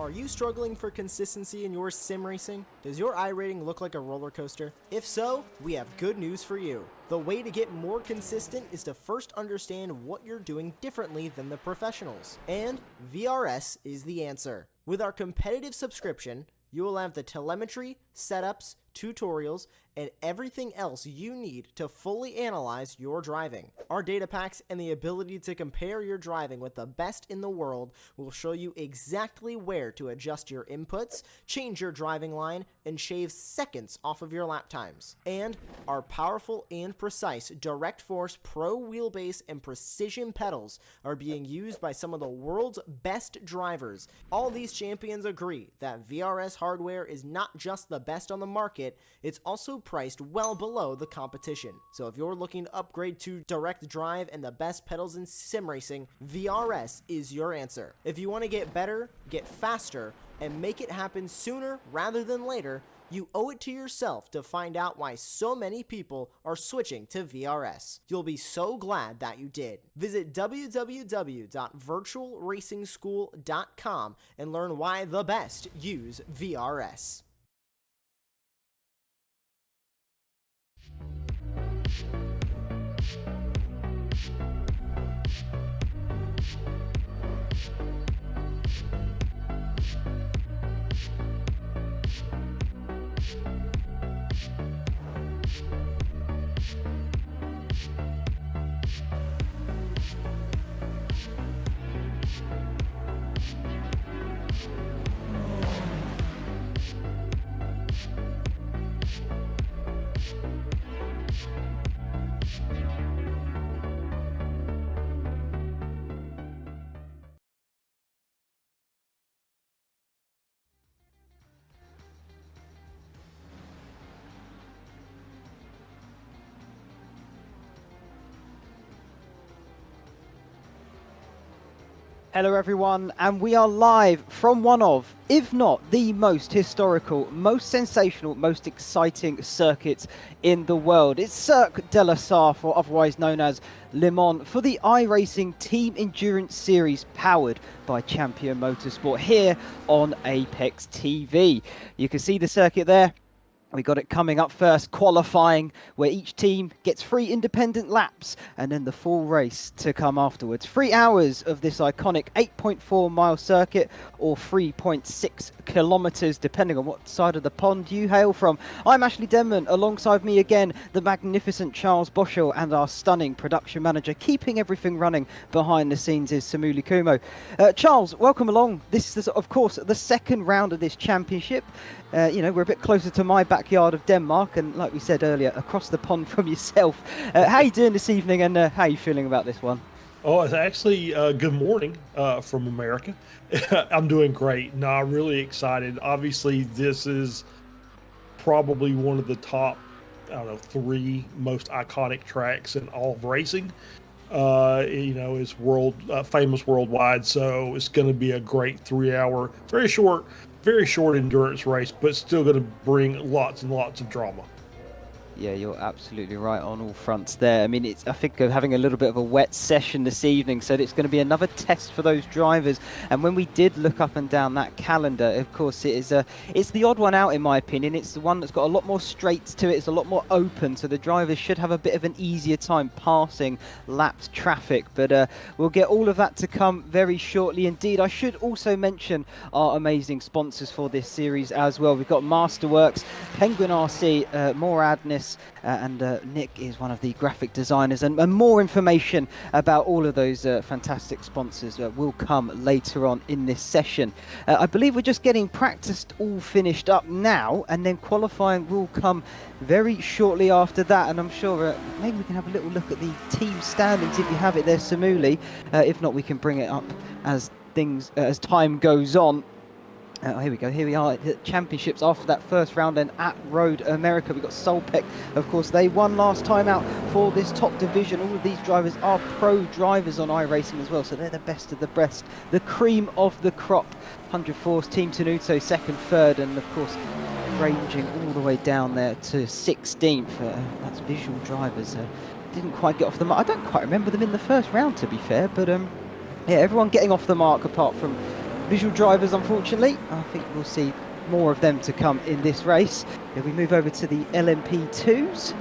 Are you struggling for consistency in your sim racing? Does your iRating look like a roller coaster? If so, we have good news for you. The way to get more consistent is to first understand what you're doing differently than the professionals. And VRS is the answer. With our competitive subscription, you will have the telemetry, setups, tutorials, and everything else you need to fully analyze your driving. Our data packs and the ability to compare your driving with the best in the world will show you exactly where to adjust your inputs, change your driving line, and shave seconds off of your lap times. And our powerful and precise Direct Force Pro wheelbase and precision pedals are being used by some of the world's best drivers. All these champions agree that VRS hardware is not just the best on the market, it's also priced well below the competition. So if you're looking to upgrade to direct drive and the best pedals in sim racing, VRS is your answer. If you want to get better, get faster, and make it happen sooner rather than later, you owe it to yourself to find out why so many people are switching to VRS. You'll be so glad that you did. Visit www.virtualracingschool.com and learn why the best use VRS. Hello everyone, and we are live from one of, if not the most historical, most sensational, most exciting circuits in the world. It's Cirque de la Sarthe, or otherwise known as Le Mans, for the iRacing Team Endurance Series powered by Champion Motorsport here on Apex TV. You can see the circuit there. We got it coming up first, qualifying, where each team gets 3 independent laps and then the full race to come afterwards. 3 hours of this iconic 8.4 mile circuit, or 3.6 kilometers, depending on what side of the pond you hail from. I'm Ashley Denman, alongside me again, the magnificent Charles Boschel, and our stunning production manager. Keeping everything running behind the scenes is Samuli Kumo. Charles, welcome along. This is, of course, the second round of this championship. You know, we're a bit closer to my backyard of Denmark, and like we said earlier, across the pond from yourself. How are you doing this evening, and how are you feeling about this one? Oh, it's actually good morning from America. I'm doing great. No, I'm really excited. Obviously, this is probably one of the top, 3 most iconic tracks in all of racing. You know, it's famous worldwide, so it's going to be a great 3-hour, very short endurance race, but still going to bring lots and lots of drama. Yeah, you're absolutely right on all fronts there. I mean, I think having a little bit of a wet session this evening, so it's going to be another test for those drivers. And when we did look up and down that calendar, of course, it's the odd one out in my opinion. It's the one that's got a lot more straights to it. It's a lot more open, so the drivers should have a bit of an easier time passing lapped traffic. But we'll get all of that to come very shortly indeed. I should also mention our amazing sponsors for this series as well. We've got Masterworks, Penguin RC, Moradness, and Nick is one of the graphic designers, and more information about all of those fantastic sponsors will come later on in this session. I believe we're just getting practice all finished up now, and then qualifying will come very shortly after that, and I'm sure maybe we can have a little look at the team standings if you have it there, Samuli. If not, we can bring it up as time goes on. Here we go, here we are at the championships after that first round. Then at Road America, we've got Solpec. Of course, they won last time out for this top division. All of these drivers are pro drivers on iRacing as well, so they're the best of the best, the cream of the crop. 100 Force, Team Tenuto second, third, and of course ranging all the way down there to 16th. That's visual drivers. Didn't quite get off the mark. I don't quite remember them in the first round, to be fair, but yeah, everyone getting off the mark apart from visual drivers, unfortunately. I think we'll see more of them to come in this race. If we move over to the LMP2s,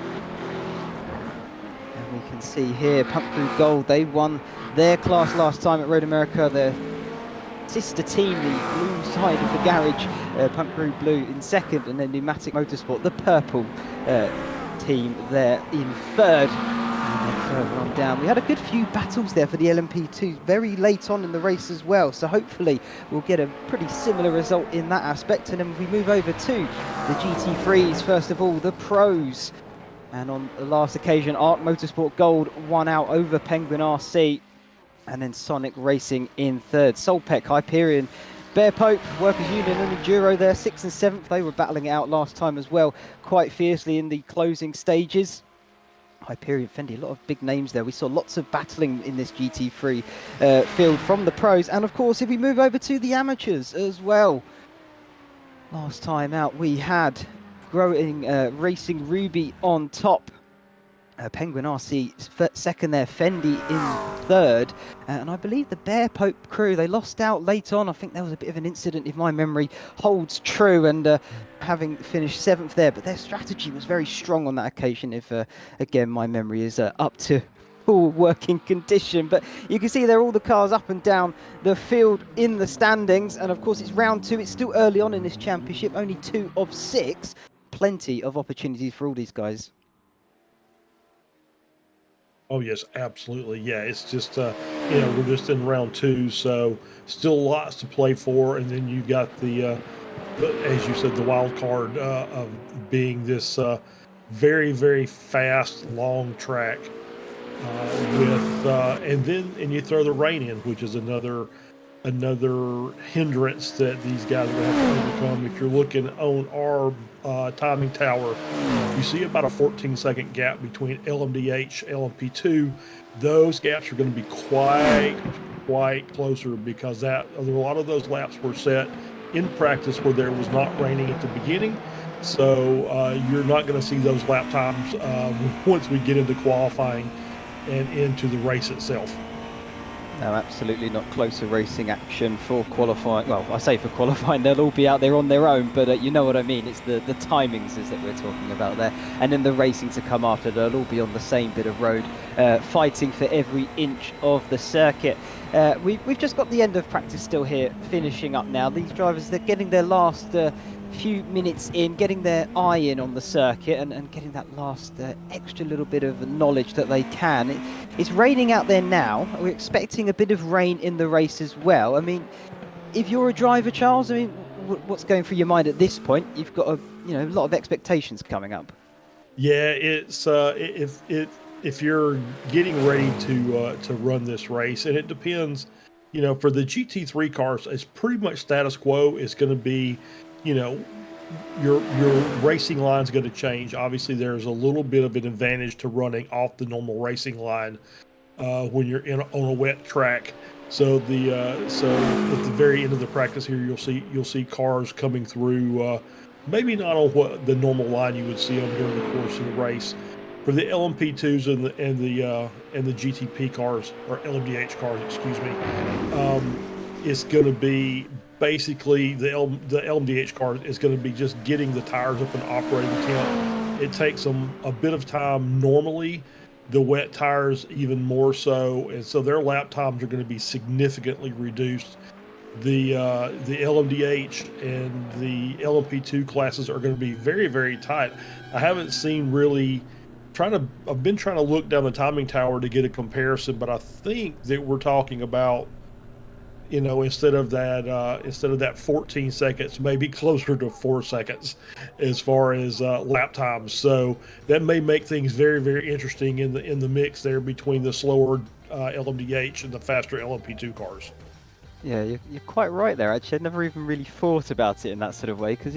and we can see here Pump Crew Gold, they won their class last time at Road America. Their sister team, the blue side of the garage, Pump Crew Blue in second, and then Pneumatic Motorsport, the purple team there in third. And then further on down, we had a good few battles there for the LMP2 very late on in the race as well, so hopefully we'll get a pretty similar result in that aspect. And then if we move over to the GT3s, first of all the pros, and on the last occasion ARC Motorsport Gold won out over Penguin RC, and then Sonic Racing in third. Solpec, Hyperion, Bear Pope, Workers Union and Enduro there, 6th and 7th. They were battling it out last time as well, quite fiercely in the closing stages. Hyperion, Fendi, a lot of big names there. We saw lots of battling in this GT3 field from the pros. And of course, if we move over to the amateurs as well, last time out we had Growing Racing Ruby on top. Penguin RC second there, Fendi in third, and I believe the Bear Pope crew, they lost out late on. I think there was a bit of an incident, if my memory holds true, and having finished 7th there, but their strategy was very strong on that occasion, if again my memory is up to full working condition. But you can see there all the cars up and down the field in the standings, and of course it's round 2. It's still early on in this championship, only 2 of 6. Plenty of opportunities for all these guys. Oh yes, absolutely. Yeah, it's just we're just in round 2, so still lots to play for, and then you've got the as you said, the wild card of being this very, very fast long track with and you throw the rain in, which is another hindrance that these guys are going to have to overcome. If you're looking on our timing tower, you see about a 14-second gap between LMDH, LMP2. Those gaps are going to be quite closer, because a lot of those laps were set in practice where there was not raining at the beginning. So you're not going to see those lap times once we get into qualifying and into the race itself. No, absolutely not. Closer racing action for qualifying. Well, I say for qualifying, they'll all be out there on their own, but you know what I mean. It's the timings is that we're talking about there. And then the racing to come after, they'll all be on the same bit of road, fighting for every inch of the circuit. We've just got the end of practice still here, finishing up now. These drivers, they're getting their last few minutes in, getting their eye in on the circuit, and getting that last extra little bit of knowledge that they can. It's raining out there now. We're expecting a bit of rain in the race as well. I mean, if you're a driver, Charles, I mean, what's going through your mind at this point? You've got a lot of expectations coming up. Yeah, it's if you're getting ready to run this race, and it depends, for the GT3 cars, it's pretty much status quo. It's going to be, your racing line is going to change. Obviously, there's a little bit of an advantage to running off the normal racing line when you're on a wet track. So at the very end of the practice here, you'll see cars coming through. Maybe not on what the normal line you would see them during the course of the race. For the LMP2s and the GTP cars, or LMDH cars, excuse me, it's going to be basically the LMDH car is going to be just getting the tires up in operating temp. It takes them a bit of time normally, the wet tires even more so, and so their lap times are going to be significantly reduced. The LMDH and the LMP2 classes are going to be very, very tight. I haven't seen really I've been trying to look down the timing tower to get a comparison, but I think that we're talking about, instead of that 14 seconds, maybe closer to 4 seconds as far as lap times. So that may make things very, very interesting in the mix there between the slower LMDH and the faster LMP2 cars. Yeah, you're quite right there. Actually, I'd never even really thought about it in that sort of way, because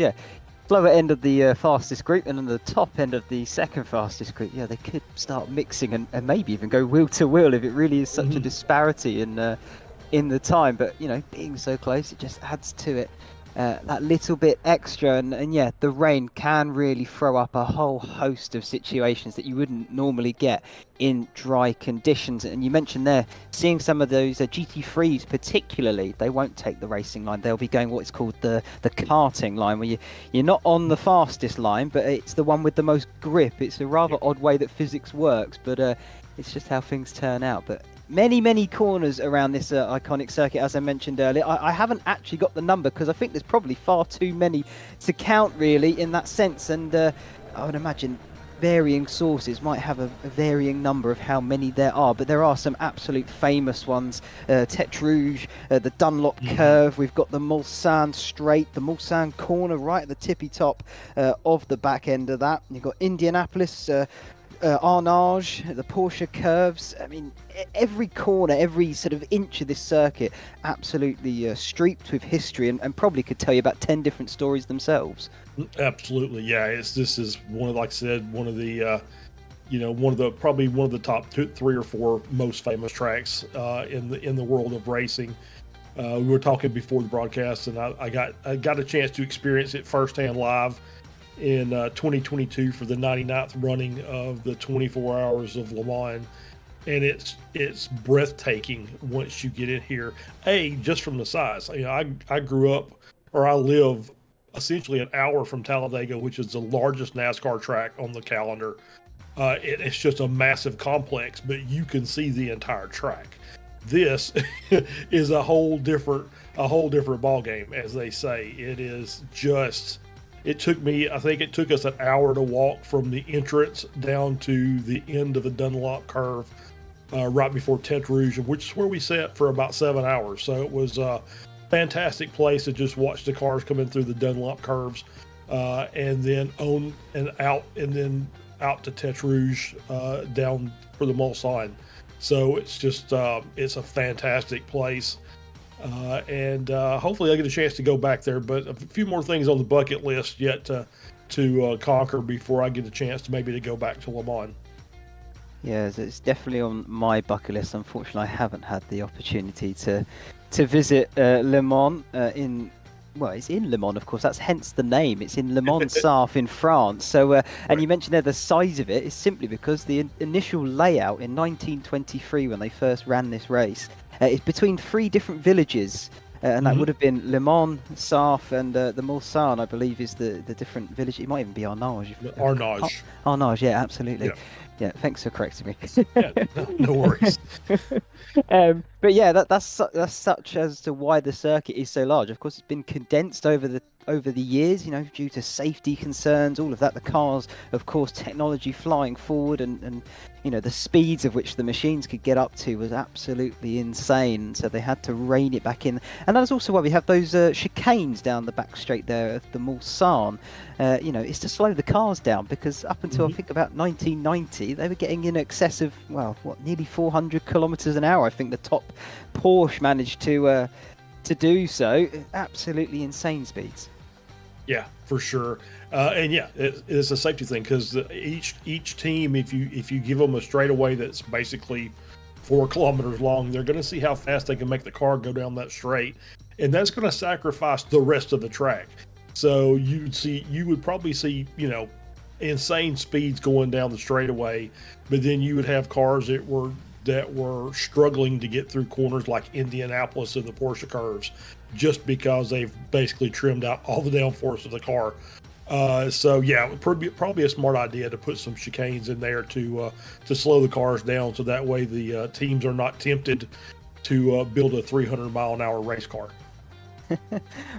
lower end of the fastest group and then the top end of the second fastest group, they could start mixing and maybe even go wheel to wheel if it really is such a disparity in the time. But being so close, it just adds to it. that little bit extra, and yeah, the rain can really throw up a whole host of situations that you wouldn't normally get in dry conditions. And you mentioned there, seeing some of those GT3s particularly, they won't take the racing line. They'll be going what's called the karting line, where you're not on the fastest line, but it's the one with the most grip. It's a rather odd way that physics works, but it's just how things turn out. But many corners around this iconic circuit, as I mentioned earlier. I haven't actually got the number because I think there's probably far too many to count really in that sense, and I would imagine varying sources might have a varying number of how many there are, but there are some absolute famous ones. Tete Rouge, the Dunlop curve, we've got the Mulsanne straight, the Mulsanne corner right at the tippy top of the back end of that. You've got Indianapolis, Arnage, the Porsche curves. I mean, every corner, every sort of inch of this circuit absolutely streaked with history, and probably could tell you about 10 different stories themselves. Absolutely, yeah. This is one of, like I said, one of the probably one of the top 3 or 4 most famous tracks in the world of racing. We were talking before the broadcast, and I got a chance to experience it firsthand live in 2022 for the 99th running of the 24 Hours of Le Mans, and it's breathtaking once you get in here. Just from the size. I grew up, or I live essentially an hour from Talladega, which is the largest NASCAR track on the calendar. It's just a massive complex, but you can see the entire track. This is a whole different ball game, as they say. It is just. It took us an hour to walk from the entrance down to the end of the Dunlop curve, right before Tete Rouge, which is where we sat for about 7 hours. So it was a fantastic place to just watch the cars come in through the Dunlop curves, and then out to Tete Rouge, down for the Mulsanne. So it's just it's a fantastic place. And hopefully I get a chance to go back there, but a few more things on the bucket list yet to conquer before I get a chance to go back to Le Mans. Yeah, it's definitely on my bucket list. Unfortunately, I haven't had the opportunity to visit Le Mans it's in Le Mans, of course. That's hence the name. It's in Le Mans Sarthe in France. So, and you mentioned there the size of it is simply because the initial layout in 1923, when they first ran this race, is between 3 different villages. And that would have been Le Mans, Sarthe, and the Mulsanne, I believe, is the different village. It might even be Arnage. Arnage. Arnage, yeah, absolutely. Yeah, thanks for correcting me. Yeah, no worries. But yeah, that's such as to why the circuit is so large. Of course, it's been condensed over the years, due to safety concerns, all of that. The cars, of course, technology flying forward, and the speeds of which the machines could get up to was absolutely insane. So they had to rein it back in, and that's also why we have those chicanes down the back straight there of the Mulsanne. It's to slow the cars down, because up until I think about 1990, they were getting in excess of nearly 400 kilometers an hour. I think the top Porsche managed to do so. Absolutely insane speeds. Yeah, for sure. And yeah, it's a safety thing, because each team, if you give them a straightaway that's basically 4 kilometers long, they're going to see how fast they can make the car go down that straight, and that's going to sacrifice the rest of the track. So you would probably see insane speeds going down the straightaway, but then you would have cars that were struggling to get through corners like Indianapolis and the Porsche curves, just because they've basically trimmed out all the downforce of the car. So yeah, probably a smart idea to put some chicanes in there to slow the cars down, so that way the teams are not tempted to build a 300-mile-an-hour race car.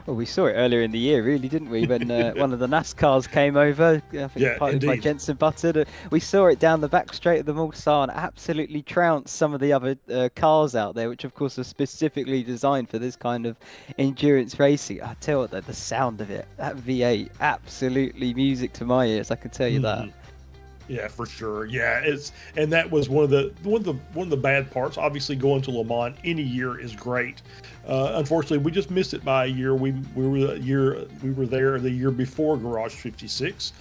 Well, we saw it earlier in the year, really, didn't we? When one of the NASCARs came over, I think piloted by Jensen Button. We saw it down the back straight of the Mulsanne, absolutely trounced some of the other cars out there, which of course are specifically designed for this kind of endurance racing. I tell you what, the sound of it, that V8, absolutely music to my ears. I can tell you that. Yeah, for sure. Yeah, and that was one of the bad parts. Obviously, going to Le Mans any year is great. Unfortunately, we just missed it by a year. We were there the year before Garage 56,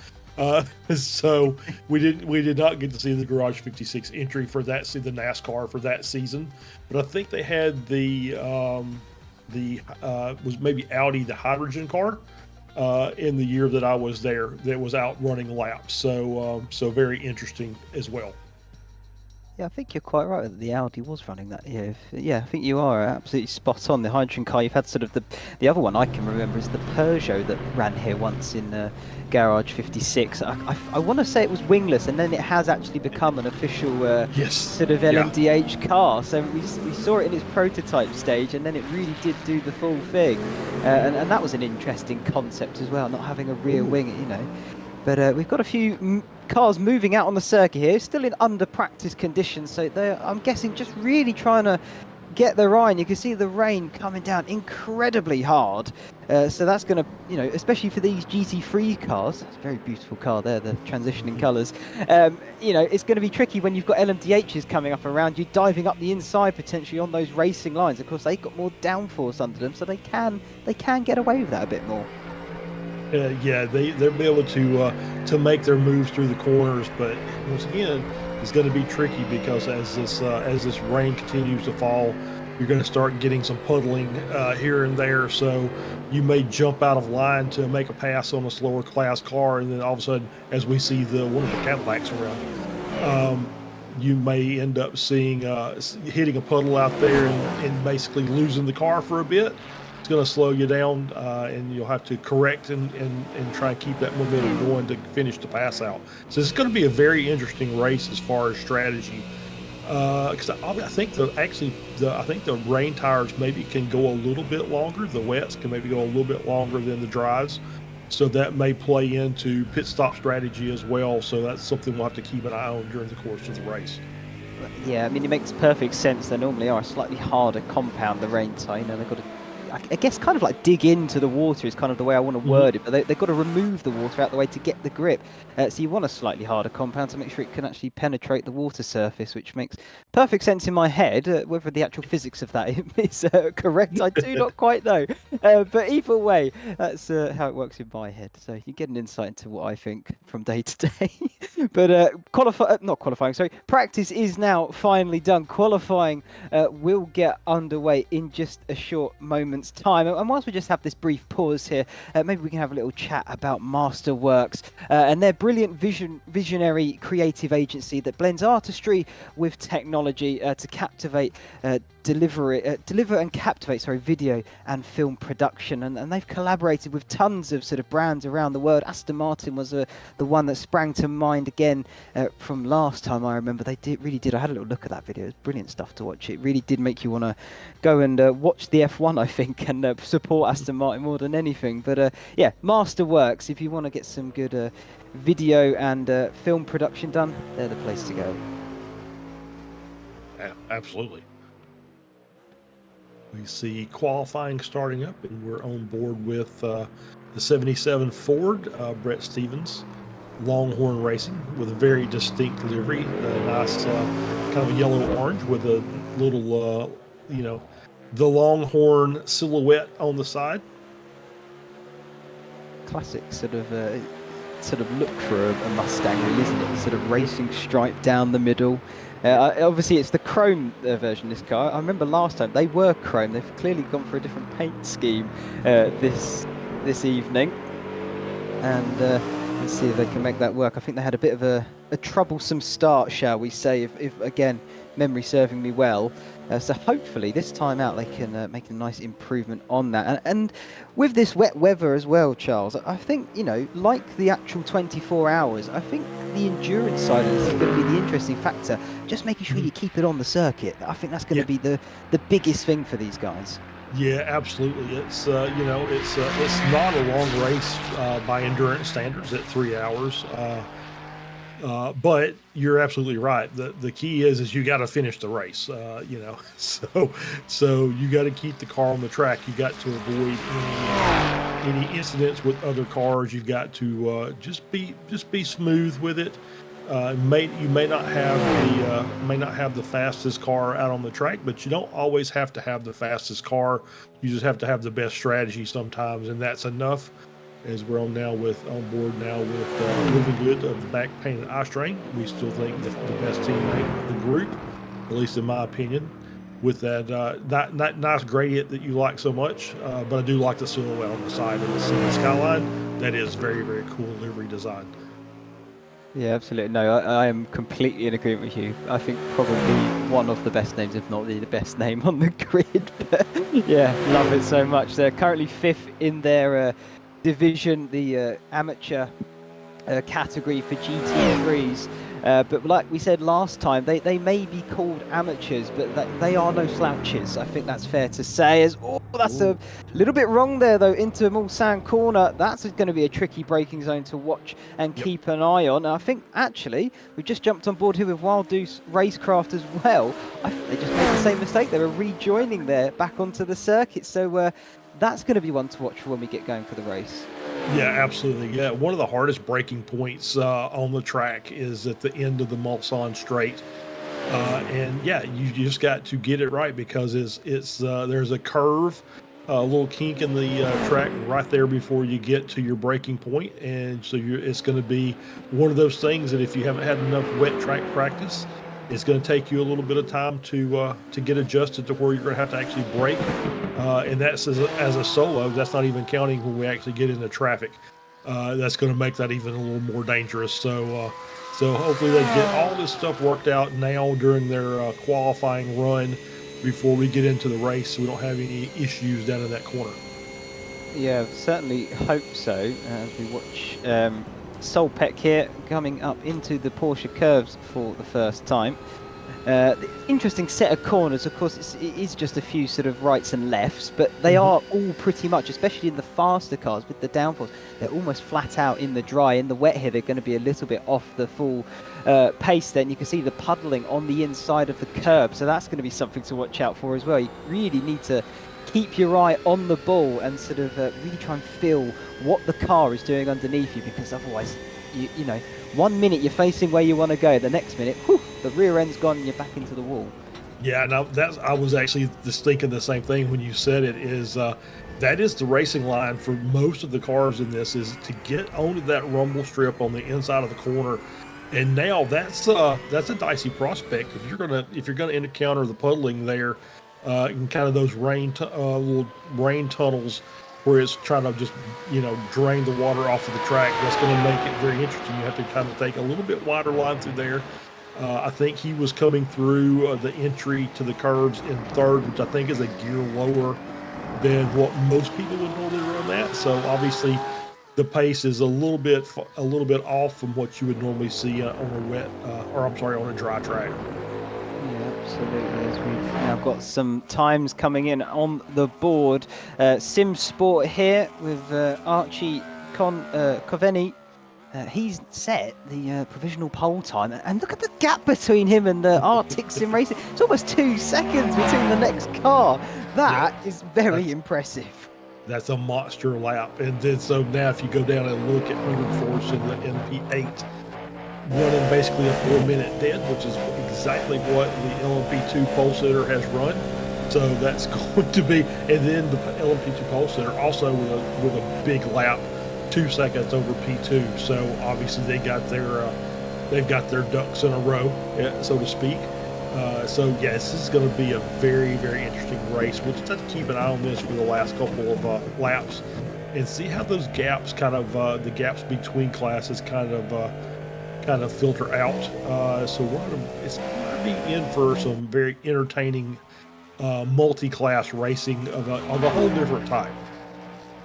so we did not get to see the Garage 56 entry for the NASCAR for that season. But I think they had the the was maybe Audi, the hydrogen car, in the year that I was there, that was out running laps. So so very interesting as well. Yeah, I think you're quite right that the Audi was running that year. Yeah, I think you are absolutely spot on. The hydrogen car, you've had sort of the other one I can remember is the Peugeot that ran here once in Garage 56. I want to say it was wingless, and then it has actually become an official Yes. sort of LMDH car. So we saw it in its prototype stage, and then it really did do the full thing. And that was an interesting concept as well, not having a rear wing, you know. But we've got a few cars moving out on the circuit here, still in under practice conditions. So they're, I'm guessing, just really trying to get their eye. And you can see the rain coming down incredibly hard. So that's going to, you know, especially for these GT3 cars, it's a very beautiful car there, the transitioning colours. You know, it's going to be tricky when you've got LMDHs coming up around you, diving up the inside potentially on those racing lines. Of course, they've got more downforce under them, so they can get away with that a bit more. Yeah, they'll be able to make their moves through the corners, but once again, it's going to be tricky because as this rain continues to fall, you're going to start getting some puddling here and there. So you may jump out of line to make a pass on a slower class car, and then all of a sudden, as we see one of the Cadillacs around, you may end up seeing hitting a puddle out there and basically losing the car for a bit. It's going to slow you down, and you'll have to correct and try and keep that momentum going to finish the pass out. So it's going to be a very interesting race as far as strategy. Because I think the rain tires maybe can go a little bit longer. The wets can maybe go a little bit longer than the dries. So that may play into pit stop strategy as well. So that's something we'll have to keep an eye on during the course of the race. Yeah, I mean, it makes perfect sense. They normally are a slightly harder compound, the rain tire. You know, they've got to, I guess, kind of like dig into the water is kind of the way I want to word it, but they've got to remove the water out the way to get the grip. So you want a slightly harder compound to make sure it can actually penetrate the water surface, which makes perfect sense in my head. Whether the actual physics of that is correct, I do not quite know. But either way, that's how it works in my head. So you get an insight into what I think from day to day. But practice is now finally done. Qualifying will get underway in just a short moment's time. And whilst we just have this brief pause here, maybe we can have a little chat about Masterworks and their brilliant visionary creative agency that blends artistry with technology to captivate, deliver and captivate video and film production. And they've collaborated with tons of sort of brands around the world. Aston Martin was the one that sprang to mind again from last time. I remember they really did. I had a little look at that video. It was brilliant stuff to watch. It really did make you want to go and watch the F1, I think, and support Aston Martin more than anything. But yeah, Masterworks, if you want to get some good video and film production done, they're the place to go. Yeah, absolutely. We see qualifying starting up, and we're on board with the 77 Ford, Brett Stevens, Longhorn Racing, with a very distinct livery, nice kind of a yellow-orange with a little, you know, the Longhorn silhouette on the side. Classic sort of look for a Mustang, really, isn't it? The sort of racing stripe down the middle. Obviously, it's the chrome version of this car. I remember last time they were chrome. They've clearly gone for a different paint scheme this evening, and let's see if they can make that work. I think they had a bit of a troublesome start, shall we say, if again, memory serving me well. So hopefully this time out they can make a nice improvement on that. And with this wet weather as well, Charles, I think, you know, like the actual 24 hours, I think the endurance side of this is going to be the interesting factor. Just making sure you keep it on the circuit. I think that's going to be the biggest thing for these guys. Yeah, absolutely. It's you know, it's not a long race by endurance standards at 3 hours. But you're absolutely right. The key is you got to finish the race. You know, so you got to keep the car on the track. You got to avoid any incidents with other cars. You got to just be smooth with it. You may not have the fastest car out on the track, but you don't always have to have the fastest car. You just have to have the best strategy sometimes, and that's enough. As we're on board now with Living Good of the back painted eye strain. We still think the best teammate of the group, at least in my opinion. with that nice gradient that you like so much. But I do like the silhouette on the side of the city skyline. That is very, very cool livery design. Yeah, absolutely. No, I am completely in agreement with you. I think probably one of the best names, if not the best name on the grid. But yeah, love it so much. They're currently 5th in their division, the amateur category for GT3s. But like we said last time, they may be called amateurs, but they are no slouches. I think that's fair to say. That's a little bit wrong there, though, into Mulsanne corner. That's going to be a tricky braking zone to watch and keep an eye on. And I think, actually, we've just jumped on board here with Wild Deuce Racecraft as well. I think they just made the same mistake. They were rejoining there back onto the circuit. So that's going to be one to watch for when we get going for the race. Yeah, absolutely. Yeah, one of the hardest braking points on the track is at the end of the Mulsanne straight. And yeah, you just got to get it right because there's a curve, a little kink in the track right there before you get to your braking point, and so it's going to be one of those things that if you haven't had enough wet track practice, it's going to take you a little bit of time to get adjusted to where you're going to have to actually brake, and that's as a solo. That's not even counting when we actually get into traffic. That's going to make that even a little more dangerous. So hopefully they get all this stuff worked out now during their qualifying run before we get into the race, so we don't have any issues down in that corner. Yeah, certainly hope so. As we watch Solpeck here coming up into the Porsche curves for the first time. The interesting set of corners, of course, it is just a few sort of rights and lefts, but they are all pretty much, especially in the faster cars with the downforce, they're almost flat out in the dry. In the wet here, they're going to be a little bit off the full pace then. You can see the puddling on the inside of the curb, so that's going to be something to watch out for as well. You really need to keep your eye on the ball and sort of really try and feel what the car is doing underneath you, because otherwise, you know, 1 minute you're facing where you want to go, the next minute, whew, the rear end's gone and you're back into the wall. Yeah, now I was actually just thinking the same thing when you said it. That is the racing line for most of the cars in this, is to get onto that rumble strip on the inside of the corner. And now that's a dicey prospect if you're gonna encounter the puddling there, and kind of those little rain tunnels where it's trying to just, drain the water off of the track. That's going to make it very interesting. You have to kind of take a little bit wider line through there. I think he was coming through the entry to the curves in third, which I think is a gear lower than what most people would normally run at. So obviously the pace is a little bit off from what you would normally see on a dry track. Yeah, absolutely. As we've now got some times coming in on the board. Sim Sport here with Archie Coveni. He's set the provisional pole time, and look at the gap between him and the iRTES Sim Racing. It's almost 2 seconds between the next car. That is very impressive. That's a monster lap. And then so now if you go down and look at 100 force in the MP8, running basically a 4-minute dead, which is exactly what the LMP2 pole sitter has run. So that's going to be, and then the LMP2 pole sitter also with a big lap, 2 seconds over P2. So obviously they've got their ducks in a row, so to speak. So yes, this is going to be a very, very interesting race. We'll just have to keep an eye on this for the last couple of laps and see how those gaps the gaps between classes kind of filter out. So it's going to be in for some very entertaining multi-class racing of a whole different type.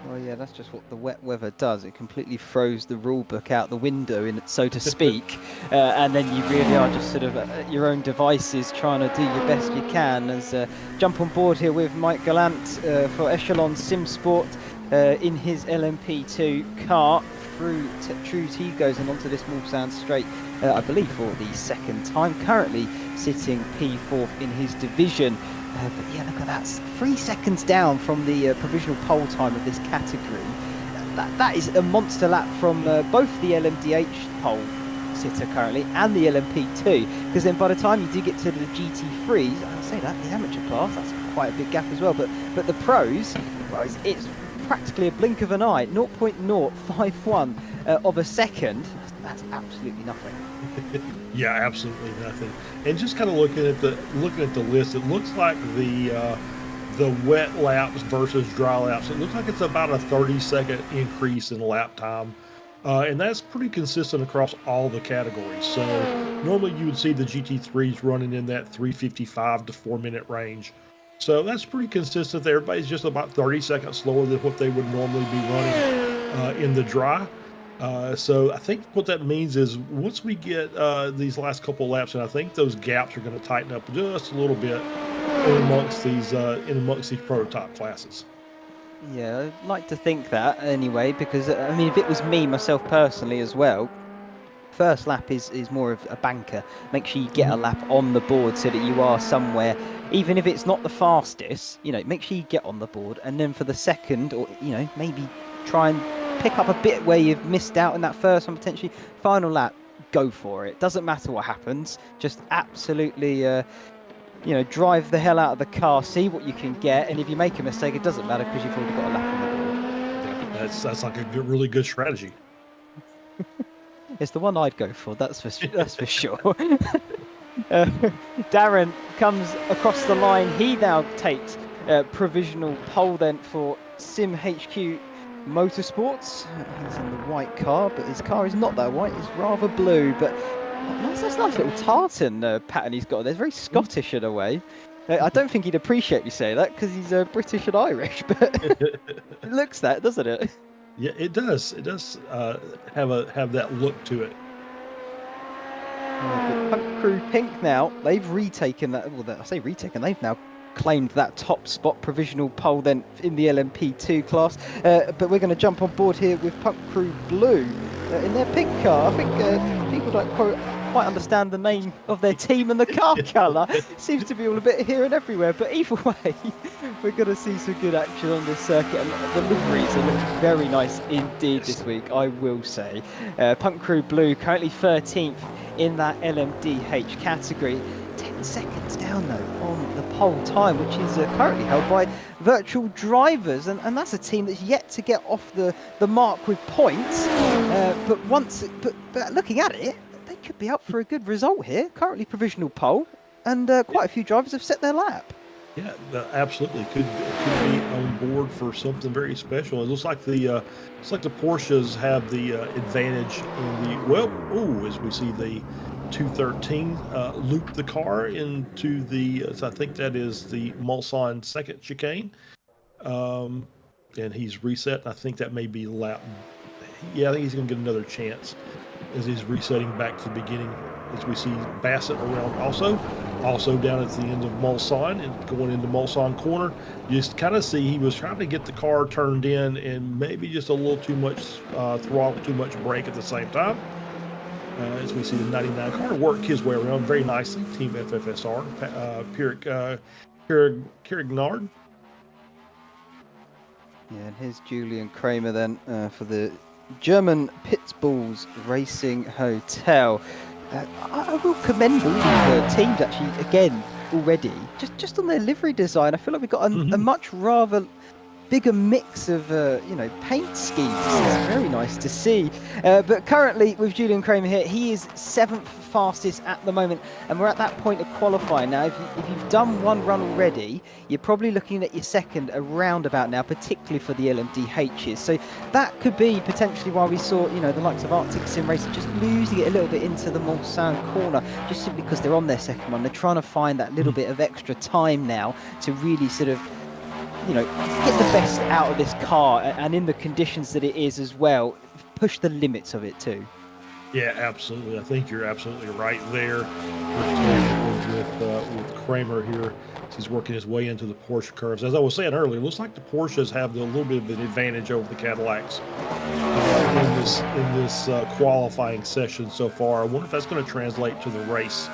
Well, yeah, that's just what the wet weather does. It completely throws the rule book out the window, so to speak. And then you really are just sort of at your own devices trying to do your best you can. As jump on board here with Mike Gallant for Echelon Sim Sport in his LMP2 car through True Tigos and onto this Mulsanne straight, I believe for the second time. Currently sitting P4 in his division. But yeah, look at that, 3 seconds down from the provisional pole time of this category. That is a monster lap from both the LMDH pole sitter currently and the LMP2, because then by the time you do get to the GT3s, I'll say that, the amateur class, that's quite a big gap as well, but the pros, well, it's practically a blink of an eye, 0.051 of a second. That's absolutely nothing. Yeah, absolutely nothing. And just kind of looking at the list, it looks like the wet laps versus dry laps. It looks like it's about a 30-second increase in lap time. And that's pretty consistent across all the categories. So normally you would see the GT3s running in that 3:55 to 4-minute range. So that's pretty consistent there. Everybody's just about 30 seconds slower than what they would normally be running in the dry. So I think what that means is once we get these last couple of laps, and I think those gaps are going to tighten up just a little bit in amongst these prototype classes. Yeah, I'd like to think that anyway, because I mean, if it was me myself personally as well, first lap is more of a banker. Make sure you get a lap on the board so that you are somewhere, even if it's not the fastest, you know, make sure you get on the board. And then for the second, or, you know, maybe try and pick up a bit where you've missed out in that first one, potentially. Final lap, go for it. Doesn't matter what happens. Just absolutely, you know, drive the hell out of the car, see what you can get. And if you make a mistake, it doesn't matter because you've already got a lap on the board. Yeah, that's like a really good strategy. It's the one I'd go for, that's for sure. Darren comes across the line. He now takes provisional pole then for Sim HQ Motorsports. He's in the white car, but his car is not that white, it's rather blue. But that's a nice little tartan pattern he's got there. It's very Scottish in a way. I don't think he'd appreciate me saying that because he's British and Irish, but it looks that, doesn't it? Yeah, it does. It does have that look to it. Punk Crew Pink now, they've retaken that. Well, I say retaken. They've now claimed that top spot provisional pole then in the LMP2 class. But we're going to jump on board here with Punk Crew Blue in their pink car. I think people don't quite understand the name of their team and the car colour. Seems to be all a bit here and everywhere, but either way, we're going to see some good action on this circuit. And the liveries are looking very nice indeed this week, I will say. Punk Crew Blue currently 13th in that LMDH category. 10 seconds down though on the pole time, which is currently held by Virtual Drivers, and that's a team that's yet to get off the mark with points. But looking at it, they could be up for a good result here. Currently provisional pole, and quite a few drivers have set their lap. Yeah, absolutely. Could be on board for something very special. It looks like the Porsches have the advantage in the as we see the 213 loop the car into the. So I think that is the Mulsanne second chicane, and he's reset. I think that may be lap. Yeah, I think he's going to get another chance as he's resetting back to the beginning. As we see Bassett around also down at the end of Mulsanne and going into Mulsanne corner. You just kind of see he was trying to get the car turned in and maybe just a little too much throttle, too much brake at the same time. As we see the 99 car work his way around very nicely. Team FFSR, Pierre-Nard. Yeah, and here's Julian Kramer then for the German Pitbulls Racing Hotel. I will commend all these teams actually again already, just on their livery design. I feel like we've got a much rather bigger mix of paint schemes. It's very nice to see. But currently with Julian Kramer here, he is 7th fastest at the moment, and we're at that point of qualifying now. If you've done one run already, you're probably looking at your second around about now, particularly for the LMDHs. So that could be potentially why we saw the likes of iRTES Sim Racing just losing it a little bit into the Mulsanne corner, just simply because they're on their second one. They're trying to find that little bit of extra time now to really sort of get the best out of this car, and in the conditions that it is as well, push the limits of it too. Yeah, absolutely. I think you're absolutely right there with Kramer here. He's working his way into the Porsche curves. As I was saying earlier, it looks like the Porsches have a little bit of an advantage over the Cadillacs in this qualifying session so far. I wonder if that's going to translate to the race.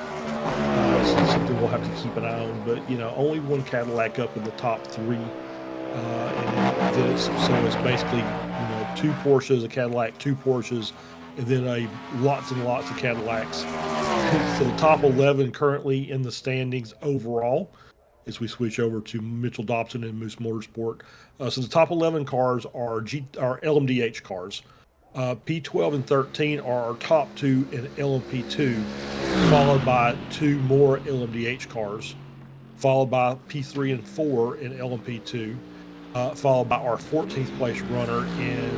Something we'll have to keep an eye on. But only one Cadillac up in the top three, so it's basically 2 Porsches, a Cadillac, 2 Porsches, and then lots and lots of Cadillacs. So the top 11 currently in the standings overall as we switch over to Mitchell Dobson and Moose Motorsport. So the top 11 cars are LMDH cars. P12 and 13 are our top 2 in LMP2, followed by 2 more LMDH cars, followed by P3 and 4 in LMP2, followed by our 14th place runner in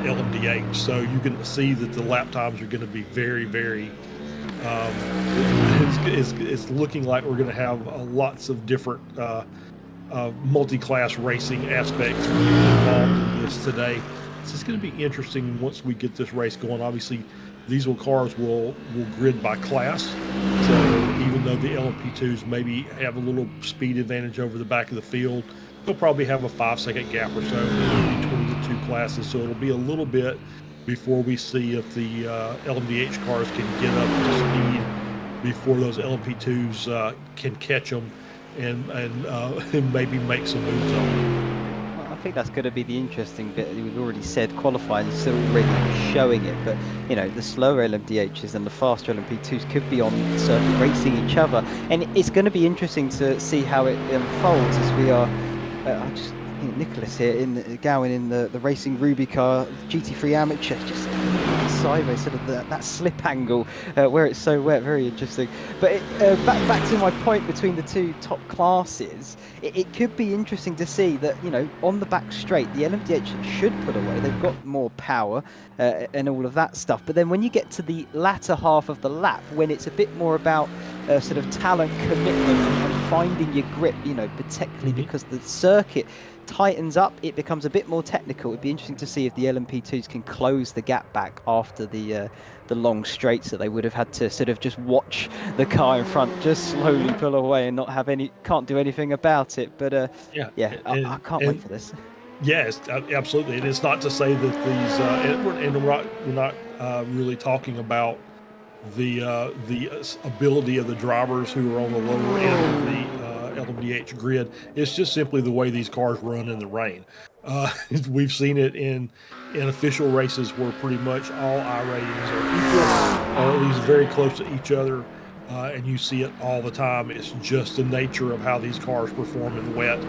LMDH. So you can see that the lap times are going to be very, very. It's looking like we're going to have lots of different multi-class racing aspects involved in this today. So it's going to be interesting once we get this race going. Obviously, these cars will grid by class. So even though the LMP2s maybe have a little speed advantage over the back of the field, they'll probably have a 5-second gap or so between the 2 classes. So it'll be a little bit before we see if the LMDH cars can get up to speed before those LMP2s can catch them and maybe make some moves on them. I think that's going to be the interesting bit. We've already said qualifying is still already showing it, but you know, the slower LMDHs and the faster LMP2s could be on circuit racing each other, and it's going to be interesting to see how it unfolds as we are. I just think Nicholas here in Gowan in the racing Ruby car, GT3 Amateur, just sideways, sort of that slip angle where it's so wet, very interesting. But back to my point between the 2 top classes, it could be interesting to see that, you know, on the back straight, the LMDH should pull away. They've got more power and all of that stuff. But then when you get to the latter half of the lap, when it's a bit more about sort of talent, commitment, and finding your grip, you know, particularly because the circuit tightens up, it becomes a bit more technical. It'd be interesting to see if the LMP2s can close the gap back after the long straights that they would have had to sort of just watch the car in front just slowly pull away and not have can't do anything about it. But I can't wait for this. Yes, absolutely. And it's not to say that these and we're not really talking about the ability of the drivers who are on the lower end of the LMDH grid. It's just simply the way these cars run in the rain. We've seen it in official races where pretty much all iRatings are equal, or at least very close to each other, and you see it all the time. It's just the nature of how these cars perform in the wet. The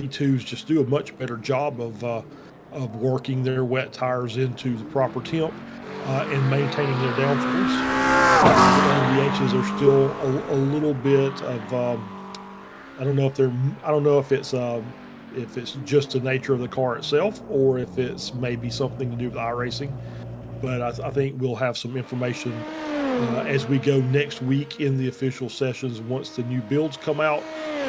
LMT2s just do a much better job of working their wet tires into the proper temp and maintaining their downforce. The LMDHs are still a little bit of I don't know if it's just the nature of the car itself or if it's maybe something to do with iRacing. But I think we'll have some information as we go next week in the official sessions once the new builds come out,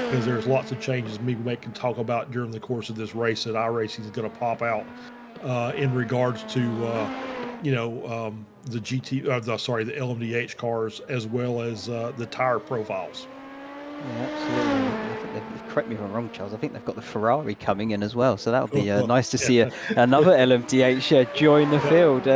because there's lots of changes we can talk about during the course of this race that iRacing is going to pop out in regards to the LMDH cars as well as the tire profiles. Yeah, absolutely. Correct me if I'm wrong, Charles. I think they've got the Ferrari coming in as well, so that'll be nice to see another LMDH join the field.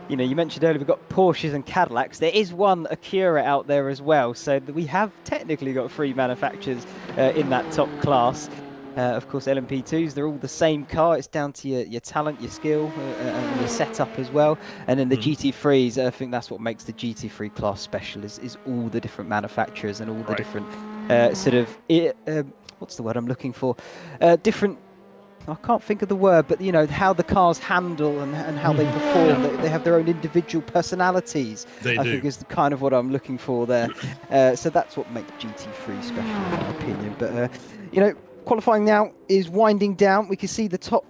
You know, you mentioned earlier we've got Porsches and Cadillacs. There is one Acura out there as well, so we have technically got 3 manufacturers in that top class. Of course, LMP2s, they're all the same car. It's down to your talent, your skill, and your setup as well. And then the GT3s, I think that's what makes the GT3 class special, is all the different manufacturers and all the different what's the word I'm looking for? Different, I can't think of the word, but you know, how the cars handle and how they perform. They have their own individual personalities. I think is kind of what I'm looking for there. So that's what makes GT3 special in my opinion. But you know, qualifying now is winding down. We can see the top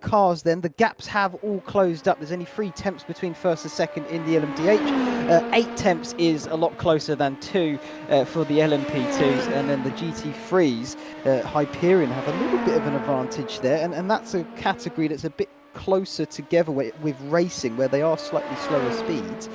cars then. The gaps have all closed up. There's only 3 temps between first and second in the LMDH. 8 temps is a lot closer than 2 for the LMP2s. And then the GT3s, Hyperion have a little bit of an advantage there. And that's a category that's a bit closer together with racing, where they are slightly slower speeds.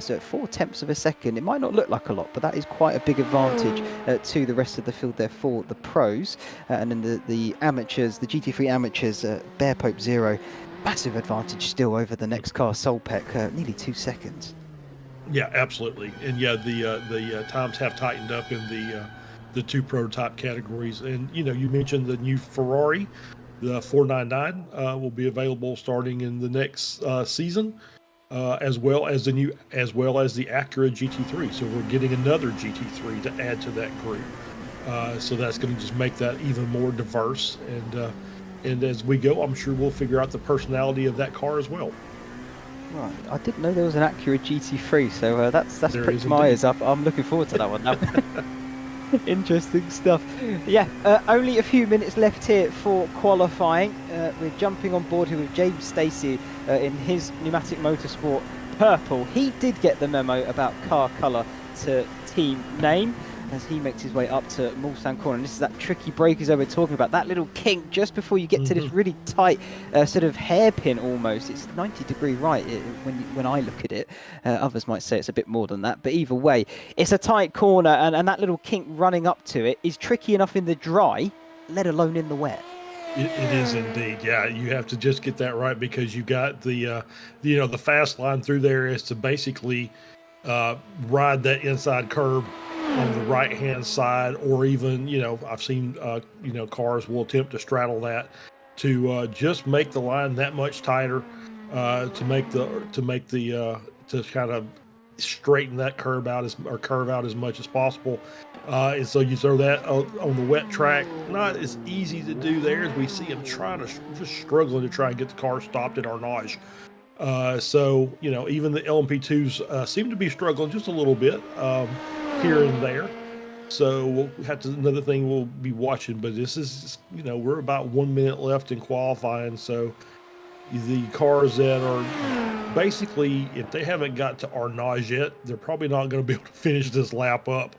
So at 4 tenths of a second, it might not look like a lot, but that is quite a big advantage to the rest of the field there for the pros. And then the amateurs, the GT3 amateurs, Bear Pope 0, massive advantage still over the next car, Solpec, nearly 2 seconds. Yeah, absolutely. And yeah, the times have tightened up in the 2 prototype categories. And, you know, you mentioned the new Ferrari, the 499 will be available starting in the next season. as well as the Acura GT3. So we're getting another GT3 to add to that group. So that's going to just make that even more diverse. And as we go, I'm sure we'll figure out the personality of that car as well. Right, I didn't know there was an Acura GT3, so that's There pricked is my indeed. ears up. I'm looking forward to that one now. Interesting stuff. Yeah, only a few minutes left here for qualifying. We're jumping on board here with James Stacey in his pneumatic motorsport purple. He did get the memo about car colour to team name as he makes his way up to Mulsanne Corner. And this is that tricky break as we're talking about, that little kink just before you get to this really tight sort of hairpin almost. It's 90-degree right when I look at it. Others might say it's a bit more than that, but either way, it's a tight corner, and that little kink running up to it is tricky enough in the dry, let alone in the wet. It is indeed. Yeah, you have to just get that right, because you've got the the fast line through there is to basically ride that inside curb on the right hand side, or even I've seen cars will attempt to straddle that to just make the line that much tighter, to kind of straighten that curve out as much as possible. And so you throw that on the wet track. Not as easy to do there, as we see them just struggling to try and get the car stopped at Arnage. So even the LMP2s seem to be struggling just a little bit here and there. So we'll have to, another thing we'll be watching. But this is we're about 1 minute left in qualifying. So the cars that are basically, if they haven't got to Arnage yet, they're probably not going to be able to finish this lap up.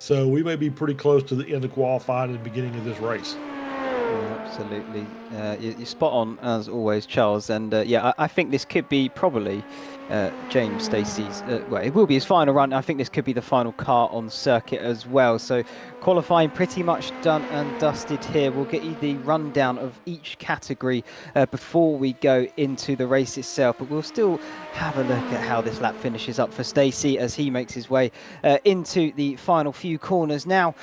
So we may be pretty close to the end of qualifying and the beginning of this race. Yeah, absolutely. You're spot on as always, Charles. And I think this could be probably James Stacey's, well, it will be his final run. I think this could be the final car on circuit as well. So qualifying pretty much done and dusted here. We'll get you the rundown of each category before we go into the race itself. But we'll still have a look at how this lap finishes up for Stacey as he makes his way into the final few corners now,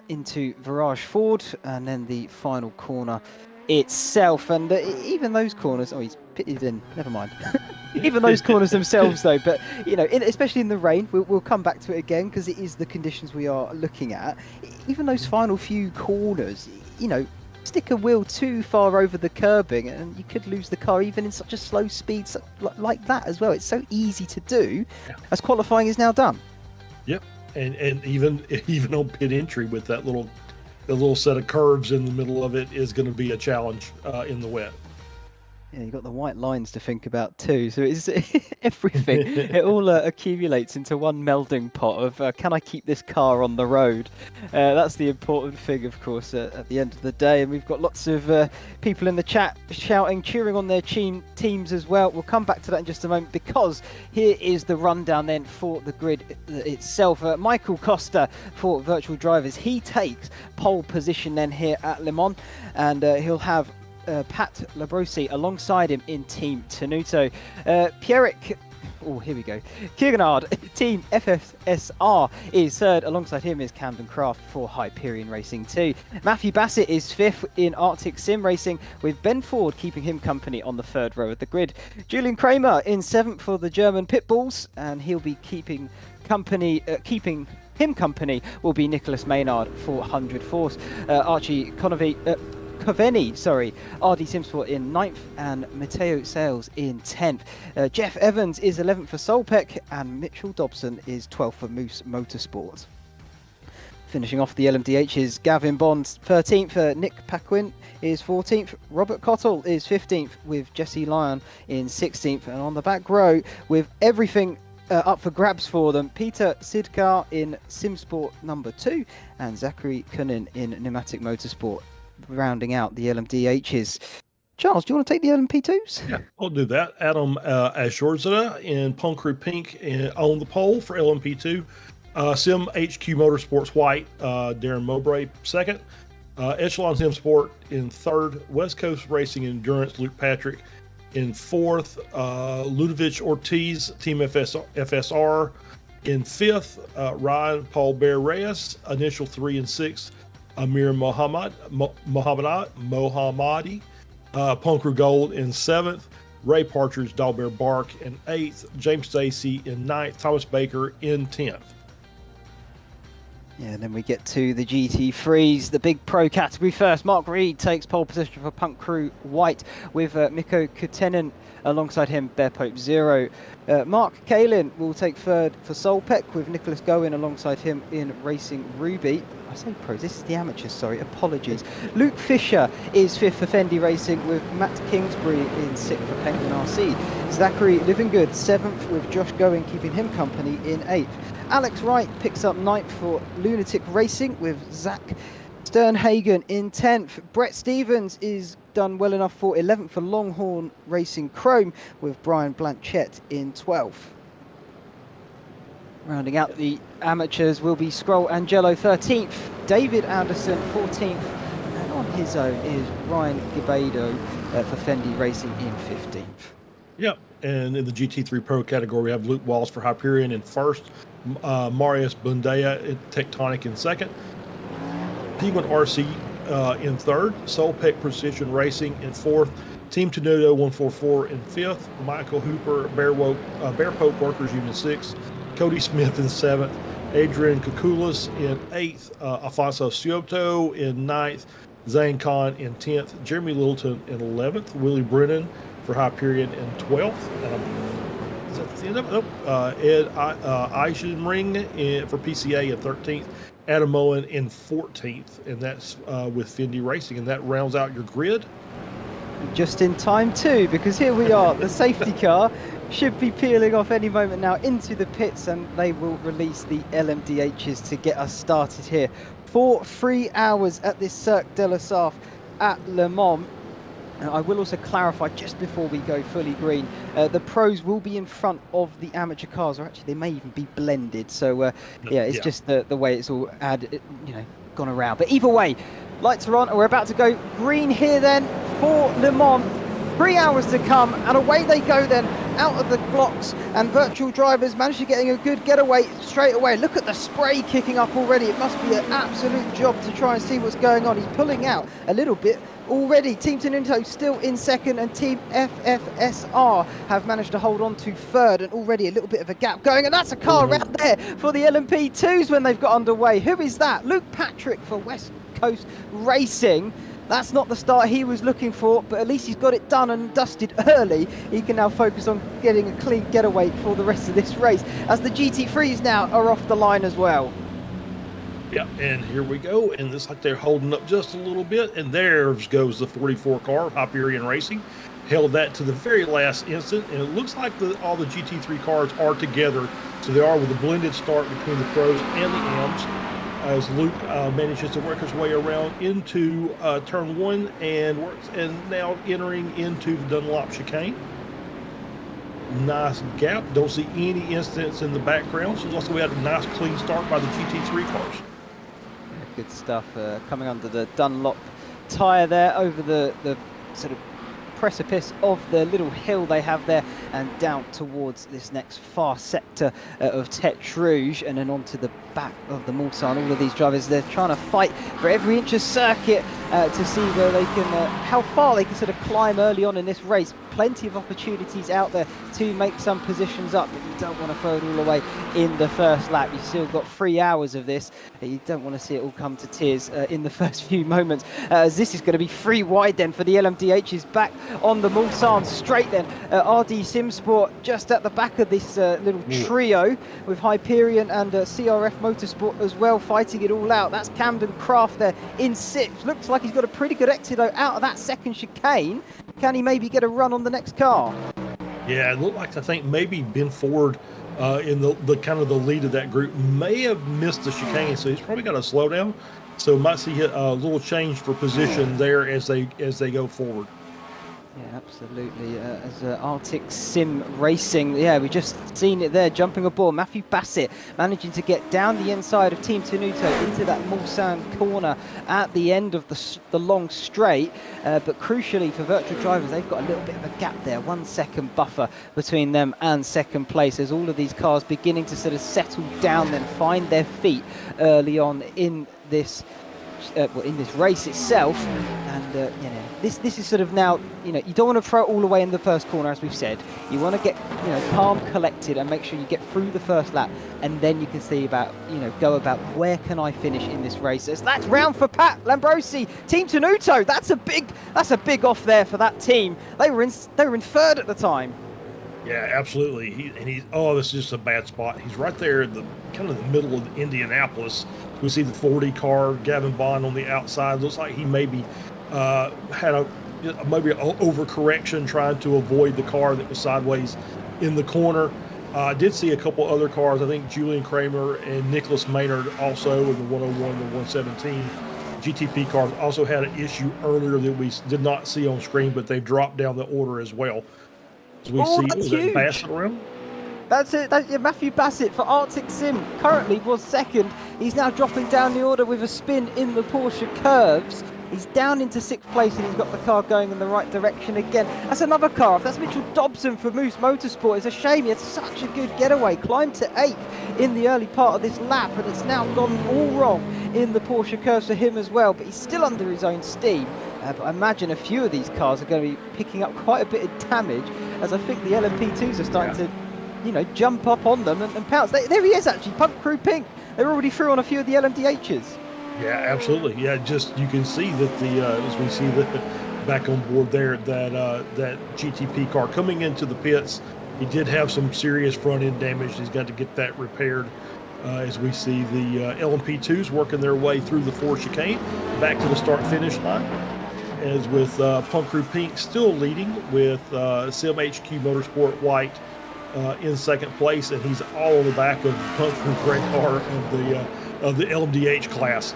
into Virage Ford, and then the final corner itself. And even those corners, he's pitted in, never mind. Even those corners themselves though, but especially in the rain, we'll come back to it again because it is the conditions we are looking at. Even those final few corners, stick a wheel too far over the curbing and you could lose the car even in such a slow speed like that as well. It's so easy to do as qualifying is now done. Yep. And even on pit entry with that little set of curves in the middle of it is going to be a challenge in the wet. Yeah, you've got the white lines to think about too. So it's everything. It all accumulates into one melding pot of can I keep this car on the road? That's the important thing, of course, at the end of the day. And we've got lots of people in the chat shouting, cheering on their teams as well. We'll come back to that in just a moment because here is the rundown then for the grid itself. Michael Costa for Virtual Drivers. He takes pole position then here at Le Mans, and he'll have Pat Labrosi alongside him in Team Tenuto. Pierrick, here we go. Kierkegaard, Team FSR is third. Alongside him is Camden Craft for Hyperion Racing 2. Matthew Bassett is fifth in Arctic Sim Racing, with Ben Ford keeping him company on the third row of the grid. Julian Kramer in seventh for the German Pitbulls, and he'll be keeping him company will be Nicholas Maynard for 100 Force. Archie Coveney, RD Simsport in 9th, and Matteo Sales in 10th. Jeff Evans is 11th for Solpec, and Mitchell Dobson is 12th for Moose Motorsports. Finishing off the LMDH is Gavin Bond 13th, Nick Paquin is 14th, Robert Cottle is 15th, with Jesse Lyon in 16th, and on the back row with everything up for grabs for them, Peter Sidkar in Simsport number 2, and Zachary Cunnin in Pneumatic Motorsport, rounding out the LMDHs. Charles, do you want to take the LMP2s? Yeah, I'll do that. Adam Ashorza in Punkry Pink on the pole for LMP2. Sim HQ Motorsports White, Darren Mowbray second. Echelon Sim Sport in third. West Coast Racing Endurance, Luke Patrick in fourth. Ludovic Ortiz, Team FSR in fifth. Ryan Paul Bear Reyes, initial 3 and 6. Amir Mohammadi, Punkru Gold in 7th. Ray Partridge, Dalbert Bark in 8th, James Stacy in 9th, Thomas Baker in 10th. Yeah, and then we get to the GT3s, the big pro category first. Mark Reed takes pole position for Punk Crew White with Mikko Kutenen alongside him, Bear Pope Zero. Mark Kalin will take third for Solpec with Nicholas Gowen alongside him in Racing Ruby. I say pros, this is the amateurs, sorry, apologies. Luke Fisher is fifth for Fendi Racing with Matt Kingsbury in sixth for Penguin RC. Zachary Livingood seventh with Josh Gowen keeping him company in eighth. Alex Wright picks up ninth for Lunatic Racing with Zach Sternhagen in 10th. Brett Stevens is done well enough for 11th for Longhorn Racing Chrome with Brian Blanchett in 12th. Rounding out the amateurs will be Scroll Angelo 13th, David Anderson 14th, and on his own is Ryan Gibado for Fendi Racing in 15th. Yep, and in the GT3 Pro category, we have Luke Walls for Hyperion in 1st, Marius Bundea at Tectonic in 2nd, Penguin RC in 3rd, Solpec Precision Racing in 4th, Team Tenuto 144 in 5th, Michael Hooper, Bear Pope Workers Union 6th, Cody Smith in 7th, Adrian Kukulis in 8th, Alfonso Cioto in 9th, Zane Khan in 10th, Jeremy Littleton in 11th, Willie Brennan for Hyperion in 12th, is that the end of it? Nope. Ed Eisenring for PCA in 13th, Adam Owen in 14th, and that's with Fendi Racing, and that rounds out your grid. Just in time too, because here we are, the safety car should be peeling off any moment now into the pits, and they will release the LMDHs to get us started here for 3 hours at this Cirque de la Surf at Le Mans. I will also clarify just before we go fully green, the pros will be in front of the amateur cars, or actually they may even be blended. So yeah, it's just the way it's all gone around. But either way, lights are on and we're about to go green here then for Le Mans. 3 hours to come, and away they go then out of the blocks, and virtual drivers manage to getting a good getaway straight away. Look at the spray kicking up already. It must be an absolute job to try and see what's going on. He's pulling out a little bit already. Team Tenuto still in 2nd, and Team FFSR have managed to hold on to 3rd, and already a little bit of a gap going, and that's a car right there for the LMP2s when they've got underway. Who is that? Luke Patrick for West Coast Racing. That's not the start he was looking for, but at least he's got it done and dusted early. He can now focus on getting a clean getaway for the rest of this race, as the GT3s now are off the line as well. Yeah, and here we go, and it's like they're holding up just a little bit, and there goes the 44 car, Hyperion Racing. Held that to the very last instant, and it looks like all the GT3 cars are together, so they are with a blended start between the pros and the AMs. As Luke manages to work his way around into turn 1 and now entering into the Dunlop chicane. Nice gap. Don't see any incidents in the background. So also we had a nice clean start by the GT3 cars. Yeah, good stuff. Coming under the Dunlop tyre there over the sort of precipice of the little hill they have there, and down towards this next far sector of Tete Rouge, and then onto the back of the Mulsanne. All of these drivers, they're trying to fight for every inch of circuit to see where they can, how far they can sort of climb early on in this race. Plenty of opportunities out there to make some positions up, but you don't want to throw it all away in the first lap. You've still got 3 hours of this. You don't want to see it all come to tears in the first few moments, as this is going to be 3 wide then for the LMDHs back on the Mulsanne straight then. RD Simsport just at the back of this little trio with Hyperion and CRF Motorsport as well, fighting it all out. That's Camden Craft there in 6th. Looks like he's got a pretty good exit though out of that second chicane. Can he maybe get a run on the next car? Yeah, it looked like, I think maybe Ben Ford in the kind of the lead of that group may have missed the chicane, so he's probably got to slow down. So might see a little change for position there as they go forward. Yeah, absolutely. As Arctic Sim Racing, yeah, we just seen it there, jumping aboard. Matthew Bassett managing to get down the inside of Team Tenuto into that Mulsanne corner at the end of the long straight. But crucially for virtual drivers, they've got a little bit of a gap there, 1 second buffer between them and second place, as all of these cars beginning to sort of settle down, then find their feet early on in this in this race itself. And you know, this is sort of now, you know, you don't want to throw it all away in the first corner, as we've said. You want to get, you know, calm, collected, and make sure you get through the first lap, and then you can see about, you know, go about where can I finish in this race. So that's round for Pat Lambrosi, Team Tenuto. That's a big off there for that team. They were in third at the time. Yeah, absolutely. He's this is just a bad spot. He's right there in the kind of the middle of Indianapolis. We see the 40 car, Gavin Bond on the outside. Looks like he maybe had an overcorrection trying to avoid the car that was sideways in the corner. I did see a couple other cars. I think Julian Kramer and Nicholas Maynard also in the 101 and the 117 GTP cars also had an issue earlier that we did not see on screen, but they've dropped down the order as well. As we see, that's is that huge. Bassett around? That's it. Matthew Bassett for Arctic Sim currently was second. He's now dropping down the order with a spin in the Porsche curves. He's down into 6th place, and he's got the car going in the right direction again. That's another car. That's Mitchell Dobson for Moose Motorsport. It's a shame. He had such a good getaway. Climbed to 8th in the early part of this lap, and it's now gone all wrong in the Porsche curves for him as well. But he's still under his own steam. But I imagine a few of these cars are going to be picking up quite a bit of damage, as I think the LMP2s are starting to, you know, jump up on them and pounce. There he is, actually, Punk Crew Pink. They're already through on a few of the LMDHs. Yeah, absolutely. Yeah, just you can see that as we see the back on board there, that GTP car coming into the pits, he did have some serious front end damage. He's got to get that repaired. As we see the LMP2s working their way through the 4 chicane back to the start finish line. As with Punk Crew Pink still leading with Sim HQ Motorsport White in 2nd place, and he's all on the back of Punk Crew Red car of the LMDH class.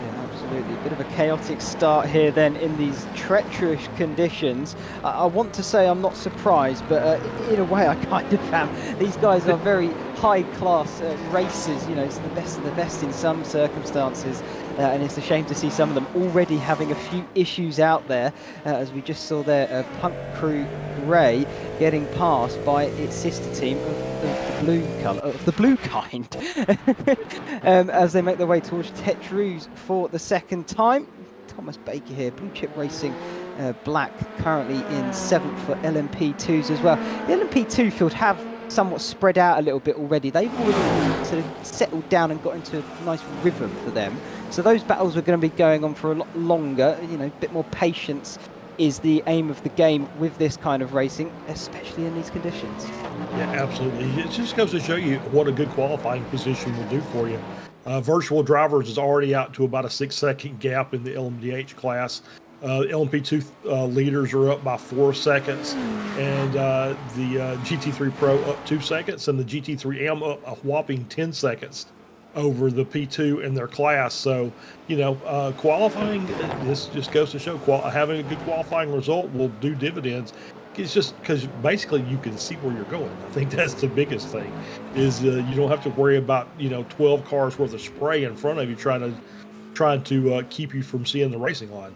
Yeah, absolutely. A bit of a chaotic start here then in these treacherous conditions. I want to say I'm not surprised, but in a way I kind of am. These guys are very high-class racers. You know, it's the best of the best in some circumstances. And it's a shame to see some of them already having a few issues out there, as we just saw there, Punk Crew Grey getting passed by its sister team of the blue kind, as they make their way towards Tetrus for the second time. Thomas Baker here, Blue Chip Racing Black, currently in 7th for LMP2s as well. The LMP2 field have somewhat spread out a little bit already. They've already sort of settled down and got into a nice rhythm for them. So those battles are going to be going on for a lot longer. You know, a bit more patience is the aim of the game with this kind of racing, especially in these conditions. Yeah, absolutely. It just goes to show you what a good qualifying position will do for you. Virtual Drivers is already out to about a 6-second gap in the LMDH class. LMP2 leaders are up by 4 seconds, and the GT3 Pro up 2 seconds, and the GT3M up a whopping 10 seconds over the P2 in their class. So, you know, qualifying, this just goes to show having a good qualifying result will do dividends. It's just because basically you can see where you're going. I think that's the biggest thing, is you don't have to worry about, you know, 12 cars worth of spray in front of you trying to keep you from seeing the racing line.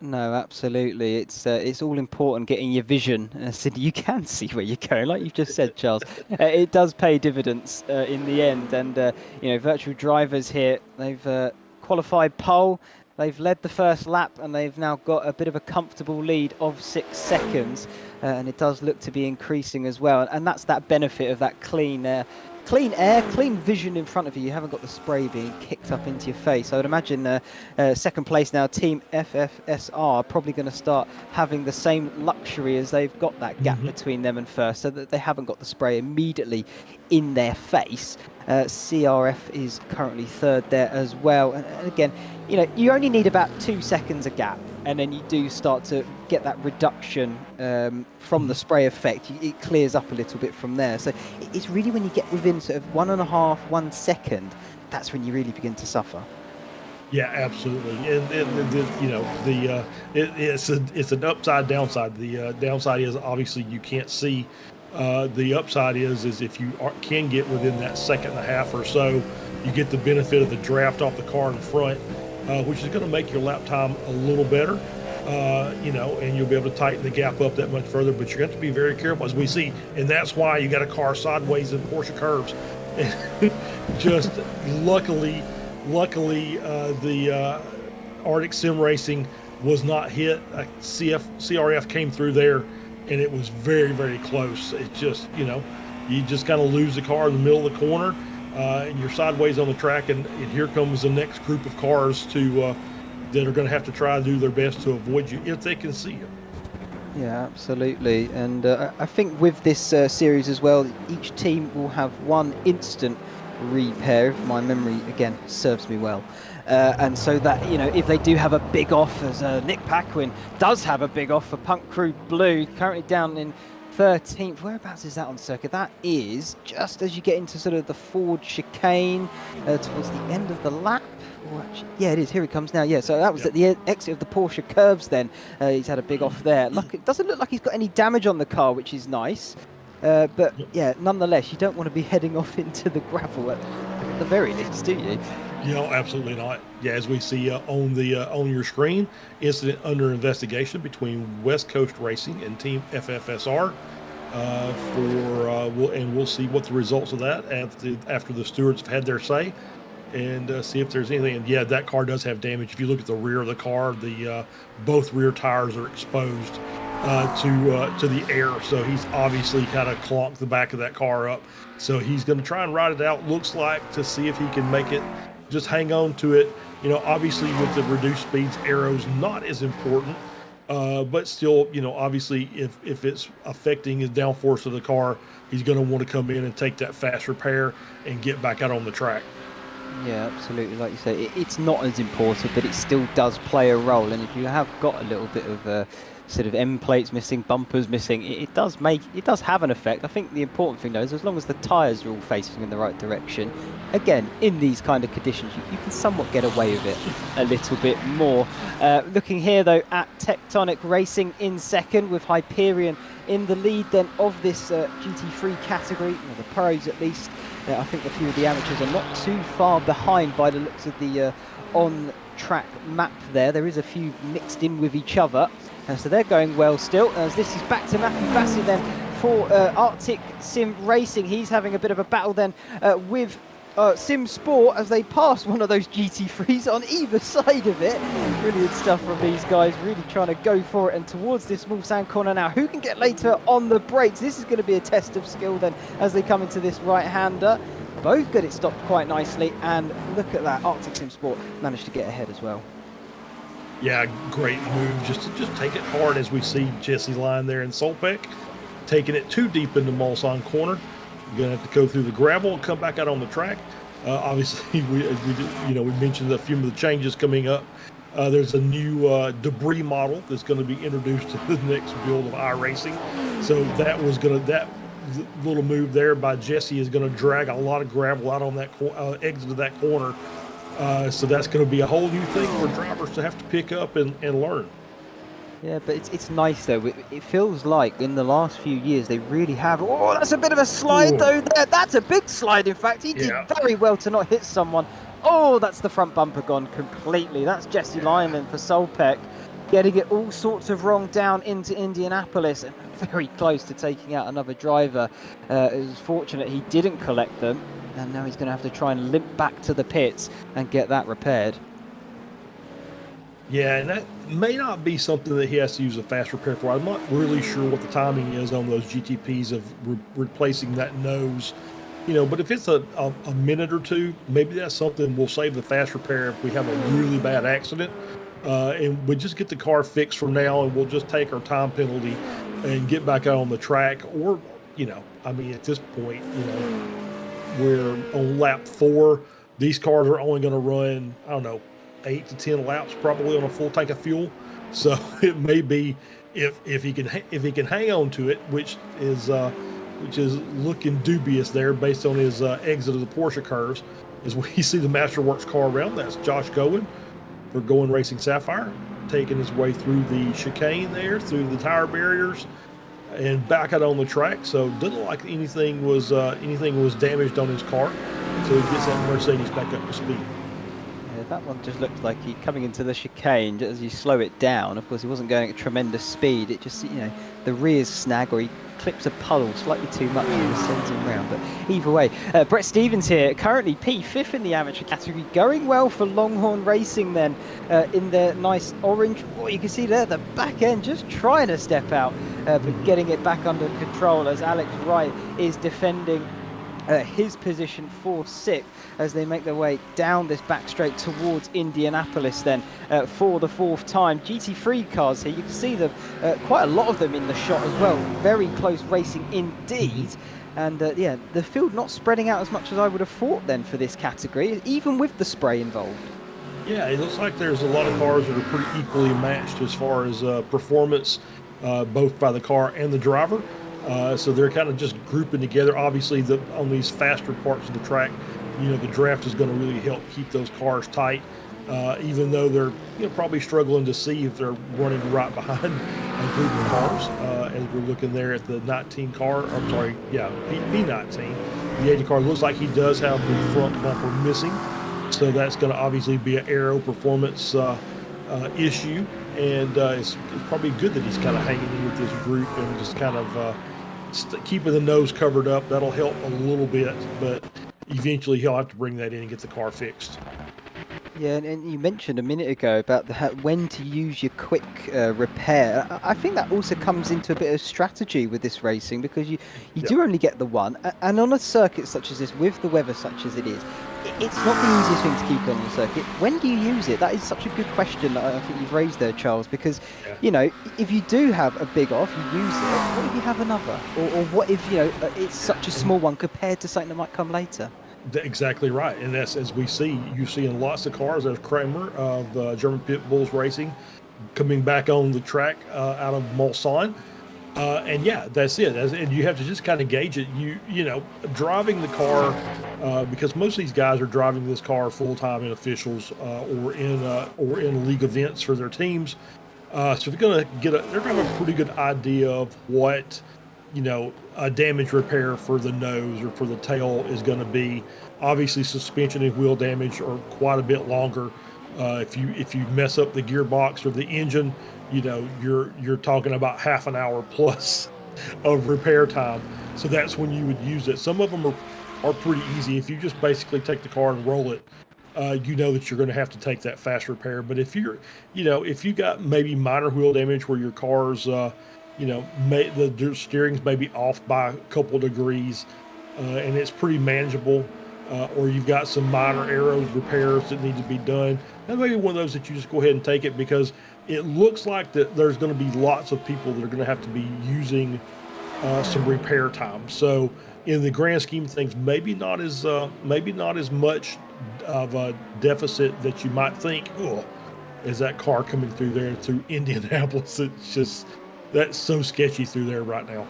No, absolutely. It's all important getting your vision so you can see where you're going, like you've just said, Charles. It does pay dividends in the end, and you know, Virtual Drivers here, they've qualified pole. They've led the first lap, and they've now got a bit of a comfortable lead of 6 seconds, and it does look to be increasing as well. And that's that benefit of that clean air, clean vision in front of you. You haven't got the spray being kicked up into your face. I would imagine second place now, Team FFSR, are probably going to start having the same luxury, as they've got that gap between them and first, so that they haven't got the spray immediately in their face. CRF is currently third there as well. And again, you know, you only need about 2 seconds a gap, and then you do start to get that reduction from the spray effect. It clears up a little bit from there. So it's really when you get within sort of 1.5-1 second, that's when you really begin to suffer. Yeah, absolutely. And you know, it's an upside downside. The downside is obviously you can't see. The upside is if you can get within that 1.5 or so, you get the benefit of the draft off the car in front, which is going to make your lap time a little better, you know, and you'll be able to tighten the gap up that much further. But you're going to have to be very careful, as we see, and that's why you got a car sideways in Porsche curves. Just luckily luckily, the Arctic Sim Racing was not hit. CRF came through there, and it was very, very close. It's just, you just kind of lose the car in the middle of the corner, and you're sideways on the track, and here comes the next group of cars that are going to have to try to do their best to avoid you if they can see you. Yeah, absolutely. And I think with this series as well, each team will have one instant repair, if my memory again serves me well. And so that, if they do have a big off, as Nick Paquin does have a big off for Punk Crew Blue, currently down in 13th. Whereabouts is that on circuit? That is just as you get into sort of the Ford chicane towards the end of the lap. Actually, yeah, it is. Here he comes now. Yeah, so that was at the exit of the Porsche curves then. He's had a big off there. It doesn't look like he's got any damage on the car, which is nice. But yeah, nonetheless, you don't want to be heading off into the gravel at the very least, do you? Absolutely not. Yeah, as we see on your screen, incident under investigation between West Coast Racing and Team FFSR. We'll see what the results of that after the stewards have had their say, and see if there's anything. And yeah, that car does have damage. If you look at the rear of the car, both rear tires are exposed to the air, so he's obviously kind of clonked the back of that car up. So he's going to try and ride it out, looks like, to see if he can make it, just hang on to it. Obviously with the reduced speeds, aero's not as important, but still, obviously if it's affecting his downforce of the car, he's going to want to come in and take that fast repair and get back out on the track. Yeah, absolutely. Like you say, it's not as important, but it still does play a role. And if you have got a little bit of sort of end plates missing, bumpers missing, it does have an effect. I think the important thing though is as long as the tyres are all facing in the right direction, again, in these kind of conditions, you can somewhat get away with it a little bit more. Looking here though at Tectonic Racing in second, with Hyperion in the lead then of this GT3 category, or the pros at least. I think a few of the amateurs are not too far behind by the looks of the on-track map there. There is a few mixed in with each other. So they're going well still. As this is back to Matthew Bassey then for Arctic Sim Racing. He's having a bit of a battle then with Sim Sport as they pass one of those GT3s on either side of it. Brilliant stuff from these guys, really trying to go for it and towards this small sand corner now. Who can get later on the brakes? This is going to be a test of skill then as they come into this right-hander. Both get it stopped quite nicely, and look at that, Arctic Sim Sport managed to get ahead as well. Yeah, great move. Just take it hard, as we see Jesse Line there in Solpec, taking it too deep into Mulsanne corner. You're gonna have to go through the gravel and come back out on the track. Obviously, we mentioned a few of the changes coming up. There's a new debris model that's going to be introduced to the next build of iRacing. So that little move there by Jesse is going to drag a lot of gravel out on that exit of that corner. So that's going to be a whole new thing for drivers to have to pick up and learn. Yeah, but it's nice though. It feels like in the last few years they really have. Oh, that's a bit of a slide though there. That's a big slide, in fact. He did very well to not hit someone. Oh, that's the front bumper gone completely. That's Jesse Lyman for Solpec, getting it all sorts of wrong down into Indianapolis, and very close to taking out another driver. It was fortunate he didn't collect them, and now he's going to have to try and limp back to the pits and get that repaired. Yeah, and that may not be something that he has to use a fast repair for. I'm not really sure what the timing is on those GTPs of replacing that nose. But if it's a minute or two, maybe that's something we'll save the fast repair if we have a really bad accident. And we just get the car fixed from now, and we'll just take our time penalty and get back out on the track. Or, at this point, we're on lap 4. These cars are only going to run, 8 to 10 laps probably on a full tank of fuel. So it may be if he can hang on to it, which is looking dubious there based on his exit of the Porsche curves, as we see the Masterworks car around. That's Josh Gowen for Gowen Racing Sapphire, taking his way through the chicane there, through the tire barriers, and back out on the track. So it doesn't look like anything was damaged on his car. So he gets that Mercedes back up to speed. that one just looked like he coming into the chicane. As you slow it down, of course, he wasn't going at tremendous speed. It just, the rears snag, or he clips a puddle slightly too much and just sends him round. But either way, Brett Stevens here, currently P5 in the amateur category, going well for Longhorn Racing then in their nice orange. Oh, you can see there the back end just trying to step out, but getting it back under control as Alex Wright is defending his position for 6th as they make their way down this back straight towards Indianapolis then for the 4th time. GT3 cars here, you can see them, quite a lot of them in the shot as well. Very close racing indeed. And yeah, the field not spreading out as much as I would have thought then for this category, even with the spray involved. Yeah, it looks like there's a lot of cars that are pretty equally matched as far as performance, both by the car and the driver. So they're kind of just grouping together. Obviously, on these faster parts of the track, the draft is going to really help keep those cars tight, even though they're probably struggling to see if they're running right behind a group of cars. As we're looking there at the 19 car, I'm sorry, yeah, P19, the 80 car looks like he does have the front bumper missing, so that's going to obviously be an aero performance issue. And it's probably good that he's kind of hanging in with this group and just kind of keeping the nose covered up. That'll help a little bit, but eventually he'll have to bring that in and get the car fixed. Yeah, and you mentioned a minute ago about when to use your quick repair. I think that also comes into a bit of strategy with this racing, because you do only get the one, and on a circuit such as this, with the weather such as it is, it's not the easiest thing to keep on the circuit. When do you use it? That is such a good question that I think you've raised there, Charles, because, if you do have a big off, you use it. What if you have another? Or what if, it's such a small one compared to something that might come later? Exactly right. And that's, as you see in lots of cars. There's Kramer of German Pit Bulls Racing coming back on the track out of Mulsanne. And yeah, that's it. And you have to just kind of gauge it. Driving the car, because most of these guys are driving this car full time in officials or in league events for their teams. So they're going to have a pretty good idea of what a damage repair for the nose or for the tail is going to be. Obviously, suspension and wheel damage are quite a bit longer. If you mess up the gearbox or the engine, you're talking about half an hour plus of repair time. So that's when you would use it. Some of them are pretty easy. If you just basically take the car and roll it, that you're going to have to take that fast repair. But if if you got maybe minor wheel damage where your car's the steering's maybe off by a couple degrees, and it's pretty manageable, or you've got some minor aero repairs that need to be done, that may be one of those that you just go ahead and take it, because it looks like that there's going to be lots of people that are going to have to be using some repair time. So in the grand scheme of things, maybe not as much of a deficit that you might think. As that car coming through there through Indianapolis, it's just. That's so sketchy through there right now.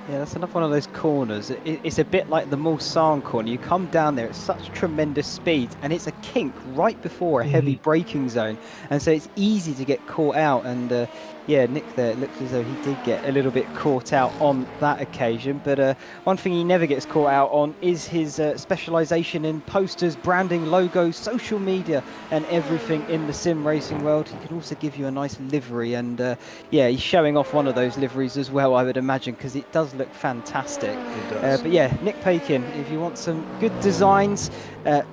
Yeah, that's another one of those corners. It's a bit like the Mulsanne corner. You come down there at such tremendous speed, and it's a kink right before a heavy braking zone, and so it's easy to get caught out. And yeah, Nick there, it looks as though he did get a little bit caught out on that occasion. But one thing he never gets caught out on is his specialisation in posters, branding, logos, social media, and everything in the sim racing world. He can also give you a nice livery, and yeah, he's showing off one of those liveries as well, I would imagine, because it does look fantastic. It does. But yeah, Nick Pakin, if you want some good designs,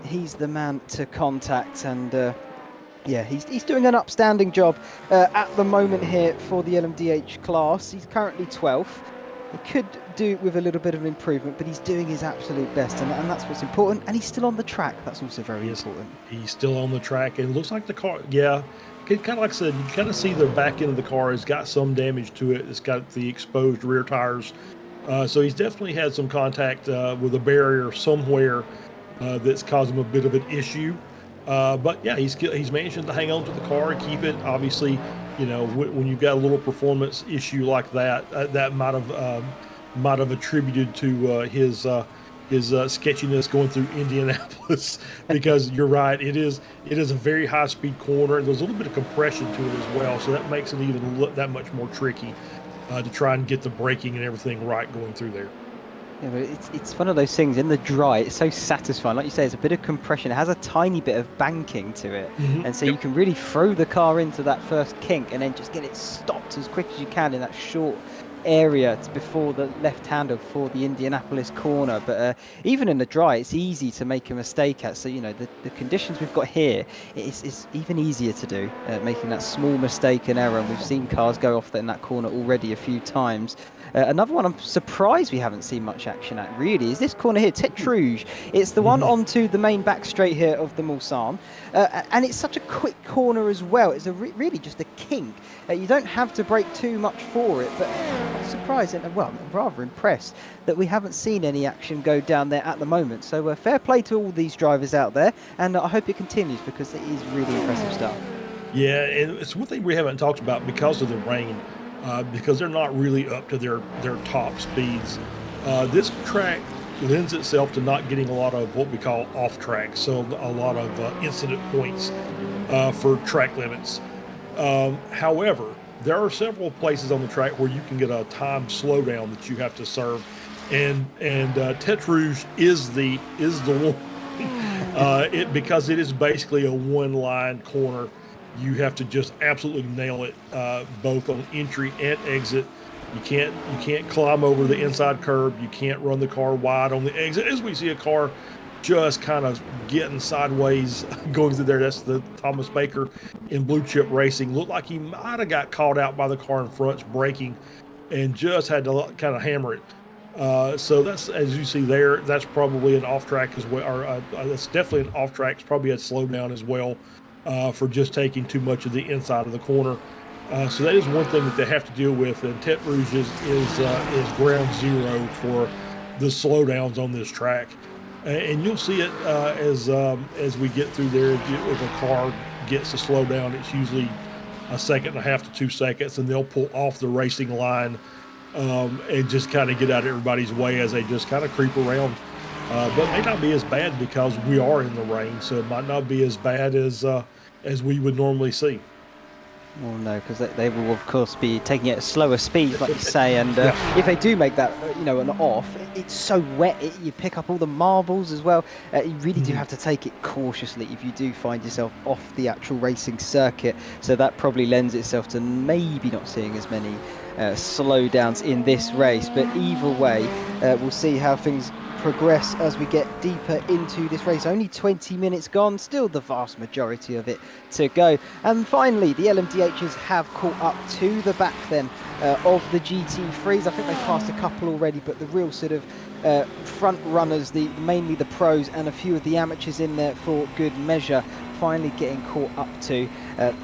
he's the man to contact. And yeah, he's doing an upstanding job at the moment here for the LMDH class. He's currently 12th. He could do with a little bit of improvement, but he's doing his absolute best, and that's what's important. And he's still on the track. That's also very important. He's still on the track, and it looks like the car, yeah, kind of like I said, you kind of see the back end of the car has got some damage to it. It's got the exposed rear tires. So he's definitely had some contact with a barrier somewhere that's caused him a bit of an issue. But yeah, he's managed to hang on to the car and keep it. Obviously, when you've got a little performance issue like that, that might have attributed to his sketchiness going through Indianapolis. Because you're right, it is a very high speed corner. There's a little bit of compression to it as well, so that makes it even look that much more tricky to try and get the braking and everything right going through there. Yeah, but it's one of those things in the dry. It's so satisfying. Like you say, it's a bit of compression. It has a tiny bit of banking to it, and so Yep. you can really throw the car into that first kink and then just get it stopped as quick as you can in that short area before the left-hander for the Indianapolis corner. But even in the dry, it's easy to make a mistake at. So the conditions we've got here, it's even easier to do, making that small mistake and error. And we've seen cars go off in that corner already a few times. Another one I'm surprised we haven't seen much action at, really, is this corner here, Tête Rouge. It's the one onto the main back straight here of the Mulsanne. And it's such a quick corner as well. It's really just a kink. You don't have to brake too much for it, but I'm surprised and, well, I'm rather impressed that we haven't seen any action go down there at the moment. So fair play to all these drivers out there, and I hope it continues because it is really impressive stuff. Yeah, and it's one thing we haven't talked about because of the rain, because they're not really up to their top speeds. This track lends itself to not getting a lot of what we call off track, so a lot of incident points for track limits. However, there are several places on the track where you can get a time slowdown that you have to serve, and Tête Rouge is the one. Because it is basically a one-line corner. You have to just absolutely nail it, both on entry and exit. You can't climb over the inside curb. You can't run the car wide on the exit. As we see a car just kind of getting sideways going through there. That's the Thomas Baker in Blue Chip Racing. Looked like he might have got caught out by the car in front's braking and just had to kind of hammer it. So that's, as you see there, that's probably an off track as well, or that's definitely an off track. It's probably a slowdown as well for just taking too much of the inside of the corner. So that is one thing that they have to deal with, and Tête Rouge is ground zero for the slowdowns on this track. And you'll see it as we get through there. If a car gets a slowdown, it's usually 1.5 to 2 seconds, and they'll pull off the racing line and just kind of get out of everybody's way as they just kind of creep around. But it may not be as bad because we are in the rain, so it might not be as bad as we would normally see. Well, no, because they will, of course, be taking it at slower speed, like you say, and if they do make that, an off, it's so wet, you pick up all the marbles as well. You really do have to take it cautiously if you do find yourself off the actual racing circuit, so that probably lends itself to maybe not seeing as many slowdowns in this race, but either way, we'll see how things progress as we get deeper into this race. Only 20 minutes gone, still the vast majority of it to go. And finally, the LMDHs have caught up to the back then of the GT3s. I think they've passed a couple already, but the real sort of front runners, mainly the pros and a few of the amateurs in there for good measure, finally getting caught up to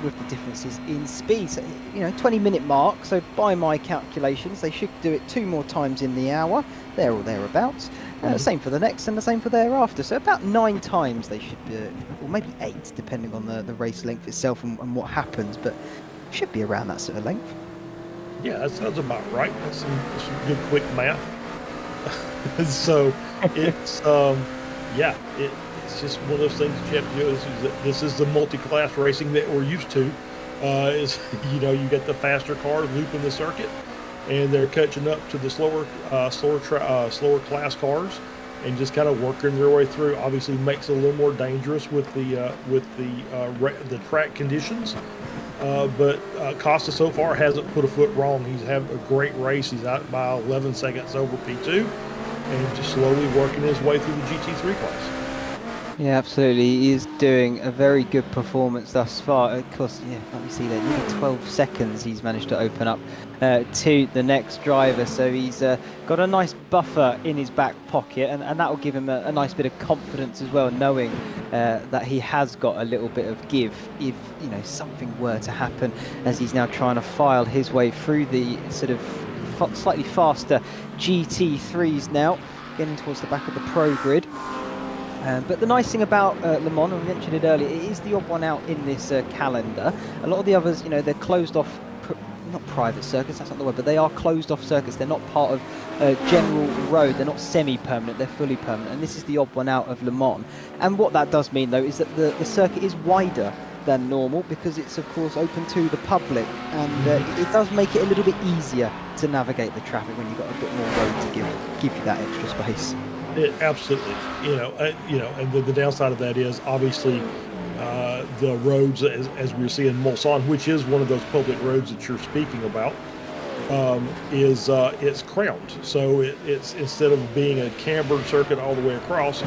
with the differences in speed. So, 20-minute mark, so by my calculations they should do it 2 more times in the hour, there or thereabouts. Same for the next and the same for thereafter, so about 9 times they should be, or maybe 8 depending on the race length itself and what happens, but should be around that sort of length. Yeah, that sounds about right. That's some good quick math. So it's it's just one of those things that you have to do. This is the multi-class racing that we're used to. You get the faster cars looping the circuit, and they're catching up to the slower class cars, and just kind of working their way through. Obviously, makes it a little more dangerous with the track conditions. But Costa so far hasn't put a foot wrong. He's having a great race. He's out by 11 seconds over P2, and just slowly working his way through the GT3 class. Yeah, absolutely. He is doing a very good performance thus far. Of course, let me see there. Nearly 12 seconds he's managed to open up to the next driver. So he's got a nice buffer in his back pocket, and that will give him a nice bit of confidence as well, knowing that he has got a little bit of give if something were to happen, as he's now trying to file his way through the sort of slightly faster GT3s now, getting towards the back of the pro grid. But the nice thing about Le Mans, and we mentioned it earlier, it is the odd one out in this calendar. A lot of the others, they're closed off, not private circuits, that's not the word, but they are closed off circuits. They're not part of general road, they're not semi-permanent, they're fully permanent. And this is the odd one out of Le Mans. And what that does mean, though, is that the circuit is wider than normal because it's of course open to the public, and it does make it a little bit easier to navigate the traffic when you've got a bit more road to give you that extra space. Absolutely, and the downside of that is obviously the roads, as we're seeing Mulsanne, which is one of those public roads that you're speaking about, it's crowned. So it's instead of being a cambered circuit all the way across,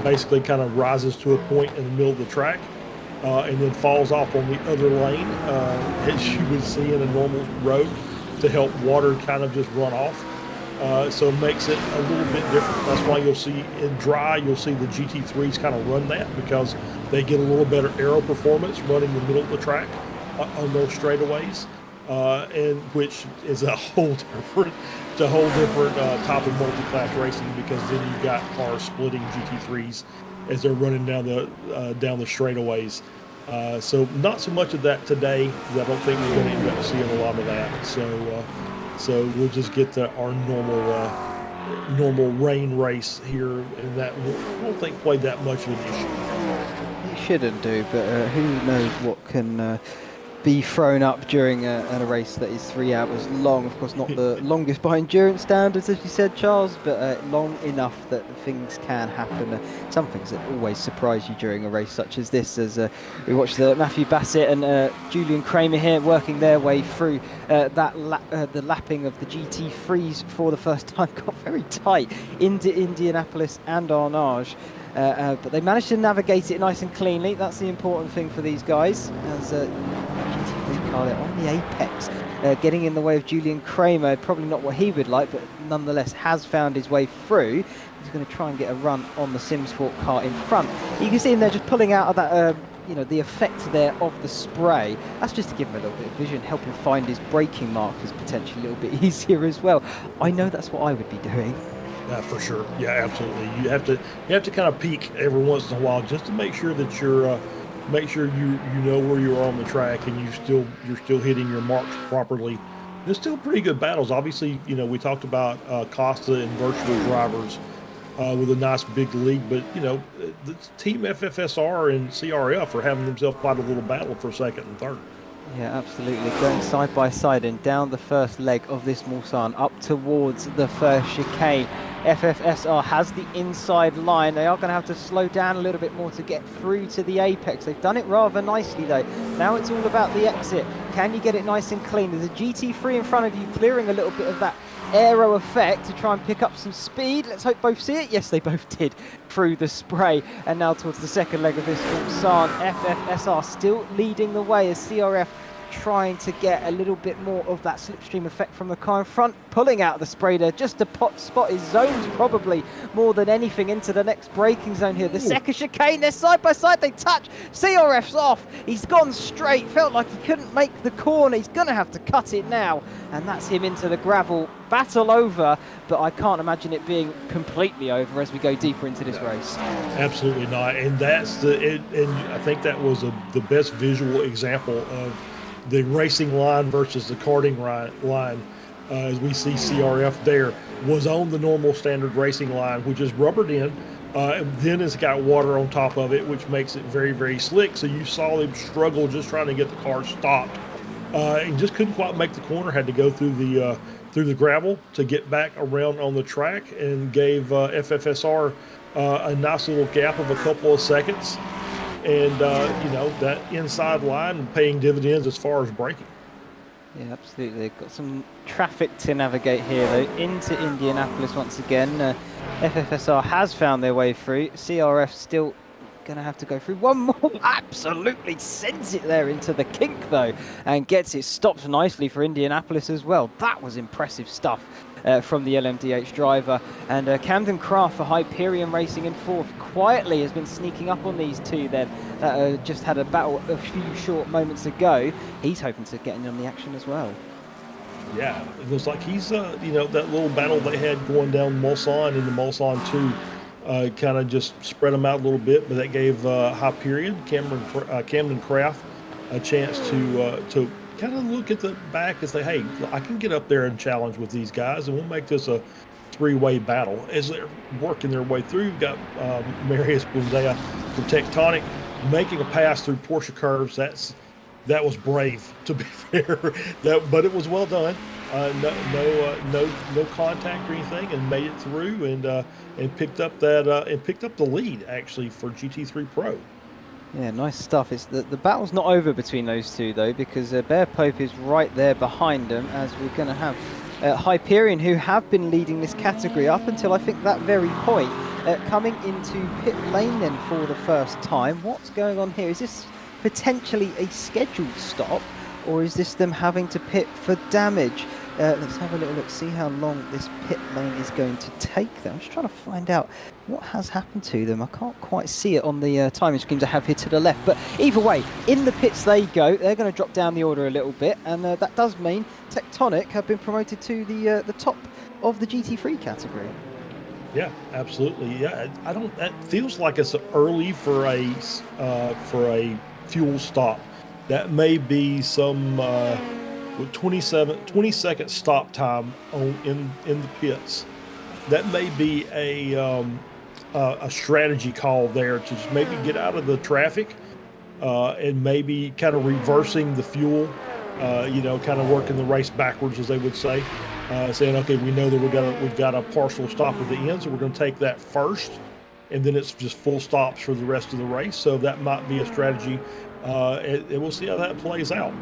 basically kind of rises to a point in the middle of the track, and then falls off on the other lane, as you would see in a normal road, to help water kind of just run off. So it makes it a little bit different. That's why you'll see in dry, you'll see the GT3s kind of run that, because they get a little better aero performance running the middle of the track on those straightaways, and which is a whole different type of multi-class racing, because then you've got cars splitting GT3s as they're running down the straightaways. So not so much of that today, because I don't think we're going to end up seeing a lot of that. So we'll just get to our normal rain race here, and that I don't think played that much of an issue. It shouldn't do, but who knows what can be thrown up during a race that is 3 hours long. Of course, not the longest by endurance standards, as you said, Charles, but long enough that things can happen. Some things that always surprise you during a race such as this, as we watched Matthew Bassett and Julian Kramer here working their way through the lapping of the GT3s for the first time. Got very tight into Indianapolis and Arnage. But they managed to navigate it nice and cleanly. That's the important thing for these guys, as GT3 car there on the apex, getting in the way of Julian Kramer. Probably not what he would like, but nonetheless has found his way through. He's going to try and get a run on the SimSport car in front. You can see him there just pulling out of that, the effect there of the spray. That's just to give him a little bit of vision, help him find his braking markers potentially a little bit easier as well. I know that's what I would be doing. For sure, yeah, absolutely. You have to kind of peek every once in a while just to make sure that you're you know where you are on the track, and you're still hitting your marks properly. There's still pretty good battles. Obviously, we talked about Costa and virtual drivers with a nice big lead, but the team FFSR and CRF are having themselves quite a little battle for second and third. Yeah, absolutely. Going side by side and down the first leg of this Mulsanne up towards the first chicane. FFSR has the inside line. They are going to have to slow down a little bit more to get through to the apex. They've done it rather nicely though. Now it's all about the exit. Can you get it nice and clean? There's a GT3 in front of you clearing a little bit of that aero effect to try and pick up some speed. Let's hope both see it. Yes, they both did through the spray. And now towards the second leg of this Mulsanne, FFSR still leading the way as CRF trying to get a little bit more of that slipstream effect from the car in front, pulling out the spray there just to spot his zones probably more than anything into the next braking zone here. The second chicane, they're side by side, they touch. CRF's off, he's gone straight, felt like he couldn't make the corner. He's gonna have to cut it now, and that's him into the gravel. Battle over, but I can't imagine it being completely over as we go deeper into this race. Absolutely not, and and I think that was the best visual example of the racing line versus the karting line, as we see CRF there, was on the normal standard racing line, which is rubbered in, and then it's got water on top of it, which makes it very, very slick. So you saw him struggle just trying to get the car stopped, and just couldn't quite make the corner, had to go through the gravel to get back around on the track, and gave FFSR a nice little gap of a couple of seconds. And that inside line paying dividends as far as braking. Yeah, absolutely. They've got some traffic to navigate here though into Indianapolis once again. FFSR has found their way through. CRF still gonna have to go through one more. Absolutely sends it there into the kink though, and gets it stopped nicely for Indianapolis as well. That was impressive stuff from the LMDH driver. And Camden Craft for Hyperion Racing in fourth quietly has been sneaking up on these two then. Just had a battle a few short moments ago. He's hoping to get in on the action as well. Yeah, it looks like he's that little battle they had going down Mulsanne into Mulsanne 2 kind of just spread them out a little bit, but that gave Hyperion, Camden Craft, a chance to kind of look at the back and say, hey, I can get up there and challenge with these guys, and we'll make this a three-way battle. As they're working their way through, you've got Marius Bundea from Tectonic making a pass through Porsche curves, that was brave, to be fair. But it was well done. No contact or anything, and made it through, and picked up the lead actually for GT3 Pro. Yeah, nice stuff. It's the battle's not over between those two though, because Bear Pope is right there behind them, as we're going to have Hyperion, who have been leading this category up until I think that very point, coming into pit lane then for the first time. What's going on here? Is this potentially a scheduled stop, or is this them having to pit for damage? Let's have a little look, see how long this pit lane is going to take them. I'm just trying to find out what has happened to them. I can't quite see it on the timing screens I have here to the left, but either way, in the pits they go. They're going to drop down the order a little bit, and that does mean Tectonic have been promoted to the top of the GT3 category. Yeah, absolutely. Yeah, that feels like it's early for a fuel stop. That may be some 20-second stop time in the pits. That may be a strategy call there to just maybe get out of the traffic, and maybe kind of reversing the fuel, kind of working the race backwards, as they would say, saying, okay, we know that we've got a partial stop at the end, so we're going to take that first, and then it's just full stops for the rest of the race. So that might be a strategy, and we'll see how that plays out.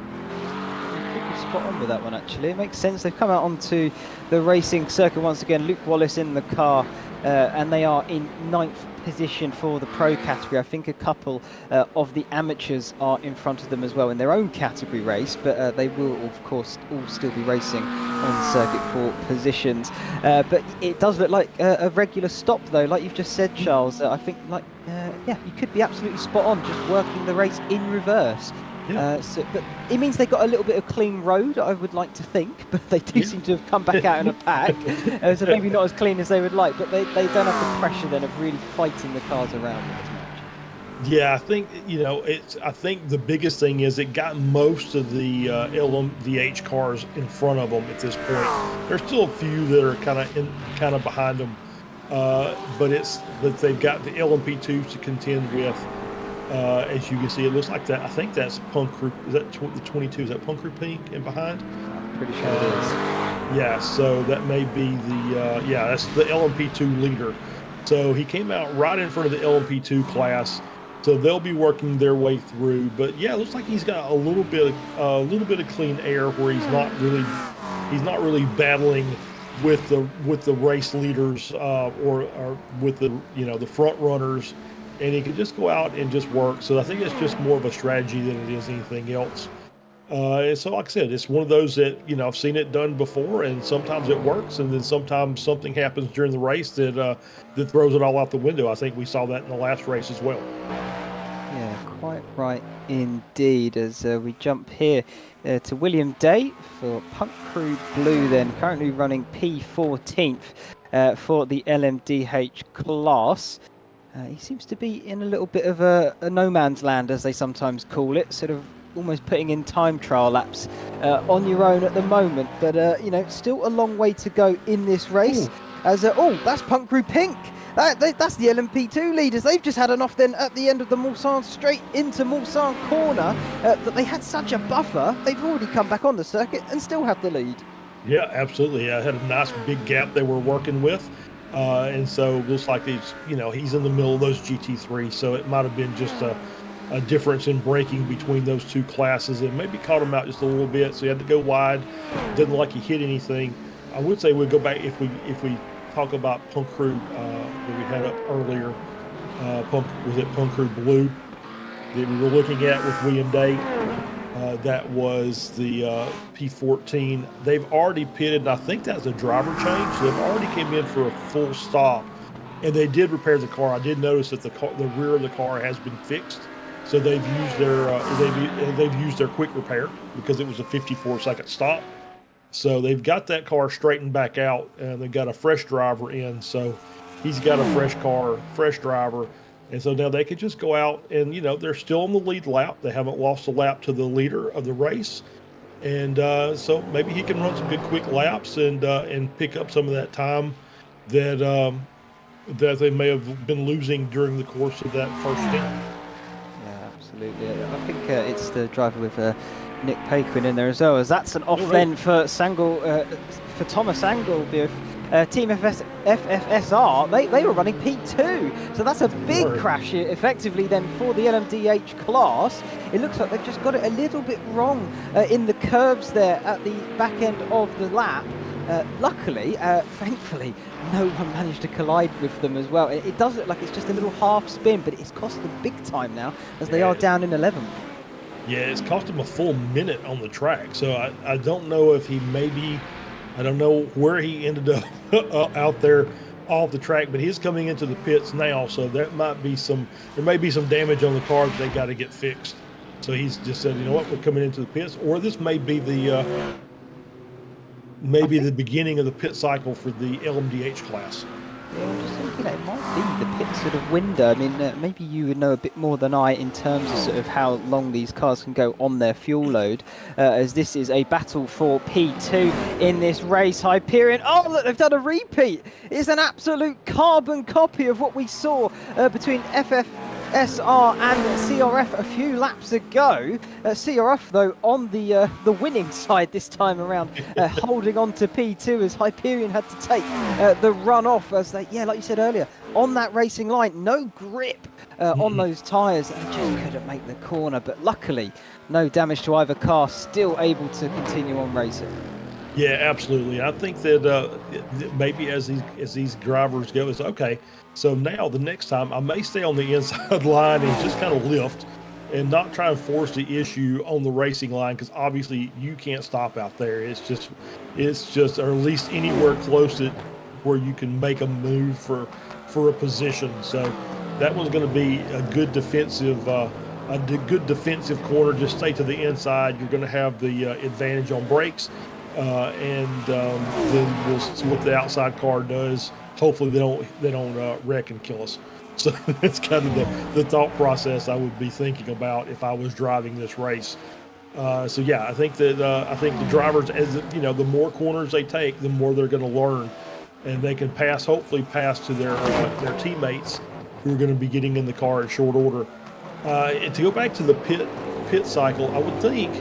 Spot on with that one, actually. It makes sense. They've come out onto the racing circuit once again. Luke Wallace in the car, and they are in 9th position for the pro category. I think a couple of the amateurs are in front of them as well in their own category race, but they will of course all still be racing on circuit for positions. But it does look like a regular stop though, like you've just said, Charles. I think yeah, you could be absolutely spot on, just working the race in reverse. Yeah. But it means they got a little bit of clean road, I would like to think, but they do seem to have come back out in a pack, so maybe not as clean as they would like, but they don't have the pressure then of really fighting the cars around them as much. Yeah, I think I think the biggest thing is it got most of the LMDH cars in front of them at this point. There's still a few that are kind of behind them, but they've got the LMP2s to contend with. As you can see, it looks like that. I think that's Punk Crew. Is that the 22? Is that Punk Crew Pink in behind? I'm pretty sure it is. Yeah, so that may be that's the LMP2 leader. So he came out right in front of the LMP2 class. So they'll be working their way through. But yeah, it looks like he's got a little bit of clean air where he's not really battling with the race leaders or with the front runners. And he can just go out and just work. So I think it's just more of a strategy than it is anything else. And so, like I said, it's one of those that, I've seen it done before, and sometimes it works, and then sometimes something happens during the race that throws it all out the window. I think we saw that in the last race as well. Yeah, quite right indeed. As we jump here to William Day for Punk Crew Blue, then currently running P14th for the LMDH class. He seems to be in a little bit of a no man's land, as they sometimes call it, sort of almost putting in time trial laps on your own at the moment. But, still a long way to go in this race. Ooh. As that's Punk Crew Pink. That's the LMP2 leaders. They've just had enough then at the end of the Mulsanne straight into Mulsanne corner that they had such a buffer. They've already come back on the circuit and still have the lead. Yeah, absolutely. I had a nice big gap they were working with. And so it looks like he's in the middle of those GT3, so it might have been just a difference in braking between those two classes, and maybe caught him out just a little bit, so he had to go wide. Didn't like he hit anything. I would say we'd go back if we talk about Punk Crew that we had up earlier. Punk Crew Blue that we were looking at with William Day. That was the P14. They've already pitted, and I think that's a driver change. So they've already came in for a full stop, and they did repair the car. I did notice that the rear of the car has been fixed, so they've used their quick repair because it was a 54-second stop. So they've got that car straightened back out, and they've got a fresh driver in. So he's got a fresh car, fresh driver. And so now they could just go out and, they're still on the lead lap. They haven't lost a lap to the leader of the race. And so maybe he can run some good quick laps and pick up some of that time that they may have been losing during the course of that first stint. Yeah, Absolutely. I think it's the driver with Nick Paquin in there as well, as that's an off right. then for for Thomas Angle. Team FFSR, they were running P2, so that's a big Right. crash effectively then for the LMDH class. It looks like they've just got it a little bit wrong in the curves there at the back end of the lap. Luckily, thankfully, no one managed to collide with them as well. It does look like it's just a little half spin, but it's cost them big time now as they are down in 11th. Yeah, it's cost him a full minute on the track. So I don't know if he maybe, I don't know where he ended up out there off the track, but he's coming into the pits now. So there may be some damage on the car that they got to get fixed. So he's just said, you know what, we're coming into the pits, or this may be the beginning of the pit cycle for the LMDH class. Yeah, I'm just thinking that it might be the pit sort of window. I mean, maybe you would know a bit more than I in terms of sort of how long these cars can go on their fuel load, as this is a battle for P2 in this race. Hyperion, oh look, they've done a repeat. It's an absolute carbon copy of what we saw between FFSR and CRF a few laps ago. CRF though on the winning side this time around, holding on to P2 as Hyperion had to take the run off as they, like you said earlier, on that racing line, no grip on those tyres and just couldn't make the corner. But luckily, no damage to either car, still able to continue on racing. Yeah, absolutely. I think that maybe as these drivers go, it's okay. So now the next time I may stay on the inside line and just kind of lift and not try and force the issue on the racing line, because obviously you can't stop out there. It's just, or at least anywhere close to where you can make a move for a position. So that was going to be a good defensive corner. Just stay to the inside. You're going to have the advantage on brakes, and then we'll see what the outside car does. Hopefully they don't wreck and kill us. So that's kind of the thought process I would be thinking about if I was driving this race. So yeah, I think that the drivers, as you know, the more corners they take, the more they're going to learn, and they can hopefully pass to their teammates who are going to be getting in the car in short order. To go back to the pit cycle, I would think,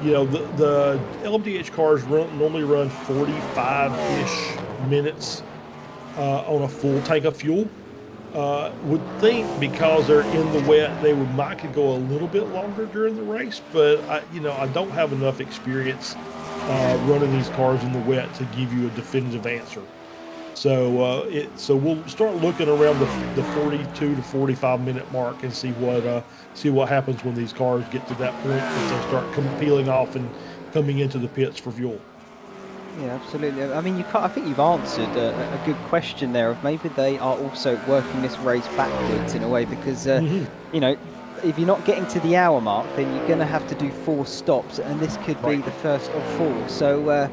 you know, the LMDH cars normally run 45-ish minutes on a full tank of fuel. Would think because they're in the wet, they could go a little bit longer during the race, but I don't have enough experience running these cars in the wet to give you a definitive answer. So we'll start looking around the 42 to 45 minute mark and see what happens when these cars get to that point as they start peeling off and coming into the pits for fuel. Yeah, absolutely. I mean, I think you've answered a good question there of maybe they are also working this race backwards in a way, because, you know, if you're not getting to the hour mark, then you're going to have to do 4 stops, and this could be the first of 4. So,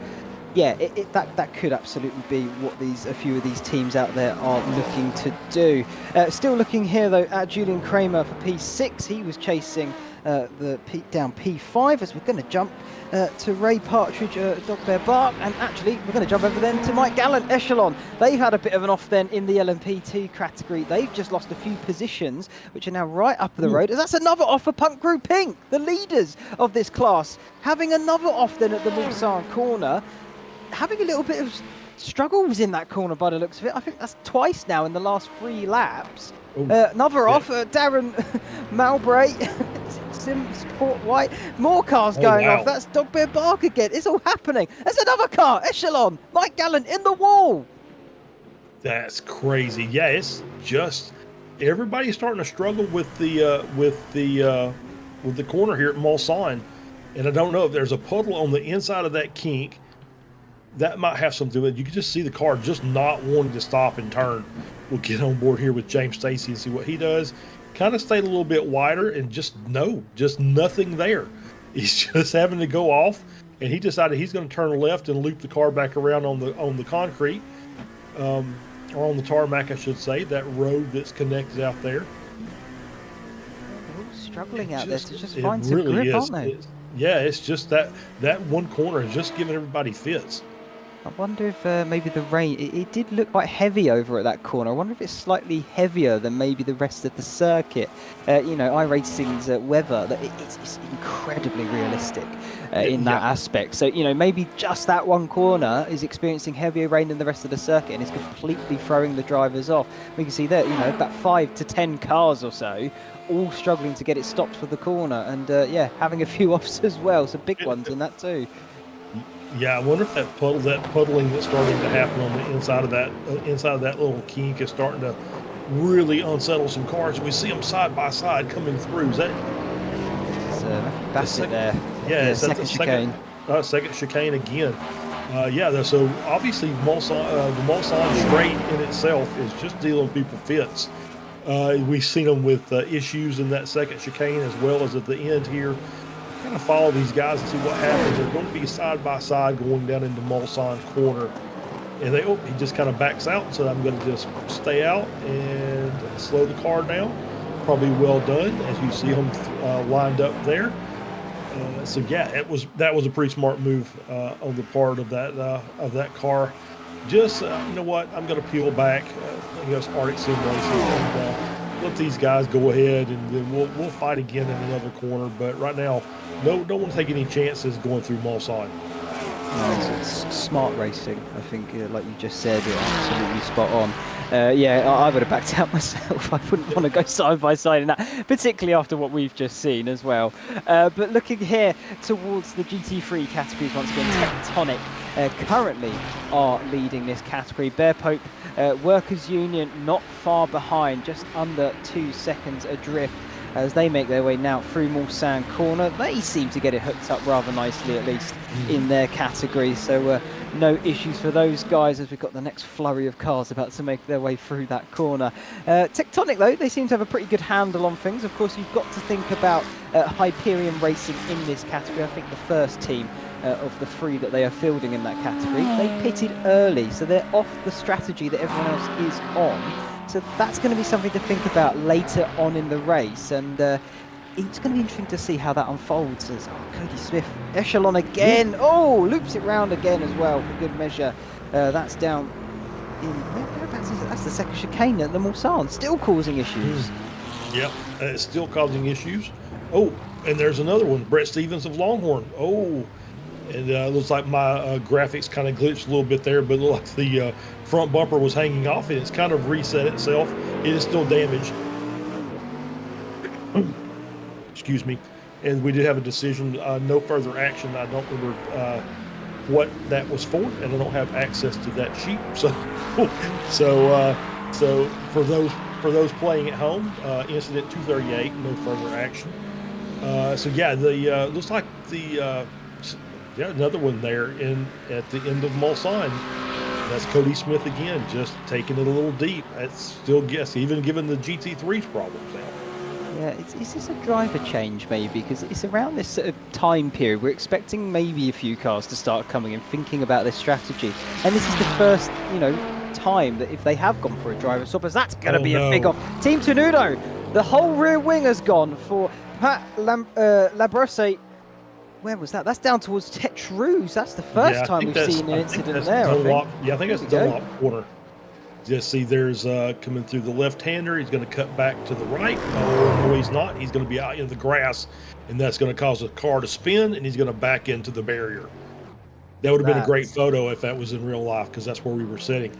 yeah, that could absolutely be what a few of these teams out there are looking to do. Still looking here, though, at Julian Kramer for P6. He was chasing the down P5 as we're going to jump to Ray Partridge, Dog Bear Bark, and actually we're going to jump over then to Mike Gallant, Echelon. They've had a bit of an off then in the LMP2 category. They've just lost a few positions, which are now right up the road. As that's another off for Punk Group Pink, the leaders of this class, having another off then at the Mulsanne corner, having a little bit of struggles in that corner by the looks of it. I think that's twice now in the last 3 laps. Another off, Darren Malbray, Sim Sport White, more cars going off. That's Dog Bear Bark again. It's all happening. There's another car, Echelon, Mike Gallant in the wall. That's crazy. Yeah, it's just everybody's starting to struggle with the corner here at Mulsanne, and I don't know if there's a puddle on the inside of that kink. That might have something to do with it. You can just see the car just not wanting to stop and turn. We'll get on board here with James Stacy and see what he does. Kind of stayed a little bit wider and just nothing there. He's just having to go off, and he decided he's going to turn left and loop the car back around on the concrete, or on the tarmac, I should say, that road that's connected out there. They're all struggling out there to just find some grip, aren't they? Yeah, it's just that one corner is just giving everybody fits. I wonder if maybe the rain, it did look quite heavy over at that corner. I wonder if it's slightly heavier than maybe the rest of the circuit. You know, iRacing's weather, it's incredibly realistic in that aspect. So, you know, maybe just that one corner is experiencing heavier rain than the rest of the circuit and is completely throwing the drivers off. We can see there, you know, about 5 to 10 cars or so, all struggling to get it stopped for the corner. And yeah, having a few offs as well, some big ones in that too. Yeah, I wonder if that puddling that's starting to happen on the inside of that little kink is starting to really unsettle some cars. We see them side by side coming through. Is that? That's it there. Yeah, second chicane. Second chicane again. Yeah, so obviously the Mulsanne straight in itself is just dealing people fits. We've seen them with issues in that second chicane as well as at the end here. Kind of follow these guys and see what happens. They're going to be side by side going down into Mulsanne corner, and he just kind of backs out. So I'm going to just stay out and slow the car down. Probably well done, as you see them lined up there. So yeah, that was a pretty smart move on the part of that car. Just you know what, I'm going to peel back. I guess Arctic Sim Racing and let these guys go ahead, and then we'll fight again in another corner. But right now, don't want to take any chances going through Mulsanne. It's smart racing, I think, like you just said, absolutely spot on. Yeah, I would have backed out myself. I wouldn't want to go side by side in that, particularly after what we've just seen as well. But looking here towards the GT3 categories, once again, Tectonic currently are leading this category. Bear Pope Workers' Union not far behind, just under 2 seconds adrift as they make their way now through Mulsanne corner. They seem to get it hooked up rather nicely, at least in their category. So no issues for those guys as we've got the next flurry of cars about to make their way through that corner. Tectonic, though, they seem to have a pretty good handle on things. Of course, you've got to think about Hyperion Racing in this category. I think the first team of the 3 that they are fielding in that category, they pitted early, so they're off the strategy that everyone else is on. So that's going to be something to think about later on in the race, and it's going to be interesting to see how that unfolds as Cody Smith echelon again. Loops it round again as well for good measure. That's down in whereabouts is it? That's the second chicane at the Mulsanne, still causing issues. Yep, it's still causing issues. Oh, and there's another one, Brett Stevens of Longhorn. And looks like my graphics kind of glitched a little bit there, but it looked like the front bumper was hanging off, and it's kind of reset itself. It is still damaged. Excuse me. And we did have a decision, no further action. I don't remember what that was for, and I don't have access to that sheet. So for those playing at home, incident 238, no further action. So yeah, the looks like the another one there at the end of Mulsanne. That's Cody Smith again, just taking it a little deep. That's still even given the GT3's problems now. Yeah, is this a driver change maybe? Because it's around this sort of time period. We're expecting maybe a few cars to start coming and thinking about this strategy. And this is the first, time that if they have gone for a driver swap, as that's going to be a big off. Team Tenuto, the whole rear wing has gone for Pat Labrosse. Where was that? That's down towards Tetrus. That's the first time we've seen an incident there. I think it's Dunlop corner. Just see there's coming through the left-hander. He's going to cut back to the right. No, he's not. He's going to be out in the grass, and that's going to cause the car to spin, and he's going to back into the barrier. That would have been a great photo if that was in real life, because that's where we were sitting.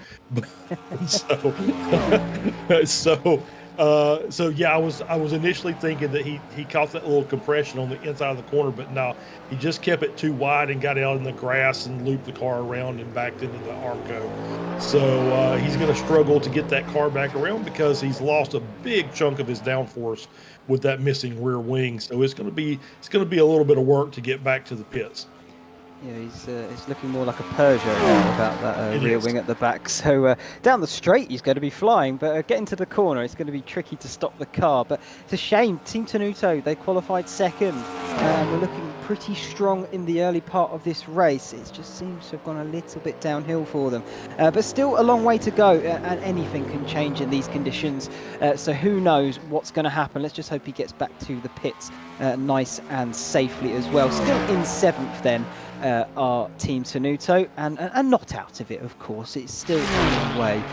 So yeah, I was initially thinking that he caught that little compression on the inside of the corner, but no, he just kept it too wide and got out in the grass and looped the car around and backed into the Armco. So he's going to struggle to get that car back around because he's lost a big chunk of his downforce with that missing rear wing. So it's going to be a little bit of work to get back to the pits. Yeah, he's looking more like a Peugeot now without that rear wing at the back. So down the straight he's going to be flying, but getting to the corner it's going to be tricky to stop the car. But it's a shame. Team Tenuto, they qualified second, and we're looking pretty strong in the early part of this race. It just seems to have gone a little bit downhill for them. But still a long way to go, and anything can change in these conditions. So who knows what's going to happen. Let's just hope he gets back to the pits nice and safely as well. Still in 7th then. are Team Tenuto, and not out of it, of course. It's still on the way.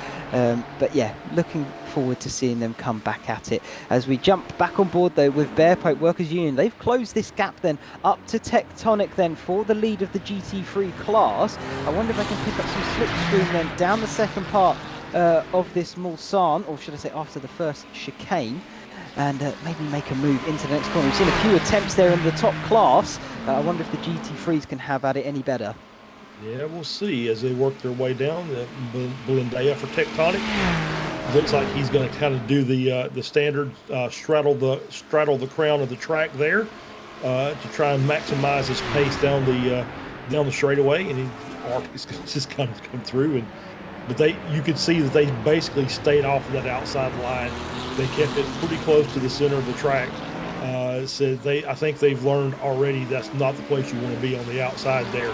But yeah, looking forward to seeing them come back at it. As we jump back on board though with Bear Pipe Workers Union, they've closed this gap then up to Tectonic then for the lead of the GT3 class. I wonder if I can pick up some slipstream then down the second part of this Mulsanne, or should I say after the first chicane, and maybe make a move into the next corner. We've seen a few attempts there in the top class. I wonder if the GT3s can have at it any better. Yeah, we'll see as they work their way down. Blindea for Tectonic. Looks like he's going to kind of do the standard straddle the crown of the track there to try and maximize his pace down the straightaway, and he's just kind of come through. But you could see that they basically stayed off of that outside line. They kept it pretty close to the center of the track. So I think they've learned already that's not the place you want to be on the outside there.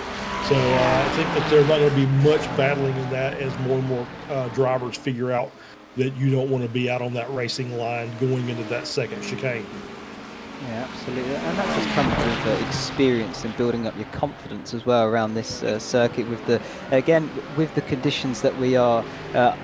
So I think that there's not going to be much battling in that as more and more drivers figure out that you don't want to be out on that racing line going into that second chicane. Yeah, absolutely, and that just comes with experience and building up your confidence as well around this circuit with the conditions that we are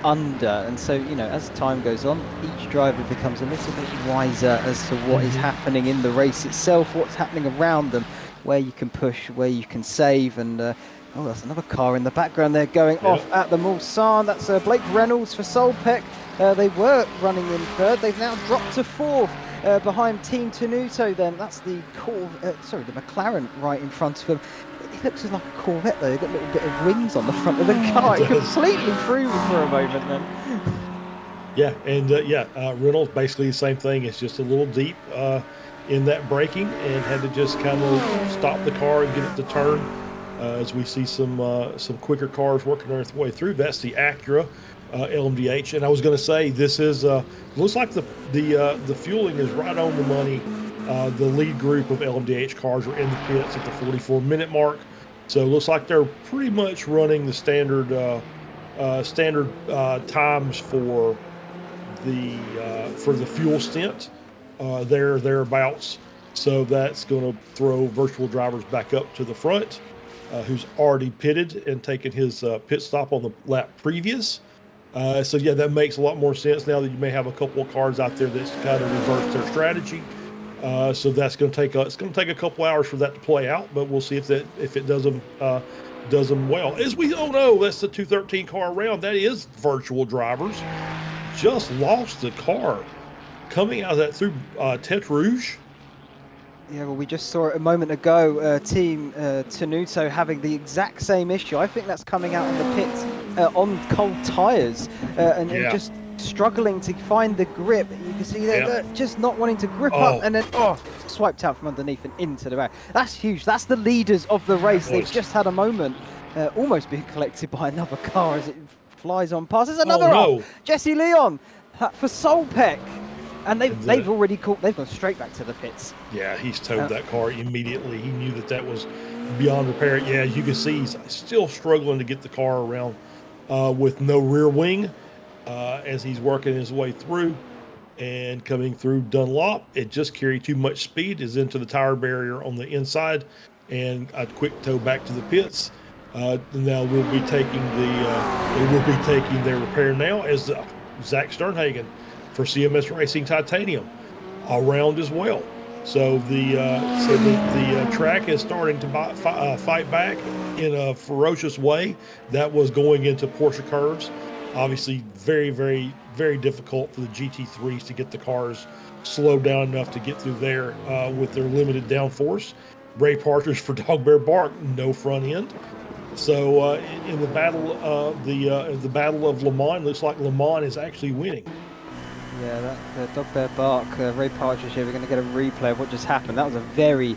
under. And so, you know, as time goes on, each driver becomes a little bit wiser as to what is happening in the race itself, what's happening around them, where you can push, where you can save. And oh, that's another car in the background there going off at the Mulsanne. That's Blake Reynolds for Solpec. They were running in third. They've now dropped to fourth. Behind Team Tenuto then, that's the the McLaren right in front of him. It looks like a Corvette though, they've got a little bit of wings on the front of the car. It completely threw me for a moment then. Yeah, and Reynolds basically the same thing. It's just a little deep in that braking and had to just kind of stop the car and get it to turn. As we see some quicker cars working their way through. That's the Acura LMDH, and I was going to say this is looks like the fueling is right on the money. The lead group of LMDH cars are in the pits at the 44-minute mark, so it looks like they're pretty much running the standard times for the fuel stint thereabouts. So that's going to throw virtual drivers back up to the front, who's already pitted and taken his pit stop on the lap previous. So yeah, that makes a lot more sense now that you may have a couple of cars out there that's kind of reversed their strategy. So that's going to take a couple hours for that to play out, but we'll see if it does them well. As we all know, that's the 213 car around. That is virtual drivers. Just lost the car coming out of that through Tete Rouge. Yeah, well, we just saw it a moment ago. Team Tenuto having the exact same issue. I think that's coming out on the pits on cold tyres and just struggling to find the grip. You can see they're just not wanting to grip up, and then swiped out from underneath and into the back. That's huge. That's the leaders of the race. They've just had a moment, almost being collected by another car as it flies on past. There's another off. Jesse Leon for Solpec. And they've already caught. They've gone straight back to the pits. Yeah, he's towed that car immediately. He knew that was beyond repair. Yeah, you can see he's still struggling to get the car around with no rear wing as he's working his way through and coming through Dunlop. It just carried too much speed. Is into the tire barrier on the inside, and a quick tow back to the pits. Now we'll be taking their repair now as Zach Sternhagen for CMS Racing Titanium around as well. So the track is starting to fight back in a ferocious way. That was going into Porsche curves. Obviously, very, very, very difficult for the GT3s to get the cars slowed down enough to get through there with their limited downforce. Ray Partridge for Dog Bear Bark, no front end. So in the battle of Le Mans, looks like Le Mans is actually winning. Yeah, that Dog Bear Bark, Ray Partridge here. We're going to get a replay of what just happened. That was a very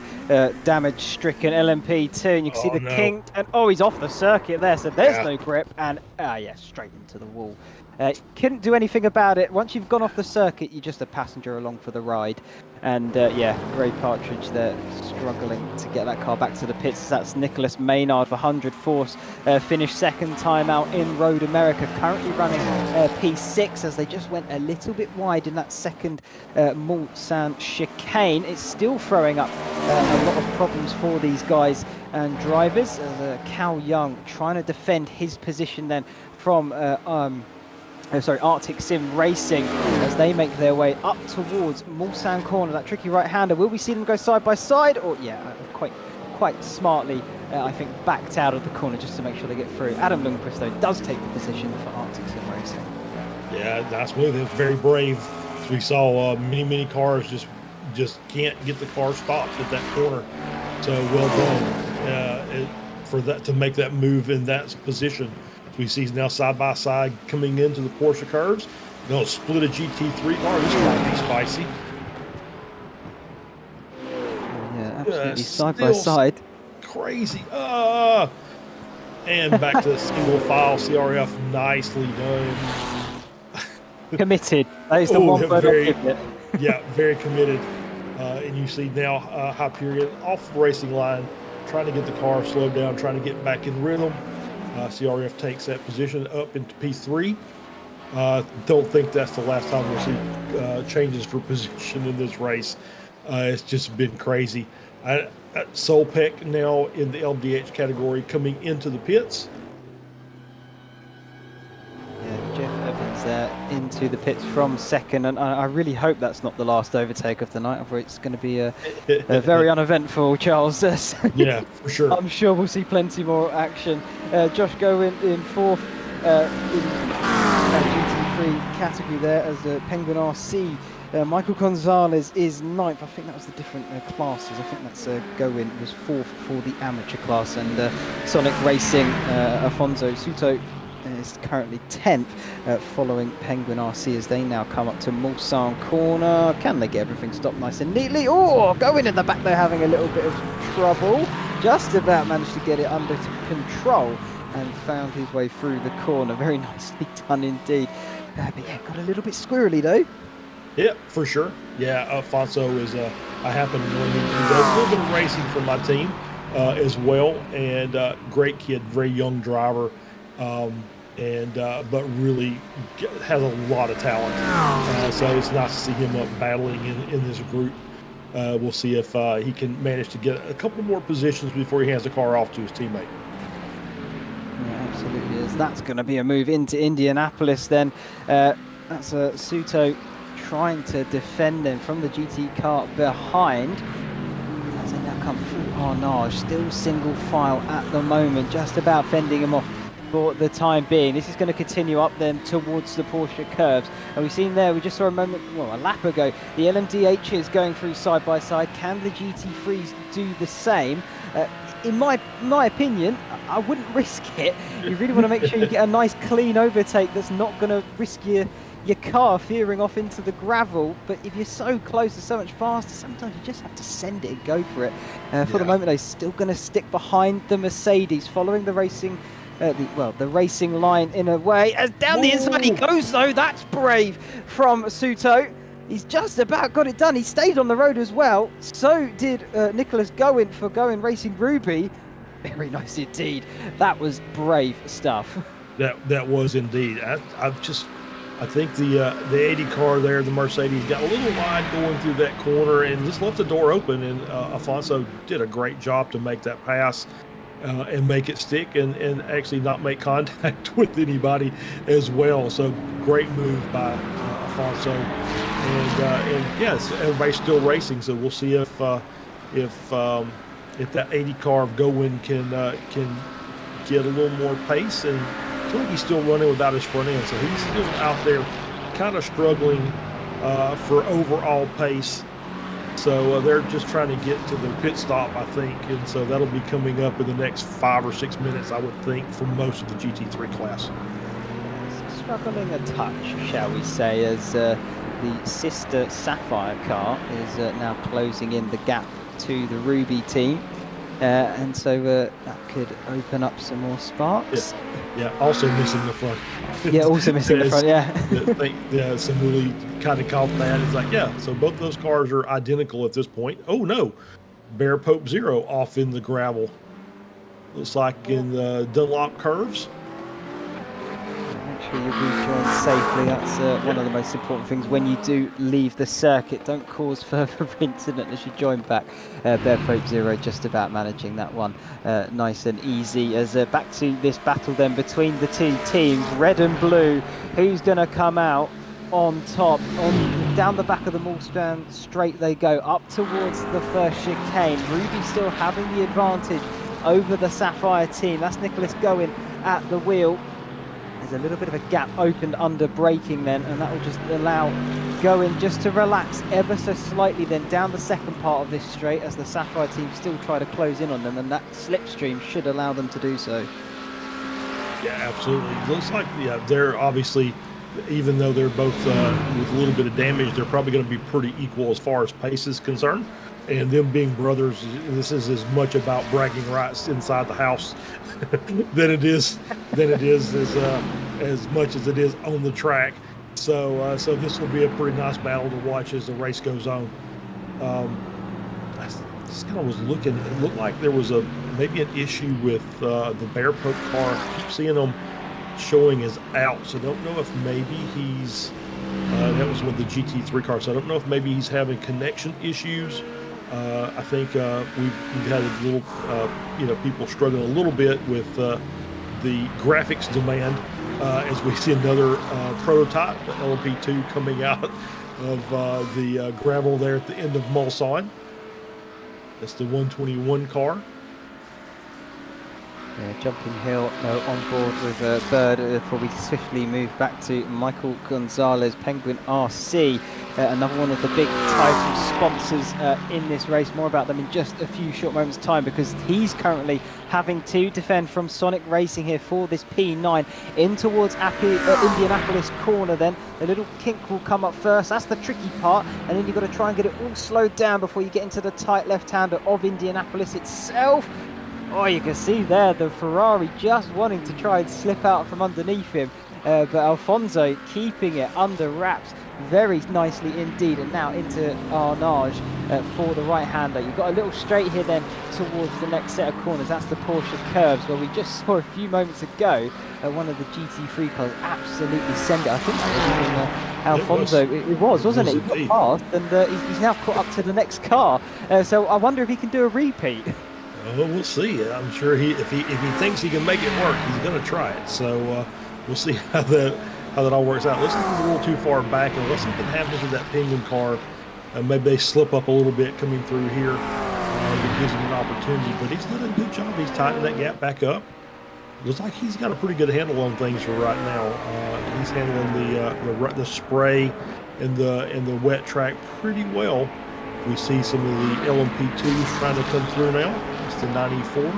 damage-stricken LMP2, and you can see the kink, and he's off the circuit there, so there's no grip, and straight into the wall. Couldn't do anything about it. Once you've gone off the circuit, you're just a passenger along for the ride. And yeah, Ray Partridge there struggling to get that car back to the pits. That's Nicholas Maynard for 100 Force, finished second time out in Road America, currently running P6 as they just went a little bit wide in that second Mulsanne chicane. It's still throwing up a lot of problems for these guys and drivers, as Cal Young trying to defend his position then from Arctic Sim Racing as they make their way up towards Mulsanne corner. That tricky right-hander, will we see them go side by side? Or yeah, quite smartly, I think, backed out of the corner just to make sure they get through. Adam Lundqvist, though, does take the position for Arctic Sim Racing. Yeah, nice move. It was very brave. As we saw, many cars just can't get the car stopped at that corner. So well done for that to make that move in that position. We see now side by side coming into the Porsche curves. They'll split a GT3 car. This might be spicy. Yeah, absolutely side by side. Crazy. And back to single file CRF. Nicely done. Committed. That is the one word I'll give it. Yeah, very committed. And you see now Hyperion off the racing line, trying to get the car slowed down, trying to get back in rhythm. CRF takes that position up into P3. Don't think that's the last time we'll see changes for position in this race. It's just been crazy. Solpeck now in the LDH category coming into the pits. Yeah, Jeff Evans there into the pits from second, and I really hope that's not the last overtake of the night, or it's going to be a very uneventful, Charles. Yeah, for sure. I'm sure we'll see plenty more action. Josh Gowen in fourth in that GT3 category there as Penguin RC. Michael Gonzalez is ninth. I think that was the different classes. I think that's Gowen was fourth for the amateur class, and Sonic Racing, Afonso Suto is currently 10th, following Penguin RC as they now come up to Mulsanne corner. Can they get everything stopped nice and neatly? Oh, going in the back, they're having a little bit of trouble. Just about managed to get it under control and found his way through the corner. Very nicely done indeed. But yeah, got a little bit squirrely though. Yeah, for sure. Yeah, Afonso is, I happen to know him. He does a little bit of racing for my team as well, and great kid, very young driver. But really has a lot of talent. So it's nice to see him up battling in this group. We'll see if he can manage to get a couple more positions before he hands the car off to his teammate. Yeah, absolutely is. That's going to be a move into Indianapolis then. That's Suto trying to defend them from the GT car behind. As they now come through Arnage, still single file at the moment, just about fending him off for the time being. This is going to continue up then towards the Porsche curves. And we've seen there, we just saw a moment, well, a lap ago, the LMDH is going through side by side. Can the GT3s do the same? In my opinion, I wouldn't risk it. You really want to make sure you get a nice clean overtake that's not going to risk your car veering off into the gravel. But if you're so close and so much faster, sometimes you just have to send it and go for it. For the moment, they're still going to stick behind the Mercedes, following the racing the racing line in a way. As down the inside he goes though. That's brave from Suto. He's just about got it done. He stayed on the road as well. So did Nicholas Gowen for Gowen Racing Ruby. Very nice indeed. That was brave stuff. That was indeed. I think the 80 car there, the Mercedes, got a little wide going through that corner and just left the door open. And Afonso did a great job to make that pass. And make it stick and actually not make contact with anybody as well. So great move by Afonso. And yes, everybody's still racing. So we'll see if that 80 car of Gowen can get a little more pace. And I think he's still running without his front end. So he's still out there kind of struggling for overall pace. So they're just trying to get to the pit stop, I think, and so that'll be coming up in the next 5 or 6 minutes, I would think, for most of the GT3 class. Struggling a touch, shall we say, as the sister Sapphire car is now closing in the gap to the Ruby team. and so that could open up some more sparks. Yeah, also missing the front. Yeah, also missing the front, yeah. Somebody kind of caught that. It's like, yeah, so both those cars are identical at this point. Oh, no. Bear Pope Zero off in the gravel. Looks like in the Dunlop curves. Make sure you rejoin safely. That's one of the most important things when you do leave the circuit. Don't cause further incident as you join back. Bear Pope Zero just about managing that one nice and easy. As back to this battle then between the two teams, red and blue. Who's going to come out on top? Down the back of the Moorstrand straight they go, up towards the first chicane. Ruby still having the advantage over the Sapphire team. That's Nicholas going at the wheel. There's a little bit of a gap opened under braking then, and that will just allow Going just to relax ever so slightly then down the second part of this straight as the Sapphire team still try to close in on them, and that slipstream should allow them to do so. Yeah, absolutely. Looks like, yeah, they're obviously, even though they're both with a little bit of damage, they're probably going to be pretty equal as far as pace is concerned. And them being brothers, this is as much about bragging rights inside the house than it is as much as it is on the track. So this will be a pretty nice battle to watch as the race goes on. I just kind of was looking. It looked like there was maybe an issue with the Bear Pope car. I keep seeing them showing as out. So I don't know if maybe he's that was with the GT3 car. So I don't know if maybe he's having connection issues. I think we've had a little, people struggling a little bit with the graphics demand as we see another prototype, the LMP2, coming out of the gravel there at the end of Mulsanne. That's the 121 car. Yeah, jumping hill on board with Bird before we swiftly move back to Michael Gonzalez, Penguin RC, another one of the big title sponsors in this race. More about them in just a few short moments time, because he's currently having to defend from Sonic Racing here for this P9 in towards Indianapolis corner. Then a little kink will come up first, that's the tricky part, and then you've got to try and get it all slowed down before you get into the tight left-hander of Indianapolis itself. Oh, you can see there the Ferrari just wanting to try and slip out from underneath him, but Alfonso keeping it under wraps very nicely indeed. And now into Arnage for the right-hander. You've got a little straight here then towards the next set of corners. That's the Porsche curves where we just saw a few moments ago one of the GT3 cars absolutely send it. I think that was even Alfonso. It was, wasn't it? He got past, and he's now caught up to the next car. So I wonder if he can do a repeat. Well, we'll see. I'm sure if he thinks he can make it work, he's going to try it. So we'll see how that all works out. Let's not go a little too far back, and unless something happens with that Penguin car, maybe they slip up a little bit coming through here. It gives him an opportunity, but he's done a good job. He's tightened that gap back up. Looks like he's got a pretty good handle on things for right now. He's handling the spray and the wet track pretty well. We see some of the LMP2s trying to come through now. It's the 94. Yeah,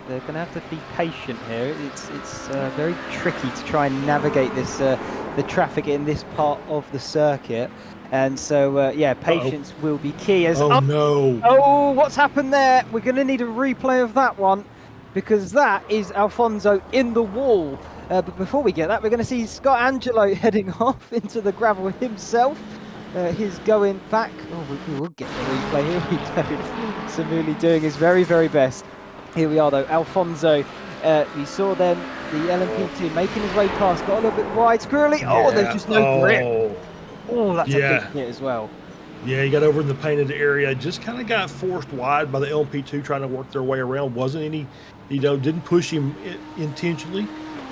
they're going to have to be patient here. It's very tricky to try and navigate this the traffic in this part of the circuit, and so yeah, patience will be key. As no! Oh, what's happened there? We're going to need a replay of that one, because that is Alfonso in the wall. But before we get that, we're going to see Scott Angelo heading off into the gravel himself. He's going back. Oh, we will get the replay. Here we go. Samuli doing his very, very best. Here we are, though. Alfonso, we saw then the LMP2 making his way past. Got a little bit wide. Squirrely. Oh, there's just no grip. Oh, that's a big hit as well. Yeah, he got over in the painted area. Just kind of got forced wide by the LMP2 trying to work their way around. Wasn't any, didn't push him intentionally.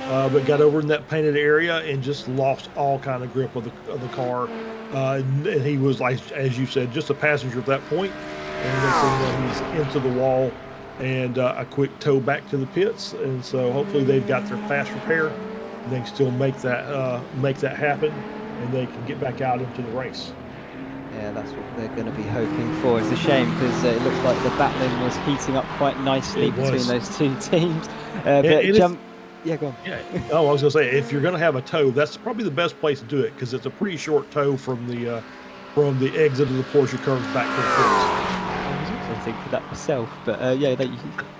But got over in that painted area and just lost all kind of grip of the car. And he was, like, as you said, just a passenger at that point. And he's into the wall and a quick tow back to the pits. And so hopefully they've got their fast repair. And they can still make that happen, and they can get back out into the race. Yeah, that's what they're going to be hoping for. It's a shame because it looks like the battling was heating up quite nicely between those two teams. Yeah, go on. Yeah. Oh, I was going to say, if you're going to have a tow, that's probably the best place to do it, because it's a pretty short tow from the exit of the Porsche curves back to the pits. also thinking that myself. But yeah,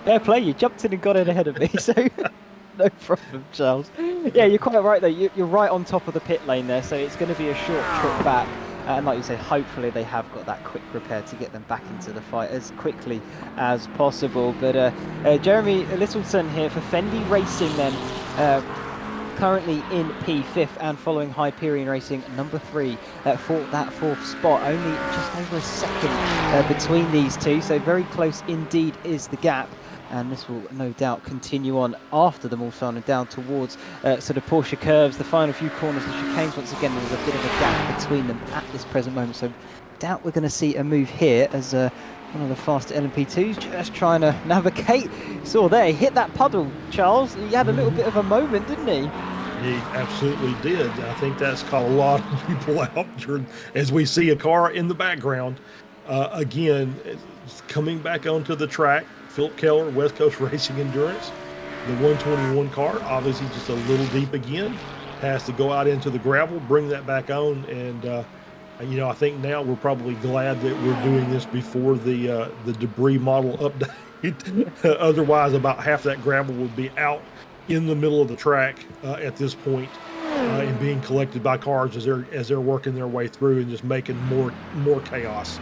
fair play. You jumped in and got in ahead of me, so no problem, Charles. Yeah, you're quite right though. You're right on top of the pit lane there, so it's going to be a short trip back. And like you say, hopefully they have got that quick repair to get them back into the fight as quickly as possible. But Jeremy Littleton here for Fendi Racing then, currently in P5th and following Hyperion Racing number 3 for that 4th spot. Only just over a second between these two, so very close indeed is the gap. And this will no doubt continue on after the Mulsanne down towards sort of Porsche curves, the final few corners, the chicanes. Once again, there's a bit of a gap between them at this present moment. So doubt we're going to see a move here as one of the faster LMP2s just trying to navigate. Saw there, he hit that puddle, Charles. He had a little bit of a moment, didn't he? He absolutely did. I think that's caught a lot of people out as we see a car in the background. Again, coming back onto the track, Philip Keller, West Coast Racing Endurance. The 121 car, obviously just a little deep again. Has to go out into the gravel, bring that back on. And, you know, I think now we're probably glad that we're doing this before the debris model update. Otherwise, about half that gravel would be out in the middle of the track at this point, and being collected by cars as they're working their way through and just making more chaos.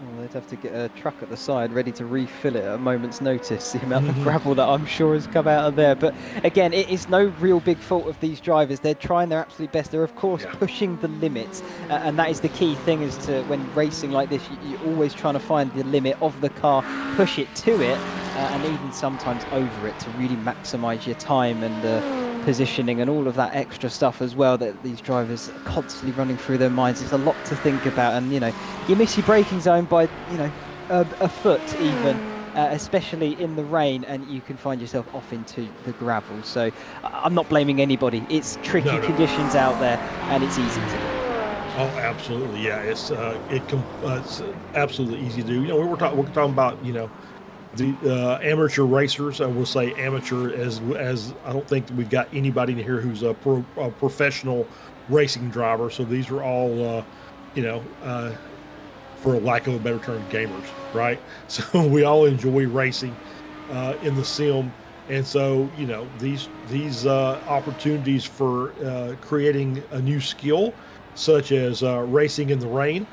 Well, they'd have to get a truck at the side ready to refill it at a moment's notice, the amount of gravel that I'm sure has come out of there. But again, it is no real big fault of these drivers. They're trying their absolute best. They're, of course, pushing the limits. And that is the key thing, is to, when racing like this, you're always trying to find the limit of the car, push it to it, and even sometimes over it to really maximise your time and positioning and all of that extra stuff as well that these drivers are constantly running through their minds. It's a lot to think about, and you know, you miss your braking zone by, you know, a foot even, especially in the rain, and you can find yourself off into the gravel. So I'm not blaming anybody. It's tricky conditions out there, and it's easy to do. Oh, absolutely, yeah. It's absolutely easy to do. You know, we're talking about, you know, the amateur racers. I will say amateur as I don't think we've got anybody in here who's a professional racing driver. So these are all, you know, for lack of a better term, gamers, right? So we all enjoy racing in the sim. And so, you know, these opportunities for creating a new skill, such as racing in the rain,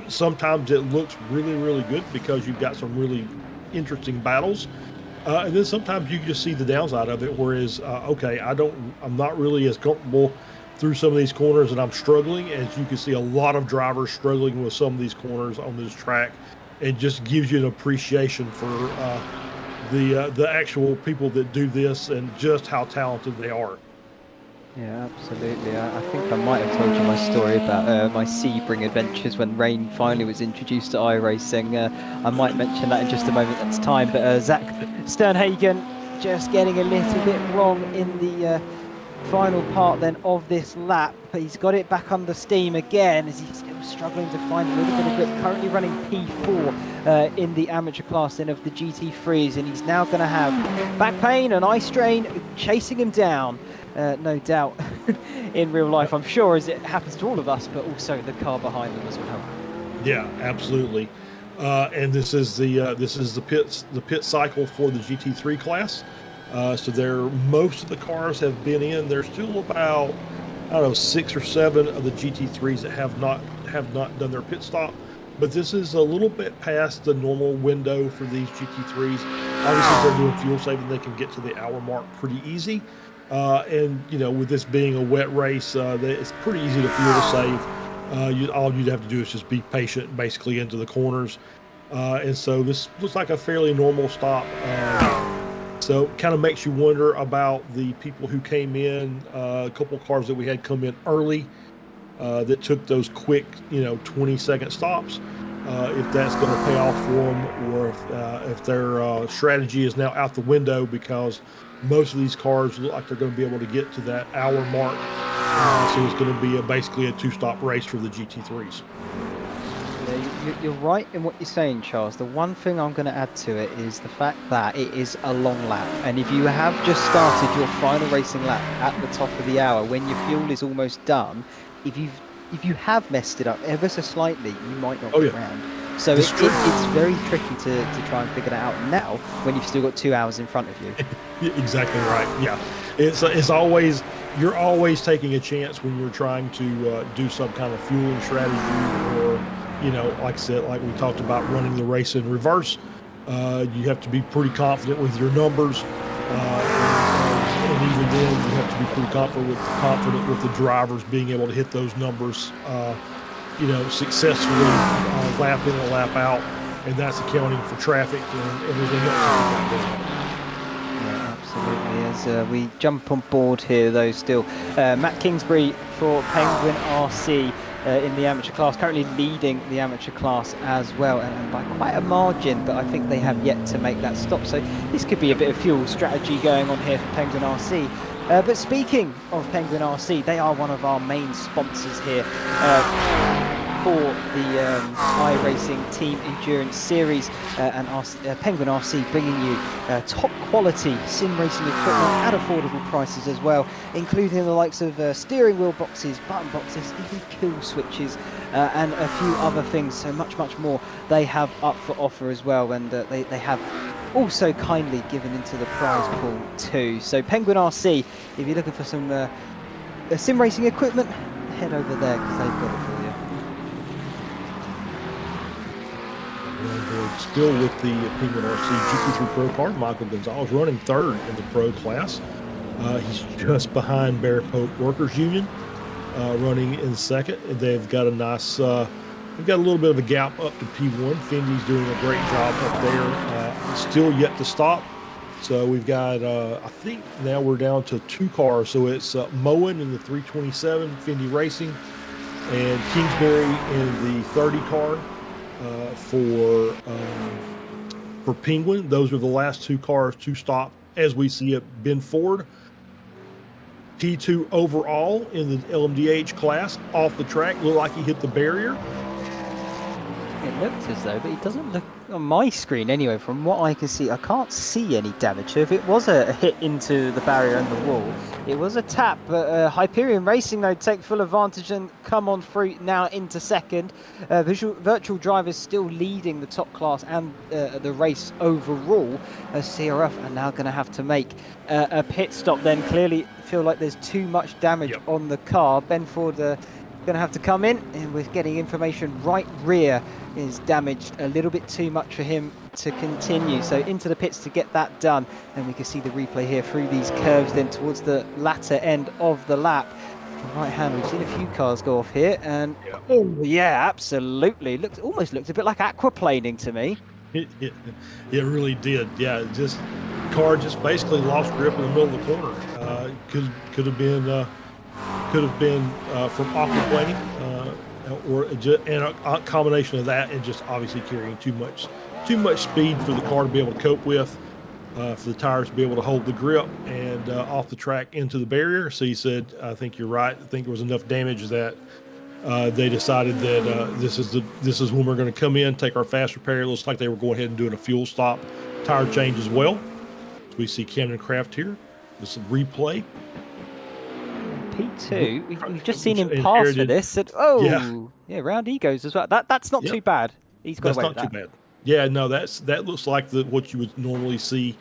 sometimes it looks really, really good because you've got some really interesting battles. And then sometimes you can just see the downside of it, whereas, okay, I'm not really as comfortable through some of these corners, and I'm struggling. As you can see, a lot of drivers struggling with some of these corners on this track. It just gives you an appreciation for the actual people that do this and just how talented they are. Yeah, absolutely. I think I might have told you my story about my Sebring adventures when rain finally was introduced to iRacing. I might mention that in just a moment. That's time. But Zach Sternhagen just getting a little bit wrong in the final part then of this lap. But he's got it back under steam again, as he's still struggling to find a little bit of grip. Currently running P4 in the amateur class then of the GT3s, and he's now going to have back pain and eye strain chasing him down. No doubt in real life, I'm sure, as it happens to all of us, but also the car behind them as well. Yeah, absolutely. And this is the pit cycle for the GT3 class. So most of the cars have been in. There's still about, I don't know, 6 or 7 of the GT3s that have not done their pit stop. But this is a little bit past the normal window for these GT3s. Obviously, if they're doing fuel saving, they can get to the hour mark pretty easy. And, you know, with this being a wet race, it's pretty easy to fuel save. All you'd have to do is just be patient, basically, into the corners. And so this looks like a fairly normal stop. So it kind of makes you wonder about the people who came in, a couple of cars that we had come in early that took those quick, 20-second stops. If that's going to pay off for them, or if their strategy is now out the window, because most of these cars look like they're going to be able to get to that hour mark. So it's going to be basically a 2-stop race for the GT3s. Yeah, you're right in what you're saying, Charles. The one thing I'm going to add to it is the fact that it is a long lap. And if you have just started your final racing lap at the top of the hour, when your fuel is almost done, if you have messed it up ever so slightly, you might not get round. So It's true. it's very tricky to try and figure that out now when you've still got 2 hours in front of you. Exactly right. Yeah, it's always, you're always taking a chance when you're trying to do some kind of fueling strategy, or like I said, like we talked about, running the race in reverse. You have to be pretty confident with your numbers, and even then, you have to be pretty confident with the drivers being able to hit those numbers, successfully, lap in and lap out, and that's accounting for traffic and everything else that you've got going on. Yeah, absolutely. As we jump on board here, though, still Matt Kingsbury for Penguin RC in the amateur class, currently leading the amateur class as well, and by quite a margin, but I think they have yet to make that stop. So this could be a bit of fuel strategy going on here for Penguin RC. But speaking of Penguin RC, they are one of our main sponsors here for the iRacing Team Endurance Series, and Penguin RC bringing you top quality sim racing equipment at affordable prices as well, including the likes of steering wheel boxes, button boxes, even kill switches, and a few other things. So much more they have up for offer as well, and they have also kindly given into the prize pool too. So Penguin RC, if you're looking for some sim racing equipment, head over there because they've got it for you. Still with the Penguin RC GP3 Pro car, Michael Gonzalez running third in the Pro class. He's just behind Bear Pope Workers Union, running in second. They've got a nice, they've got a little bit of a gap up to P1. Fendy's doing a great job up there. Still yet to stop. So we've got, I think now we're down to 2 cars. So it's Moen in the 327, Fendy Racing, and Kingsbury in the 30 car. For Penguin. Those are the last 2 cars to stop as we see it. Ben Ford, P2 overall in the LMDH class, off the track, looked like he hit the barrier. It looked as though, but it doesn't look on my screen anyway. From what I can see, I can't see any damage. So if it was a hit into the barrier and the wall, it was a tap. But Hyperion Racing, though, take full advantage and come on through now into second. Virtual Drivers still leading the top class and the race overall. CRF are now going to have to make a pit stop then. Clearly feel like there's too much damage on the car. Ben Ford going to have to come in, and we're getting information right rear is damaged a little bit too much for him to continue. So into the pits to get that done, and we can see the replay here through these curves then towards the latter end of the lap. Right hand, we've seen a few cars go off here, and oh yeah, absolutely, almost looked a bit like aquaplaning to me. It really did. Yeah, car just basically lost grip in the middle of the corner. Could have been from aquaplaning, and a combination of that and just obviously carrying too much speed for the car to be able to cope with, for the tires to be able to hold the grip, and off the track into the barrier. So he said, I think you're right. I think there was enough damage that they decided that this is when we're going to come in, take our fast repair. It looks like they were going ahead and doing a fuel stop, tire change as well. So we see Camden Craft here. This is a replay. P2, we've just seen him pass for this. Yeah, round he goes as well. That's not too bad. He's got away with that. That's not too bad. Yeah, no, that looks like what you would normally see,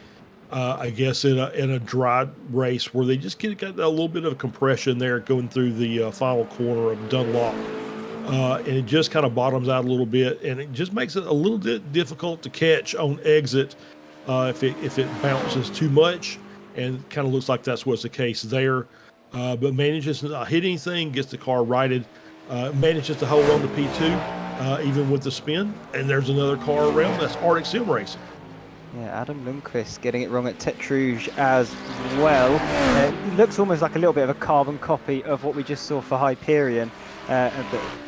I guess, in a dry race where they just get a little bit of compression there going through the final corner of Dunlop, and it just kind of bottoms out a little bit, and it just makes it a little bit difficult to catch on exit if it bounces too much, and kind of looks like that's what's the case there. But manages to not hit anything, gets the car righted, manages to hold on to P2 even with the spin. And there's another car around. That's Arctic Sim Racing. Yeah, Adam Lundqvist getting it wrong at Tetrouge as well. It looks almost like a little bit of a carbon copy of what we just saw for Hyperion. But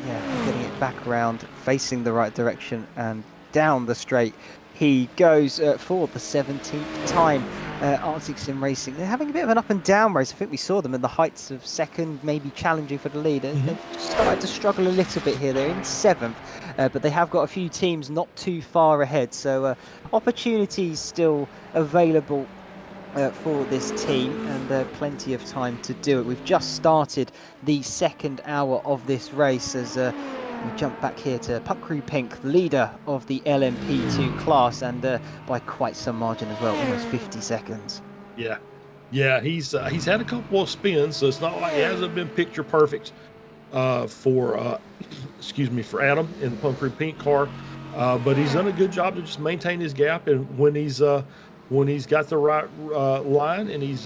yeah, getting it back around, facing the right direction and down the straight. He goes for the 17th time. Arctic Sim Racing, they're having a bit of an up and down race. I think we saw them in the heights of second, maybe challenging for the lead. They've started to struggle a little bit here. They're in 7th, but they have got a few teams not too far ahead. So opportunities still available for this team, and plenty of time to do it. We've just started the second hour of this race as We jump back here to Puck Crew Pink, the leader of the LMP2 class, and by quite some margin as well, almost 50 seconds. Yeah, he's had a couple of spins, so it's not like it hasn't been picture perfect for excuse me, for Adam in the Puck Crew Pink car, but he's done a good job to just maintain his gap, and when he's got the right line and he's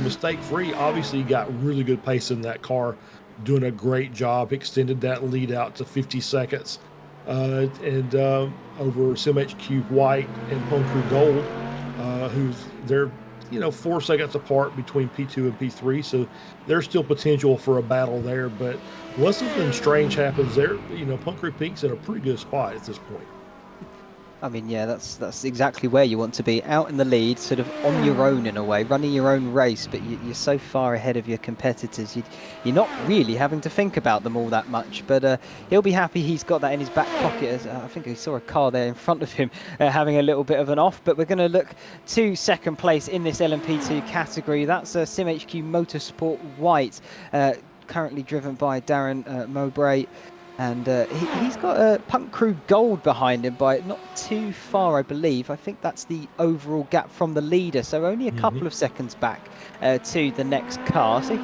mistake free, obviously he got really good pace in that car, doing a great job, extended that lead out to 50 seconds, and over SimHQ White and Puck Crew Gold, who's they're 4 seconds apart between P2 and P3, so there's still potential for a battle there. But unless something strange happens there, Puck Crew Pink's in a pretty good spot at this point. I mean, yeah, that's exactly where you want to be, out in the lead, sort of on your own in a way, running your own race, but you're so far ahead of your competitors, you're not really having to think about them all that much, but he'll be happy he's got that in his back pocket, as I think he saw a car there in front of him having a little bit of an off. But we're going to look to second place in this LMP2 category. That's SimHQ Motorsport White, currently driven by Darren Mowbray. And he's got a Puck Crew Gold behind him by not too far, I believe. I think that's the overall gap from the leader, so only a couple of seconds back to the next car. So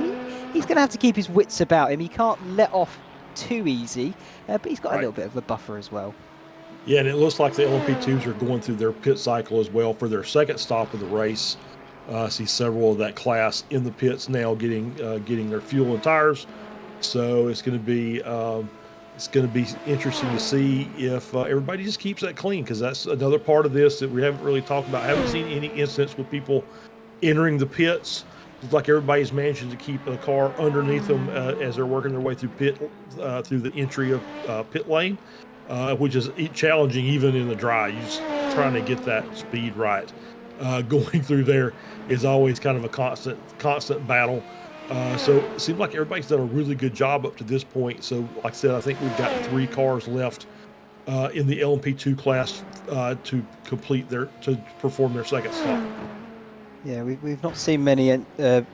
he's going to have to keep his wits about him. He can't let off too easy, but he's got a little bit of a buffer as well. Yeah, and it looks like the LMP2s are going through their pit cycle as well for their second stop of the race. I see several of that class in the pits now getting their fuel and tires. So it's going to be... it's going to be interesting to see if everybody just keeps that clean, because that's another part of this that we haven't really talked about. I haven't seen any incidents with people entering the pits. It's like everybody's managing to keep the car underneath them as they're working their way through through the entry of pit lane, which is challenging even in the dry. You're just trying to get that speed right. Going through there is always kind of a constant battle. So it seems like everybody's done a really good job up to this point. So like I said, I think we've got 3 cars left in the LMP2 class to perform their second stop. Yeah, we've not seen many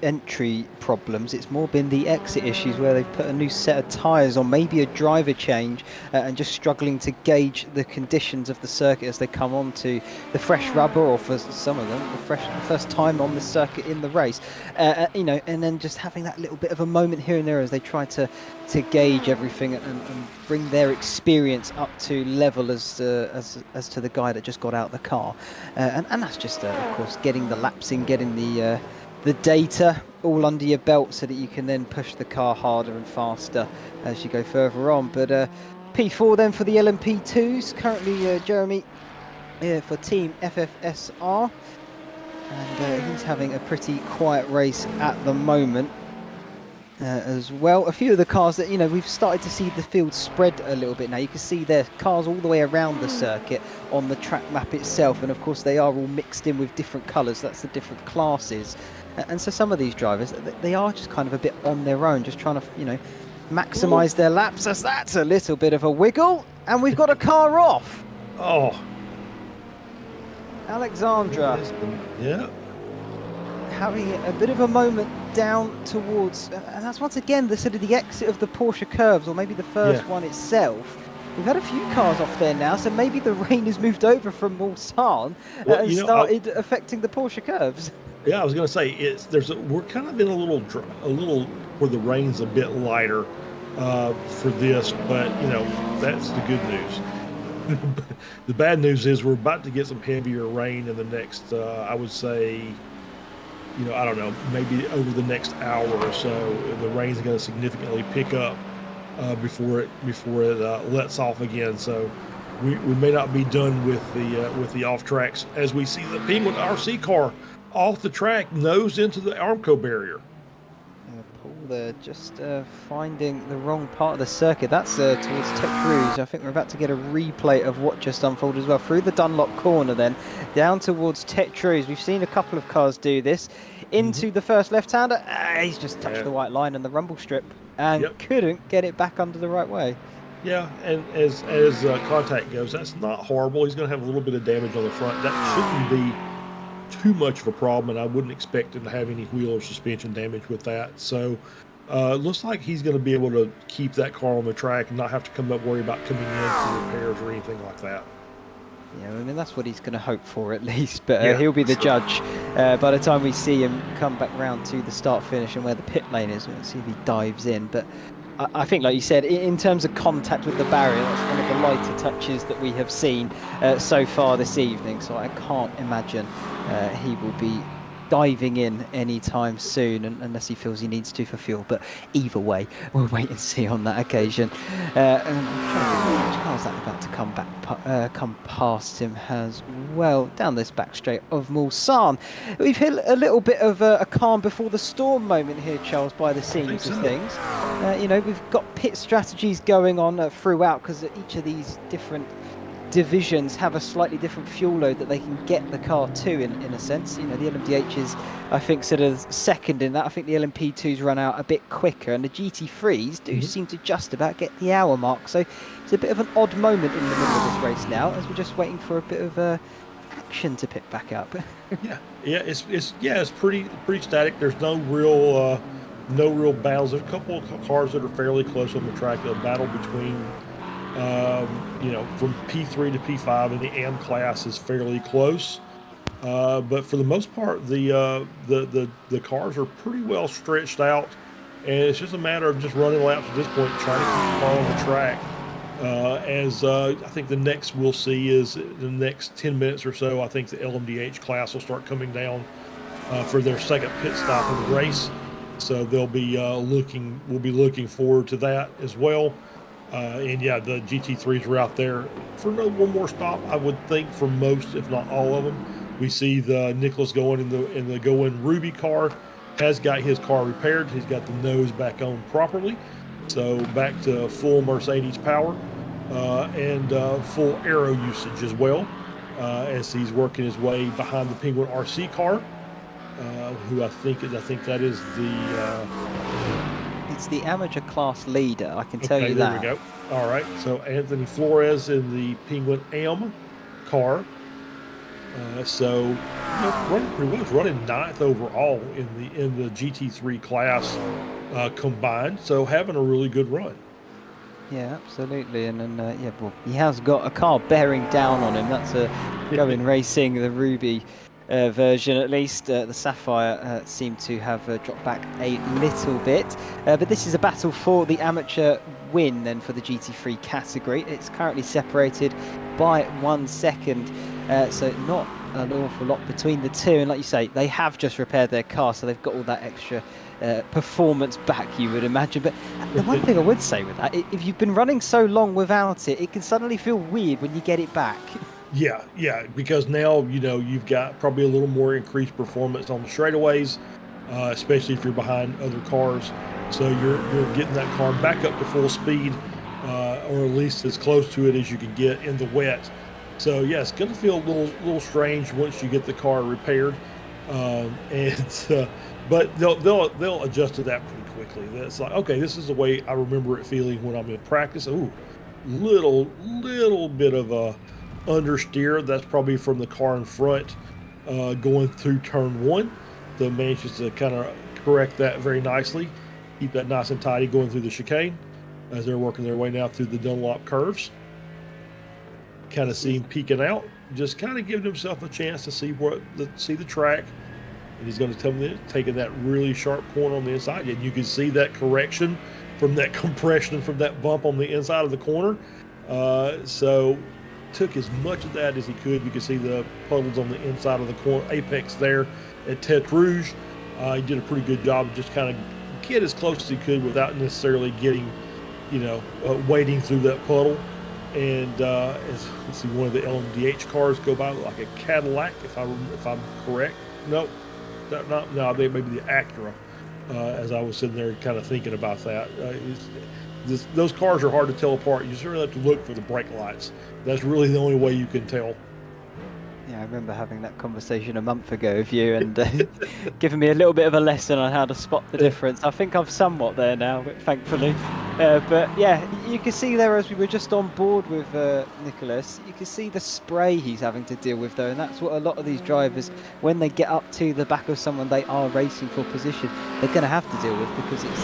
entry problems. It's more been the exit issues where they've put a new set of tyres on, maybe a driver change, and just struggling to gauge the conditions of the circuit as they come onto the fresh rubber, or for some of them, the first time on the circuit in the race. And then just having that little bit of a moment here and there as they try to gauge everything and bring their experience up to level as to the guy that just got out of the car, and that's just of course getting the laps in, getting the data all under your belt so that you can then push the car harder and faster as you go further on. But P4 then for the LMP2s, currently Jeremy for Team FFSR, and he's having a pretty quiet race at the moment. As well, a few of the cars that we've started to see the field spread a little bit now. You can see their cars all the way around the circuit on the track map itself, and of course they are all mixed in with different colours. That's the different classes, and so some of these drivers, they are just kind of a bit on their own, just trying to maximise their laps. As that's a little bit of a wiggle, and we've got a car off. Oh, Alexandra. Yeah. Having a bit of a moment down towards, and that's once again the sort of the exit of the Porsche curves, or maybe the first one itself. We've had a few cars off there now, so maybe the rain has moved over from Mulsanne and started affecting the Porsche curves. Yeah, I was going to say we're kind of in a little where the rain's a bit lighter for this, but that's the good news. The bad news is we're about to get some heavier rain in the next, I would say, I don't know, maybe over the next hour or so. The rain's going to significantly pick up before it lets off again. So we may not be done with the off tracks as we see the Penguin RC car off the track, nose into the Armco barrier. Paul there just finding the wrong part of the circuit. That's towards Tech Rouge. I think we're about to get a replay of what just unfolded as well. Through the Dunlop corner then, down towards Tech Rouge. We've seen a couple of cars do this. Into the first left-hander. He's just touched the white line and the rumble strip and couldn't get it back under the right way. Yeah, and as contact goes, that's not horrible. He's going to have a little bit of damage on the front. That shouldn't be too much of a problem, and I wouldn't expect him to have any wheel or suspension damage with that. So Looks like he's going to be able to keep that car on the track and not have to come up worry about coming in for repairs or anything like that. Yeah, I mean, that's what he's going to hope for at least, but Yeah, he'll be the sure. judge by the time we see him come back round to the start-finish and where the pit lane is. We'll see if he dives in, but I think, like you said, in terms of contact with the barrier, that's one of the lighter touches that we have seen so far this evening, so I can't imagine he will be diving in anytime soon unless he feels he needs to for fuel. But either way, we'll wait and see on that occasion. And I'm trying to think which car's that about to come past him as well down this back straight of Mulsanne. We've hit a little bit of a calm before the storm moment here, Charles, by the seams of things. You know, we've got pit strategies going on throughout because each of these different divisions have a slightly different fuel load that they can get the car to in a sense. You know, the LMDH is, I think, sort of second in that. I think the LMP2s run out a bit quicker, and the GT3s do seem to just about get the hour mark. So it's a bit of an odd moment in the middle of this race now, as we're just waiting for a bit of action to pick back up. It's pretty static. There's no real battles. There's a couple of cars that are fairly close on the track. The battle between from P3 to P5 in the AM class is fairly close, but for the most part, the cars are pretty well stretched out, and it's just a matter of just running laps at this point, trying to keep the car on the track. I think the next we'll see is in the next 10 minutes or so, I think the LMDH class will start coming down for their second pit stop of the race. So they'll be we'll be looking forward to that as well. And yeah, the GT3s are out there for one more stop, I would think, for most, if not all of them. We see the Nicholas going in the Go-In Ruby car, has got his car repaired. He's got the nose back on properly. So back to full Mercedes power and full aero usage as well, as he's working his way behind the Penguin RC car, who I think that is the... It's the amateur class leader, I can tell you that. There we go. All right, so Anthony Flores in the Penguin AM car. Running pretty well. It's running 9th overall in the GT3 class combined. So having a really good run. Yeah, absolutely. And then he has got a car bearing down on him. That's Go-In Racing, the Ruby version at least. The Sapphire seemed to have dropped back a little bit, but this is a battle for the amateur win then for the GT3 category. It's currently separated by 1 second, so not an awful lot between the two, and like you say, they have just repaired their car, so they've got all that extra performance back, you would imagine. But the one thing I would say with that, if you've been running so long without it, it can suddenly feel weird when you get it back. Yeah, because now, you've got probably a little more increased performance on the straightaways, especially if you're behind other cars. So you're getting that car back up to full speed, or at least as close to it as you can get in the wet. So yeah, it's going to feel a little strange once you get the car repaired, but they'll adjust to that pretty quickly. It's like, okay, this is the way I remember it feeling when I'm in practice. Ooh, little bit of a understeer. That's probably from the car in front going through turn 1. The manages to kind of correct that very nicely, keep that nice and tidy going through the chicane as they're working their way now through the Dunlop curves. Kind of see him peeking out, just kind of giving himself a chance to see the track. And he's going to tell me taking that really sharp corner on the inside, and you can see that correction from that compression from that bump on the inside of the corner. So took as much of that as he could. You can see the puddles on the inside of the corner apex there at Tete Rouge. He did a pretty good job of just kind of get as close as he could without necessarily getting, wading through that puddle. And let's see, one of the LMDH cars go by like a Cadillac, if I'm correct. No, maybe the Acura. As I was sitting there kind of thinking about that, those cars are hard to tell apart. You just really have to look for the brake lights. That's really the only way you can tell. Yeah, I remember having that conversation a month ago with you and giving me a little bit of a lesson on how to spot the difference. I think I'm somewhat there now, thankfully. But yeah, you can see there as we were just on board with Nicholas, you can see the spray he's having to deal with though, and that's what a lot of these drivers, when they get up to the back of someone they are racing for position, they're going to have to deal with, because it's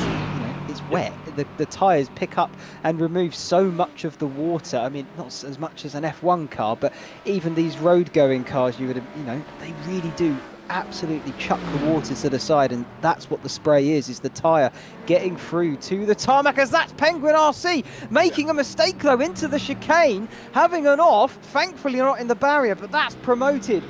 it's wet. The tyres pick up and remove so much of the water. I mean, not as much as an F1 car, but even these road-going cars, you would have, you know, they really do absolutely chuck the water to the side, and that's what the spray is the tyre getting through to the tarmac, as that's Penguin RC making a mistake though into the chicane, having an off, thankfully not in the barrier, but that's promoted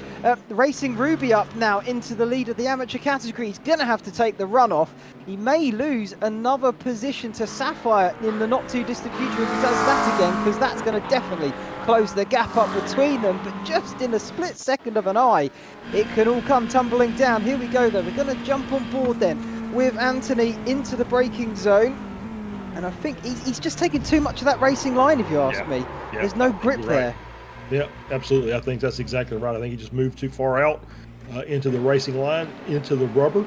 Racing Ruby up now into the lead of the amateur category. He's gonna have to take the runoff. He may lose another position to Sapphire in the not too distant future if he does that again, because that's going to definitely close the gap up between them. But just in a split second of an eye, it can all come tumbling down. Here we go though, we're going to jump on board then with Anthony into the braking zone. And I think he's just taking too much of that racing line, if you ask me. Yeah, there's no grip there. Yeah, absolutely. I think that's exactly right. I think he just moved too far out into the racing line, into the rubber,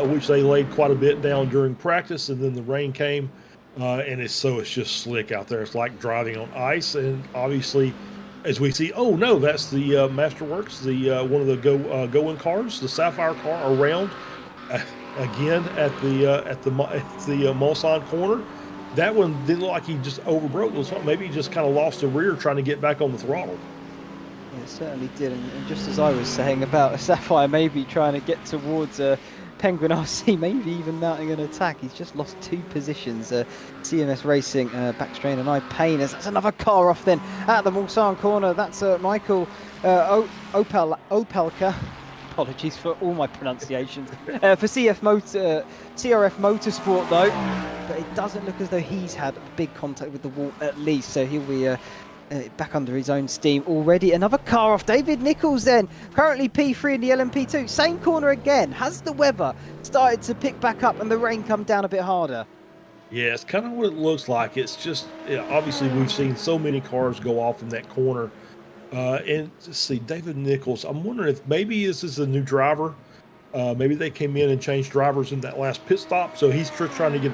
which they laid quite a bit down during practice, and then the rain came, and it's just slick out there. It's like driving on ice, and obviously, as we see, oh no, that's the Masterworks, the one of the go-in cars, the Sapphire car, around again at the Mulsanne corner. That one didn't look like he just overbroke. It was like maybe he just kind of lost the rear trying to get back on the throttle. Yeah, it certainly did, and just as I was saying about Sapphire maybe trying to get towards Penguin RC, maybe even mounting an attack, he's just lost 2 positions. CMS Racing, Backstrain and Payne, that's another car off then at the Mulsanne corner. That's Michael Opelka. Apologies for all my pronunciations. For CRF Motorsport though, but it doesn't look as though he's had big contact with the wall at least, so he'll be back under his own steam already. Another car off, David Nichols then, currently P3 in the LMP2, same corner again. Has the weather started to pick back up and the rain come down a bit harder? Yeah, it's kind of what it looks like. It's just, obviously we've seen so many cars go off in that corner. And let's see, David Nichols, I'm wondering if maybe this is a new driver. Maybe they came in and changed drivers in that last pit stop, so he's trying to get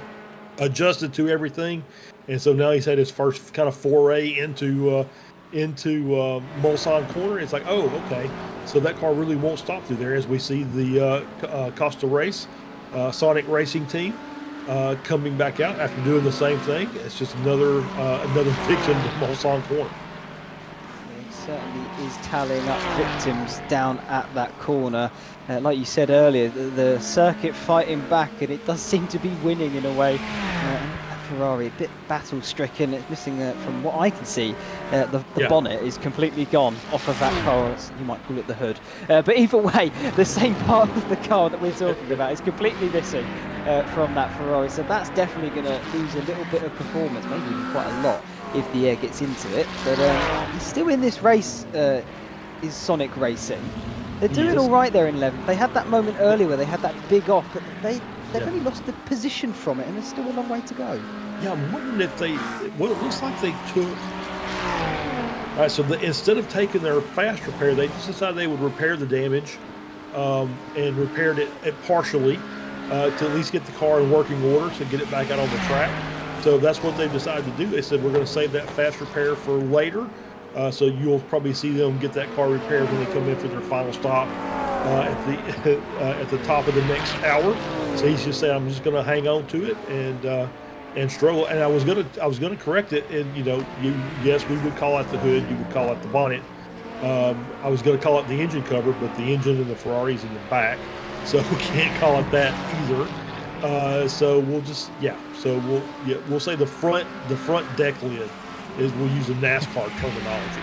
adjusted to everything. And so now he's had his first kind of foray into Mulsanne corner. It's like, oh, okay. So that car really won't stop through there, as we see the Costa Race Sonic Racing team coming back out after doing the same thing. It's just another victim to Mulsanne corner. It certainly is tallying up victims down at that corner. Like you said earlier, the circuit fighting back, and it does seem to be winning in a way. Ferrari a bit battle stricken. It's missing, from what I can see, the bonnet is completely gone off of that car. You might call it the hood, but either way, the same part of the car that we're talking about is completely missing from that Ferrari. So that's definitely going to lose a little bit of performance, maybe even quite a lot if the air gets into it. But he's still in this race. Is Sonic Racing? They're doing all right there in 11th. They had that moment earlier where they had that big off, but they've only lost the position from it, and there's still a long way to go. Yeah, I'm wondering if well, it looks like they took, all right, so instead of taking their fast repair, they just decided they would repair the damage and repaired it partially to at least get the car in working order to get it back out on the track. So that's what they've decided to do. They said, we're going to save that fast repair for later. So you'll probably see them get that car repaired when they come in for their final stop at the top of the next hour. So he's just saying, I'm just going to hang on to it and struggle. And I was gonna correct it. And yes, we would call it the hood. You would call it the bonnet. I was going to call it the engine cover, but the engine and the Ferrari's in the back, so we can't call it that either. So we'll just we'll say the front deck lid. We'll use a NASCAR terminology.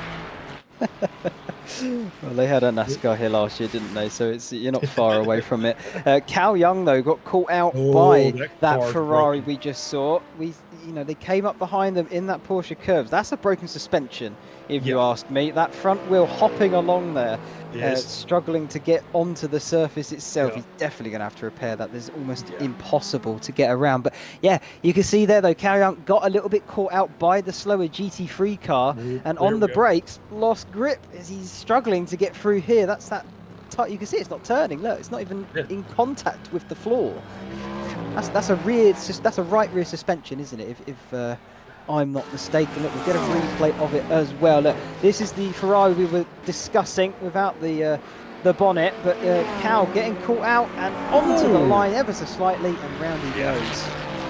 Well, they had a NASCAR here last year, didn't they? So you're not far away from it. Cal Young, though, got caught out by that Ferrari we just saw. They came up behind them in that Porsche curves. That's a broken suspension, if you ask me. That front wheel hopping along there, struggling to get onto the surface itself. He's definitely going to have to repair that. There's almost impossible to get around. But yeah, you can see there, though, Cal Young got a little bit caught out by the slower GT3 car, and on the brakes, lost grip as he's struggling to get through here. That's that tight. You can see it's not turning. Look, it's not even in contact with the floor. That's a right rear suspension, isn't it? If I'm not mistaken. Look, we'll get a replay of it as well. Look, this is the Ferrari we were discussing without the bonnet, but Cal getting caught out and onto the line ever so slightly, and round he goes.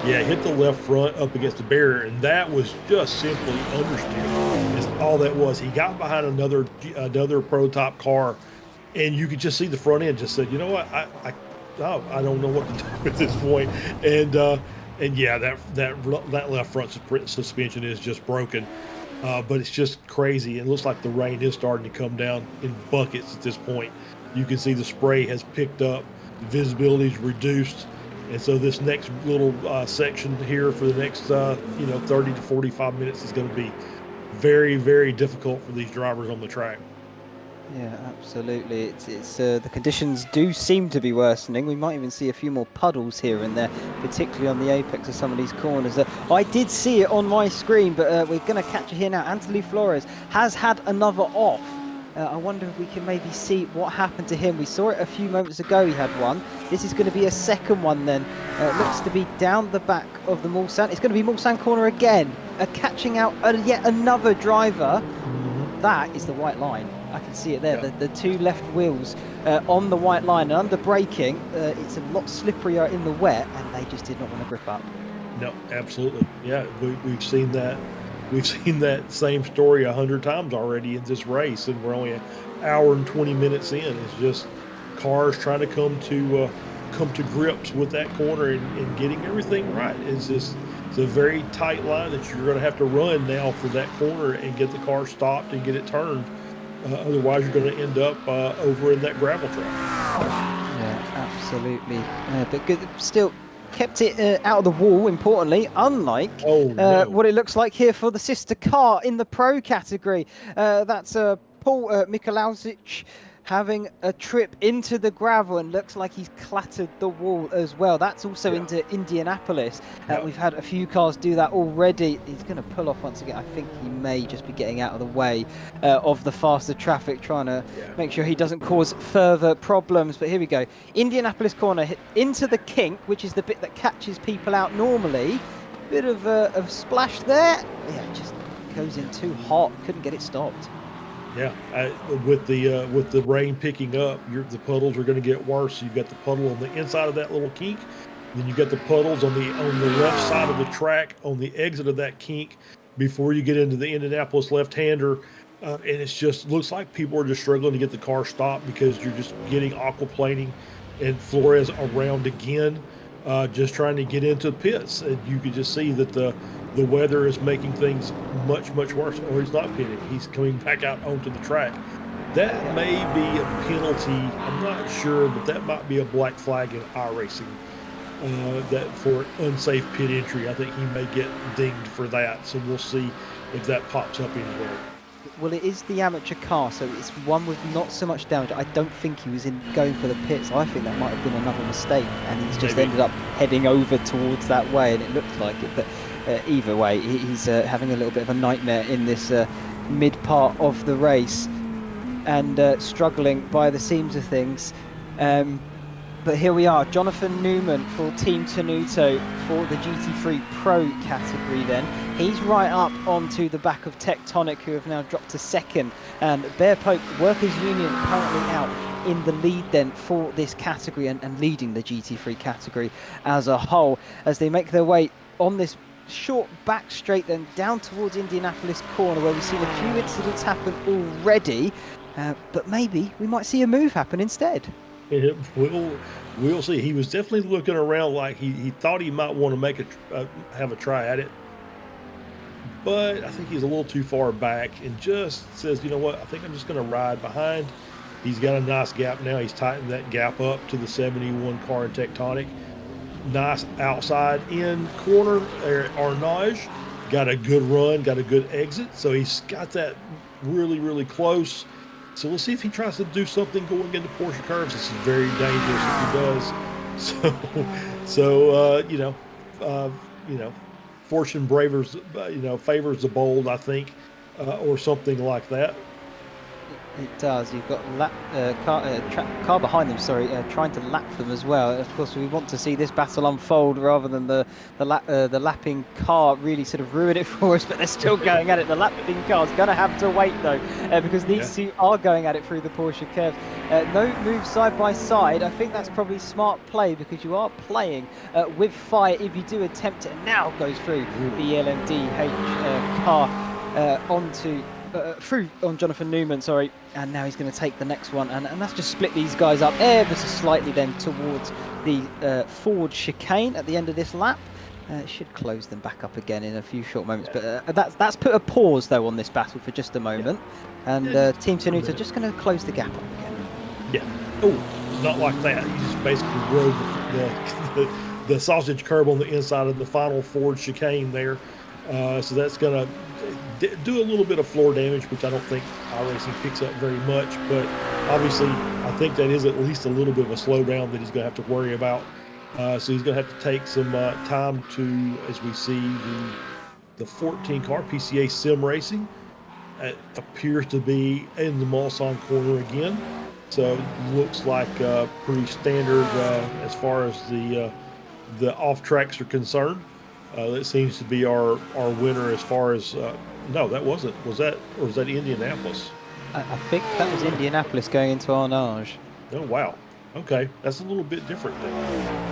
Yeah, hit the left front up against the barrier, and that was just simply understeer. Is all that was. He got behind another prototype car, and you could just see the front end just said, you know what, I don't know what to do at this point. And yeah, that left front suspension is just broken. But it's just crazy. It looks like the rain is starting to come down in buckets at this point. You can see the spray has picked up, visibility is reduced. And so this next little section here for the next 30 to 45 minutes is going to be very, very difficult for these drivers on the track. Yeah, absolutely. It's the conditions do seem to be worsening. We might even see a few more puddles here and there, particularly on the apex of some of these corners. I did see it on my screen, but we're going to catch it here now. Anthony Flores has had another off. I wonder if we can maybe see what happened to him. We saw it a few moments ago, he had one. This is going to be a second one then. Looks to be down the back of the Mulsanne. It's going to be Mulsanne corner again. Catching out yet another driver. That is the white line. I can see it there. Yeah. The two left wheels on the white line. And under braking, it's a lot slipperier in the wet, and they just did not want to grip up. No, absolutely. Yeah, we've seen that. We've seen that same story 100 times already in this race, and we're only an hour and 20 minutes in. It's just cars trying to come to grips with that corner and getting everything right. It's a very tight line that you're going to have to run now for that corner and get the car stopped and get it turned. Otherwise, you're going to end up over in that gravel track. Yeah, absolutely. But good, still kept it out of the wall, importantly, unlike what it looks like here for the sister car in the pro category. That's Paul Mikolausic having a trip into the gravel, and looks like he's clattered the wall as well. That's also into Indianapolis. We've had a few cars do that already. He's going to pull off once again. I think he may just be getting out of the way of the faster traffic, trying to make sure he doesn't cause further problems. But here we go. Indianapolis corner into the kink, which is the bit that catches people out normally. Bit of a splash there. Yeah, it just goes in too hot. Couldn't get it stopped. Yeah, with the rain picking up, the puddles are going to get worse. You've got the puddle on the inside of that little kink, then you've got the puddles on the left side of the track on the exit of that kink before you get into the Indianapolis left-hander, and it just looks like people are just struggling to get the car stopped because you're just getting aquaplaning and Flores around again, just trying to get into the pits, and you can just see that the weather is making things much, much worse. Or he's not pitting. He's coming back out onto the track. That may be a penalty. I'm not sure, but that might be a black flag in iRacing. That for unsafe pit entry, I think he may get dinged for that. So we'll see if that pops up anywhere. Well, it is the amateur car, so it's one with not so much damage. I don't think he was going for the pits. I think that might have been another mistake, and he's just ended up heading over towards that way, and it looked like it. But either way, he's having a little bit of a nightmare in this mid part of the race, and struggling by the seams of things. But here we are, Jonathan Newman for Team Tenuto for the GT3 Pro category then. He's right up onto the back of Tectonic, who have now dropped to second. And Bear Poke Workers Union currently out in the lead then for this category, and leading the GT3 category as a whole, as they make their way on this short back straight then down towards Indianapolis corner, where we've seen a few incidents happen already. But maybe we might see a move happen instead. We'll see. He was definitely looking around like he thought he might want to have a try at it, but I think he's a little too far back and just says, you know what, I think I'm just going to ride behind. He's got a nice gap now. He's tightened that gap up to the 71 car in Tectonic. Nice outside in corner. Arnage got a good run, got a good exit, so he's got that really, really close. So we'll see if he tries to do something going into Porsche curves. This is very dangerous if he does. So fortune favors the bold, I think, or something like that. It does. You've got car behind them, trying to lap them as well. Of course, we want to see this battle unfold rather than the lapping car really sort of ruin it for us, but they're still going at it. The lapping car's going to have to wait, though, because these two are going at it through the Porsche curves. No moves side by side. I think that's probably smart play because you are playing with fire if you do attempt it. And now goes through the LMDH car onto through on Jonathan Newman, sorry, and now he's going to take the next one, and that's just split these guys up ever so slightly then towards the forward chicane at the end of this lap. It should close them back up again in a few short moments, but that's put a pause though on this battle for just a moment, and Team Tenuta just going to close the gap up again. Yeah. Oh, not like that. You just basically rode the sausage curb on the inside of the final forward chicane there, so that's going to do a little bit of floor damage, which I don't think iRacing picks up very much, but obviously I think that is at least a little bit of a slowdown that he's going to have to worry about. So he's going to have to take some time to, as we see the 14 car PCA sim racing, it appears to be in the Mulsanne corner again. So looks like pretty standard as far as the off tracks are concerned. That seems to be our winner as far as no, that wasn't. Was that Indianapolis? I think that was Indianapolis going into Arnage. Oh wow. Okay, that's a little bit different then.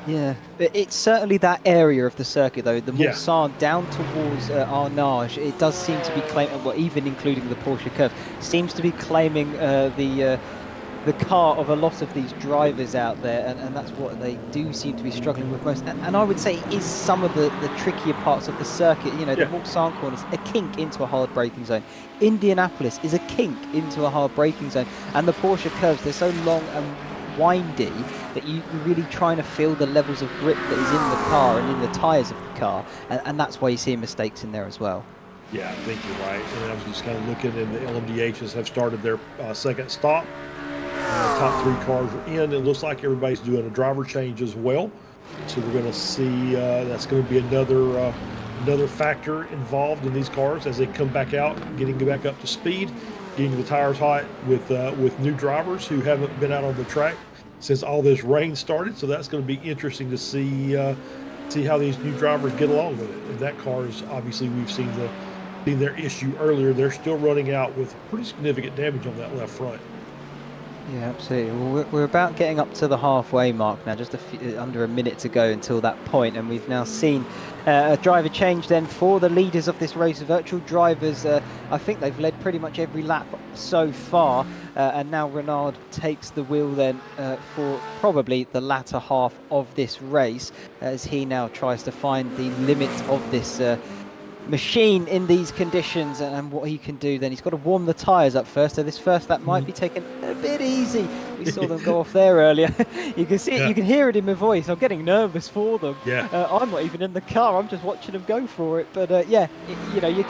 Yeah, it's certainly that area of the circuit though. The Mulsanne down towards Arnage, it does seem to be claiming, well, even including the Porsche curve, seems to be claiming the car of a lot of these drivers out there, and that's what they do seem to be struggling with most. And I would say it is some of the trickier parts of the circuit. You know, the Mulsanne corner is a kink into a hard braking zone. Indianapolis is a kink into a hard braking zone, and the Porsche curves, they're so long and windy that you're really trying to feel the levels of grip that is in the car and in the tyres of the car, and that's why you see mistakes in there as well. Yeah, I think you're right. And I was just kind of looking, and the LMDHs have started their second stop. Top three cars are in. It looks like everybody's doing a driver change as well. So we're going to see that's going to be another factor involved in these cars as they come back out, getting back up to speed, getting the tires hot with new drivers who haven't been out on the track since all this rain started. So that's going to be interesting to see how these new drivers get along with it. And that car is obviously, we've seen their issue earlier. They're still running out with pretty significant damage on that left front. Yeah, absolutely. Well, we're about getting up to the halfway mark now, just under a minute to go until that point, and we've now seen a driver change then for the leaders of this race. Virtual drivers, I think they've led pretty much every lap so far, and now Renard takes the wheel then for probably the latter half of this race, as he now tries to find the limit of this machine in these conditions, and what he can do then. He's got to warm the tyres up first, so this first lap might be taken a bit easy. We saw them go off there earlier. You can see it, you can hear it in my voice. I'm getting nervous for them. I'm not even in the car, I'm just watching them go for it. But you know, you're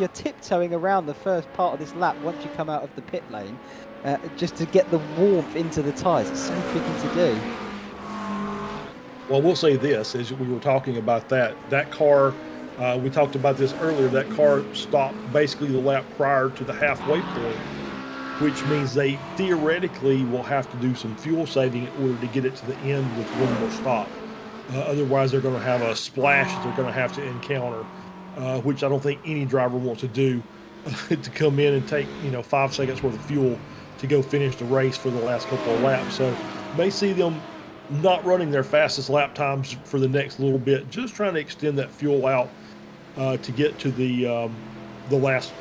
tiptoeing around the first part of this lap once you come out of the pit lane, just to get the warmth into the tyres. It's so tricky to do. Well, we'll say this, as we were talking about that car, we talked about this earlier, that car stopped basically the lap prior to the halfway point, which means they theoretically will have to do some fuel saving in order to get it to the end with one more stop. Otherwise, they're going to have a splash that they're going to have to encounter, which I don't think any driver wants to do, to come in and take 5 seconds worth of fuel to go finish the race for the last couple of laps. So may see them not running their fastest lap times for the next little bit, just trying to extend that fuel out to get to the last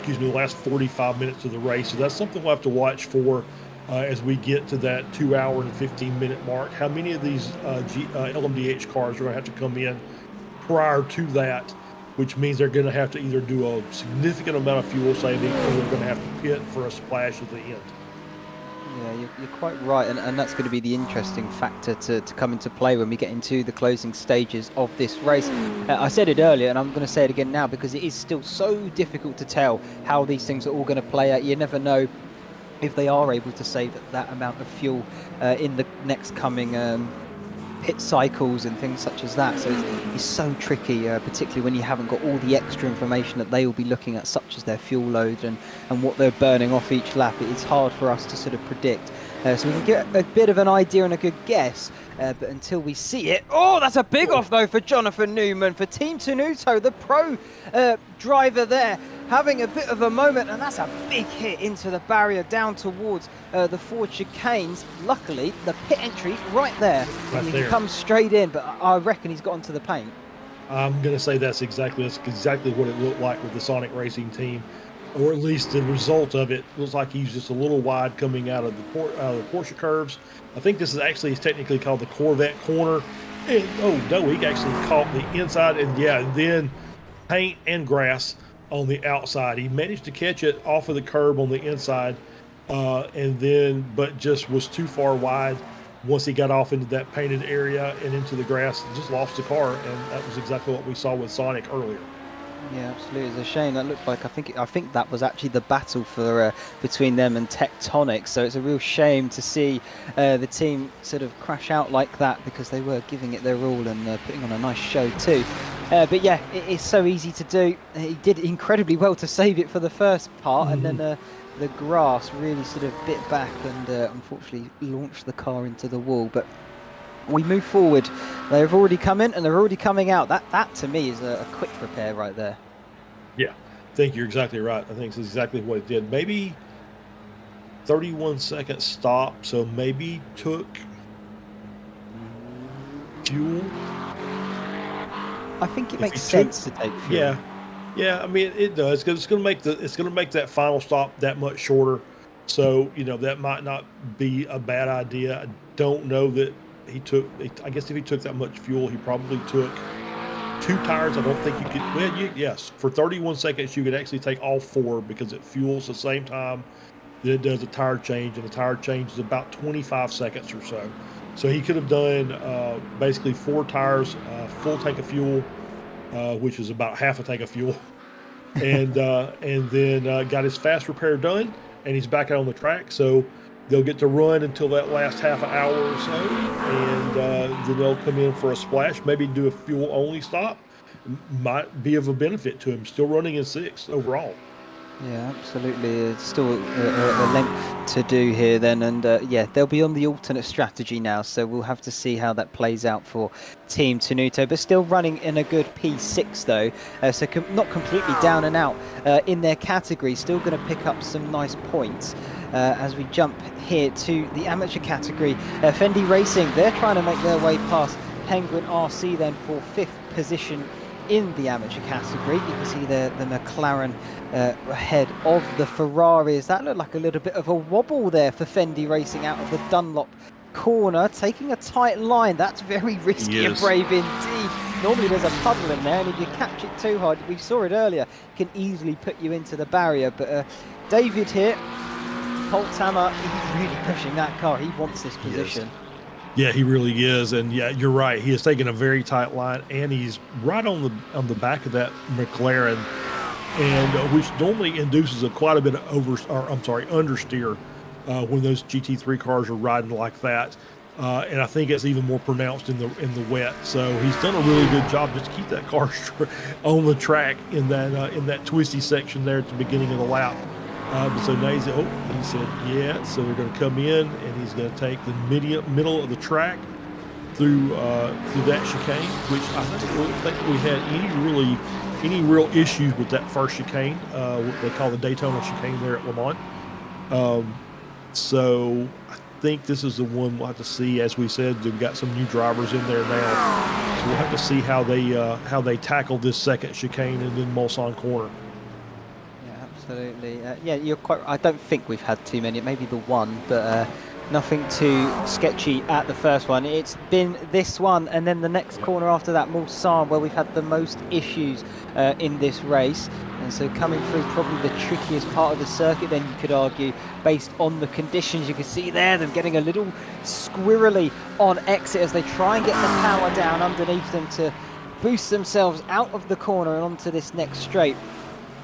45 minutes of the race. So that's something we'll have to watch for as we get to that 2 hour and 15-minute mark. How many of these LMDH cars are going to have to come in prior to that, which means they're going to have to either do a significant amount of fuel saving, or they're going to have to pit for a splash at the end. Yeah, you're quite right, and that's going to be the interesting factor to come into play when we get into the closing stages of this race. I said it earlier, and I'm going to say it again now, because it is still so difficult to tell how these things are all going to play out. You never know if they are able to save that amount of fuel in the next coming pit cycles and things such as that. So it's so tricky, particularly when you haven't got all the extra information that they will be looking at, such as their fuel load and what they're burning off each lap. It's hard for us to sort of predict. So we can get a bit of an idea and a good guess, but until we see it... Oh, that's a big off though for Jonathan Newman, for Team Tenuta, the pro driver there. having a bit of a moment, and that's a big hit into the barrier down towards the forward chicanes. Luckily, the pit entry right there. Right He there. comes straight in, but I reckon he's got onto the paint. I'm going to say that's exactly what it looked like with the Sonic Racing team, or at least the result of it looks like he's just a little wide coming out of the Porsche curves. I think this is technically called the Corvette corner. And, oh no, he actually caught the inside, and then paint and grass on the outside. He managed to catch it off of the curb on the inside, but just was too far wide. Once he got off into that painted area and into the grass, just lost the car, and that was exactly what we saw with Sonic earlier. Yeah, absolutely. It's a shame. That looked like I think that was actually the battle for between them and Tectonic. So it's a real shame to see the team sort of crash out like that, because they were giving it their all and putting on a nice show too. But yeah, it's so easy to do. He did incredibly well to save it for the first part, and then the grass really sort of bit back and unfortunately launched the car into the wall. But we move forward. They've already come in and they're already coming out. That to me is a quick repair right there. Yeah, I think you're exactly right. I think it's exactly what it did. Maybe 31-second stop, so maybe took fuel. I think it makes sense to take fuel. Yeah. I mean, it does, because it's going to make that final stop that much shorter. So that might not be a bad idea. I don't know that he took. I guess if he took that much fuel, he probably took 2 tires. I don't think you could. Well, yes, for 31 seconds you could actually take all 4, because it fuels the same time that it does a tire change, and the tire change is about 25 seconds or so. So he could have done basically 4 tires, full tank of fuel, which is about half a tank of fuel, and then got his fast repair done, and he's back out on the track. So they'll get to run until that last half an hour or so, and then they'll come in for a splash, maybe do a fuel-only stop. Might be of a benefit to him. Still running in 6th overall. Yeah, absolutely. It's still a length to do here then, and yeah, they'll be on the alternate strategy now, so we'll have to see how that plays out for Team Tenuto, but still running in a good P6 though, so not completely down and out in their category, still going to pick up some nice points. As we jump here to the amateur category, Fendi Racing, they're trying to make their way past Penguin RC then for 5th position in the amateur category. You can see the McLaren ahead of the Ferraris. That looked like a little bit of a wobble there for Fendi Racing out of the Dunlop corner, taking a tight line. That's very risky and brave indeed. Normally there's a puddle in there, and if you catch it too hard, we saw it earlier, it can easily put you into the barrier. But David here, Holthammer, he's really pushing that car. He wants this position. Yeah, he really is, and yeah, you're right. He has taken a very tight line, and he's right on the back of that McLaren, and which normally induces quite a bit of understeer when those GT3 cars are riding like that, and I think it's even more pronounced in the wet. So he's done a really good job just to keep that car on the track in that twisty section there at the beginning of the lap. But so now he said, yeah, so they're going to come in, and he's going to take the middle of the track through that chicane, which I don't think we had any real issues with that first chicane, what they call the Daytona chicane there at Le Mans. So I think this is the one we'll have to see. As we said, they've got some new drivers in there now, so we'll have to see how they tackle this second chicane and then Mulsanne corner. Absolutely. Yeah, you're quite. I don't think we've had too many. Maybe the one, but nothing too sketchy at the first one. It's been this one, and then the next corner after that, Mulsanne, where we've had the most issues in this race. And so coming through probably the trickiest part of the circuit, then you could argue, based on the conditions. You can see there them getting a little squirrely on exit as they try and get the power down underneath them to boost themselves out of the corner and onto this next straight.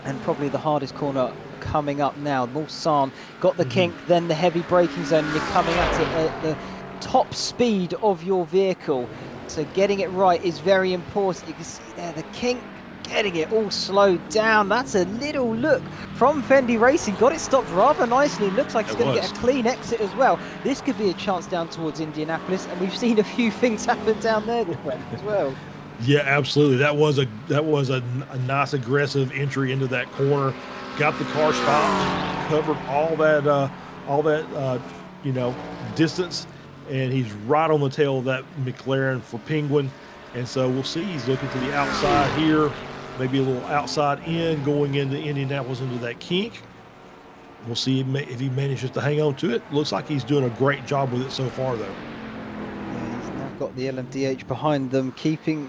And probably the hardest corner coming up now. Mulsanne got the kink, then the heavy braking zone, and you're coming at it at the top speed of your vehicle. So getting it right is very important. You can see there the kink, getting it all slowed down. That's a little look from Fendi Racing. Got it stopped rather nicely. Looks like it's going to get a clean exit as well. This could be a chance down towards Indianapolis, and we've seen a few things happen down there this way as well. Yeah, absolutely. That was a nice aggressive entry into that corner. Got the car stopped, covered all that you know distance, and he's right on the tail of that McLaren for Penguin. And so we'll see. He's looking to the outside here, maybe a little outside in going into Indianapolis into that kink. We'll see if he manages to hang on to it. Looks like he's doing a great job with it so far, though. Yeah, he's now got the LMDH behind them, keeping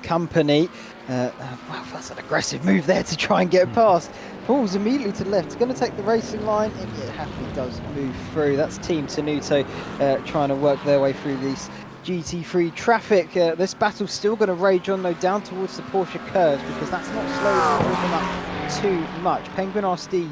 company. Wow, that's an aggressive move there to try and get past. Pulls immediately to the left. It's going to take the racing line, and it happily does move through. That's Team Tenuto trying to work their way through these GT3 traffic. This battle's still going to rage on, though, down towards the Porsche curves, because that's not slowing them up too much. Penguin RSD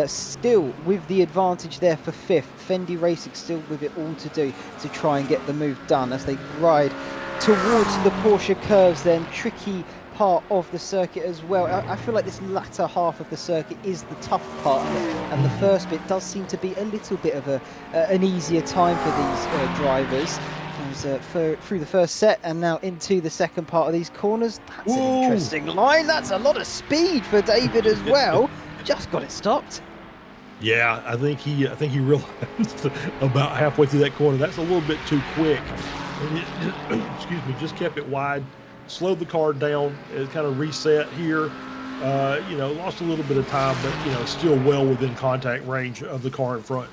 still with the advantage there for 5th. Fendi Racing still with it all to do to try and get the move done as they ride towards the Porsche curves. Then tricky part of the circuit as well. I feel like this latter half of the circuit is the tough part, and the first bit does seem to be a little bit of an easier time for these drivers. Through the first set and now into the second part of these corners. That's an interesting line. That's a lot of speed for David as well. Just got it stopped. Yeah, I think he realized about halfway through that corner that's a little bit too quick, and it excuse me, just kept it wide, slowed the car down, it kind of reset here. Lost a little bit of time, but still well within contact range of the car in front.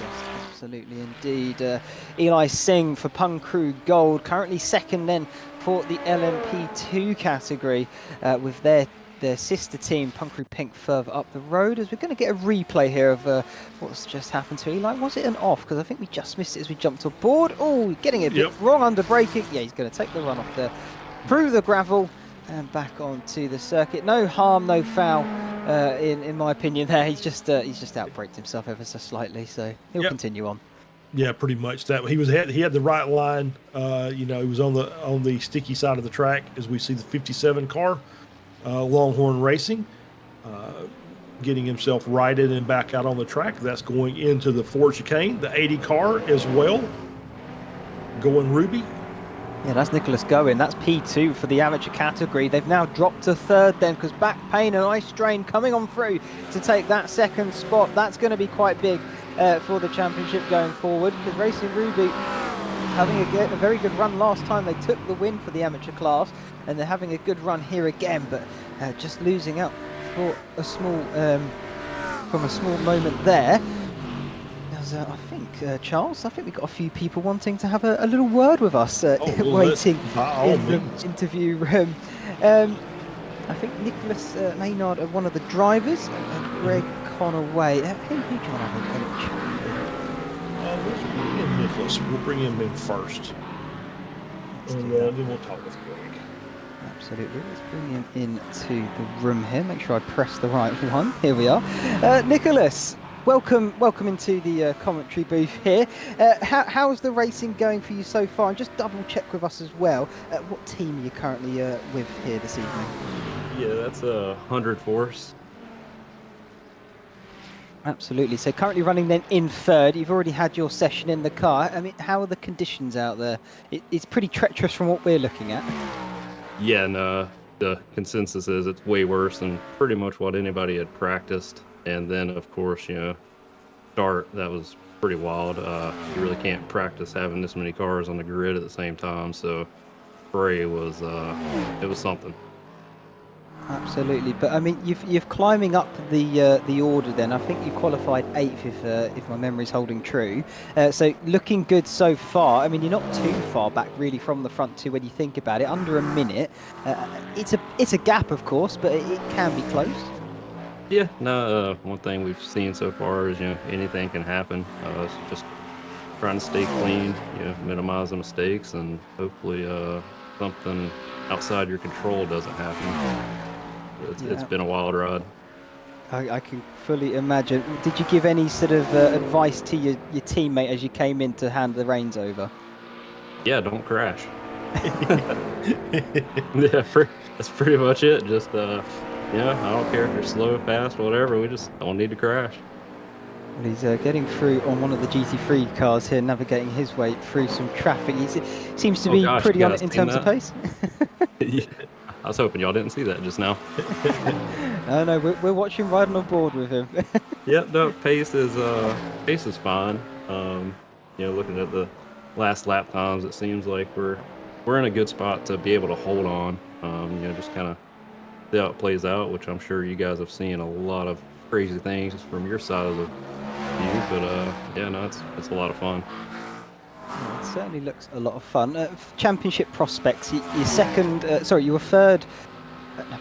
Yes, absolutely indeed. Eli Singh for Pung Crew Gold, currently second then for the LMP2 category, with their sister team, Pung Crew Pink, further up the road. As we're going to get a replay here of what's just happened to Eli. Was it an off? Because I think we just missed it as we jumped aboard. Oh, getting it a bit wrong under braking. Yeah, he's going to take the run off there through the gravel and back onto the circuit. No harm, no foul. In my opinion, there he's just outbraked himself ever so slightly, so he'll continue on. Yeah, pretty much that. He had the right line. He was on the sticky side of the track as we see the 57 car, Longhorn Racing, getting himself righted and back out on the track. That's going into the Ford chicane. The 80 car as well, going Ruby. Yeah, that's Nicholas Goen. That's P2 for the amateur category. They've now dropped to 3rd then, because back pain and eye strain coming on through to take that 2nd spot. That's going to be quite big for the championship going forward, because Racing Ruby having a very good run last time. They took the win for the amateur class, and they're having a good run here again, but just losing out for a small moment there. I think, Charles, I think we've got a few people wanting to have a little word with us waiting in the interview room. I think Nicholas Maynard, one of the drivers, and Greg Conaway. Who do you want to have a chat with? Let's bring in Nicholas. We'll bring him in first. And then we'll talk with Greg. Absolutely. Let's bring him into the room here. Make sure I press the right one. Here we are. Nicholas, welcome into the commentary booth here. How's the racing going for you so far? And just double check with us as well. What team are you currently with here this evening? Yeah, that's 100 Force. Absolutely. So currently running then in 3rd. You've already had your session in the car. I mean, how are the conditions out there? It's pretty treacherous from what we're looking at. Yeah, no, the consensus is it's way worse than pretty much what anybody had practiced. And then, of course, start, that was pretty wild. You really can't practice having this many cars on the grid at the same time. So, spray was, it was something. Absolutely, but I mean, you're climbing up the order. Then I think you qualified 8th, if my memory's holding true. So looking good so far. I mean, you're not too far back really from the front two when you think about it. Under a minute. It's a gap, of course, but it can be close. Yeah, no. One thing we've seen so far is anything can happen. It's just trying to stay clean, minimize the mistakes, and hopefully something outside your control doesn't happen. It's been a wild ride. I can fully imagine. Did you give any sort of advice to your teammate as you came in to hand the reins over? Yeah, don't crash. Yeah, that's pretty much it. Just, I don't care if you're slow, fast, whatever. We just don't need to crash. Well, he's getting through on one of the GT3 cars here, navigating his way through some traffic. He seems to Oh be gosh, pretty you on guys it in seen terms of that? pace. Yeah. I was hoping y'all didn't see that just now. Oh no, we're watching riding on board with him. Yeah, no, pace is fine. Looking at the last lap times, it seems like we're in a good spot to be able to hold on. Just kind of see how it plays out, which I'm sure you guys have seen a lot of crazy things from your side of the view. But yeah, no, it's a lot of fun. Yeah, it certainly looks a lot of fun. Championship prospects. You're second. Sorry, you were third.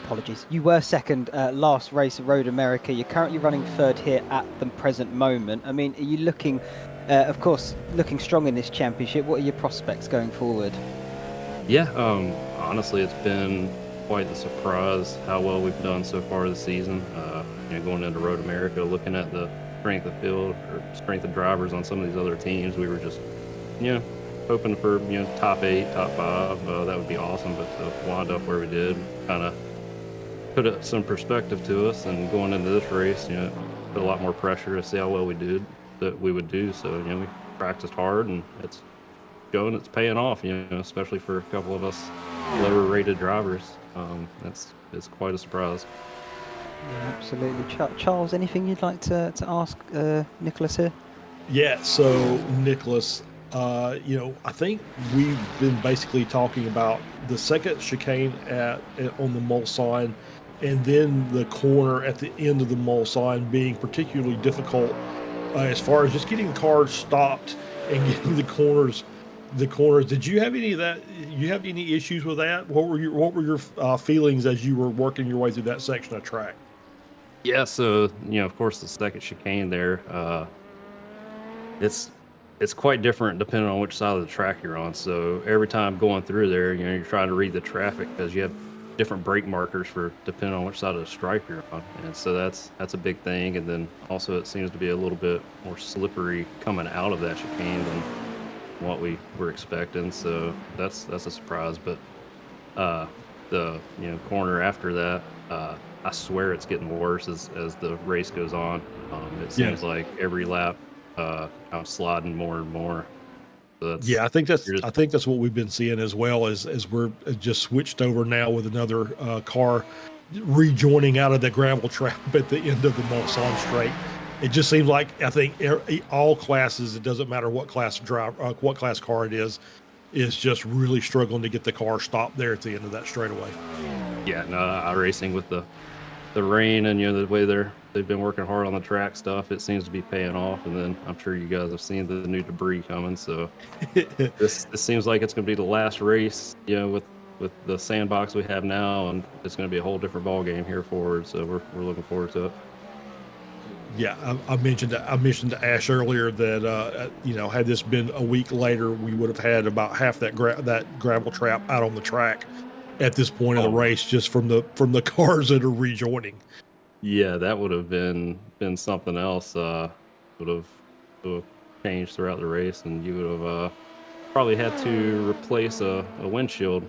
Apologies. You were second last race at Road America. You're currently running third here at the present moment. I mean, are you looking, of course, looking strong in this championship? What are your prospects going forward? Yeah, honestly, it's been quite the surprise how well we've done so far this season. Going into Road America, looking at the strength of field or strength of drivers on some of these other teams, we were just, hoping for top 8, top 5. That would be awesome, but to wind up where we did, kind of put some perspective to us. And going into this race, put a lot more pressure to see how well we would do. So we practiced hard, and it's paying off. Especially for a couple of us lower rated drivers. It's quite a surprise. Yeah, absolutely. Charles, anything you'd like to ask Nicholas here? Yeah, so Nicholas, I think we've been basically talking about the second chicane on the mole sign, and then the corner at the end of the mole sign being particularly difficult as far as just getting the cars stopped and getting the corners. Did you have any of that? You have any issues with that? What were your feelings as you were working your way through that section of track? Yeah, so of course, the second chicane there, it's quite different depending on which side of the track you're on. So every time going through there, you're trying to read the traffic because you have different brake markers for depending on which side of the stripe you're on, and so that's a big thing. And then also it seems to be a little bit more slippery coming out of that chicane than what we were expecting. So that's a surprise. But the corner after that, I swear it's getting worse as the race goes on. It seems like every lap I'm sliding more and more. So I think that's what we've been seeing as well as we're just switched over now with another car rejoining out of the gravel trap at the end of the Mulsanne straight. It just seems like I think all classes, it doesn't matter what class what class car it is just really struggling to get the car stopped there at the end of that straightaway. Yeah, no, iRacing with the rain and the way they've been working hard on the track stuff, it seems to be paying off. And then I'm sure you guys have seen the new debris coming, so this seems like it's going to be the last race with the sandbox we have now, and it's going to be a whole different ball game here forward. So we're looking forward to it. Yeah, I mentioned to Ash earlier that had this been a week later, we would have had about half that gravel trap out on the track at this point of the race, just from the cars that are rejoining. Yeah, that would have been something else. Would have changed throughout the race, and you would have probably had to replace a windshield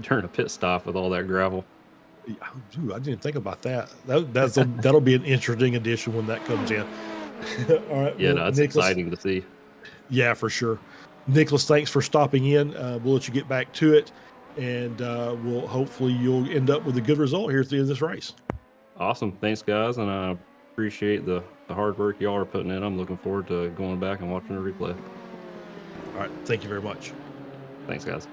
during a pit stop with all that gravel. Dude, I didn't think about that. That'll be an interesting addition when that comes in. All right. Yeah, well, it's Nicholas, exciting to see. Yeah, for sure. Nicholas, thanks for stopping in. We'll let you get back to it, and hopefully you'll end up with a good result here at the end of this race. Awesome. Thanks, guys, and I appreciate the hard work y'all are putting in. I'm looking forward to going back and watching the replay. All right. Thank you very much. Thanks, guys.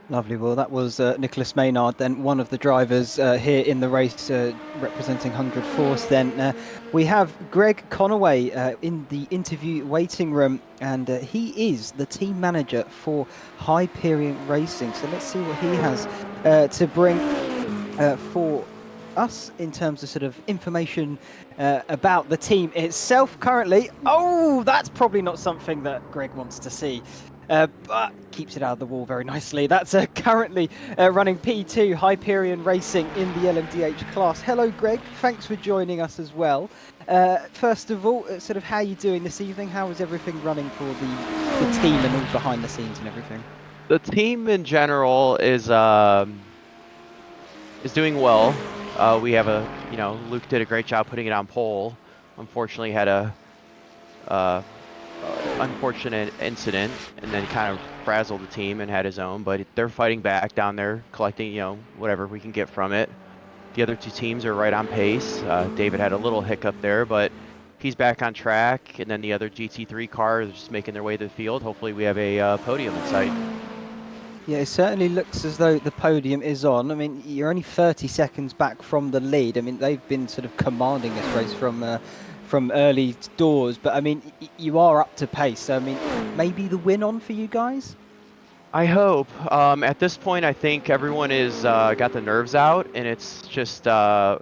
Lovely. Well, that was Nicholas Maynard, then one of the drivers here in the race representing 100 Force. Then we have Greg Conaway in the interview waiting room, and he is the team manager for Hyperion Racing. So let's see what he has to bring for us in terms of sort of information about the team itself currently. Oh, that's probably not something that Greg wants to see. But keeps it out of the wall very nicely. That's currently running P2 Hyperion Racing in the LMDH class. Hello, Greg. Thanks for joining us as well. First of all, sort of how are you doing this evening? How is everything running for the team and all behind the scenes and everything? The team in general is doing well. we have a, Luke did a great job putting it on pole. Unfortunately, had a unfortunate incident and then kind of frazzled the team and had his own, but they're fighting back down there, collecting, whatever we can get from it. The other two teams are right on pace. David had a little hiccup there, but he's back on track. And then the other GT3 cars are just making their way to the field. Hopefully we have a podium in sight. Yeah, it certainly looks as though the podium is on. I mean, you're only 30 seconds back from the lead. I mean, they've been sort of commanding this race from early doors, but I mean, you are up to pace. So, I mean, maybe the win on for you guys? I hope. At this point, I think everyone is got the nerves out, and it's just who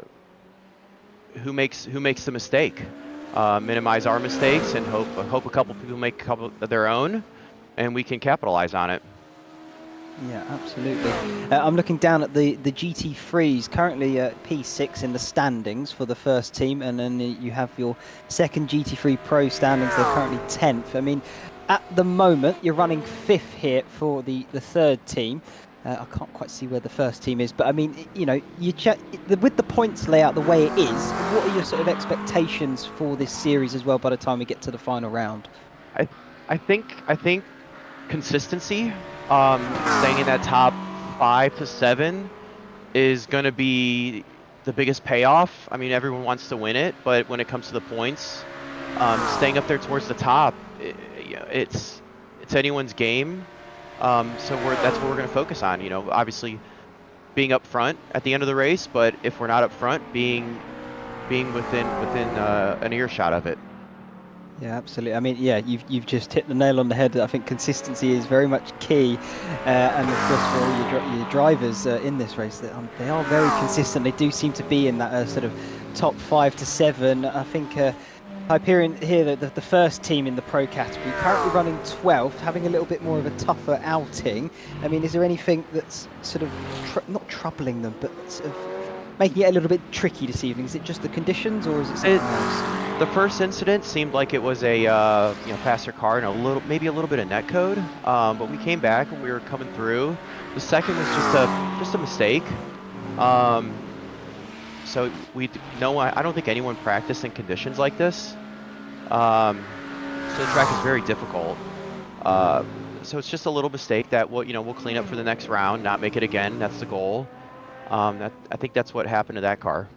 makes the mistake. Minimize our mistakes and hope a couple people make a couple of their own, and we can capitalize on it. Yeah, absolutely. I'm looking down at the GT3s, currently at P6 in the standings for the first team, and then you have your second GT3 Pro standings. They're currently 10th. I mean, at the moment, you're running 5th here for the third team. I can't quite see where the first team is, but I mean, with the points layout the way it is, what are your sort of expectations for this series as well by the time we get to the final round? I think consistency, staying in that top 5 to 7 is going to be the biggest payoff. I mean, everyone wants to win it, but when it comes to the points, staying up there towards the top, it's anyone's game. So that's what we're going to focus on. Obviously being up front at the end of the race, but if we're not up front, being within an earshot of it. Yeah, absolutely. I mean, yeah, you've just hit the nail on the head. I think consistency is very much key, and of course for all your drivers in this race, they are very consistent. They do seem to be in that sort of top 5 to 7. I think Hyperion here, the first team in the pro category, currently running 12th, having a little bit more of a tougher outing. I mean, is there anything that's sort of not troubling them, but sort of making it a little bit tricky this evening? Is it just the conditions, or is it something else? The first incident seemed like it was a faster car and maybe a little bit of netcode, but we came back and we were coming through. The second was just a mistake. So I don't think anyone practiced in conditions like this. So the track is very difficult. So it's just a little mistake that we'll clean up for the next round, not make it again. That's the goal. I think that's what happened to that car.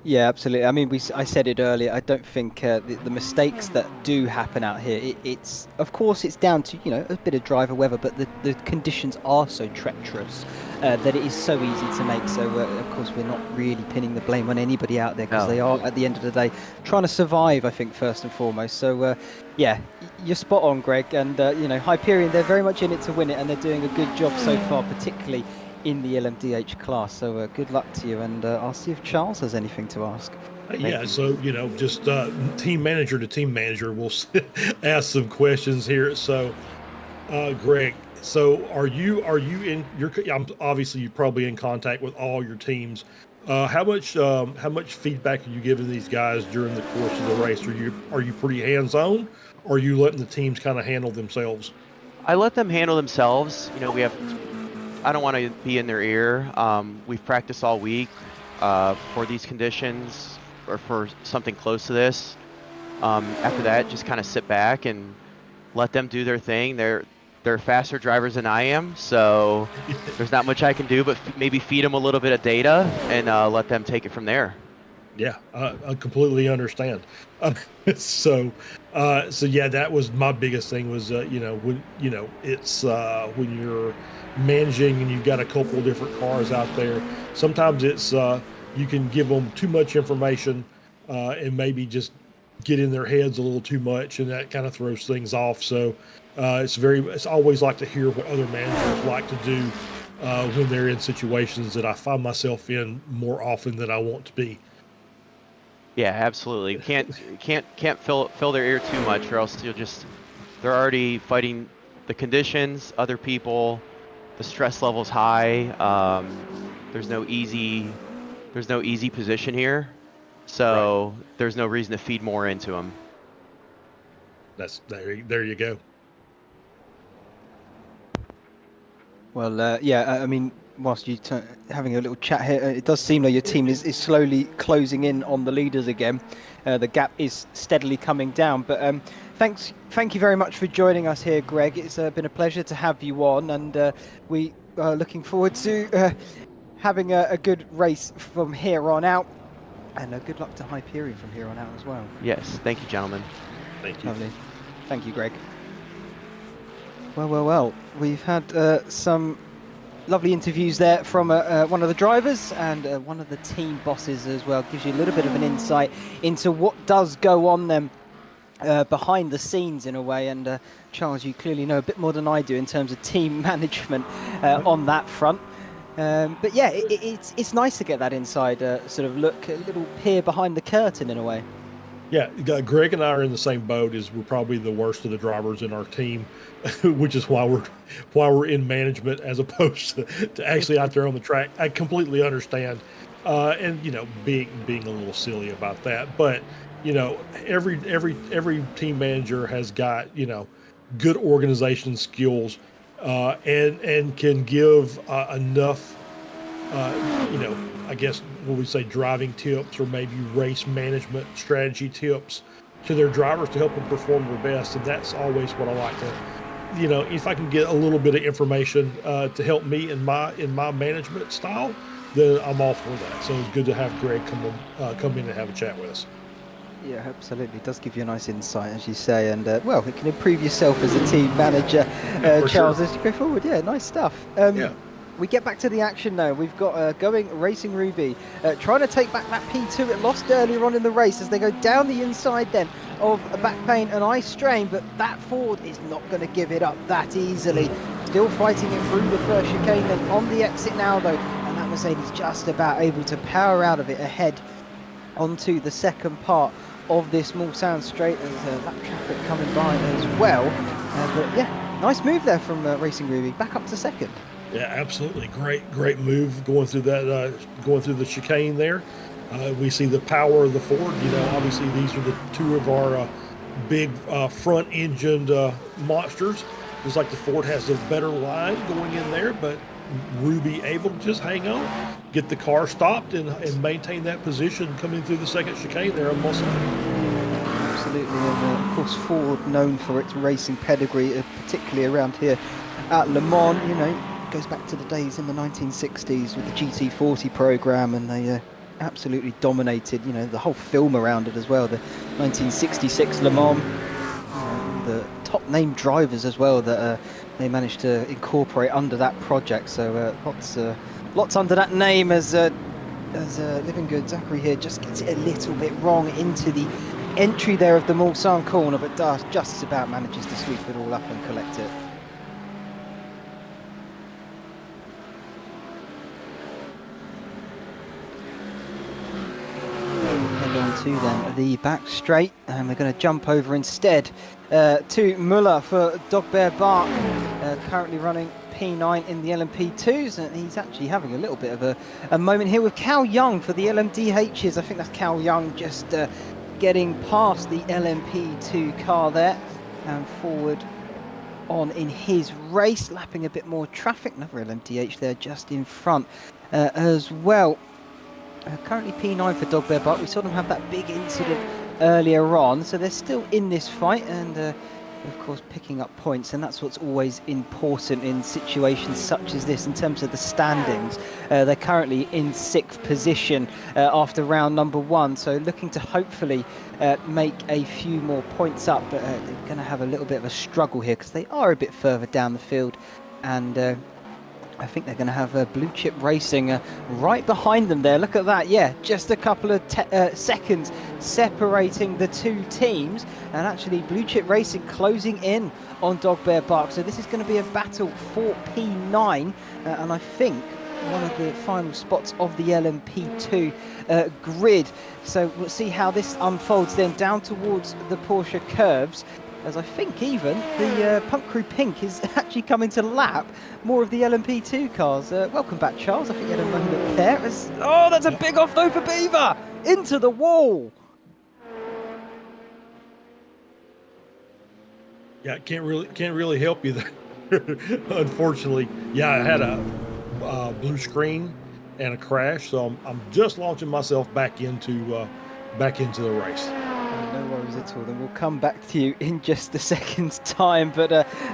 Yeah, absolutely. I mean, I said it earlier. I don't think the mistakes that do happen out here, it's of course it's down to a bit of driver weather, but the conditions are so treacherous that it is so easy to make. So of course we're not really pinning the blame on anybody out there, because they are at the end of the day trying to survive. I think first and foremost. So yeah, you're spot on, Greg. And Hyperion, they're very much in it to win it, and they're doing a good job so far, particularly in the LMDH class. So good luck to you, and I'll see if Charles has anything to ask. Yeah, so just team manager to team manager, we'll ask some questions here. So Greg, so are you in your, obviously you're probably in contact with all your teams. How much feedback are you giving these guys during the course of the race? Are you pretty hands-on, or are you letting the teams kind of handle themselves? I let them handle themselves. I don't want to be in their ear. We've practiced all week for these conditions, or for something close to this. After that, just kind of sit back and let them do their thing. They're faster drivers than I am, so there's not much I can do, but maybe feed them a little bit of data and let them take it from there. Yeah, I completely understand. So yeah, that was my biggest thing was, when it's when you're managing and you've got a couple of different cars out there, sometimes it's you can give them too much information and maybe just get in their heads a little too much, and that kind of throws things off. So it's always like to hear what other managers like to do when they're in situations that I find myself in more often than I want to be. Yeah, absolutely. Can't fill their ear too much, or else they're already fighting the conditions, other people. The stress level's high. There's no easy position here, so right. There's no reason to feed more into them. There you go. Well, yeah, I mean, whilst you having a little chat here, it does seem like your team is slowly closing in on the leaders again. The gap is steadily coming down. But thank you very much for joining us here, Greg. It's been a pleasure to have you on, and we are looking forward to having a good race from here on out. And good luck to Hyperion from here on out as well. Yes, thank you, gentlemen. Thank you. Lovely. Thank you, Greg. Well. We've had some lovely interviews there from one of the drivers and one of the team bosses as well. Gives you a little bit of an insight into what does go on them behind the scenes in a way. And Charles, you clearly know a bit more than I do in terms of team management on that front. But yeah, it's nice to get that inside sort of look, a little peer behind the curtain in a way. Yeah, Greg and I are in the same boat. As we're probably the worst of the drivers in our team, which is why we're in management as opposed to actually out there on the track. I completely understand, and being a little silly about that. But every team manager has got good organization skills, and can give enough. I guess what we say driving tips or maybe race management strategy tips to their drivers to help them perform their best. And that's always what I like to, if I can get a little bit of information to help me in my management style, then I'm all for that. So it's good to have Greg come in and have a chat with us. Yeah, absolutely. It does give you a nice insight, as you say, and it can improve yourself as a team manager, Charles, as you go forward. Yeah, nice stuff. Yeah. We get back to the action now. We've got going Racing Ruby trying to take back that P2 it lost earlier on in the race as they go down the inside then of a back pain and eye strain, but that Ford is not going to give it up that easily. Still fighting it through the first chicane then on the exit now though, and that Mercedes just about able to power out of it ahead onto the second part of this Mulsanne straight as lap traffic coming by as well. But yeah, nice move there from Racing Ruby, back up to second. Yeah, absolutely. Great move going through that, going through the chicane there. We see the power of the Ford. Obviously these are the two of our big front-engined monsters. Looks like the Ford has a better line going in there, but Ruby able to just hang on, get the car stopped, and maintain that position coming through the second chicane there on Mulsanne. Absolutely, and of course Ford known for its racing pedigree, particularly around here at Le Mans. Goes back to the days in the 1960s with the GT40 program, and they absolutely dominated the whole film around it as well. The 1966 Le Mans, the top named drivers as well that they managed to incorporate under that project. So lots under that name as Living Good Zachary here just gets it a little bit wrong into the entry there of the Mulsanne corner, but just about manages to sweep it all up and collect it. To then the back straight, and we're going to jump over instead to Muller for Dogbear Bark, currently running P9 in the LMP2s, and he's actually having a little bit of a moment here with Cal Young for the LMDHs. I think that's Cal Young just getting past the LMP2 car there and forward on in his race, lapping a bit more traffic. Another LMDH there just in front as well. Currently P9 for Dogbear Buck. We saw them have that big incident earlier on, so they're still in this fight and of course picking up points, and that's what's always important in situations such as this in terms of the standings. They're currently in 6th position after round number 1, so looking to hopefully make a few more points up, but they're going to have a little bit of a struggle here because they are a bit further down the field, and I think they're going to have Blue Chip Racing right behind them there. Look at that. Yeah, just a couple of seconds separating the two teams. And actually, Blue Chip Racing closing in on Dogbear Bark. So this is going to be a battle for P9. And I think one of the final spots of the LMP2 grid. So we'll see how this unfolds then down towards the Porsche curves, as I think even the Pump Crew Pink is actually coming to lap more of the LMP2 cars. Welcome back, Charles. I think you had a moment there. Oh, that's a big off though for Beaver! Into the wall! Yeah, can't really help you there. Unfortunately, yeah, I had blue screen and a crash. So I'm just launching myself back into the race. No worries at all. Then we'll come back to you in just a second's time. But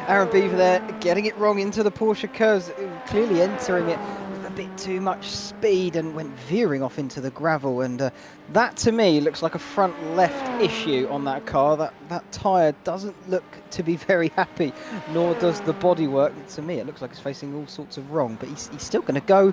Aaron Beaver there getting it wrong into the Porsche curves, clearly entering it with a bit too much speed and went veering off into the gravel. And that to me looks like a front left issue on that car. That tyre doesn't look to be very happy, nor does the bodywork. To me, it looks like it's facing all sorts of wrong. But he's still going to go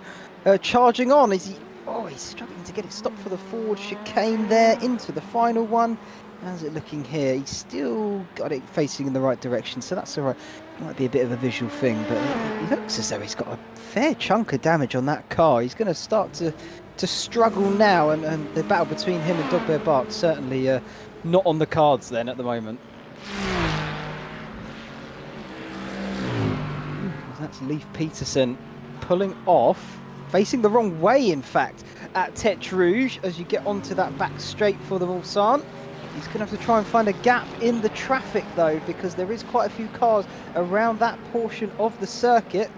charging on. Is he? Oh, he's struggling to get it stopped for the forward chicane there into the final one. How's it looking here? He's still got it facing in the right direction, so that's all right. Might be a bit of a visual thing, but it looks as though he's got a fair chunk of damage on that car. He's going to start to struggle now, and the battle between him and Dog Bear Bark certainly not on the cards then at the moment. That's Leif Peterson pulling off. Facing the wrong way, in fact, at Tete Rouge as you get onto that back straight for the Mulsanne. He's going to have to try and find a gap in the traffic, though, because there is quite a few cars around that portion of the circuit.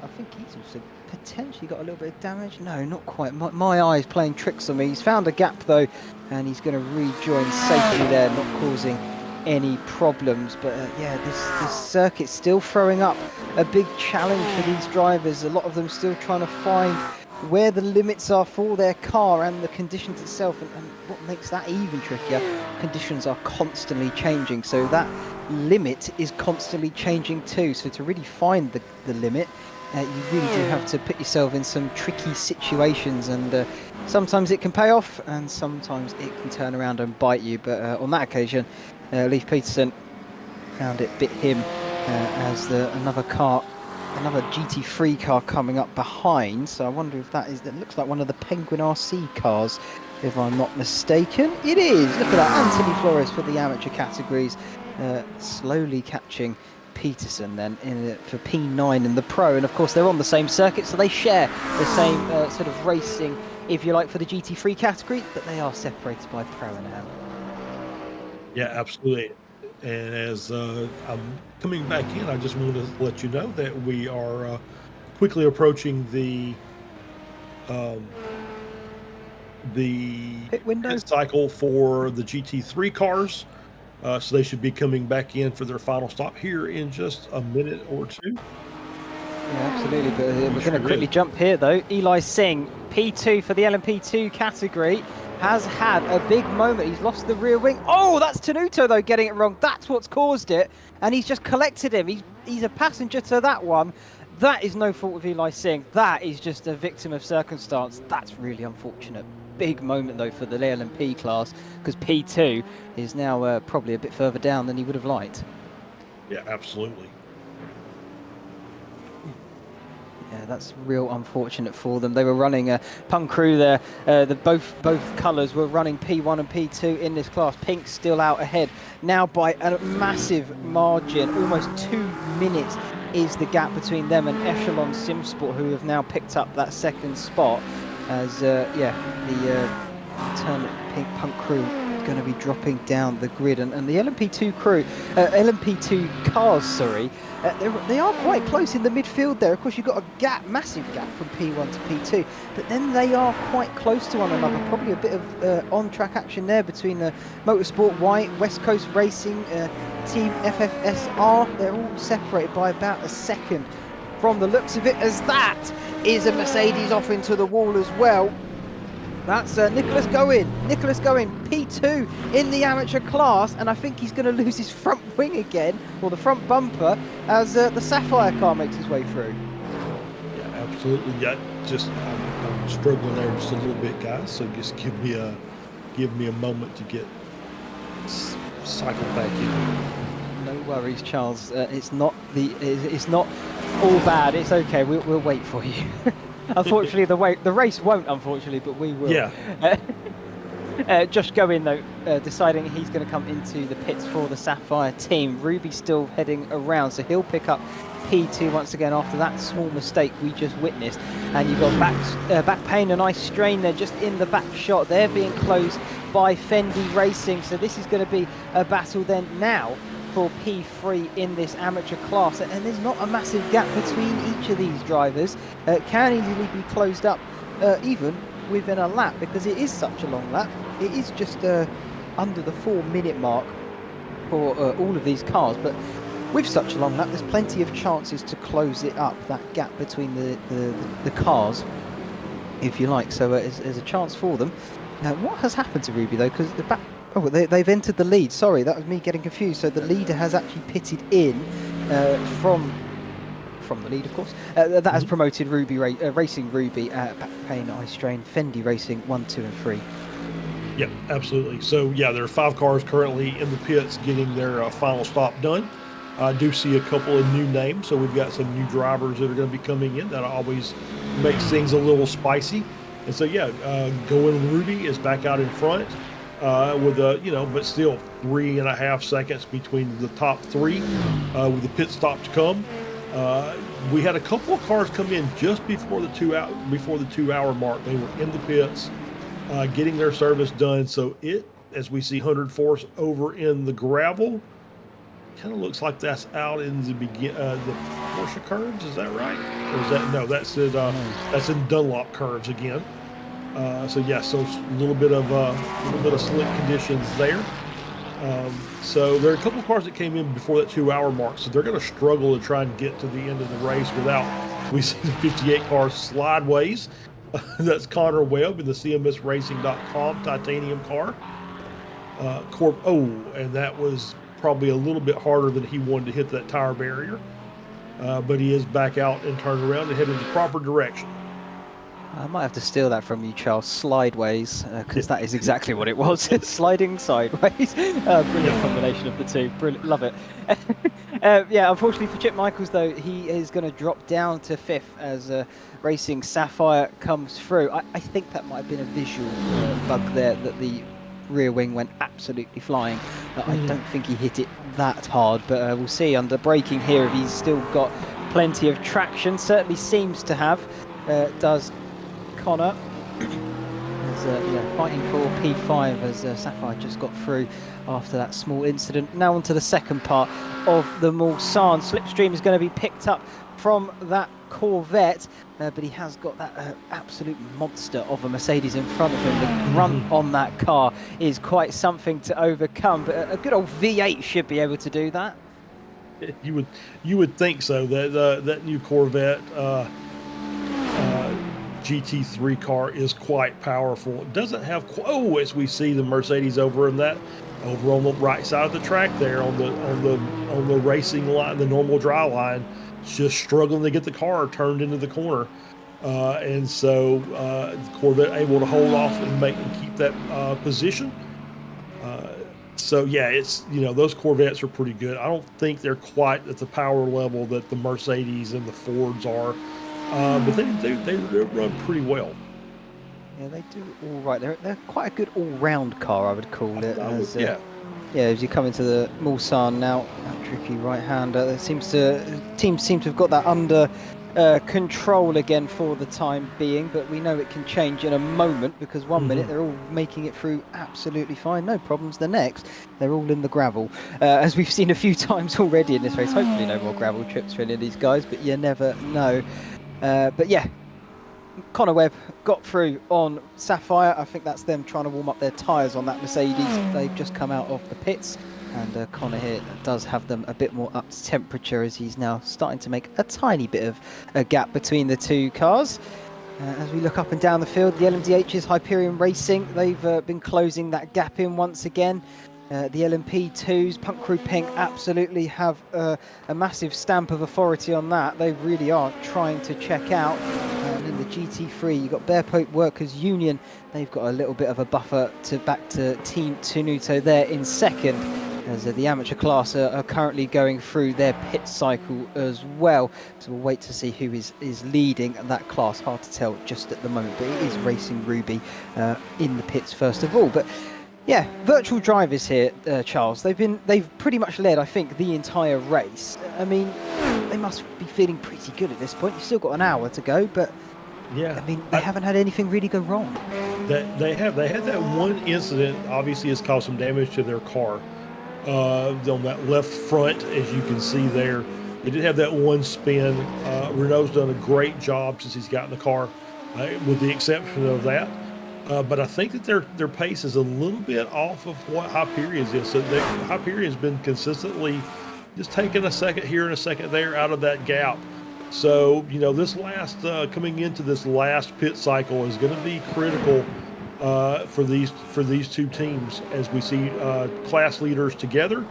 I think he's also potentially got a little bit of damage. No, not quite. My eye's playing tricks on me. He's found a gap, though, and he's going to rejoin safely there, not causing any problems. But yeah, this circuit's still throwing up a big challenge for these drivers. A lot of them still trying to find where the limits are for their car and the conditions itself, and what makes that even trickier, conditions are constantly changing, so that limit is constantly changing too. So to really find the limit, you really do have to put yourself in some tricky situations, and sometimes it can pay off and sometimes it can turn around and bite you. But on that occasion, Leif Peterson found it bit him as another GT3 car coming up behind. So I wonder if that looks like one of the Penguin RC cars, if I'm not mistaken. It is. Look at that, Anthony Flores for the amateur categories, slowly catching Peterson then for P9 in the pro. And of course they're on the same circuit, so they share the same sort of racing, if you like, for the GT3 category, but they are separated by pro and am. Yeah, absolutely. And as I'm coming back in, I just wanted to let you know that we are quickly approaching the pit window cycle for the GT3 cars. So they should be coming back in for their final stop here in just a minute or two. Yeah, absolutely. But we're going to quickly jump here, though. Eli Singh, P2 for the LMP2 category, has had a big moment. He's lost the rear wing. Oh, that's Tenuto, though, getting it wrong. That's what's caused it. And he's just collected him. He's a passenger to that one. That is no fault of Eli Singh. That is just a victim of circumstance. That's really unfortunate. Big moment, though, for the LMP class, because P2 is now probably a bit further down than he would have liked. Yeah, absolutely. Yeah, that's real unfortunate for them. They were running Punk Crew there. Both colours were running P1 and P2 in this class. Pink still out ahead now by a massive margin. Almost 2 minutes is the gap between them and Echelon Simsport, who have now picked up that second spot. As the Turnip Pink Punk Crew going to be dropping down the grid, and the LMP2 crew, LMP2 cars, sorry, they are quite close in the midfield there. Of course, you've got a massive gap from P1 to P2, but then they are quite close to one another. Probably a bit of on-track action there between Motorsport White, West Coast Racing, Team FFSR. They're all separated by about a second from the looks of it, as that is a Mercedes off into the wall as well. That's Nicholas Going, P2 in the amateur class, and I think he's going to lose his front wing again, or the front bumper, as the Sapphire car makes his way through. Yeah, absolutely. Yeah, I'm struggling there just a little bit, guys. So just give me a moment to get cycled back in. No worries, Charles. It's not all bad. It's okay. We'll wait for you. Unfortunately, the race won't, unfortunately, but we will. Yeah. Josh Going, though, deciding he's going to come into the pits for the Sapphire team. Ruby's still heading around, so he'll pick up P2 once again after that small mistake we just witnessed. And you've got back pain and ice strain there just in the back shot. They're being closed by Fendi Racing, so this is going to be a battle then now for P3 in this amateur class, and there's not a massive gap between each of these drivers. It can easily be closed up even within a lap, because it is such a long lap. It is just under the 4-minute mark for all of these cars, but with such a long lap, there's plenty of chances to close it up, that gap between the cars, if you like. So there's a chance for them. Now, what has happened to Ruby though? Because the back, they've entered the lead. Sorry, that was me getting confused. So the leader has actually pitted in from the lead, of course. That has promoted Ruby Racing Ruby, Back Pain, Eye Strain, Fendi Racing 1, 2, and 3. Yep, absolutely. So yeah, there are 5 cars currently in the pits getting their final stop done. I do see a couple of new names, so we've got some new drivers that are going to be coming in. That always makes things a little spicy. And so yeah, Going Ruby is back out in front with but still 3.5 seconds between the top 3 with the pit stop to come. We had a couple of cars come in just before the 2 hour mark. They were in the pits getting their service done. So as we see 100 Force over in the gravel, kind of looks like that's out in the Porsche curves. Is that right? Or is that no? That's in Dunlop curves again. So a little bit of slick conditions there. So there are a couple of cars that came in before that 2 hour mark, so they're going to struggle to try and get to the end of the race without. We see the 58 car slideways. That's Connor Webb in the CMSRacing.com titanium car. And that was probably a little bit harder than he wanted to hit that tire barrier. But he is back out and turned around and headed in the proper direction. I might have to steal that from you, Charles. Slideways, because that is exactly what it was. Sliding sideways. Brilliant combination of the two. Brilliant, love it. Unfortunately for Chip Michaels, though, he is going to drop down to 5th as Racing Sapphire comes through. I think that might have been a visual bug there, that the rear wing went absolutely flying. I don't think he hit it that hard, but we'll see under braking here if he's still got plenty of traction. Certainly seems to have. Does Connor. Fighting for P5 as Sapphire just got through after that small incident. Now onto the second part of the Mulsanne. Slipstream is going to be picked up from that Corvette, but he has got that absolute monster of a Mercedes in front of him. The grunt on that car is quite something to overcome, but a good old V8 should be able to do that. You would think so. That new Corvette GT3 car is quite powerful. It doesn't have as we see the Mercedes over on the right side of the track there on the racing line, the normal dry line, just struggling to get the car turned into the corner. And so the Corvette able to hold off and keep that position. So yeah, it's those Corvettes are pretty good. I don't think they're quite at the power level that the Mercedes and the Fords are. But they run pretty well. Yeah, they do all right. They're quite a good all-round car, I would call it. As you come into the Mulsanne now, that tricky right-hander. Teams seem to have got that under control again for the time being, but we know it can change in a moment, because one minute they're all making it through absolutely fine, no problems. The next, they're all in the gravel, as we've seen a few times already in this race. Hopefully no more gravel trips for any of these guys, but you never know. But yeah, Connor Webb got through on Sapphire. I think that's them trying to warm up their tyres on that Mercedes. They've just come out of the pits, and Connor here does have them a bit more up to temperature, as he's now starting to make a tiny bit of a gap between the two cars. As we look up and down the field, the LMDH's Hyperion Racing, they've been closing that gap in once again. The LMP2s, Punk Crew Pink, absolutely have a massive stamp of authority on that. They really are trying to check out. And in the GT3, you've got Bear Pope Workers Union. They've got a little bit of a buffer back to Team Tenuto there in second, as the amateur class are currently going through their pit cycle as well. So we'll wait to see who is leading that class. Hard to tell just at the moment, but it is Racing Ruby in the pits first of all. But yeah, virtual drivers here, Charles. They've pretty much led, I think, the entire race. I mean, they must be feeling pretty good at this point. You've still got an hour to go, but yeah, I mean, they haven't had anything really go wrong. They had that one incident. Obviously, has caused some damage to their car. on that left front, as you can see there. They did have that one spin. Renault's done a great job since he's got in the car, with the exception of that. But I think that their pace is a little bit off of what Hyperion is. So Hyperion has been consistently just taking a second here and a second there out of that gap. So, you know, this last coming into this last pit cycle is going to be critical for these two teams, as we see class leaders together.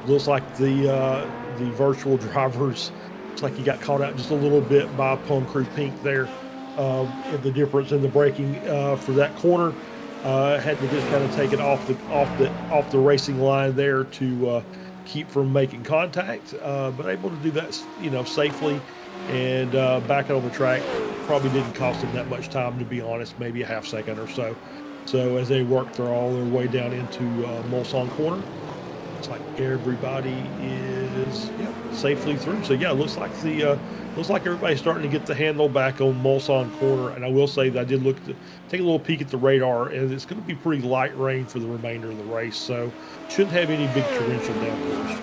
Looks like the virtual drivers, looks like he got caught out just a little bit by Punk Crew Pink there. The difference in the braking for that corner, had to just kind of take it off the racing line there to keep from making contact, but able to do that, you know, safely and back on the track. Probably didn't cost them that much time, to be honest, maybe a half second or so. So as they work all their way down into Mulsanne corner, it's like everybody is safely through. So yeah, it looks like everybody's starting to get the handle back on Mulsanne corner. And I will say that I did take a little peek at the radar, and it's going to be pretty light rain for the remainder of the race. So shouldn't have any big torrential downpours.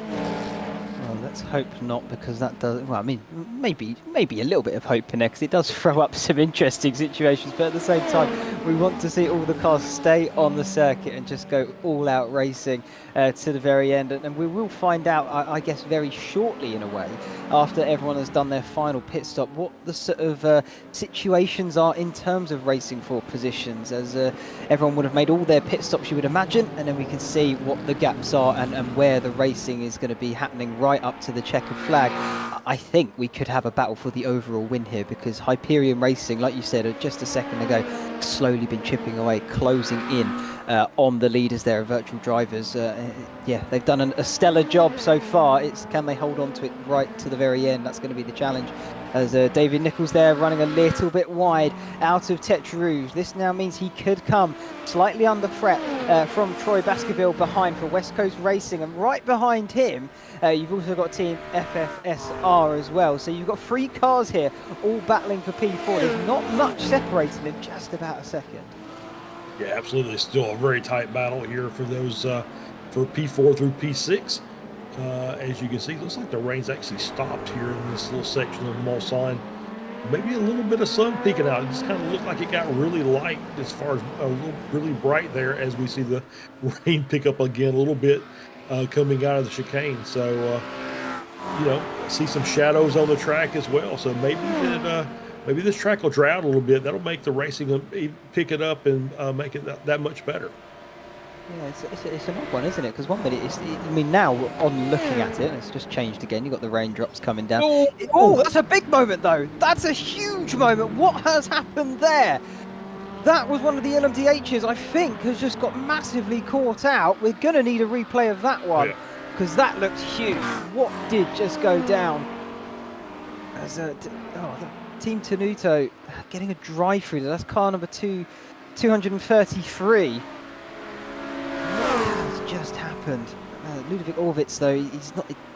Well, let's hope not, because that does, well, I mean, maybe a little bit of hope in there, because it does throw up some interesting situations, but at the same time, we want to see all the cars stay on the circuit and just go all out racing to the very end. And we will find out, I guess, very shortly, in a way, after everyone has done their final pit stop, what the sort of situations are in terms of racing for positions, as everyone would have made all their pit stops, you would imagine, and then we can see what the gaps are and where the racing is going to be happening right up to the checkered flag. I think we could have a battle for the overall win here, because Hyperion Racing, like you said just a second ago, slowly been chipping away, closing in on the leaders there, virtual drivers. Yeah, they've done a stellar job so far. It's can they hold on to it right to the very end? That's going to be the challenge. As David Nichols there running a little bit wide out of Tetra Rouge. This now means he could come slightly under threat from Troy Baskerville behind for West Coast Racing, and right behind him you've also got Team FFSR as well. So you've got 3 cars here all battling for P4. There's not much separating them, just about a second. Yeah, absolutely. Still a very tight battle here for those for P4 through P6. As you can see, it looks like the rain's actually stopped here in this little section of Mulsanne. Maybe a little bit of sun peeking out. It just kind of looked like it got really light, as far as a little really bright there, as we see the rain pick up again a little bit coming out of the chicane. So, you know, see some shadows on the track as well. So maybe this track will dry out a little bit. That'll make the racing pick it up and make it that much better. Yeah, it's an odd one, isn't it? Because 1 minute, I mean, now on looking at it, it's just changed again. You've got the raindrops coming down. Oh, that's a big moment, though. That's a huge moment. What has happened there? That was one of the LMDHs, I think, has just got massively caught out. We're going to need a replay of that one, because that looks huge. What did just go down? As Team Tenuto getting a drive through. That's car number 233. Just happened. Ludovic Orvitz, though,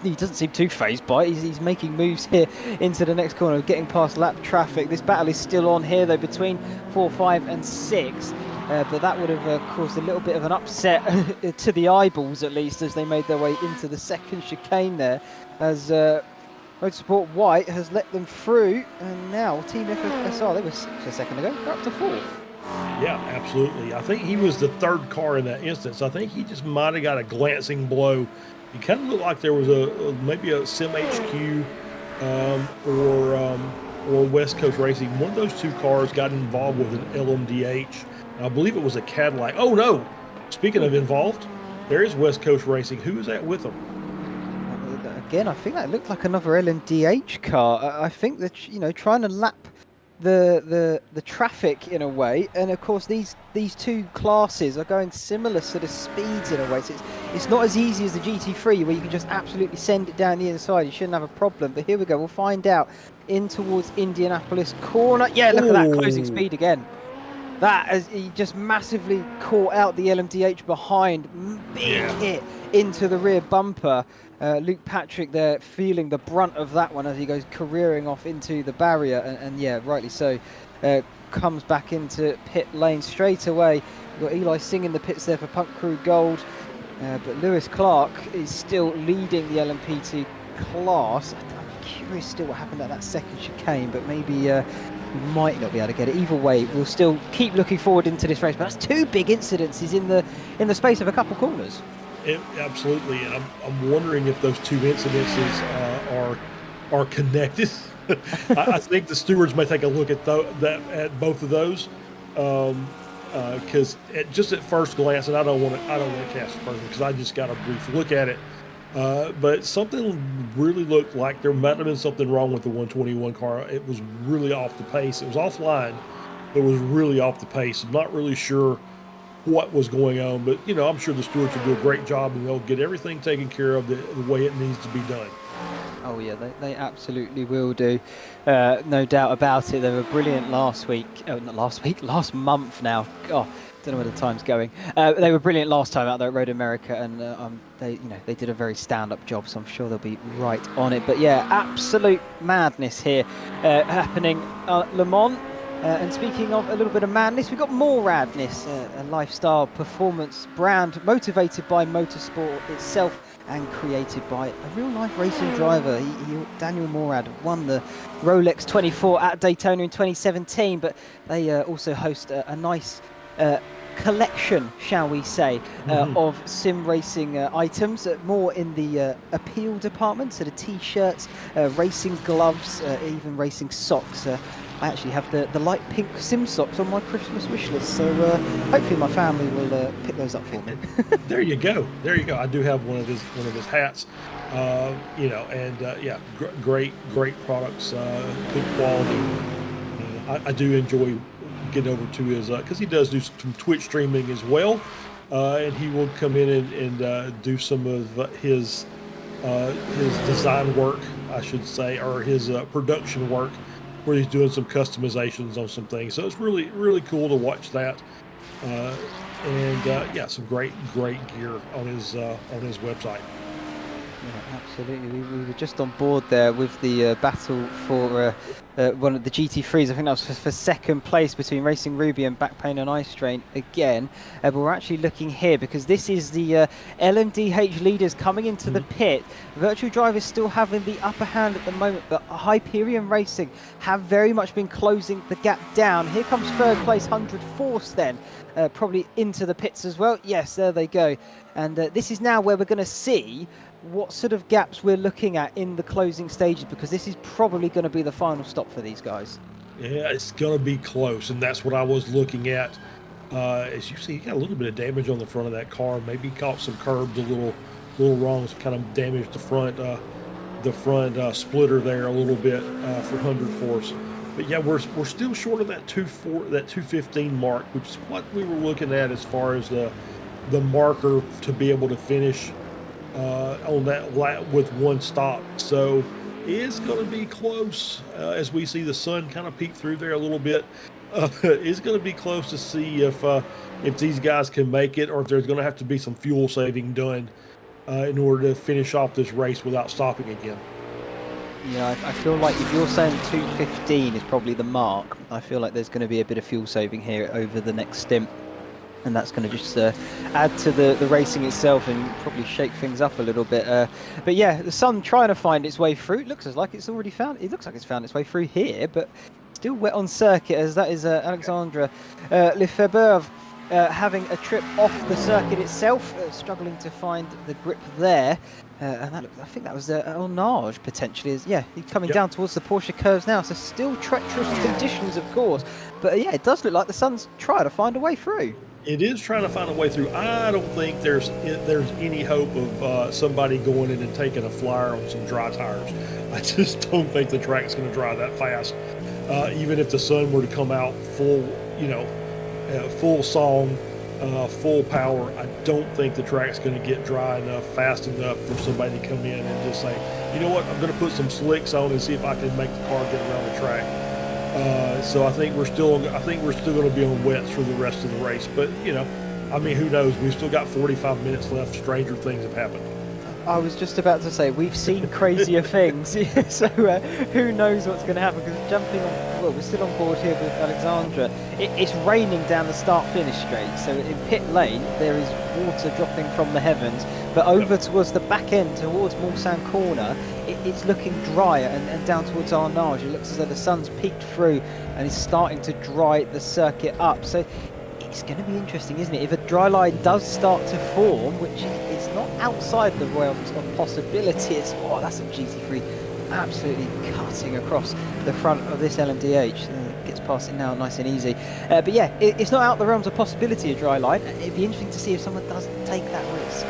he doesn't seem too phased by it. He's making moves here into the next corner, getting past lap traffic. This battle is still on here, though, between 4, 5 and 6, but that would have caused a little bit of an upset to the eyeballs, at least, as they made their way into the second chicane there, as Motorsport White has let them through, and now Team FFSR, they were 6 a second ago, they're up to 4th. Yeah, absolutely. I think he was the 3rd car in that instance. I think he just might have got a glancing blow. It kind of looked like there was maybe a Sim HQ or West Coast Racing. One of those 2 cars got involved with an LMDH. I believe it was a Cadillac. Oh no! Speaking of involved, there is West Coast Racing. Who is that with them? Again, I think that looked like another LMDH car. I think that, you know, trying to lap the traffic in a way, and of course these 2 classes are going similar sort of speeds in a way, so it's not as easy as the GT3 where you can just absolutely send it down the inside. You shouldn't have a problem, but here we go, we'll find out. In towards Indianapolis corner. Yeah, look at that closing speed again. That as he just massively caught out the LMDH behind. Big hit into the rear bumper. Luke Patrick there feeling the brunt of that one as he goes careering off into the barrier, and yeah, rightly so, comes back into pit lane straight away. You've got Eli Singh in the pits there for Punk Crew Gold. But Lewis Clark is still leading the LMP2 class. I'm curious still what happened at that second chicane, but maybe we might not be able to get it. Either way, we'll still keep looking forward into this race. But that's two big incidences in the space of a couple corners. Absolutely, and I'm wondering if those two incidences are connected. I think the stewards may take a look at both of those, because just at first glance, and I don't want to cast aspersions because I just got a brief look at it, but something really looked like there might have been something wrong with the 121 car. It was really off the pace. It was offline, but it was really off the pace. I'm not really sure what was going on, but I'm sure the stewards will do a great job and they'll get everything taken care of the way it needs to be done. Oh yeah, they absolutely will do, no doubt about it. They were brilliant last week. Oh, not last week, last month now. God, don't know where the time's going. They were brilliant last time out there at Road America, and they did a very stand-up job. So I'm sure they'll be right on it. But yeah, absolute madness here happening at Le Mans. And speaking of a little bit of madness, we've got more radness, a lifestyle performance brand motivated by motorsport itself and created by a real-life racing driver. Daniel Morad won the Rolex 24 at Daytona in 2017, but they also host a nice collection, shall we say, of sim racing items, more in the appeal department, so the t-shirts, racing gloves, even racing socks. I actually have the light pink sim socks on my Christmas wish list, so hopefully my family will pick those up for me. There you go. I do have one of his hats, yeah, great products, good quality. I do enjoy getting over to his because he does do some Twitch streaming as well, and he will come in and do some of his design work, I should say, or his production work, where he's doing some customizations on some things. So it's really, really cool to watch that. Yeah, some great gear on his website. Yeah, absolutely. We were just on board there with the battle for one of the GT3s. I think that was for second place between Racing Ruby and Backpain and Ice Train again. But we're actually looking here because this is the LMDH leaders coming into the pit. Virtual Drive is still having the upper hand at the moment, but Hyperion Racing have very much been closing the gap down. Here comes third place 100 Force then, probably into the pits as well. Yes, there they go. And this is now where we're going to see what sort of gaps we're looking at in the closing stages, because this is probably going to be the final stop for these guys. Yeah, it's going to be close, and that's what I was looking at. As you see, you got a little bit of damage on the front of that car. Maybe caught some curbs a little wrong, so kind of damaged the front splitter there a little bit for 100 Force. But yeah, we're still short of that 215 mark, which is what we were looking at as far as the marker to be able to finish on that lap with one stop. So it's going to be close as we see the sun kind of peek through there a little bit. It's going to be close to see if these guys can make it, or if there's going to have to be some fuel saving done in order to finish off this race without stopping again. Yeah, I feel like if you're saying 2:15 is probably the mark, I feel like there's going to be a bit of fuel saving here over the next stint. And that's going to just add to the racing itself and probably shake things up a little bit. But yeah, the sun trying to find its way through. It looks like it's already found. It looks like it's found its way through here, but still wet on circuit, as that is Alexandra Lefebvre having a trip off the circuit itself, struggling to find the grip there. And I think that was Onage potentially. Yeah, he's coming down towards the Porsche curves now. So still treacherous conditions, of course. But yeah, it does look like the sun's trying to find a way through. It is trying to find a way through. I don't think there's any hope of somebody going in and taking a flyer on some dry tires. I just don't think the track's going to dry that fast. Even if the sun were to come out full, full song, full power, I don't think the track's going to get dry enough, fast enough for somebody to come in and just say, you know what, I'm going to put some slicks on and see if I can make the car get around the track. So I think we're still going to be on wets for the rest of the race. But I mean, who knows? We've still got 45 minutes left. Stranger things have happened. I was just about to say, we've seen crazier things, so who knows what's going to happen, because jumping on, well, we're still on board here with Alexandra. It's raining down the start-finish straight, so in pit lane there is water dropping from the heavens, but over towards the back end, towards Mulsanne Corner, it's looking drier, and down towards Arnage, it looks as though the sun's peeked through and is starting to dry the circuit up. So it's going to be interesting, isn't it? If a dry line does start to form, which is not outside the realms of possibilities. Oh, that's some GT3 absolutely cutting across the front of this LMDH. Gets past it now nice and easy. But yeah, it's not out the realms of possibility, a dry line. It'd be interesting to see if someone does take that risk.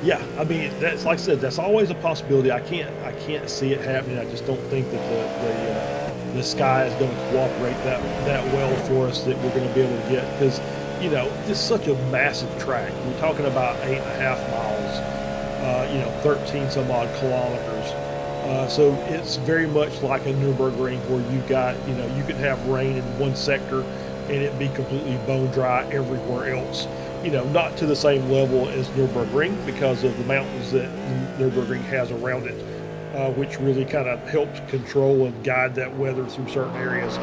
Yeah, I mean, that's, like I said, that's always a possibility. I can't see it happening. I just don't think that the sky is going to cooperate that well for us that we're going to be able to get, because this is such a massive track. We're talking about 8.5 miles, 13 some odd kilometers. So it's very much like a Nürburgring, where you got, you can have rain in one sector and it be completely bone dry everywhere else. Not to the same level as Nürburgring because of the mountains that Nürburgring has around it, which really kind of helps control and guide that weather through certain areas.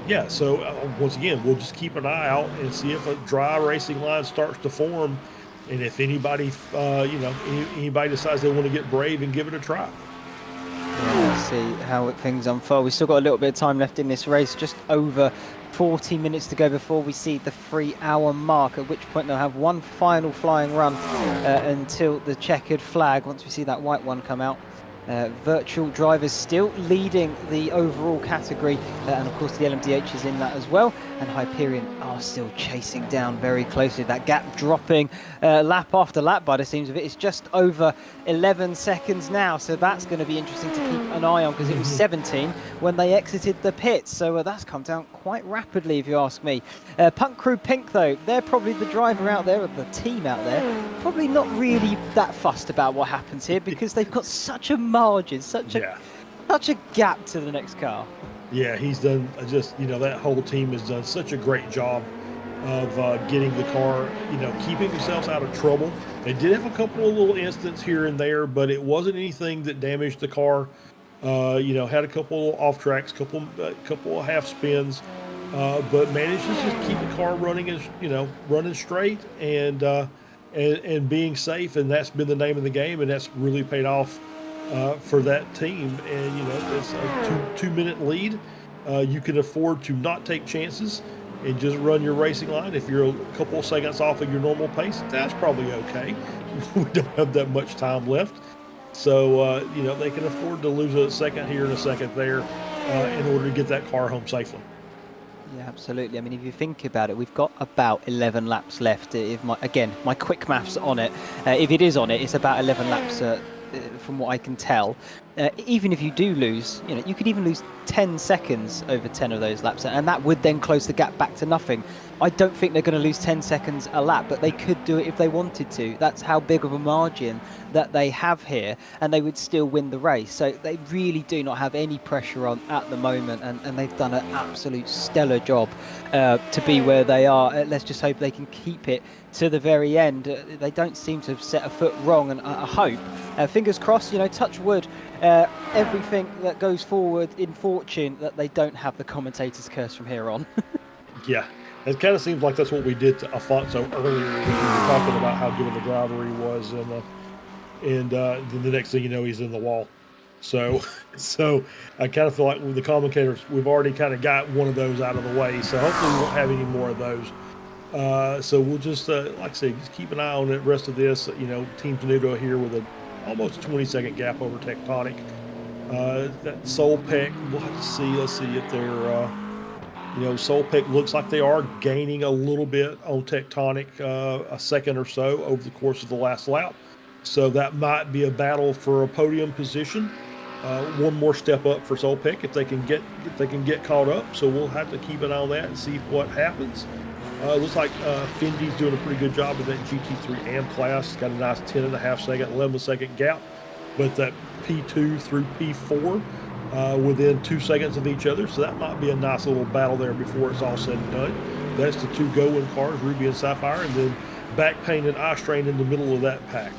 Yeah, so once again, we'll just keep an eye out and see if a dry racing line starts to form, and if anybody, anybody decides they want to get brave and give it a try. Yeah, let's see how things unfold. We've still got a little bit of time left in this race, just over 40 minutes to go before we see the 3-hour mark, at which point they'll have one final flying run until the checkered flag, once we see that white one come out. Virtual drivers still leading the overall category, and of course the LMDH is in that as well, and Hyperion are still chasing down very closely. That gap dropping lap after lap by the seams of it. It's just over 11 seconds now, so that's going to be interesting to keep an eye on, because it was 17 when they exited the pits, so that's come down quite rapidly if you ask me. Punk Crew Pink though, they're probably the driver out there, or the team out there, probably not really that fussed about what happens here, because they've got such a margin, such a gap to the next car. Yeah, he's done that whole team has done such a great job of getting the car, keeping themselves out of trouble. They did have a couple of little incidents here and there, but it wasn't anything that damaged the car. Had a couple off tracks, couple of half spins, but managed to just keep the car running running straight and being safe, and that's been the name of the game, and that's really paid off for that team. And it's a two-minute lead. You can afford to not take chances and just run your racing line. If you're a couple of seconds off of your normal pace, that's probably okay. We don't have that much time left, so they can afford to lose a second here and a second there in order to get that car home safely. Yeah, absolutely. I mean, if you think about it, we've got about 11 laps left. If my quick maths on it, if it is on it, it's about 11 laps from what I can tell. Even if you do lose, you could even lose 10 seconds over 10 of those laps, and that would then close the gap back to nothing. I don't think they're going to lose 10 seconds a lap, but they could do it if they wanted to. That's how big of a margin that they have here, and they would still win the race. So they really do not have any pressure on at the moment, and they've done an absolute stellar job to be where they are. Let's just hope they can keep it to the very end. They don't seem to have set a foot wrong, and I hope, fingers crossed, touch wood, everything that goes forward in fortune, that they don't have the commentator's curse from here on. Yeah. It kind of seems like that's what we did to Afonso earlier. We were talking about how good of a driver he was, and then the next thing you know, he's in the wall. So I kind of feel like with the commentators, we've already kind of got one of those out of the way. So hopefully we won't have any more of those. So we'll just, like I say, just keep an eye on the rest of this. Team Tenuto here with almost a 20-second gap over Tectonic. That Solpec, we'll have to see. Let's see if they're. Solpec looks like they are gaining a little bit on Tectonic, a second or so over the course of the last lap. So that might be a battle for a podium position. One more step up for Solpec if they can get caught up. So we'll have to keep an eye on that and see what happens. Looks like Findy's doing a pretty good job with that GT3 AM class. It's got a nice 10.5 second, 11 second gap. But that P2 through P4 within 2 seconds of each other, so that might be a nice little battle there before it's all said and done. That's the two Go-Win cars, Ruby and Sapphire, and then back pain and eye strain in the middle of that pack.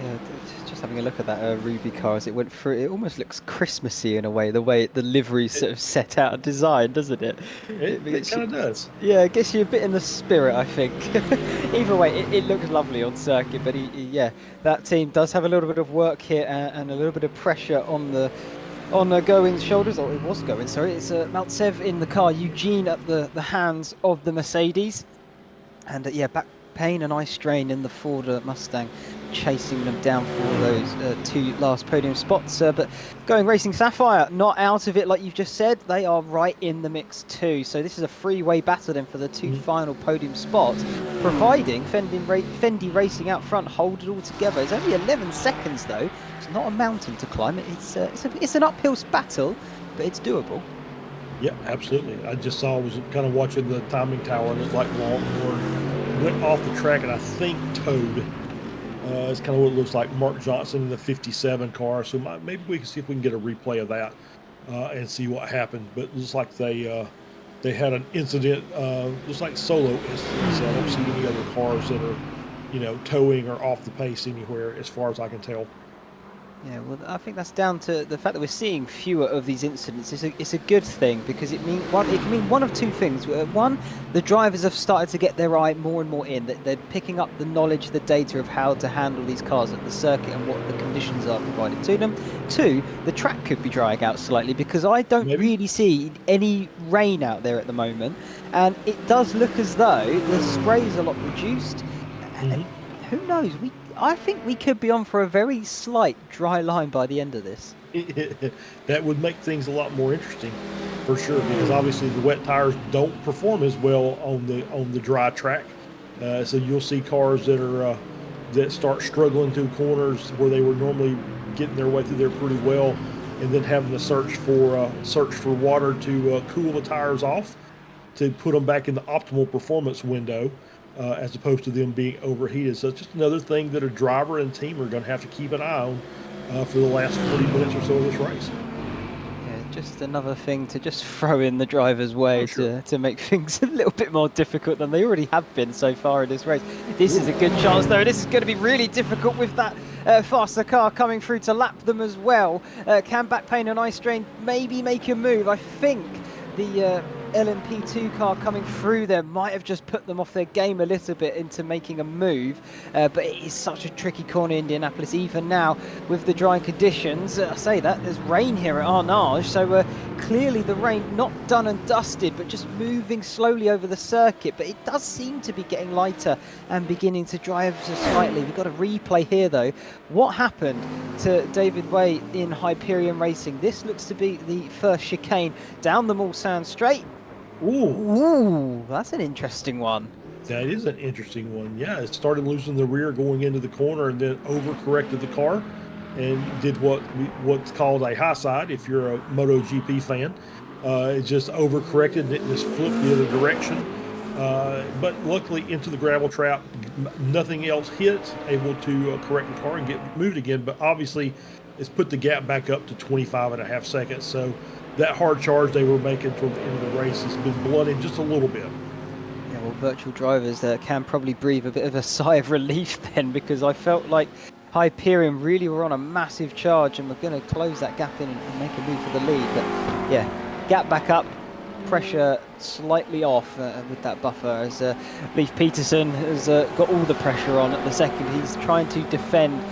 Yeah, just having a look at that Ruby car as it went through, it almost looks Christmassy in a way, the way the livery's sort of set out and designed, doesn't it? It kind of does. Yeah, it gets you a bit in the spirit, I think. Either way, it looks lovely on circuit, but yeah, that team does have a little bit of work here and a little bit of pressure on Going's shoulders, or it was Going, sorry. It's Maltsev in the car, Eugene at the hands of the Mercedes, and yeah, back pain and eye strain in the Ford Mustang, chasing them down for those two last podium spots. But Going Racing Sapphire not out of it, like you've just said. They are right in the mix too. So this is a three-way battle then for the two final podium spots, providing Fendi Racing out front hold it all together. It's only 11 seconds though. It's not a mountain to climb. It's an uphill battle, but it's doable. Yeah, absolutely. I was kind of watching the timing tower, and it's like Longhorn went off the track and I think towed. It's kind of what it looks like. Mark Johnson in the 57 car. So maybe we can see if we can get a replay of that and see what happened. But it looks like they had an incident. Looks like solo incidents. I don't see any other cars that are, towing or off the pace anywhere, as far as I can tell. Yeah, well, I think that's down to the fact that we're seeing fewer of these incidents. It's a good thing, because it can mean one of two things. One, the drivers have started to get their eye more and more in. That they're picking up the knowledge, the data of how to handle these cars at the circuit and what the conditions are provided to them. Two, the track could be drying out slightly, because I don't really see any rain out there at the moment, and it does look as though the spray is a lot reduced. And who knows? I think we could be on for a very slight dry line by the end of this. That would make things a lot more interesting, for sure, because obviously the wet tires don't perform as well on the dry track. So you'll see cars that start struggling through corners where they were normally getting their way through there pretty well, and then having to search for water to cool the tires off to put them back in the optimal performance window. As opposed to them being overheated. So it's just another thing that a driver and team are going to have to keep an eye on for the last 40 minutes or so of this race. Yeah, just another thing to just throw in the driver's way to make things a little bit more difficult than they already have been so far in this race. This is a good chance though. This is going to be really difficult with that faster car coming through to lap them as well. Can back pain and eye strain maybe make a move? I think the LMP2 car coming through there might have just put them off their game a little bit into making a move, but it is such a tricky corner, Indianapolis, even now with the drying conditions. I say that there's rain here at Arnage, so clearly the rain not done and dusted, but just moving slowly over the circuit. But it does seem to be getting lighter and beginning to dry ever so slightly. We've got a replay here though. What happened to David Way in Hyperion Racing? This looks to be the first chicane down the Mulsanne straight. Ooh, that's an interesting one. That is an interesting one. Yeah, it started losing the rear going into the corner, and then overcorrected the car and did what's called a high side if you're a MotoGP fan. It just overcorrected and it just flipped the other direction. But luckily into the gravel trap, nothing else hit, able to correct the car and get moved again. But obviously it's put the gap back up to 25.5 seconds. So that hard charge they were making toward the end of the race has been blunted just a little bit. Yeah, well, virtual drivers can probably breathe a bit of a sigh of relief then, because I felt like Hyperion really were on a massive charge and were going to close that gap in and make a move for the lead. But yeah, gap back up, pressure slightly off with that buffer, as Leif Peterson has got all the pressure on at the second. He's trying to defend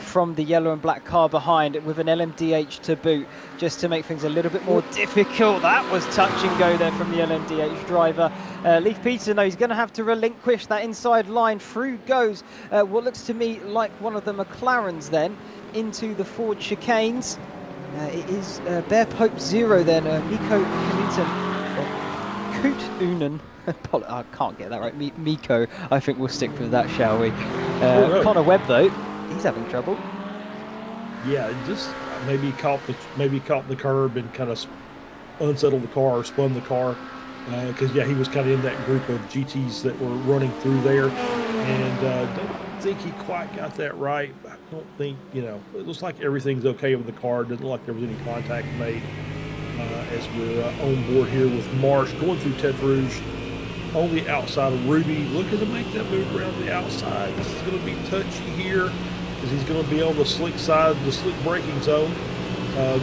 from the yellow and black car behind with an LMDH to boot, just to make things a little bit more difficult. That was touch and go there from the LMDH driver. Leif Peterson, though, he's going to have to relinquish that inside line. Through goes what looks to me like one of the McLarens then into the Ford chicanes. It is Bear Pope 0 then, Miko Kutunen. I can't get that right. Miko, I think we'll stick with that, shall we? Connor Webb, though, he's having trouble. Yeah, just maybe caught the curb and kind of unsettled the car or spun the car, because he was kind of in that group of GTs that were running through there, and don't think he quite got that right. I don't think, it looks like everything's okay with the car. Doesn't look like there was any contact made as we're on board here with Marsh going through Ted Rouge. on the outside of Ruby, looking to make that move around the outside. This is going to be touchy here, because he's going to be on the slick side, the slick braking zone,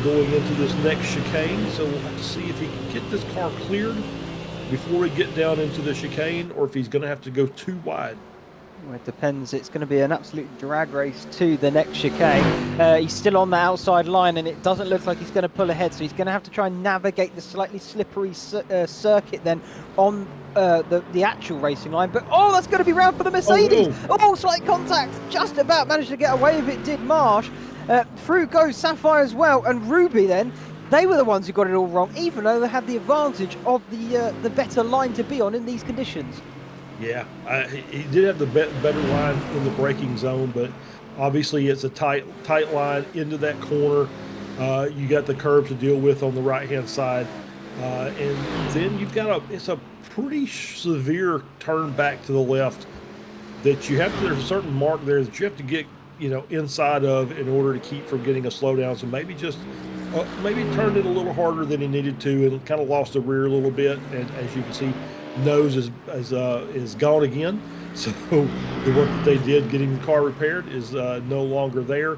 going into this next chicane. So we'll have to see if he can get this car cleared before we get down into the chicane, or if he's going to have to go too wide. Well, it depends. It's going to be an absolute drag race to the next chicane. He's still on the outside line, and it doesn't look like he's going to pull ahead, so he's going to have to try and navigate the slightly slippery circuit then on the actual racing line. But, oh, that's going to be round for the Mercedes. Oh, slight contact. Just about managed to get away with it, did Marsh. Through goes Sapphire as well, and Ruby then. They were the ones who got it all wrong, even though they had the advantage of the better line to be on in these conditions. Yeah, he did have the better line in the braking zone, but obviously it's a tight line into that corner. You got the curb to deal with on the right-hand side, and then you've got it's a pretty severe turn back to the left that you have to. There's a certain mark there that you have to get inside of in order to keep from getting a slowdown. So maybe just maybe turned it a little harder than he needed to, and kind of lost the rear a little bit. And as you can see, nose is gone again. So the work that they did getting the car repaired is no longer there.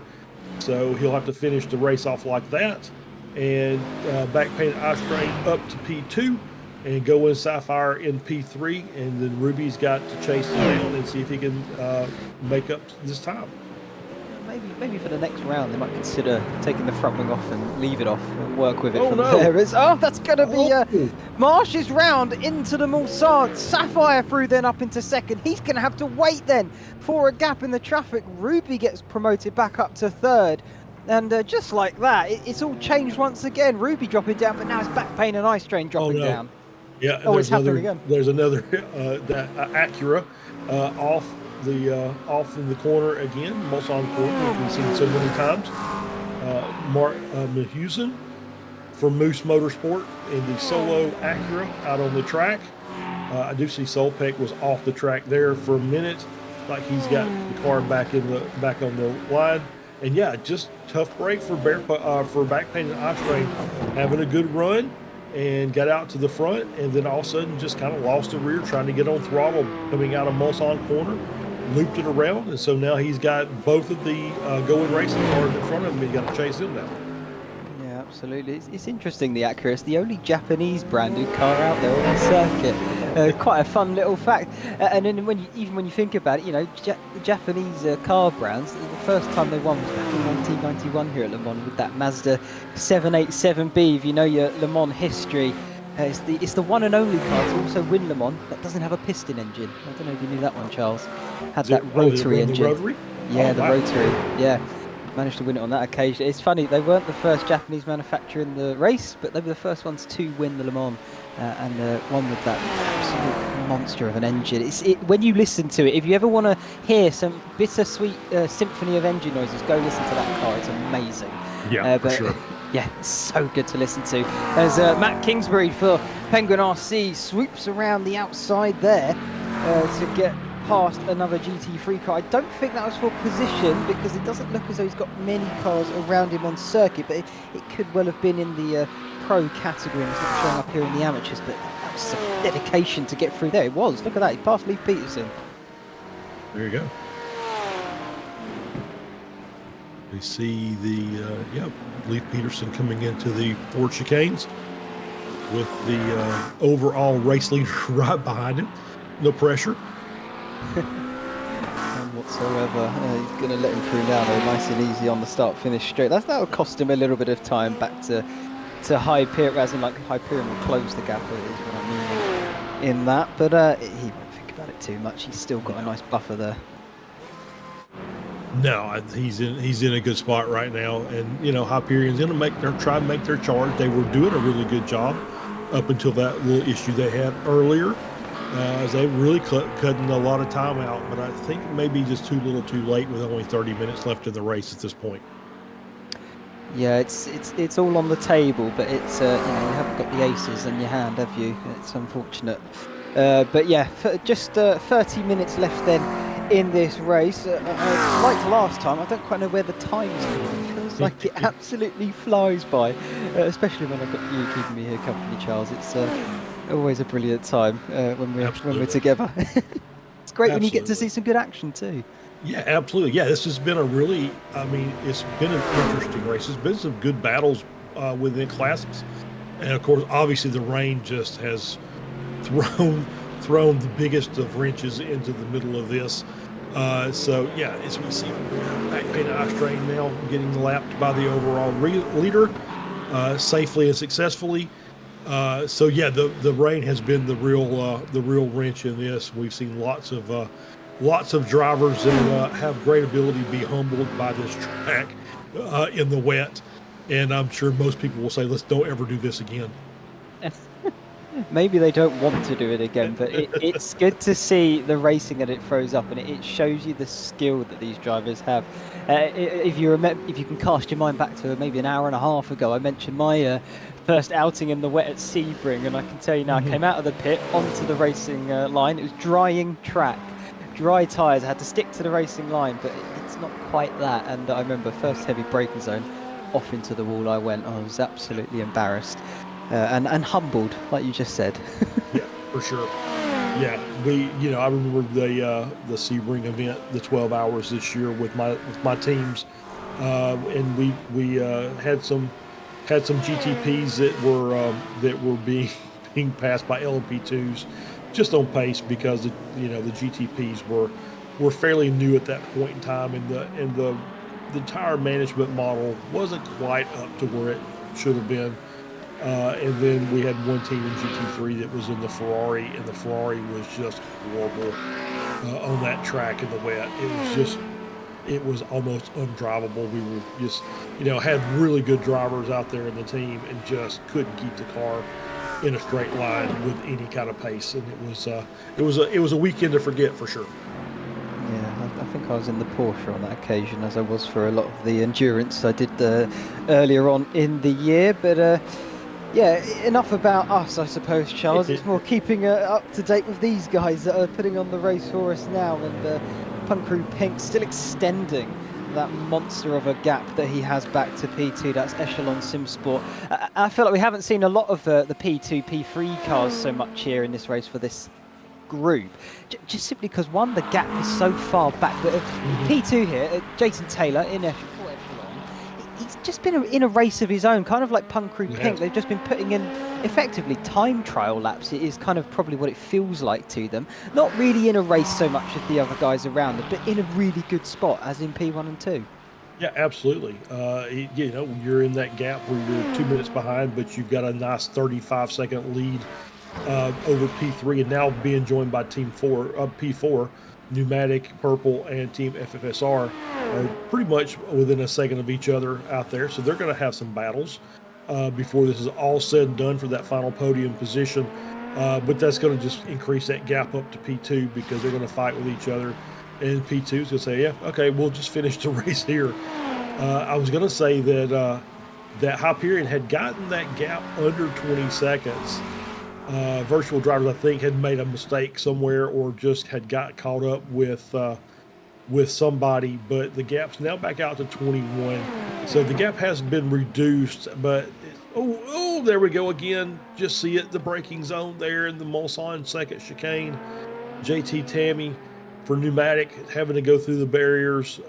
So he'll have to finish the race off like that, and back painted eye strain up to P2, and go in Sapphire in P3, and then Ruby's got to chase him down and see if he can make up this time. Maybe for the next round they might consider taking the front wing off and leave it off and work with it from there. That's going to be Marsh's round into the Mulsanne. Sapphire through then up into second. He's going to have to wait then for a gap in the traffic. Ruby gets promoted back up to third. And just like that, it's all changed once again. Ruby dropping down, but now it's back pain and eye strain dropping down. Yeah, it's happening again. There's another Acura off in the corner again, Mulsanne corner, which we've seen so many times. Mark Mahusen from Moose Motorsport in the solo Acura out on the track. I do see Solpeck was off the track there for a minute, like he's got the car back on the line. And yeah, just tough break for back pain and eye strain, having a good run and got out to the front, and then all of a sudden just kind of lost the rear trying to get on throttle coming out of Mulsanne corner, looped it around, and so now he's got both of the going racing cars in front of him. He's got to chase them down. Yeah, absolutely. It's interesting, the Acura. It's the only Japanese branded car out there on the circuit. Quite a fun little fact. And then when you think about it, the Japanese car brands, the first time they won was back in 1991 here at Le Mans with that Mazda 787B. If you know your Le Mans history, it's the one and only car to also win Le Mans that doesn't have a piston engine. I don't know if you knew that one, Charles. Had that rotary engine. The rotary? Yeah, the rotary. Yeah. Managed to win it on that occasion. It's funny, they weren't the first Japanese manufacturer in the race, but they were the first ones to win the Le Mans, and one with that absolute monster of an engine. When you listen to it, if you ever want to hear some bittersweet symphony of engine noises, go listen to that car. It's amazing. Yeah, for sure. Yeah, it's so good to listen to. As Matt Kingsbury for Penguin RC swoops around the outside there to get past another GT3 car. I don't think that was for position, because it doesn't look as though he's got many cars around him on circuit, but it could well have been in the pro category, and it's not showing up here in the amateurs, but that was some dedication to get through there. It was. Look at that. He passed Leif Peterson. There you go. We see the Leif Peterson coming into the Ford chicanes with the overall race leader right behind him. No pressure. None whatsoever. He's going to let him through now, though, nice and easy on the start-finish straight. That will cost him a little bit of time back to Hyperion, as in like Hyperion will close the gap, is what I mean in that. But he won't think about it too much. He's still got a nice buffer there. No, he's in a good spot right now, and Hyperion's going to try and make their charge. They were doing a really good job up until that little issue they had earlier. As they really cutting a lot of time out, but I think maybe just too little too late with only 30 minutes left in the race at this point. Yeah, it's all on the table, but it's you haven't got the aces in your hand, have you? It's unfortunate. But yeah, just 30 minutes left then in this race. Like last time, I don't quite know where the time's going. It feels like it absolutely flies by, especially when I've got you keeping me here company, Charles. It's Always a brilliant time when we're Absolutely. together. It's great when you get to Absolutely. see some good action too. Yeah, absolutely. Yeah, this has been it's been an interesting race. There's been some good battles within classes. And of course, obviously the rain just has thrown the biggest of wrenches into the middle of this. So yeah, as we see back pain ice train now getting lapped by the overall leader safely and successfully. So yeah, the rain has been the real wrench in this. We've seen lots of drivers that have great ability to be humbled by this track in the wet, and I'm sure most people will say, "Let's don't ever do this again." Maybe they don't want to do it again, but it's good to see the racing that it throws up, and it shows you the skill that these drivers have. If you can cast your mind back to maybe an hour and a half ago, I mentioned my first outing in the wet at Sebring, and I can tell you now, I came out of the pit onto the racing line. It was drying track, dry tyres. I had to stick to the racing line, but it's not quite that. And I remember first heavy braking zone, off into the wall I went. I was absolutely embarrassed. And humbled, like you just said. Yeah, for sure. Yeah, I remember the Sebring event, the 12 hours this year with my teams, and we had some GTPs that were being passed by LMP2s, just on pace because the GTPs were fairly new at that point in time, and the tire management model wasn't quite up to where it should have been. And then we had one team in GT3 that was in the Ferrari, and the Ferrari was just horrible on that track in the wet. It was almost undrivable. We were just, had really good drivers out there in the team and just couldn't keep the car in a straight line with any kind of pace. And it was a weekend to forget for sure. Yeah, I think I was in the Porsche on that occasion, as I was for a lot of the endurance I did earlier on in the year. But yeah, enough about us, I suppose, Charles. It's more keeping up to date with these guys that are putting on the race for us now. And Punkaroo Pink still extending that monster of a gap that he has back to P2. That's Echelon SimSport. I feel like we haven't seen a lot of the P2, P3 cars so much here in this race for this group, just simply because one, the gap is so far back. But P2 here, Jason Taylor in Echelon, he's just been in a race of his own, kind of like Punkaroo Pink. They've just been putting in effectively time trial laps. It is kind of probably what it feels like to them. Not really in a race so much as the other guys around them, but in a really good spot, as in P1 and 2. Yeah, absolutely. You're in that gap where you're 2 minutes behind, but you've got a nice 35-second lead over P3, and now being joined by P4, Pneumatic, Purple, and Team FFSR are pretty much within a second of each other out there. So they're going to have some battles before this is all said and done for that final podium position. But that's going to just increase that gap up to P2 because they're going to fight with each other. And P2 is going to say, yeah, okay, we'll just finish the race here. I was going to say that that Hyperion had gotten that gap under 20 seconds. Virtual drivers, I think, had made a mistake somewhere or just had got caught up with somebody, but the gap's now back out to 21. So the gap has been reduced, but there we go again. Just see it, the braking zone there in the Mulsanne second chicane. JT Tammy for Pneumatic having to go through the barriers,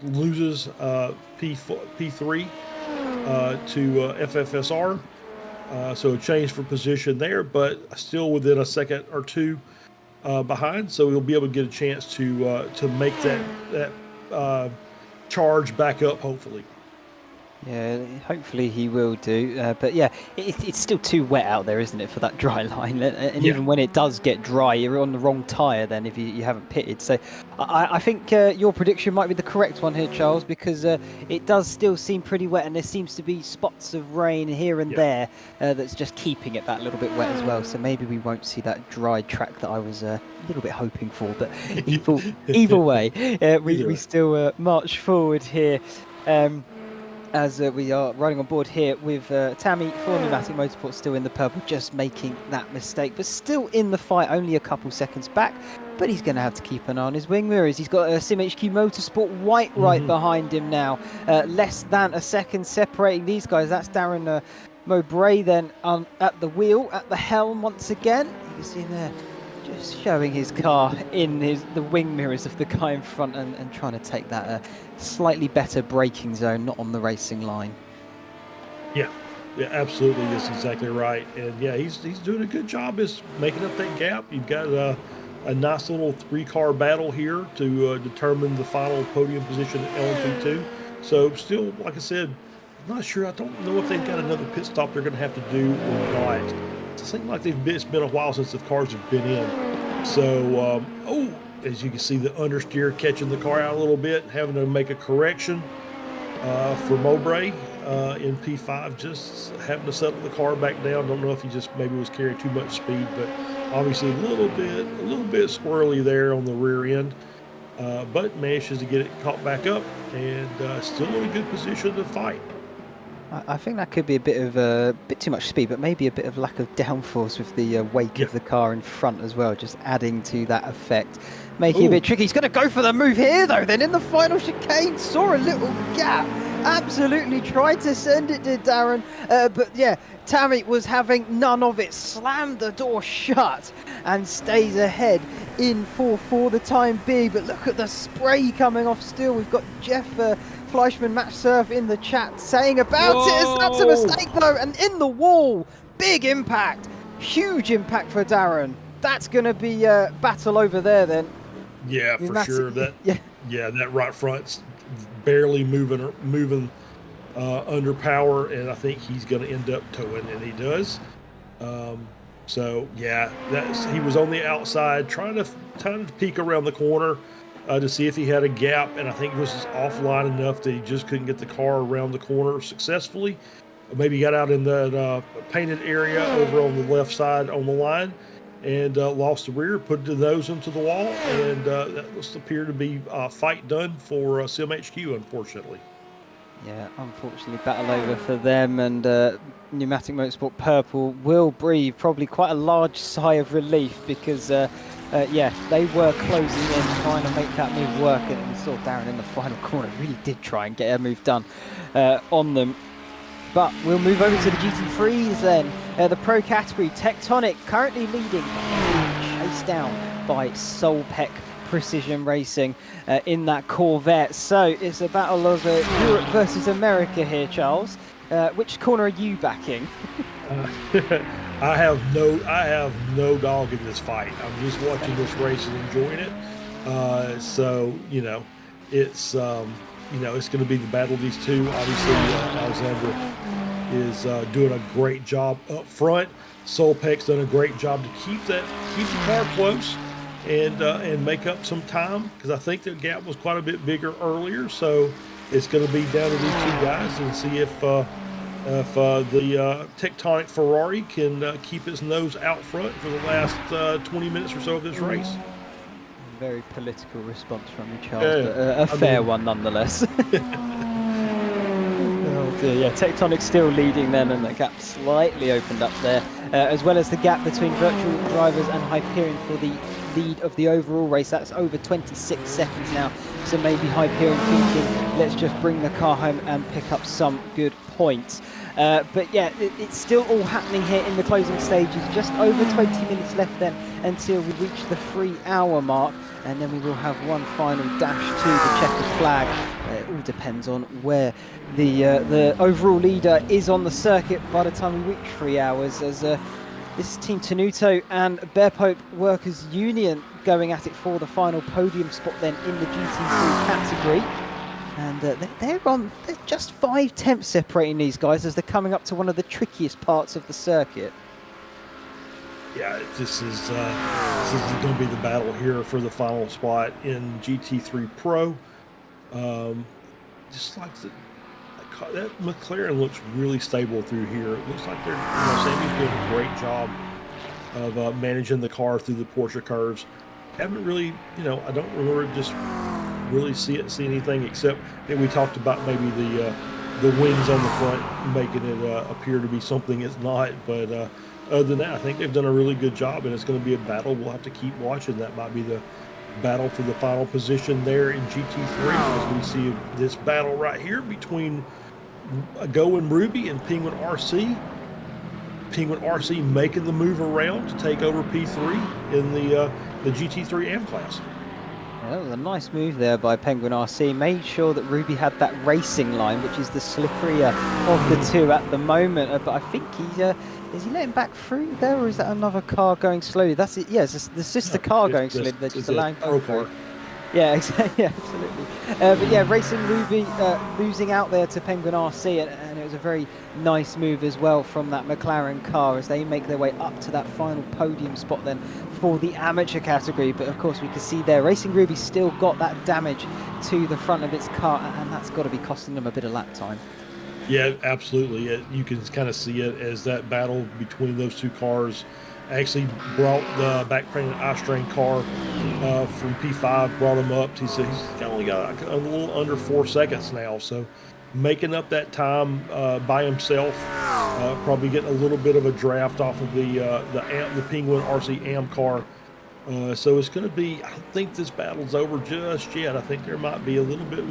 loses P3 to FFSR. So a change for position there, but still within a second or two behind. So he'll be able to get a chance to make that charge back up, hopefully. Yeah, hopefully he will do. But yeah, it's still too wet out there, isn't it, for that dry line? And even when it does get dry, you're on the wrong tyre then if you haven't pitted. So I think your prediction might be the correct one here, Charles, because it does still seem pretty wet, and there seems to be spots of rain here and there that's just keeping it that little bit wet as well. So maybe we won't see that dry track that I was a little bit hoping for. But either way, we still march forward here. As we are riding on board here with Tammy for Pneumatic Motorsports, still in the purple, just making that mistake, but still in the fight, only a couple seconds back. But he's going to have to keep an eye on his wing mirrors. He's got SimHQ Motorsport white right behind him now. Less than a second separating these guys. That's Darren Mowbray then at the wheel, at the helm once again. You can see him there just showing his car in the wing mirrors of the guy in front and trying to take that slightly better braking zone, not on the racing line. Yeah, absolutely. That's exactly right. And yeah, he's doing a good job is making up that gap. You've got a nice little 3-car battle here to determine the final podium position at LMP2. So still, like I said, not sure. I don't know if they've got another pit stop they're going to have to do or not. It seems like it's been a while since the cars have been in. So, as you can see, the understeer catching the car out a little bit, having to make a correction for Mowbray in P5, just having to settle the car back down. Don't know if he just maybe was carrying too much speed, but obviously a little bit squirrely there on the rear end. But manages to get it caught back up and still in a good position to fight. I think that could be a bit too much speed, but maybe a bit of lack of downforce with the wake of the car in front as well, just adding to that effect, making it a bit tricky. He's going to go for the move here, though. Then in the final chicane, saw a little gap, absolutely tried to send it to Darren, but yeah, Tammy was having none of it, slammed the door shut and stays ahead in for the time being. But look at the spray coming off still. We've got Jeff Fleischman Match Surf in the chat saying about it. That's a mistake though, and in the wall, big impact, huge impact for Darren. That's going to be a battle over there then. Yeah, for sure. That that right front's barely moving under power, and I think he's going to end up towing, and he does. So yeah, he was on the outside trying to peek around the corner to see if he had a gap, and I think it was just offline enough that he just couldn't get the car around the corner successfully. Maybe he got out in the painted area over on the left side on the line and lost the rear, put the nose into the wall, and that must appear to be fight done for SimHQ, unfortunately. Yeah, unfortunately, battle over for them, and Pneumatic Motorsport Purple will breathe probably quite a large sigh of relief because, yeah, they were closing in, trying to make that move work, and we saw Darren in the final corner really did try and get a move done on them. But we'll move over to the GT3s then. The Pro category, Tectonic currently leading, chased down by Solpec Precision Racing in that Corvette. So it's a battle of Europe versus America here, Charles. Which corner are you backing? I have no dog in this fight. I'm just watching this race and enjoying it. So it's it's going to be the battle of these two. Obviously, Alexander is doing a great job up front. Solpec's done a great job to keep the car close and make up some time, because I think the gap was quite a bit bigger earlier. So it's going to be down to these two guys and see if the Tectonic Ferrari can keep his nose out front for the last 20 minutes or so of this race. Very political response from you, Charles, but a fair one nonetheless. Oh dear, yeah, Tectonic's still leading then, and the gap slightly opened up there, as well as the gap between virtual drivers and Hyperion for the lead of the overall race. That's over 26 seconds now, so maybe Hyperion thinking, let's just bring the car home and pick up some good points. But yeah, it's still all happening here in the closing stages. Just over 20 minutes left then until we reach the 3-hour mark, and then we will have one final dash to the checkered flag. It all depends on where the overall leader is on the circuit by the time we reach 3 hours, as this is Team Tenuto and Bear Pope Workers Union going at it for the final podium spot then in the GT3 category. And they're just 5 tenths separating these guys as they're coming up to one of the trickiest parts of the circuit. Yeah, this is going to be the battle here for the final spot in GT3 Pro. Just like that McLaren looks really stable through here. It looks like Sammy's doing a great job of managing the car through the Porsche curves. Haven't really, I don't remember just really see anything except that we talked about maybe the wings on the front making it appear to be something it's not. But other than that, I think they've done a really good job, and it's going to be a battle we'll have to keep watching. That might be the battle for the final position there in GT3, as we see this battle right here between Go and Ruby and Penguin RC. Penguin RC making the move around to take over P3 in the GT3 AM class. Yeah, that was a nice move there by Penguin RC. Made sure that Ruby had that racing line, which is the slipperier of the two at the moment. But I think he's is he letting back through there, or is that another car going slowly? That's it. Yeah, it's just the car going slowly. They're just allowing pro car. Yeah, exactly. Yeah, absolutely. But yeah, Racing Ruby losing out there to Penguin RC, and it was a very nice move as well from that McLaren car as they make their way up to that final podium spot then for the amateur category. But of course, we can see there, Racing Ruby still got that damage to the front of its car, and that's got to be costing them a bit of lap time. Yeah, absolutely. You can kind of see it as that battle between those two cars actually brought the back-painted I-Strain car from P5, brought him up. He's only got a little under 4 seconds now, so making up that time by himself, probably getting a little bit of a draft off of the Penguin RC AM car. So it's going to be, I don't think this battle's over just yet. I think there might be a little bit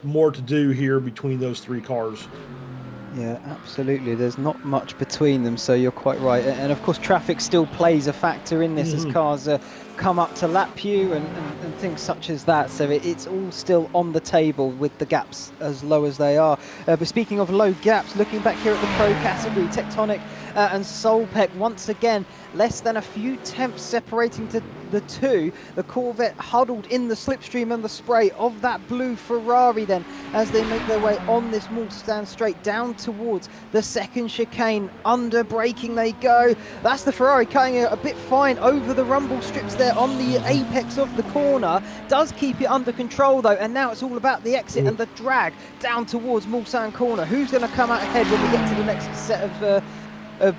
more to do here between those three cars. Yeah, absolutely. There's not much between them, so you're quite right. And of course, traffic still plays a factor in this as cars come up to lap you and things such as that. So it's all still on the table with the gaps as low as they are. But speaking of low gaps, looking back here at the pro category, Tectonic and Solpec once again less than a few tenths separating to the two. The Corvette huddled in the slipstream and the spray of that blue Ferrari then as they make their way on this Mulsanne straight down towards the second chicane. Under braking they go. That's the Ferrari cutting a bit fine over the rumble strips there on the apex of the corner. Does keep it under control though, and now it's all about the exit and the drag down towards Mulsanne corner. Who's going to come out ahead when we get to the next set of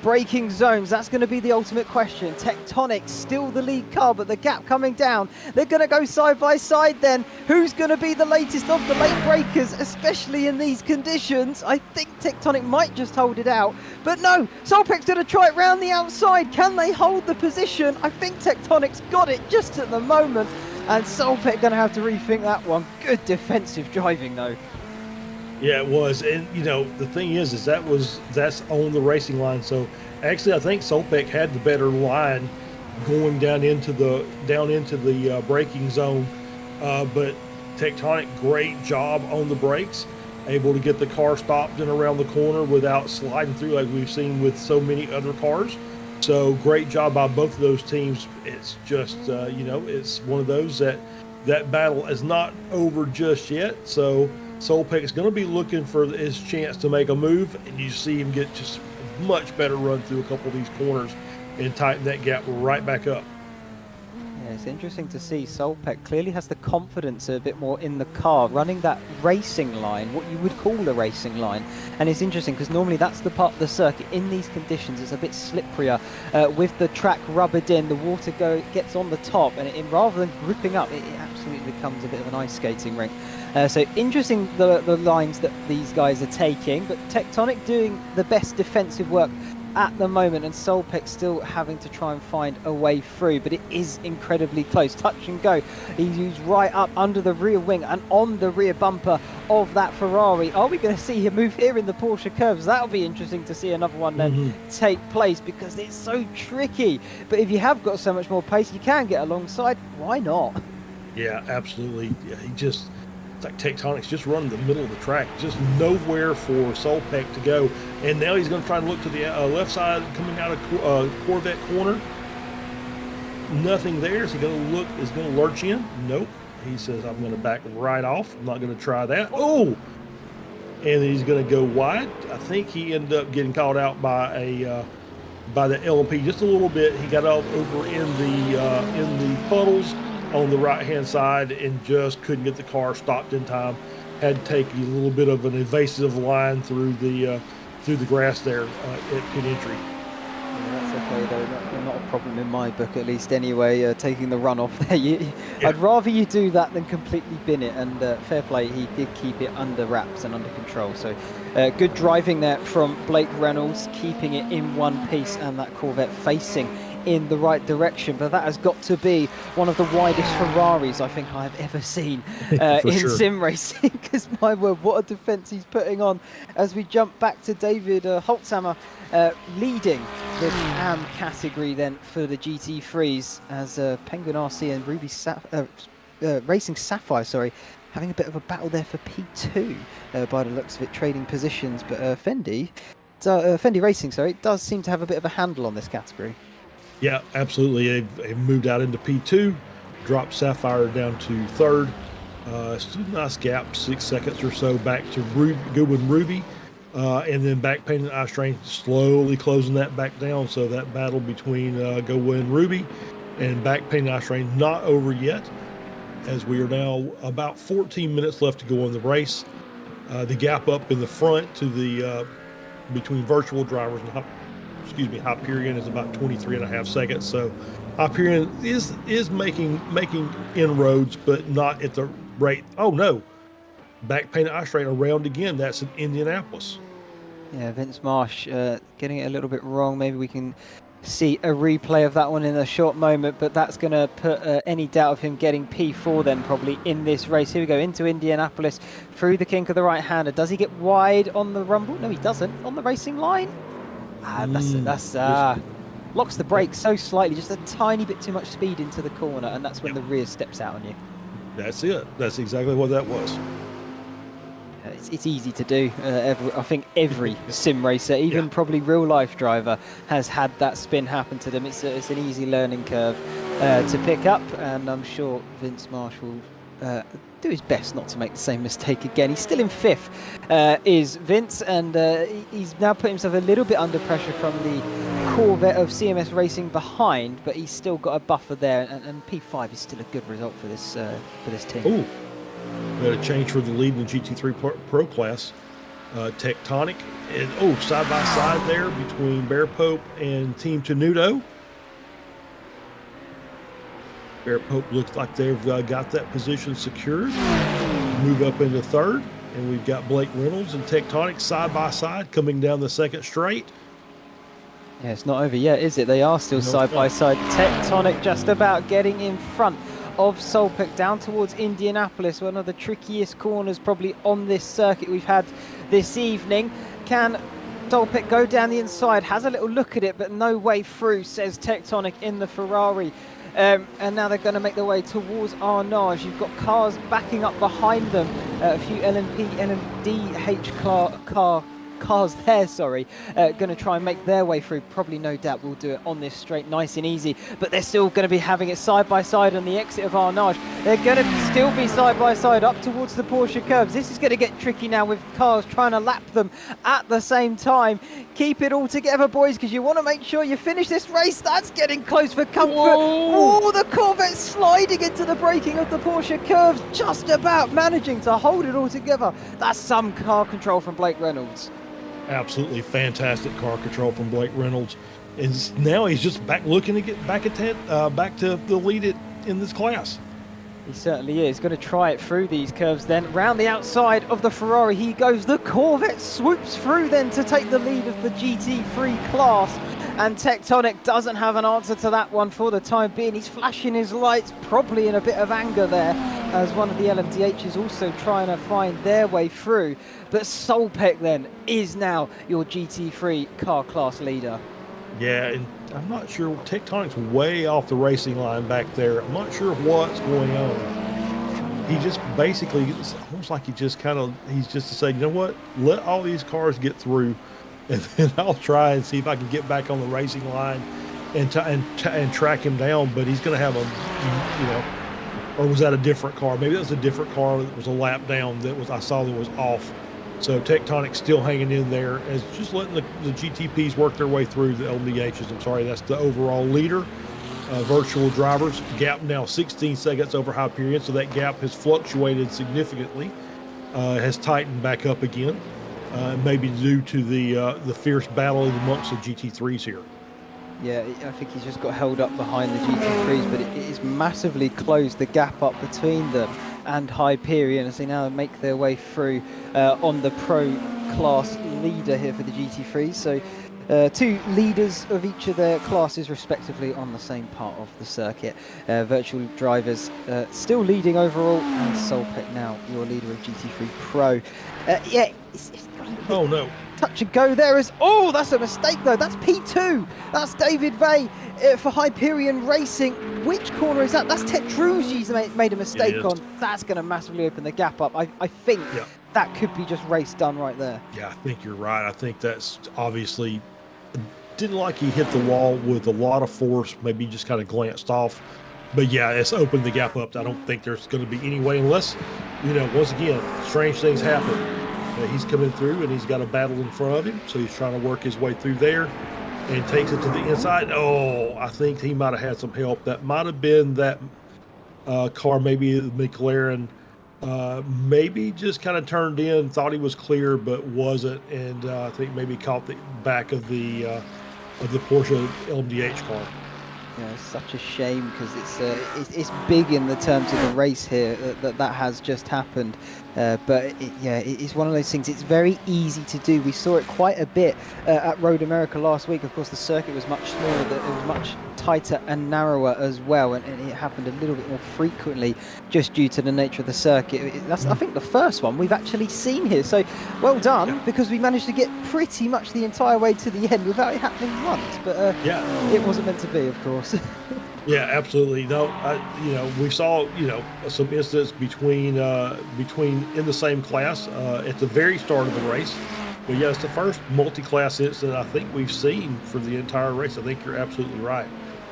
braking zones? That's going to be the ultimate question. Tectonic still the lead car, but the gap coming down. They're going to go side by side then. Who's going to be the latest of the late breakers, especially in these conditions? I think Tectonic might just hold it out, but no, Solpec's going to try it round the outside. Can they hold the position? I think Tectonic's got it just at the moment, and Solpec going to have to rethink that one. Good defensive driving though. Yeah, it was. And you know, the thing is that's on the racing line. So actually I think Solpec had the better line going down into the braking zone. But Tectonic, great job on the brakes, able to get the car stopped and around the corner without sliding through like we've seen with so many other cars. So great job by both of those teams. It's just you know, it's one of those that battle is not over just yet. So Solpec is going to be looking for his chance to make a move, and you see him get just a much better run through a couple of these corners and tighten that gap right back up. Yeah, it's interesting to see Solpec clearly has the confidence a bit more in the car, running that racing line, what you would call a racing line. And it's interesting because normally that's the part of the circuit. In these conditions, it's a bit slipperier. With the track rubbered in, the water gets on the top, and rather than gripping up, it absolutely becomes a bit of an ice skating rink. So interesting the lines that these guys are taking, but Tectonic doing the best defensive work at the moment, and Solpec still having to try and find a way through, but it is incredibly close. Touch and go. He's right up under the rear wing and on the rear bumper of that Ferrari. Are we going to see him move here in the Porsche curves? That'll be interesting to see another one then take place, because it's so tricky. But if you have got so much more pace, you can get alongside. Why not? Yeah, absolutely. Yeah, it's like Tectonic's just running the middle of the track, just nowhere for Solpec to go. And now he's going to try and look to the left side coming out of Corvette corner. Nothing there. Is he going to look? Is going to lurch in? Nope. He says, I'm going to back right off. I'm not going to try that. Oh! And he's going to go wide. I think he ended up getting caught out by the LMP just a little bit. He got out over in the puddles on the right-hand side and just couldn't get the car stopped in time. Had to take a little bit of an evasive line through the grass there at pit entry. Yeah, that's okay though, not a problem in my book at least anyway, taking the run off there. Yeah. I'd rather you do that than completely bin it, and fair play, he did keep it under wraps and under control. So good driving there from Blake Reynolds, keeping it in one piece, and that Corvette facing in the right direction. But that has got to be one of the widest Ferraris I think I've ever seen in sim racing, because my word, what a defense he's putting on. As we jump back to David Holtzhammer leading the AM category then for the GT3s as Penguin RC and Racing Sapphire, sorry, having a bit of a battle there for P2 by the looks of it, trading positions. But Fendi Racing, sorry, does seem to have a bit of a handle on this category. Yeah, absolutely. They've moved out into P2, dropped Sapphire down to third. Still a nice gap, 6 seconds or so back to Goodwin Ruby. And then back painting Ice Train, slowly closing that back down. So that battle between Goodwin and Ruby and back painting Ice Train not over yet, as we are now about 14 minutes left to go in the race. The gap up in the front to the between virtual drivers and Hyperion is about 23.5 seconds. So Hyperion is making inroads, but not at the rate. Oh no, back painted Ice Train around again. That's in Indianapolis. Yeah, Vince Marsh getting it a little bit wrong. Maybe we can see a replay of that one in a short moment, but that's going to put any doubt of him getting P4 then probably in this race. Here we go into Indianapolis through the kink of the right-hander. Does he get wide on the rumble? No, he doesn't. On the racing line? That's locks the brakes so slightly, just a tiny bit too much speed into the corner, and that's when the rear steps out on you. That's it. That's exactly what that was. It's easy to do. I think every sim racer, even probably real life driver, has had that spin happen to them. It's an easy learning curve to pick up, and I'm sure Vince Marsh will do his best not to make the same mistake again. He's still in fifth, is Vince, and he's now put himself a little bit under pressure from the Corvette of CMS Racing behind, but he's still got a buffer there, and P5 is still a good result for this team. Ooh. We had a change for the lead in the GT3 Pro class. Tectonic, and side by side there between Bear Pope and Team Tenuto. Bear Pope looks like they've got that position secured. Move up into third, and we've got Blake Reynolds and Tectonic side by side coming down the second straight. Yeah, it's not over yet, is it? They are still side by side. Tectonic just about getting in front of Solpic down towards Indianapolis, one of the trickiest corners probably on this circuit we've had this evening. Can Solpic go down the inside? Has a little look at it, but no way through, says Tectonic in the Ferrari. And now they're going to make their way towards Arnage. You've got cars backing up behind them. A few LMP, LMDH cars there, going to try and make their way through. Probably, no doubt, will do it on this straight nice and easy, but they're still going to be having it side by side on the exit of Arnage. They're going to still be side by side up towards the Porsche curbs. This is going to get tricky now with cars trying to lap them at the same time. Keep it all together, boys, because you want to make sure you finish this race. That's getting close for comfort. Oh, the Corvette sliding into the braking of the Porsche curves, just about managing to hold it all together. That's some car control from Blake Reynolds. Absolutely fantastic car control from Blake Reynolds. And now he's just looking to get back to the lead in this class. He certainly is. Going to try it through these curves then. Round the outside of the Ferrari he goes. The Corvette swoops through then to take the lead of the GT3 class. And Tectonic doesn't have an answer to that one for the time being. He's flashing his lights, probably in a bit of anger there, as one of the LMDHs also trying to find their way through. But Solpec then is now your GT3 car class leader. Yeah, and I'm not sure. Tectonic's way off the racing line back there. I'm not sure what's going on. He just basically, it's almost like he's just to say, you know what, let all these cars get through, and then I'll try and see if I can get back on the racing line and track him down. But he's going to have or was that a different car? Maybe that was a different car that was a lap down I saw that was off. So Tectonic's still hanging in there, as just letting the GTPs work their way through the LMDHs. I'm sorry, that's the overall leader. Virtual drivers, gap now 16 seconds over Hyperion, so that gap has fluctuated significantly, has tightened back up again, maybe due to the fierce battle amongst the GT3s here. Yeah, I think he's just got held up behind the GT3s, but it is massively closed the gap up between them and Hyperion as they now make their way through on the pro class leader here for the GT3s. So two leaders of each of their classes respectively on the same part of the circuit. Virtual drivers still leading overall, and Solpec now your leader of GT3 Pro. Yeah, it's got a little bit touch and go there is, oh, that's a mistake though. That's P2. That's David Vey for Hyperion Racing. Which corner is that? That's Tetruzzi's made a mistake on. That's going to massively open the gap up. I think that could be just race done right there. Yeah, I think you're right. I think that's obviously didn't like he hit the wall with a lot of force. Maybe just kind of glanced off. But yeah, it's opened the gap up. I don't think there's going to be any way unless, once again, strange things happen. He's coming through and he's got a battle in front of him. So he's trying to work his way through there and takes it to the inside. Oh, I think he might have had some help. That might have been that car, maybe the McLaren, maybe just kind of turned in, thought he was clear, but wasn't. And I think maybe caught the back of the Porsche LMDH car. Yeah, it's such a shame because it's big in the terms of the race here that has just happened. But it's one of those things. It's very easy to do. We saw it quite a bit at Road America last week. Of course, the circuit was much smaller. It was much tighter and narrower as well, and it happened a little bit more frequently just due to the nature of the circuit. That's, I think, the first one we've actually seen here. So well done, because we managed to get pretty much the entire way to the end without it happening once. But it wasn't meant to be, of course. Yeah, absolutely. No, we saw, some incidents between in the same class at the very start of the race. But yeah, it's the first multi-class incident I think we've seen for the entire race. I think you're absolutely right.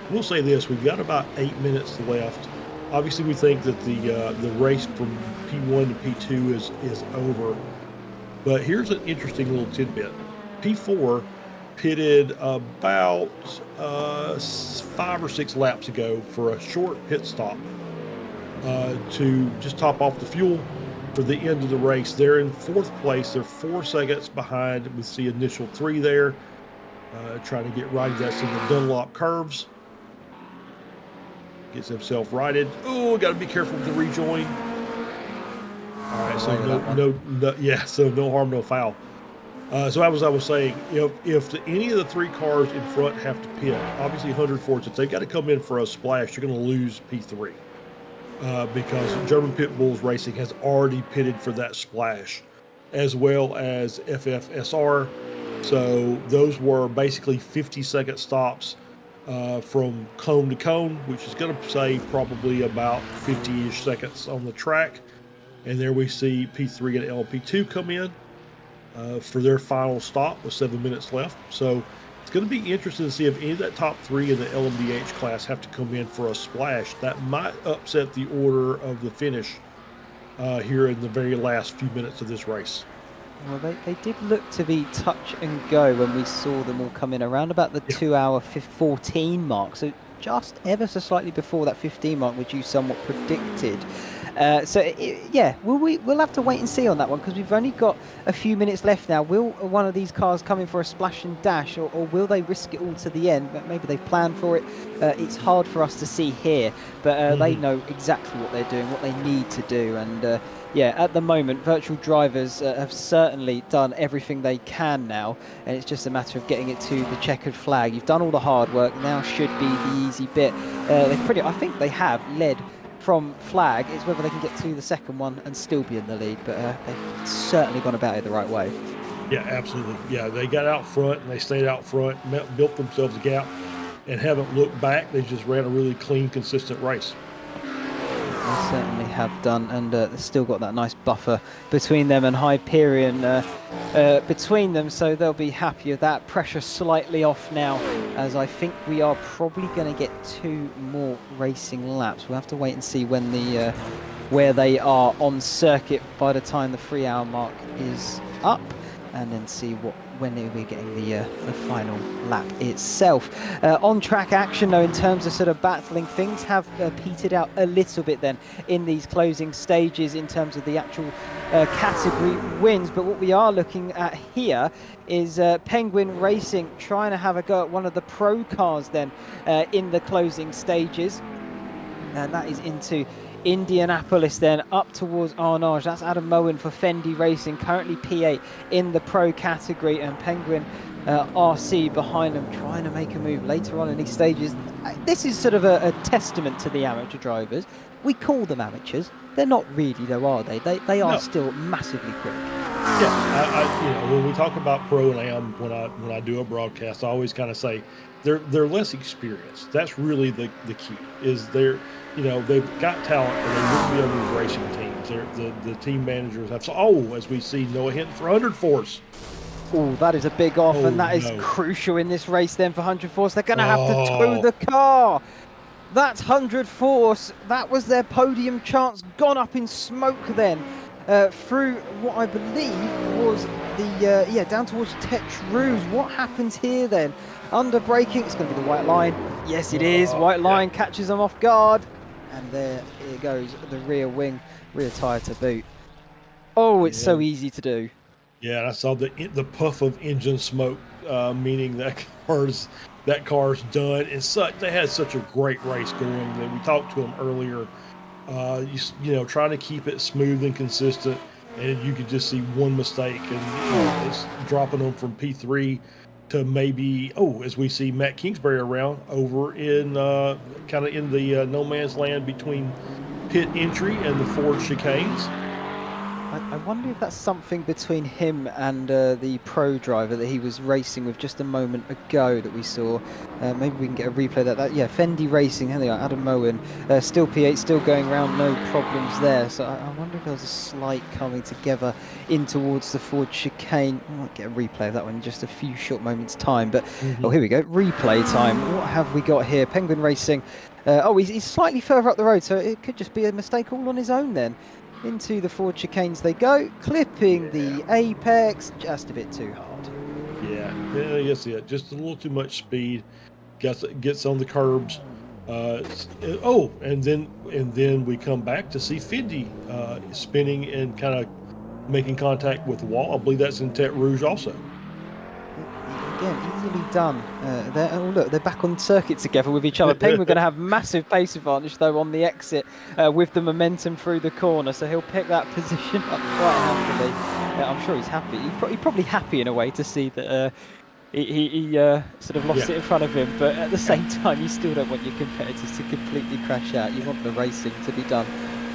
We'll say this: we've got about 8 minutes left. Obviously, we think that the race from P1 to P2 is over. But here's an interesting little tidbit: P4 pitted about 5 or 6 laps ago for a short pit stop to just top off the fuel for the end of the race. They're in 4th place. They're 4 seconds behind with the initial 3 there, trying to get righted. That's in the Dunlop curves. Gets himself righted. Oh, got to be careful with the rejoin. All right, so so no harm, no foul. So as I was saying, if any of the 3 cars in front have to pit, obviously 100 Fords, if they've got to come in for a splash, you're going to lose P3 because German Pit Bulls Racing has already pitted for that splash, as well as FFSR. So those were basically 50-second stops from cone to cone, which is going to say probably about 50-ish seconds on the track. And there we see P3 and LP2 come in for their final stop with 7 minutes left. So it's going to be interesting to see if any of that top 3 in the LMDH class have to come in for a splash. That might upset the order of the finish here in the very last few minutes of this race. Well, they did look to be touch and go when we saw them all come in around about the 2 hour 14 mark. So just ever so slightly before that 15 mark, which you somewhat predicted. We'll have to wait and see on that one, because we've only got a few minutes left now. Will one of these cars come in for a splash and dash, or will they risk it all to the end? But maybe they've planned for it. It's hard for us to see here, but they know exactly what they're doing, what they need to do. And at the moment, virtual drivers have certainly done everything they can now, and it's just a matter of getting it to the checkered flag. You've done all the hard work, now should be the easy bit. I think they have led from flag. It's whether they can get to the second one and still be in the lead, but they've certainly gone about it the right way. Yeah, absolutely. Yeah, they got out front and they stayed out front, built themselves a gap, and haven't looked back. They just ran a really clean, consistent race. They certainly have done, and they've still got that nice buffer between them and Hyperion between them, so they'll be happy with that. Pressure slightly off now, as I think we are probably going to get 2 more racing laps. We'll have to wait and see when where they are on circuit by the time the 3 hour mark is up, and then see when we're getting the final lap itself. On-track action, though, in terms of sort of battling, things have petered out a little bit then in these closing stages in terms of the actual category wins. But what we are looking at here is Penguin Racing trying to have a go at one of the pro cars then in the closing stages. And that is into Indianapolis then, up towards Arnage. That's Adam Moen for Fendi Racing, currently P8 in the pro category, and Penguin RC behind them trying to make a move later on in these stages. This is sort of a testament to the amateur drivers. We call them amateurs. They're not really though, are they? They are No. still massively quick. Yeah, when we talk about pro and am, when I do a broadcast, I always kind of say they're less experienced. That's really the key. Is they've got talent, and they wouldn't be on these racing teams. The team managers have. As we see Noah Hinton for 100 Force. Oh, that is a big off, Oh, and that is no. crucial in this race then for 100 Force. They're going to have to tow the car. That's 100 Force. That was their podium chance gone up in smoke then. Through what I believe was the down towards Tex Rouge. What happens here then? Under braking, it's going to be the white line. Yes, it is. White line catches them off guard, and there it goes. The rear wing, rear tyre to boot. Oh, it's so easy to do. Yeah, and I saw the puff of engine smoke, meaning that car's done. And they had such a great race going. That we talked to them earlier. Trying to keep it smooth and consistent, and you could just see one mistake, and it's dropping them from P3 to maybe as we see Matt Kingsbury around over in kind of in the no man's land between pit entry and the Ford chicanes. I wonder if that's something between him and the pro driver that he was racing with just a moment ago that we saw. Maybe we can get a replay of that. Yeah, Fendi Racing, here they are, Adam Moen. Still P8, still going around, no problems there. So I wonder if there was a slight coming together in towards the Ford chicane. We might get a replay of that one in just a few short moments' time. But, oh, here we go, replay time. What have we got here? Penguin Racing. He's slightly further up the road, so it could just be a mistake all on his own then. Into the Ford chicanes they go, clipping the apex just a bit too hard. Yeah, that's it. Just a little too much speed. Gets on the curbs. And then we come back to see Fendi spinning and kind of making contact with the wall. I believe that's in Tex Rouge also. Again, easily done. Look, they're back on circuit together with each other. Penguin going to have massive pace advantage though on the exit with the momentum through the corner, so he'll pick that position up quite happily. I'm sure he's happy. He's probably happy in a way to see that he sort of lost it in front of him, but at the same time, you still don't want your competitors to completely crash out. You want the racing to be done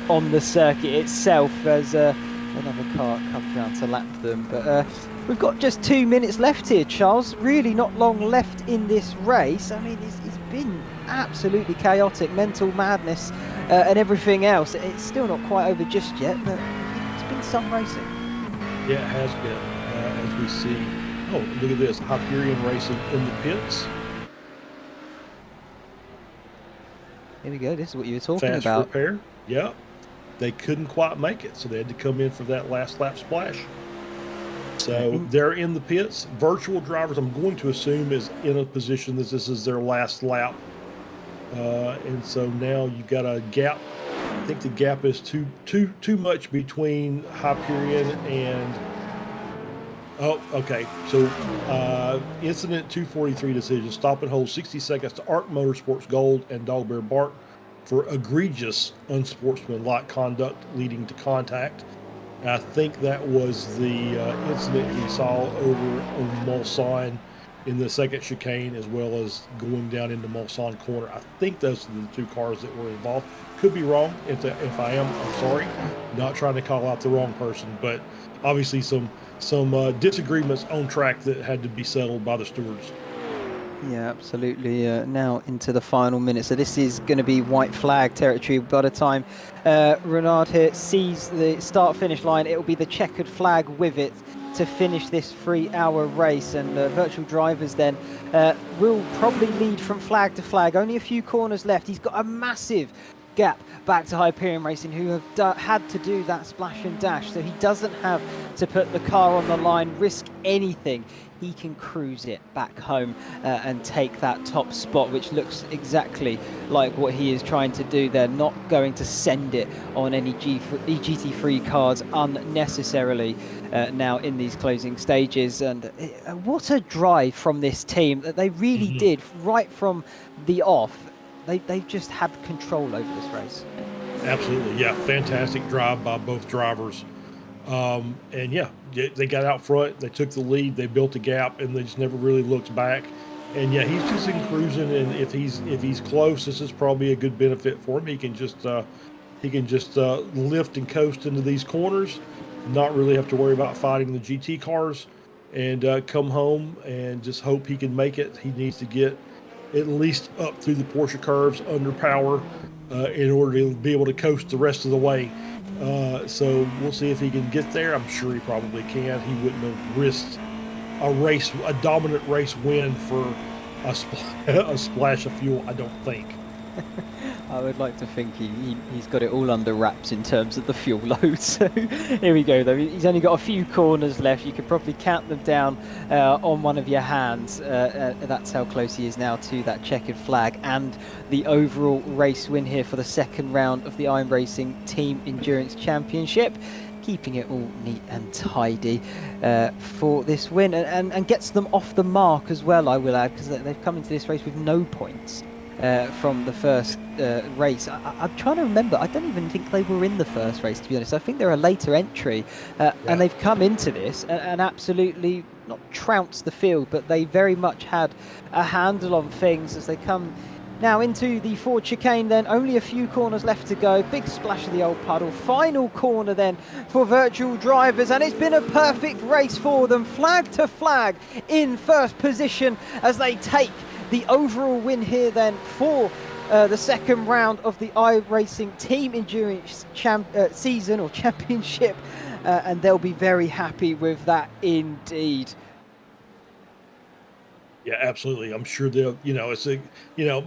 on the circuit itself as another car comes around to lap them. But we've got just 2 minutes left here, Charles. Really not long left in this race. I mean, it's been absolutely chaotic, mental madness and everything else. It's still not quite over just yet, but it's been some racing. Yeah, it has been, as we see. Oh, look at this, Hyperion Racing in the pits. Here we go, this is what you were talking Fast about. repair, yeah. They couldn't quite make it, so they had to come in for that last lap splash. So they're in the pits. Virtual drivers, I'm going to assume, is in a position that this is their last lap. And so now you've got a gap. I think the gap is too much between Hyperion and... Oh, okay. So incident 243 decision. Stop and hold 60 seconds to ARC Motorsports Gold and Dog Bear Bart for egregious unsportsmanlike conduct leading to contact. And I think that was the incident we saw over on Mulsanne in the second chicane, as well as going down into Mulsanne corner. I think those are the two cars that were involved. Could be wrong. If I am, I'm sorry. Not trying to call out the wrong person, but obviously some disagreements on track that had to be settled by the stewards. Yeah, absolutely. Now into the final minute. So this is going to be white flag territory. By the time Renard here sees the start-finish line, it will be the checkered flag with it to finish this 3-hour race. And virtual drivers then will probably lead from flag to flag. Only a few corners left. He's got a massive gap back to Hyperion Racing, who have had to do that splash and dash, so he doesn't have to put the car on the line, risk anything. He can cruise it back home and take that top spot, which looks exactly like what he is trying to do. They're not going to send it on any GT3 cars unnecessarily now in these closing stages. And what a drive from this team that they really did right from the off. They've just had control over this race. Absolutely, yeah. Fantastic drive by both drivers. And yeah, they got out front, they took the lead, they built a gap, and they just never really looked back. And yeah, he's just in cruising, and if he's close, this is probably a good benefit for him. He can just lift and coast into these corners, not really have to worry about fighting the GT cars, and come home and just hope he can make it. He needs to get at least up through the Porsche curves under power in order to be able to coast the rest of the way. So we'll see if he can get there. I'm sure he probably can. He wouldn't have risked a dominant race win for a splash of fuel, I don't think. I would like to think he's got it all under wraps in terms of the fuel load. So here we go, though. He's only got a few corners left. You could probably count them down on one of your hands. That's how close he is now to that checkered flag and the overall race win here for the second round of the iRacing Team Endurance Championship. Keeping it all neat and tidy for this win, and gets them off the mark as well, I will add, because they've come into this race with no points from the first race. I'm trying to remember. I don't even think they were in the first race, to be honest. I think they're a later entry, and they've come into this and absolutely not trounced the field, but they very much had a handle on things as they come now into the Ford chicane. Then only a few corners left to go. Big splash of the old puddle. Final corner then for virtual drivers, and it's been a perfect race for them, flag to flag in first position as they take the overall win here then for the second round of the iRacing Team Endurance season or championship, and they'll be very happy with that indeed. Yeah, absolutely. I'm sure they'll,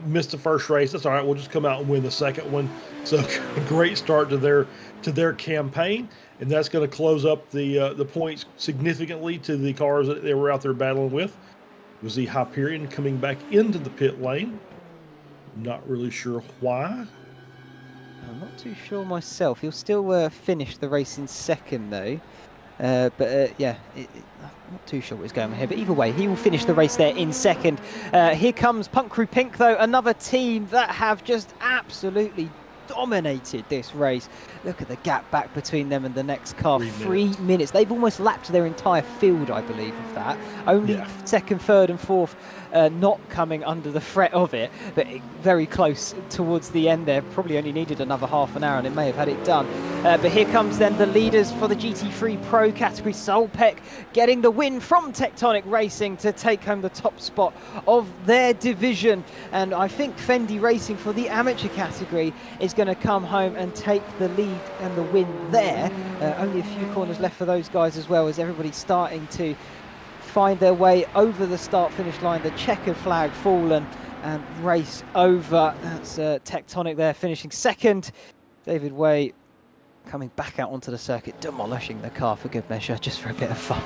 missed the first race. That's all right. We'll just come out and win the second one. So a great start to their campaign, and that's going to close up the points significantly to the cars that they were out there battling with. It was the Hyperion coming back into the pit lane. Not really sure why. I'm not too sure myself. He'll still finish the race in second though. But not too sure what is going on here, but either way, he will finish the race there in second. Here comes Punk Crew Pink, though, another team that have just absolutely dominated this race. Look at the gap back between them and the next car. 3 minutes. They've almost lapped their entire field, I believe, of that. Only second, third and fourth not coming under the threat of it, but very close towards the end there. Probably only needed another half an hour and it may have had it done. But here comes then the leaders for the GT3 Pro category. Solpec getting the win from Tectonic Racing to take home the top spot of their division. And I think Fendi Racing for the amateur category is going to come home and take the lead and the win there. Only a few corners left for those guys as well, as everybody's starting to find their way over the start-finish line. The checkered flag fallen and race over. That's Tectonic there finishing second. David Way coming back out onto the circuit, demolishing the car for good measure, just for a bit of fun.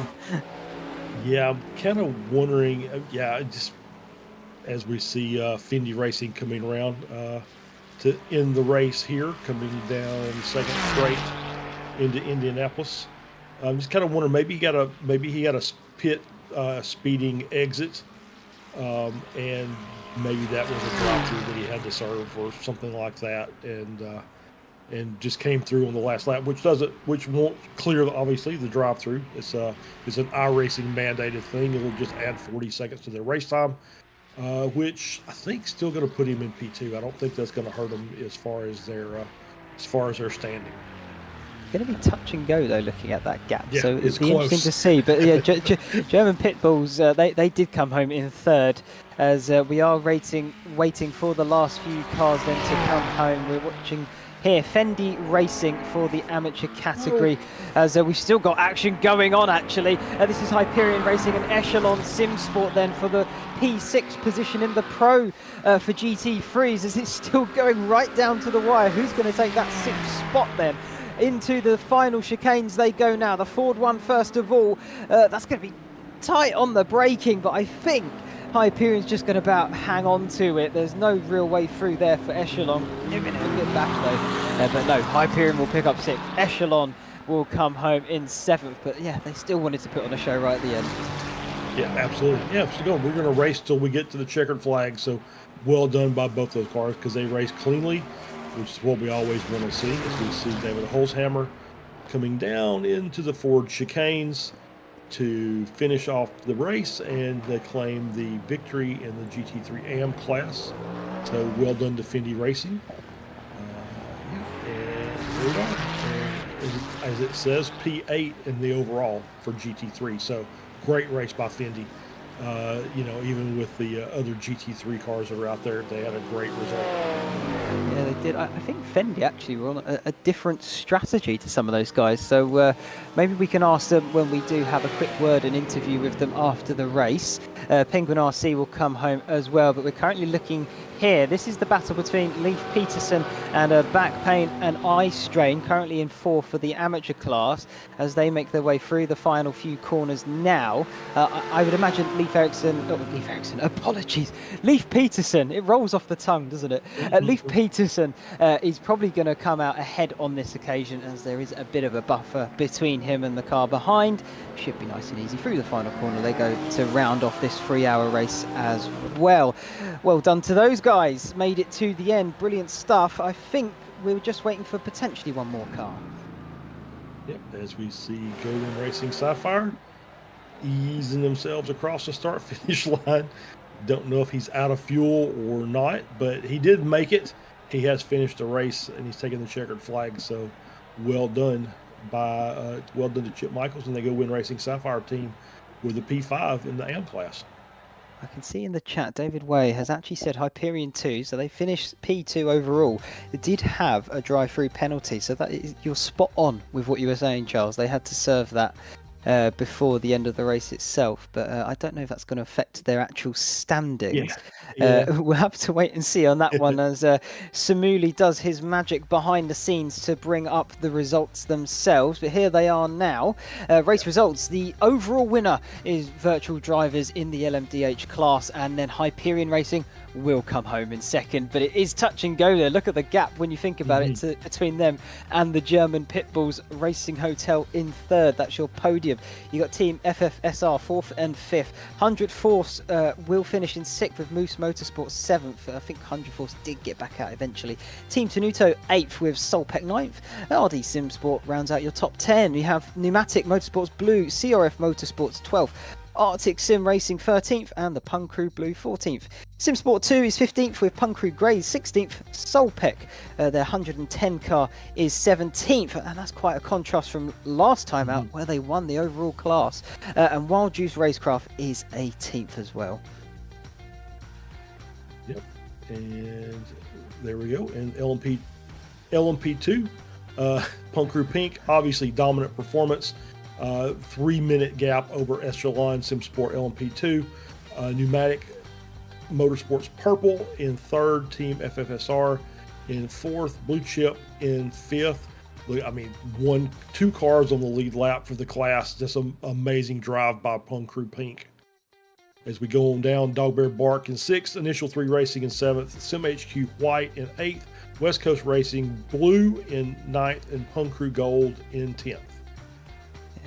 Yeah, I'm kind of wondering, just as we see Fendi Racing coming around to end the race here, coming down second straight into Indianapolis. I'm just kind of wondering, maybe he got a pit speeding exit, and maybe that was a drive-through that he had to serve or something like that, and just came through on the last lap, which won't clear obviously the drive-through. It's an iRacing mandated thing. It'll just add 40 seconds to their race time, which I think still going to put him in P2. I don't think that's going to hurt him as far as their standing. Going to be touch and go though, looking at that gap. Yeah, so it's be close. Interesting to see. But yeah, German pit bulls, they did come home in third, as we are waiting for the last few cars then to come home. We're watching here Fendi Racing for the amateur category, as we've still got action going on actually. This is Hyperion Racing and Echelon Sim Sport then for the P6 position in the Pro for GT3s, as it's still going right down to the wire. Who's going to take that 6th spot then? Into the final chicanes they go now. The Ford one first of all. That's going to be tight on the braking, but I think Hyperion's just going to about hang on to it. There's no real way through there for Echelon. Giving it a good bash though. But no, Hyperion will pick up 6th. Echelon will come home in 7th. But yeah, they still wanted to put on a show right at the end. Yeah, absolutely. Yeah, so we're going to race till we get to the checkered flag. So well done by both those cars, because they race cleanly, which is what we always want to see. As we see David Holzhammer coming down into the Ford chicanes to finish off the race, and they claim the victory in the GT3 AM class. So well done to Fendi Racing. And there we are. And as it says, P8 in the overall for GT3. So great race by Fendi. Even with the other GT3 cars that are out there, they had a great result. Yeah, they did. I think Fendi actually were on a different strategy to some of those guys. So maybe we can ask them when we do have a quick word and interview with them after the race. Penguin RC will come home as well, but we're currently looking here. This is the battle between Leif Peterson and back pain and eye strain, currently in fourth for the amateur class, as they make their way through the final few corners now. I would imagine Leif Peterson, it rolls off the tongue, doesn't it? Leif Peterson is probably going to come out ahead on this occasion, as there is a bit of a buffer between him and the car behind. Should be nice and easy through the final corner. They go to round off this 3-hour race as well. Well done to those guys. Made it to the end. Brilliant stuff. I think we were just waiting for potentially one more car. Yep, as we see Golden Racing Sapphire easing themselves across the start-finish line. Don't know if he's out of fuel or not, but he did make it. He has finished the race, and he's taking the checkered flag, so well done to Chip Michaels, and they go win Racing Sapphire team with the P5 in the AM class. I can see in the chat David Way has actually said Hyperion 2, so they finished P2 overall. It did have a drive-through penalty, so that is, you're spot on with what you were saying, Charles. They had to serve that before the end of the race itself, but I don't know if that's going to affect their actual standings. We'll have to wait and see on that one, as Samuli does his magic behind the scenes to bring up the results themselves. But here they are now. Race results: the overall winner is Virtual Drivers in the LMDH class, and then Hyperion Racing will come home in second, but it is touch and go there. Look at the gap when you think about it between them and the German Pitbulls Racing Hotel in third. That's your podium. You got Team FFSR fourth and fifth. 100 Force will finish in sixth, with Moose Motorsports seventh. I think 100 Force did get back out eventually. Team Tenuto eighth, with Solpec ninth. RD Sim Sport rounds out your top 10. You have Pneumatic Motorsports Blue, CRF Motorsports 12th. Arctic Sim Racing 13th, and the Pun Crew Blue 14th. SimSport 2 is 15th, with Pun Crew Grey 16th. Solpec, their 110 car, is 17th, and that's quite a contrast from last time out, where they won the overall class. And Wild Juice Racecraft is 18th as well. Yep, and there we go. And LMP2, Pun Crew Pink, obviously dominant performance. 3-minute gap over Echelon SimSport LMP2. Pneumatic Motorsports Purple in third, Team FFSR in fourth, Blue Chip in fifth. I mean, two cars on the lead lap for the class. Just an amazing drive by Pun Crew Pink. As we go on down, Dog Bear Bark in sixth, Initial 3 Racing in seventh, Sim HQ White in eighth, West Coast Racing Blue in ninth, and Pun Crew Gold in 10th.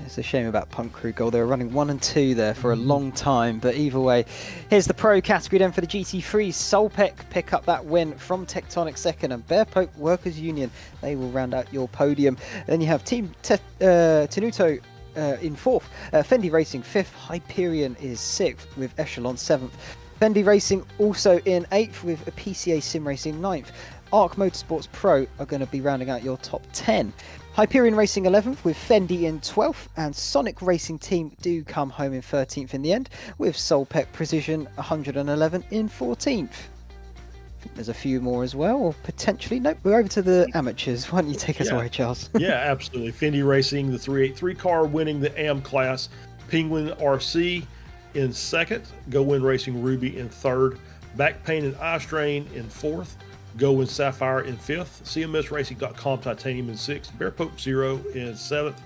It's a shame about Punk Crew Gold. They were running 1 and 2 there for a long time, but either way, here's the pro category then for the GT3. Solpec pick up that win from Tectonic second, and Bearpoke Workers Union, they will round out your podium. Then you have Team Tenuto in fourth, Fendi Racing fifth, Hyperion is sixth, with Echelon seventh. Fendi Racing also in eighth, with a PCA Sim Racing ninth. Arc Motorsports Pro are going to be rounding out your top 10. Hyperion Racing 11th, with Fendi in 12th, and Sonic Racing Team do come home in 13th in the end, with Solpec Precision 111 in 14th. I think there's a few more as well, or potentially. Nope, we're over to the amateurs. Why don't you take us away, Charles? Yeah, absolutely. Fendi Racing, the 383 car, winning the AM class. Penguin RC in second. Go Win Racing Ruby in third. Back Pain and Eye Strain in fourth. Go Win Sapphire in fifth. CMSRacing.com Titanium in sixth. Bearpoke Zero in seventh.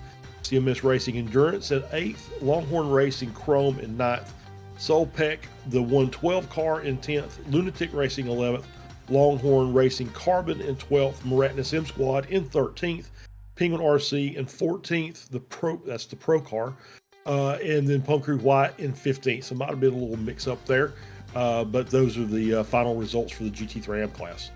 CMS Racing Endurance in eighth. Longhorn Racing Chrome in ninth. Solpec, the 112 car in 10th. Lunatic Racing 11th. Longhorn Racing Carbon in 12th. Maratinus M Squad in 13th. Penguin RC in 14th. That's the pro car. And then Punk Crew White in 15th. So might have been a little mix up there. But those are the final results for the GT3 AM class.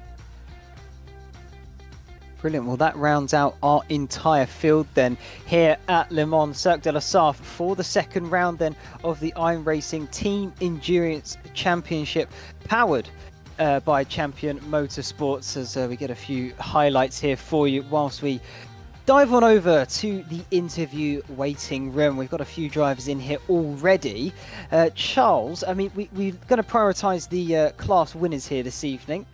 Brilliant. Well, that rounds out our entire field then here at Le Mans Cirque de la Sarthe for the second round then of the iRacing Team Endurance Championship, powered by Champion Motorsports, as we get a few highlights here for you whilst we dive on over to the interview waiting room. We've got a few drivers in here already. Charles, I mean, we're going to prioritise the class winners here this evening.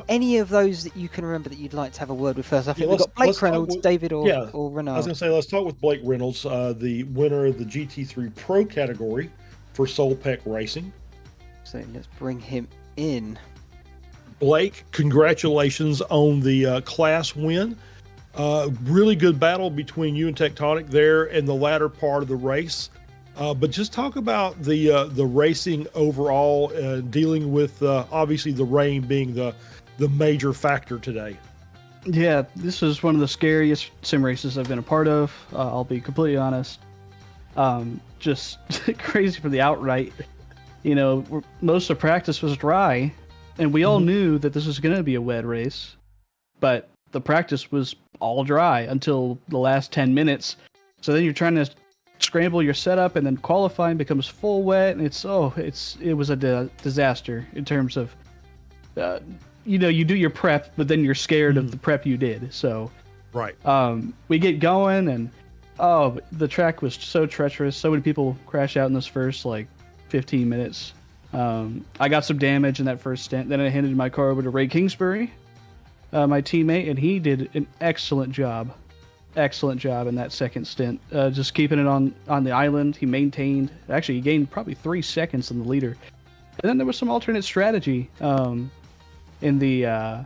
Any of those that you can remember that you'd like to have a word with first? I think we've got Blake Reynolds, David, or Renard. I was going to say, let's talk with Blake Reynolds, the winner of the GT3 Pro category for Solpec Racing. So let's bring him in. Blake, congratulations on the class win. Really good battle between you and Tectonic there in the latter part of the race. But just talk about the racing overall, dealing with obviously the rain being the major factor today. Yeah, this is one of the scariest sim races I've been a part of. I'll be completely honest. Just crazy for the outright. You know, most of practice was dry, and we all knew that this was going to be a wet race, but the practice was all dry until the last 10 minutes. So then you're trying to scramble your setup, and then qualifying becomes full wet, and it was a disaster in terms of you do your prep, but then you're scared of the prep you did. So right, we get going, and the track was so treacherous. So many people crash out in this first 15 minutes. I got some damage in that first stint. Then I handed my car over to Ray Kingsbury, my teammate, and he did an excellent job in that second stint, just keeping it on the island. He gained probably 3 seconds in the leader. And then there was some alternate strategy in the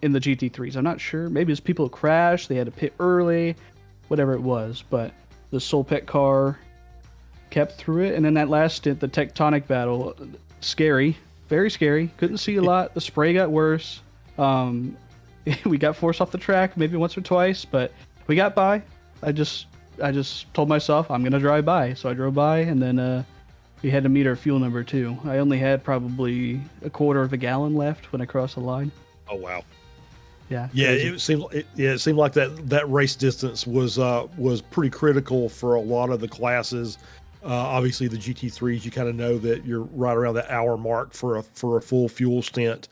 GT3s. I'm not sure. Maybe it's people crashed, they had to pit early, whatever it was. But the Solpec car kept through it. And then that last stint, the Tectonic battle, scary, very scary. Couldn't see a lot. The spray got worse. We got forced off the track maybe once or twice, but we got by. I just told myself I'm gonna drive by, so I drove by, and then we had to meet our fuel number too. I only had probably a quarter of a gallon left when I crossed the line. Oh wow. Yeah. Yeah, it seemed like that race distance was pretty critical for a lot of the classes. Obviously, the GT3s, you kind of know that you're right around that hour mark for a full fuel stint.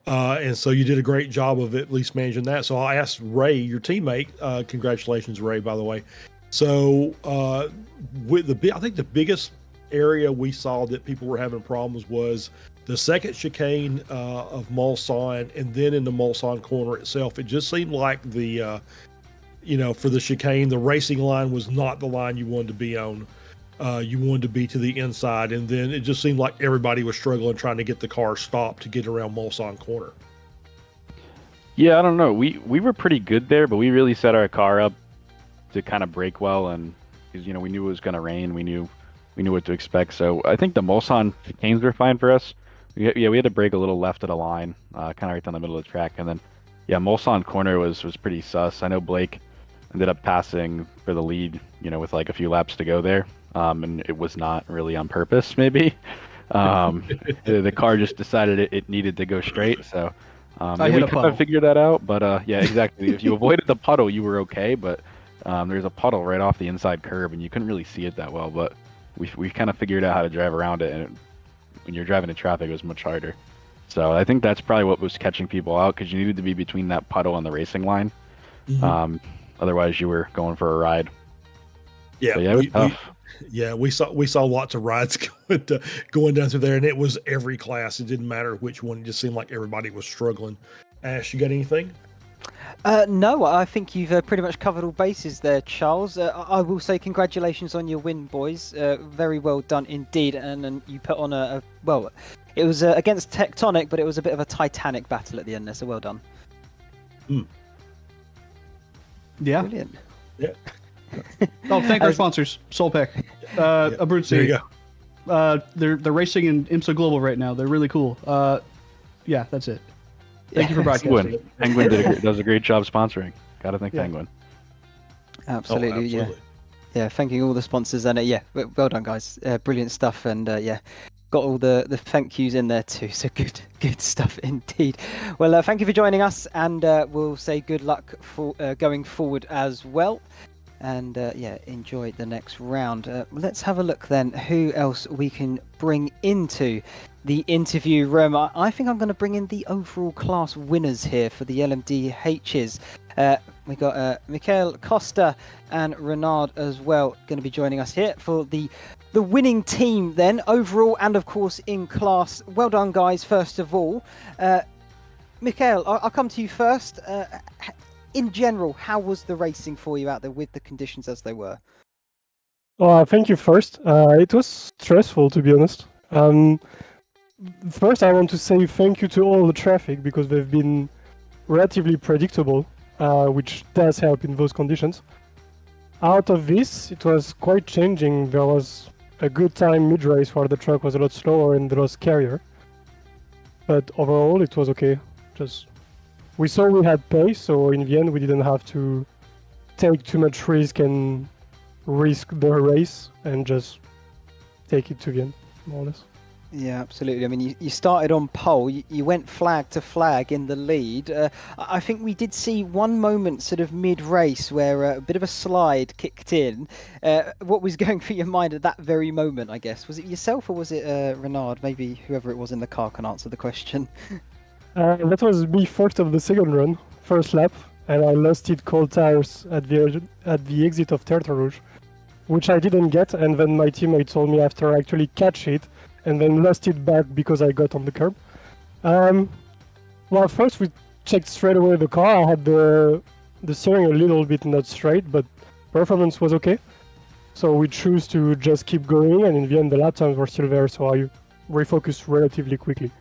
And so you did a great job of at least managing that. So I asked Ray, your teammate, congratulations, Ray, by the way. So I think the biggest area we saw that people were having problems was the second chicane of Mulsanne, and then in the Mulsanne corner itself. It just seemed like for the chicane, the racing line was not the line you wanted to be on. You wanted to be to the inside, and then it just seemed like everybody was struggling trying to get the car stopped to get around Mulsanne corner. Yeah, I don't know. We were pretty good there, but we really set our car up to kind of brake well, and because we knew it was going to rain, we knew what to expect. So I think the Mulsanne chicanes were fine for us. We had to brake a little left of the line, kind of right down the middle of the track, and then Mulsanne corner was pretty sus. I know Blake ended up passing for the lead, with a few laps to go there. And it was not really on purpose, maybe. The car just decided it needed to go straight, so we kind of figured that out. But yeah, exactly. If you avoided the puddle, you were okay, but there's a puddle right off the inside curb, and you couldn't really see it that well. But we kind of figured out how to drive around it, and when you're driving in traffic, it was much harder. So I think that's probably what was catching people out, because you needed to be between that puddle and the racing line. Otherwise, you were going for a ride. Yeah, so, yeah, it was tough. We saw lots of rides going down through there, and it was every class. It didn't matter which one. It just seemed like everybody was struggling. Ash, you got anything? No, I think you've pretty much covered all bases there, Charles. I will say congratulations on your win, boys. Very well done indeed. And you put on it was against Tectonic, but it was a bit of a titanic battle at the end there, so well done. Yeah. Brilliant. Yeah. Thank our sponsors, Solpec, Abruzzi. There you go. They're racing in IMSA Global right now. They're really cool. Yeah, that's it. Thank you for broadcasting. Penguin does a great job sponsoring. Gotta thank Penguin. Absolutely, yeah. Thanking all the sponsors, and well done, guys. Brilliant stuff, and got all the thank yous in there too, so good stuff indeed. Well, thank you for joining us, and we'll say good luck for going forward as well. And yeah, enjoy the next round. Let's have a look then who else we can bring into the interview room. I think I'm going to bring in the overall class winners here for the LMDHs. We got Michael Costa and Renard as well going to be joining us here for the winning team then overall, and of course in class. Well done, guys. First of all, Michael, I'll come to you first. In general, how was the racing for you out there with the conditions as they were? Thank you first. It was stressful, to be honest. First, I want to say thank you to all the traffic, because they've been relatively predictable, which does help in those conditions. Out of this, it was quite changing. There was a good time mid-race where the track was a lot slower and the lost carrier. But overall, it was okay. We saw we had pace, so in the end we didn't have to take too much risk and risk the race, and just take it to the end, more or less. Yeah, absolutely. I mean, you started on pole, you went flag to flag in the lead. I think we did see one moment sort of mid-race where a bit of a slide kicked in. What was going through your mind at that very moment, I guess? Was it yourself or was it Renard? Maybe whoever it was in the car can answer the question. That was me first of the second run, first lap, and I lost it cold tires at the exit of Tertre Rouge, which I didn't get, and then my teammate told me after I actually catch it, and then lost it back because I got on the curb. Well, first we checked straight away the car. I had the steering a little bit not straight, but performance was okay. So we choose to just keep going, and in the end the lap times were still there, so I refocused relatively quickly.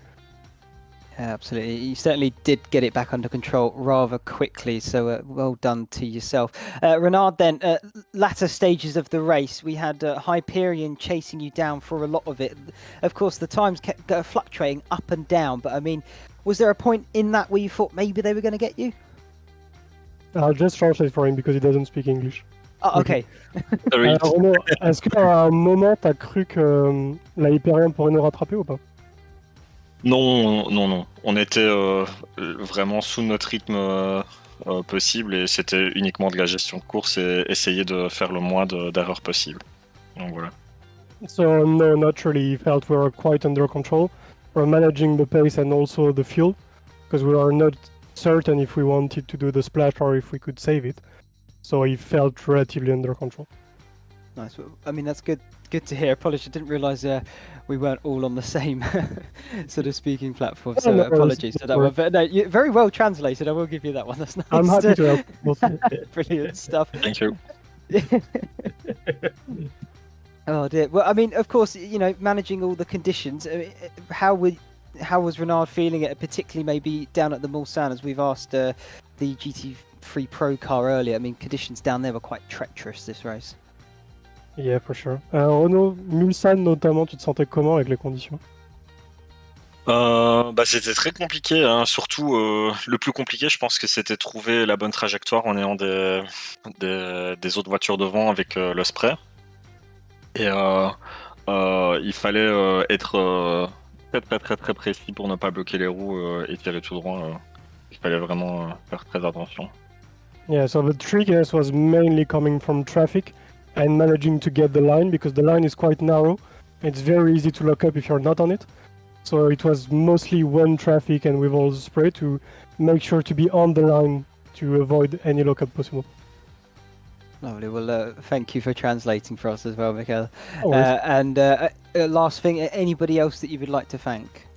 Yeah, absolutely. You certainly did get it back under control rather quickly, so well done to yourself. Renard, then, latter stages of the race, we had Hyperion chasing you down for a lot of it. Of course, the times kept fluctuating up and down, but I mean, was there a point in that where you thought maybe they were going to get you? I'll just translate for him because he doesn't speak English. Oh, okay. Renaud, est-ce qu'à un moment t'as cru que la Hyperion pourrait nous rattraper ou pas? Non. On était vraiment sous notre rythme possible, et c'était uniquement de la gestion de course et essayer de faire le moins d'erreurs possible. Donc voilà. So no, not really. He felt we were quite under control. We're managing the pace and also the fuel, because we are not certain if we wanted to do the splash or if we could save it. So he felt relatively under control. Nice. I mean, that's good to hear. Apologies, I didn't realise we weren't all on the same sort of speaking platform, so apologies for that one. But no, very well translated, I will give you that one. That's nice. I'm happy to help. Brilliant stuff. Thank you. Oh dear. Well, I mean, of course, you know, managing all the conditions. How was Renard feeling it, particularly maybe down at the Mulsanne, as we've asked the GT3 Pro car earlier? I mean, conditions down there were quite treacherous this race. Yeah, for sure. Renaud, Mulsanne notamment, tu te sentais comment avec les conditions? C'était très compliqué, hein. Surtout le plus compliqué, je pense que c'était trouver la bonne trajectoire en ayant des autres voitures devant avec le spray. Et il fallait être très précis pour ne pas bloquer les roues et tirer tout droit. Il fallait vraiment faire très attention. Yeah, so the trickiness was mainly coming from traffic and managing to get the line, because the line is quite narrow. It's very easy to lock up if you're not on it. So it was mostly one traffic and with all the spray to make sure to be on the line to avoid any lockup possible. Lovely. Well, thank you for translating for us as well, Michael. Always. And last thing, anybody else that you would like to thank?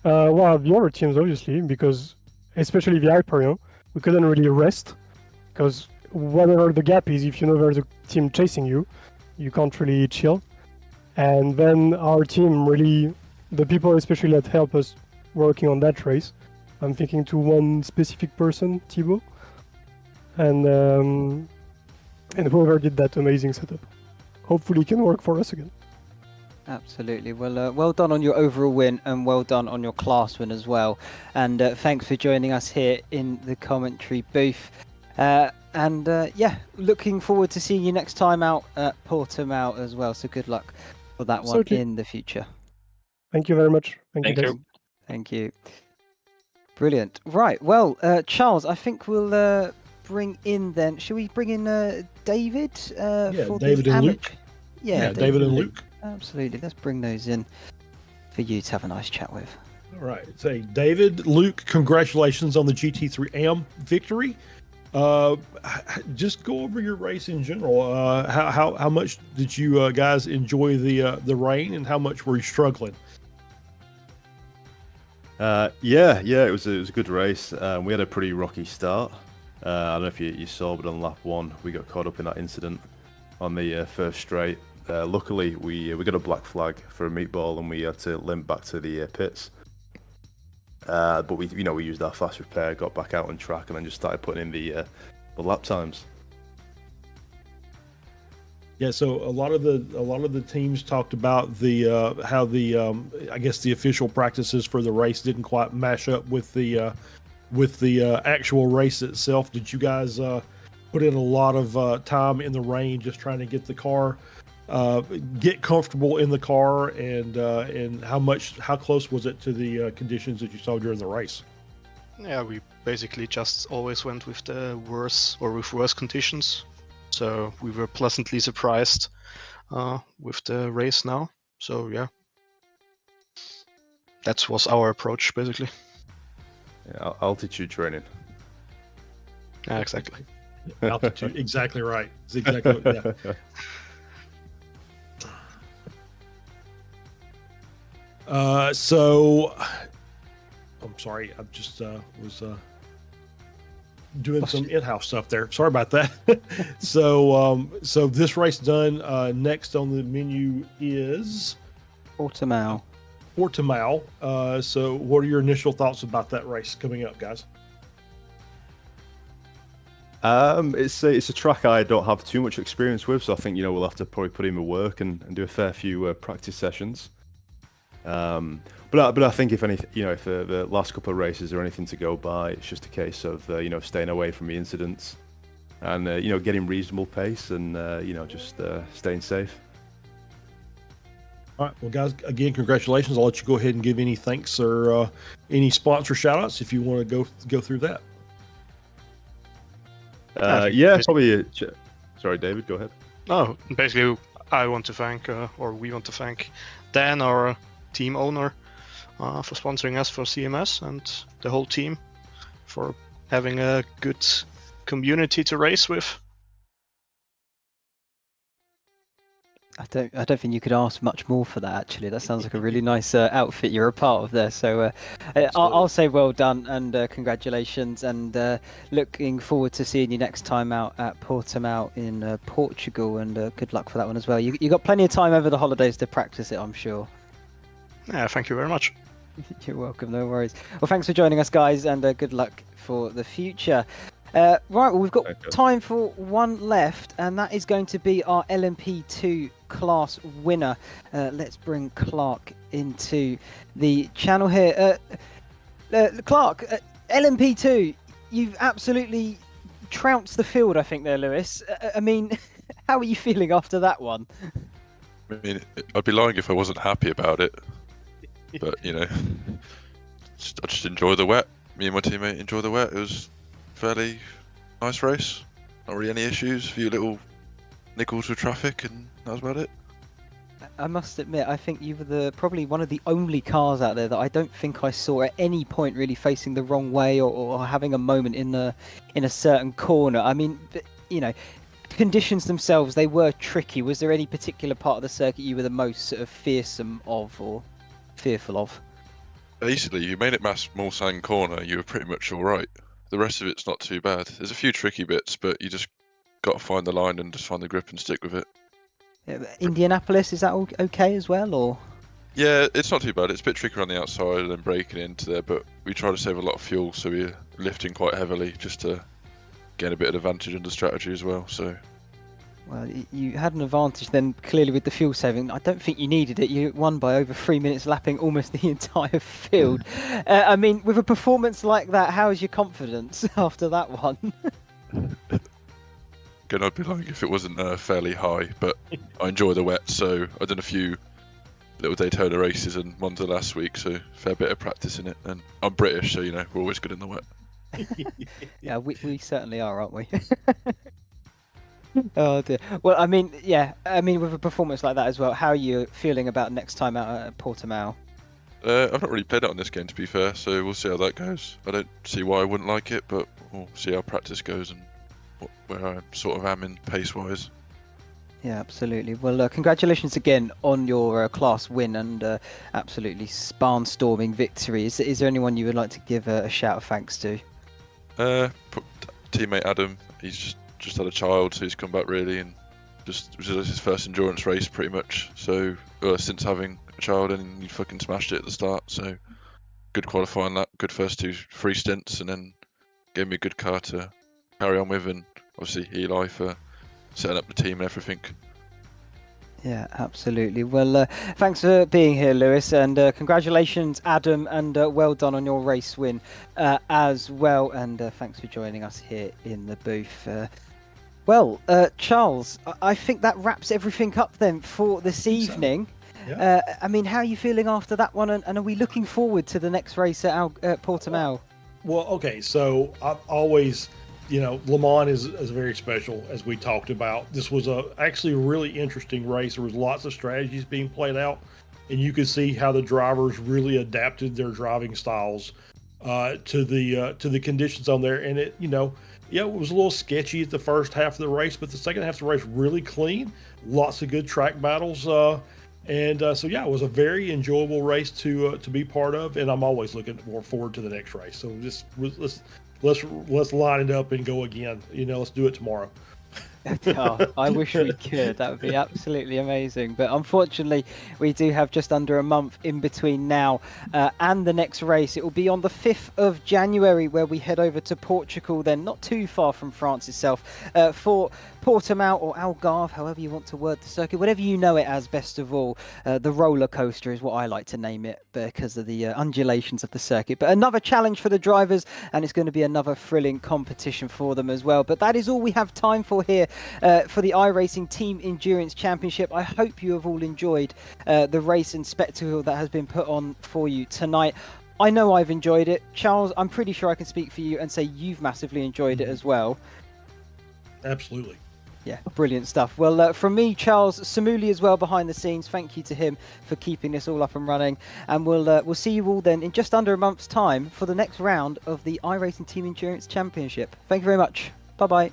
Well, the other teams, obviously, because especially the Hyperion, we couldn't really rest, because whatever the gap is, if you know there's a team chasing you, you can't really chill. And then our team really, the people especially that help us working on that race, I'm thinking to one specific person, Thibaut, and whoever did that amazing setup. Hopefully it can work for us again. Absolutely. Well, well done on your overall win, and well done on your class win as well. And thanks for joining us here in the commentary booth. And yeah, looking forward to seeing you next time out at Portimao as well. So good luck for that Absolutely. one in the future. Thank you very much. Thank you, Thank guys. you. Thank you. Brilliant. Right. Well, Charles, I think we'll bring in then. Should we bring in David? For David the and amateur? Luke. Yeah, David and Luke. Absolutely. Let's bring those in for you to have a nice chat with. All right. Say, David, Luke, congratulations on the GT3 AM victory. Just go over your race in general. How much did you guys enjoy the rain, and how much were you struggling? Yeah, it was a good race. We had a pretty rocky start. I don't know if you saw, but on lap 1, we got caught up in that incident on the first straight. Luckily, we got a black flag for a meatball, and we had to limp back to the pits. But we used our fast repair, got back out on track, and then just started putting in the lap times. Yeah, so a lot of the teams talked about how I guess the official practices for the race didn't quite mash up with the actual race itself. Did you guys put in a lot of time in the rain just trying to get the car, get comfortable in the car, and how close was it to the conditions that you saw during the race? Yeah, we basically just always went with the worse conditions. So we were pleasantly surprised with the race now. So yeah, that was our approach basically. Yeah, altitude training. Yeah, exactly. Altitude, exactly right. It's exactly So, I'm sorry. I just was doing some in-house stuff there. Sorry about that. So this race done. Next on the menu is Portimao. So what are your initial thoughts about that race coming up, guys? It's a track I don't have too much experience with, so I think we'll have to probably put in the work and do a fair few practice sessions. But I think if anything, if the last couple of races are anything to go by, it's just a case of staying away from the incidents and getting reasonable pace and just staying safe. All right, well, guys, again, congratulations. I'll let you go ahead and give any thanks or any sponsor shout-outs if you want to go through that. Probably. Sorry, David, go ahead. Oh, basically, I want to thank, or we want to thank Dan, our team owner, for sponsoring us for CMS, and the whole team for having a good community to race with. I don't think you could ask much more for that. Actually, that sounds like a really nice outfit you're a part of there. So I'll say well done and congratulations, and looking forward to seeing you next time out at Portimao in Portugal. And good luck for that one as well. You got plenty of time over the holidays to practice it, I'm sure. Yeah, thank you very much. You're welcome. No worries. Well, thanks for joining us, guys, and good luck for the future. Right, well, we've got time for one left, and that is going to be our LMP2 class winner. Let's bring Clark into the channel here. Clark, LMP2, you've absolutely trounced the field, I think, there, Lewis. I mean, how are you feeling after that one? I mean, I'd be lying if I wasn't happy about it. But, I just enjoy the wet. Me and my teammate enjoy the wet. It was fairly nice race. Not really any issues. A few little niggles with traffic, and that was about it. I must admit, I think you were probably one of the only cars out there that I don't think I saw at any point really facing the wrong way or having a moment in a certain corner. I mean, conditions themselves, they were tricky. Was there any particular part of the circuit you were the most sort of fearsome of or fearful of? Basically, you made it Mulsanne corner, you were pretty much alright. The rest of it's not too bad. There's a few tricky bits, but you just got to find the line and just find the grip and stick with it. Indianapolis, is that all okay as well, or? Yeah, it's not too bad. It's a bit tricky on the outside and then breaking into there, but we try to save a lot of fuel, so we're lifting quite heavily just to gain a bit of advantage in the strategy as well. So. Well, you had an advantage then, clearly, with the fuel saving. I don't think you needed it. You won by over 3 minutes, lapping almost the entire field. I mean, with a performance like that, how is your confidence after that one? again, I'd be lying if it wasn't fairly high, but I enjoy the wet, so I've done a few little Daytona races and ones the last week, so fair bit of practice in it. And I'm British, so we're always good in the wet. Yeah, we certainly are, aren't we? Oh dear. Well, I mean, with a performance like that as well, how are you feeling about next time out at Portimao? I've not really played it on this game, to be fair, so we'll see how that goes. I don't see why I wouldn't like it, but we'll see how practice goes and where I sort of am in pace-wise. Yeah, absolutely. Well, congratulations again on your class win and absolutely barnstorming victory. Is there anyone you would like to give a shout of thanks to? Teammate Adam, he's just had a child, so he's come back really, and it was his first endurance race pretty much. So since having a child, and he fucking smashed it at the start. So good qualifying that, good first 2 free stints, and then gave me a good car to carry on with, and obviously Eli for setting up the team and everything. Yeah, absolutely. Well, thanks for being here, Lewis, and congratulations, Adam, and well done on your race win as well. And thanks for joining us here in the booth. Well, Charles, I think that wraps everything up then for this evening. So. Yeah. I mean, how are you feeling after that one? And are we looking forward to the next race at Portimao? Well, okay, so I've always, Le Mans is very special, as we talked about. This was actually a really interesting race. There was lots of strategies being played out, and you could see how the drivers really adapted their driving styles to the conditions on there. And it, it was a little sketchy at the first half of the race, but the second half of the race really clean. Lots of good track battles, so it was a very enjoyable race to be part of, and I'm always looking more forward to the next race. So just let's line it up and go again. Let's do it tomorrow. Oh, I wish we could. That would be absolutely amazing. But unfortunately, we do have just under a month in between now and the next race. It will be on the 5th of January where we head over to Portugal, then not too far from France itself, for Portimao or Algarve, however you want to word the circuit, whatever you know it as best of all. The roller coaster is what I like to name it because of the undulations of the circuit. But another challenge for the drivers, and it's going to be another thrilling competition for them as well. But that is all we have time for here for the iRacing Team Endurance Championship. I hope you have all enjoyed the race and spectacle that has been put on for you tonight. I know I've enjoyed it. Charles, I'm pretty sure I can speak for you and say you've massively enjoyed it as well. Absolutely. Yeah, brilliant stuff. Well, from me, Charles Samuli as well behind the scenes. Thank you to him for keeping this all up and running. And we'll see you all then in just under a month's time for the next round of the iRacing Team Endurance Championship. Thank you very much. Bye-bye.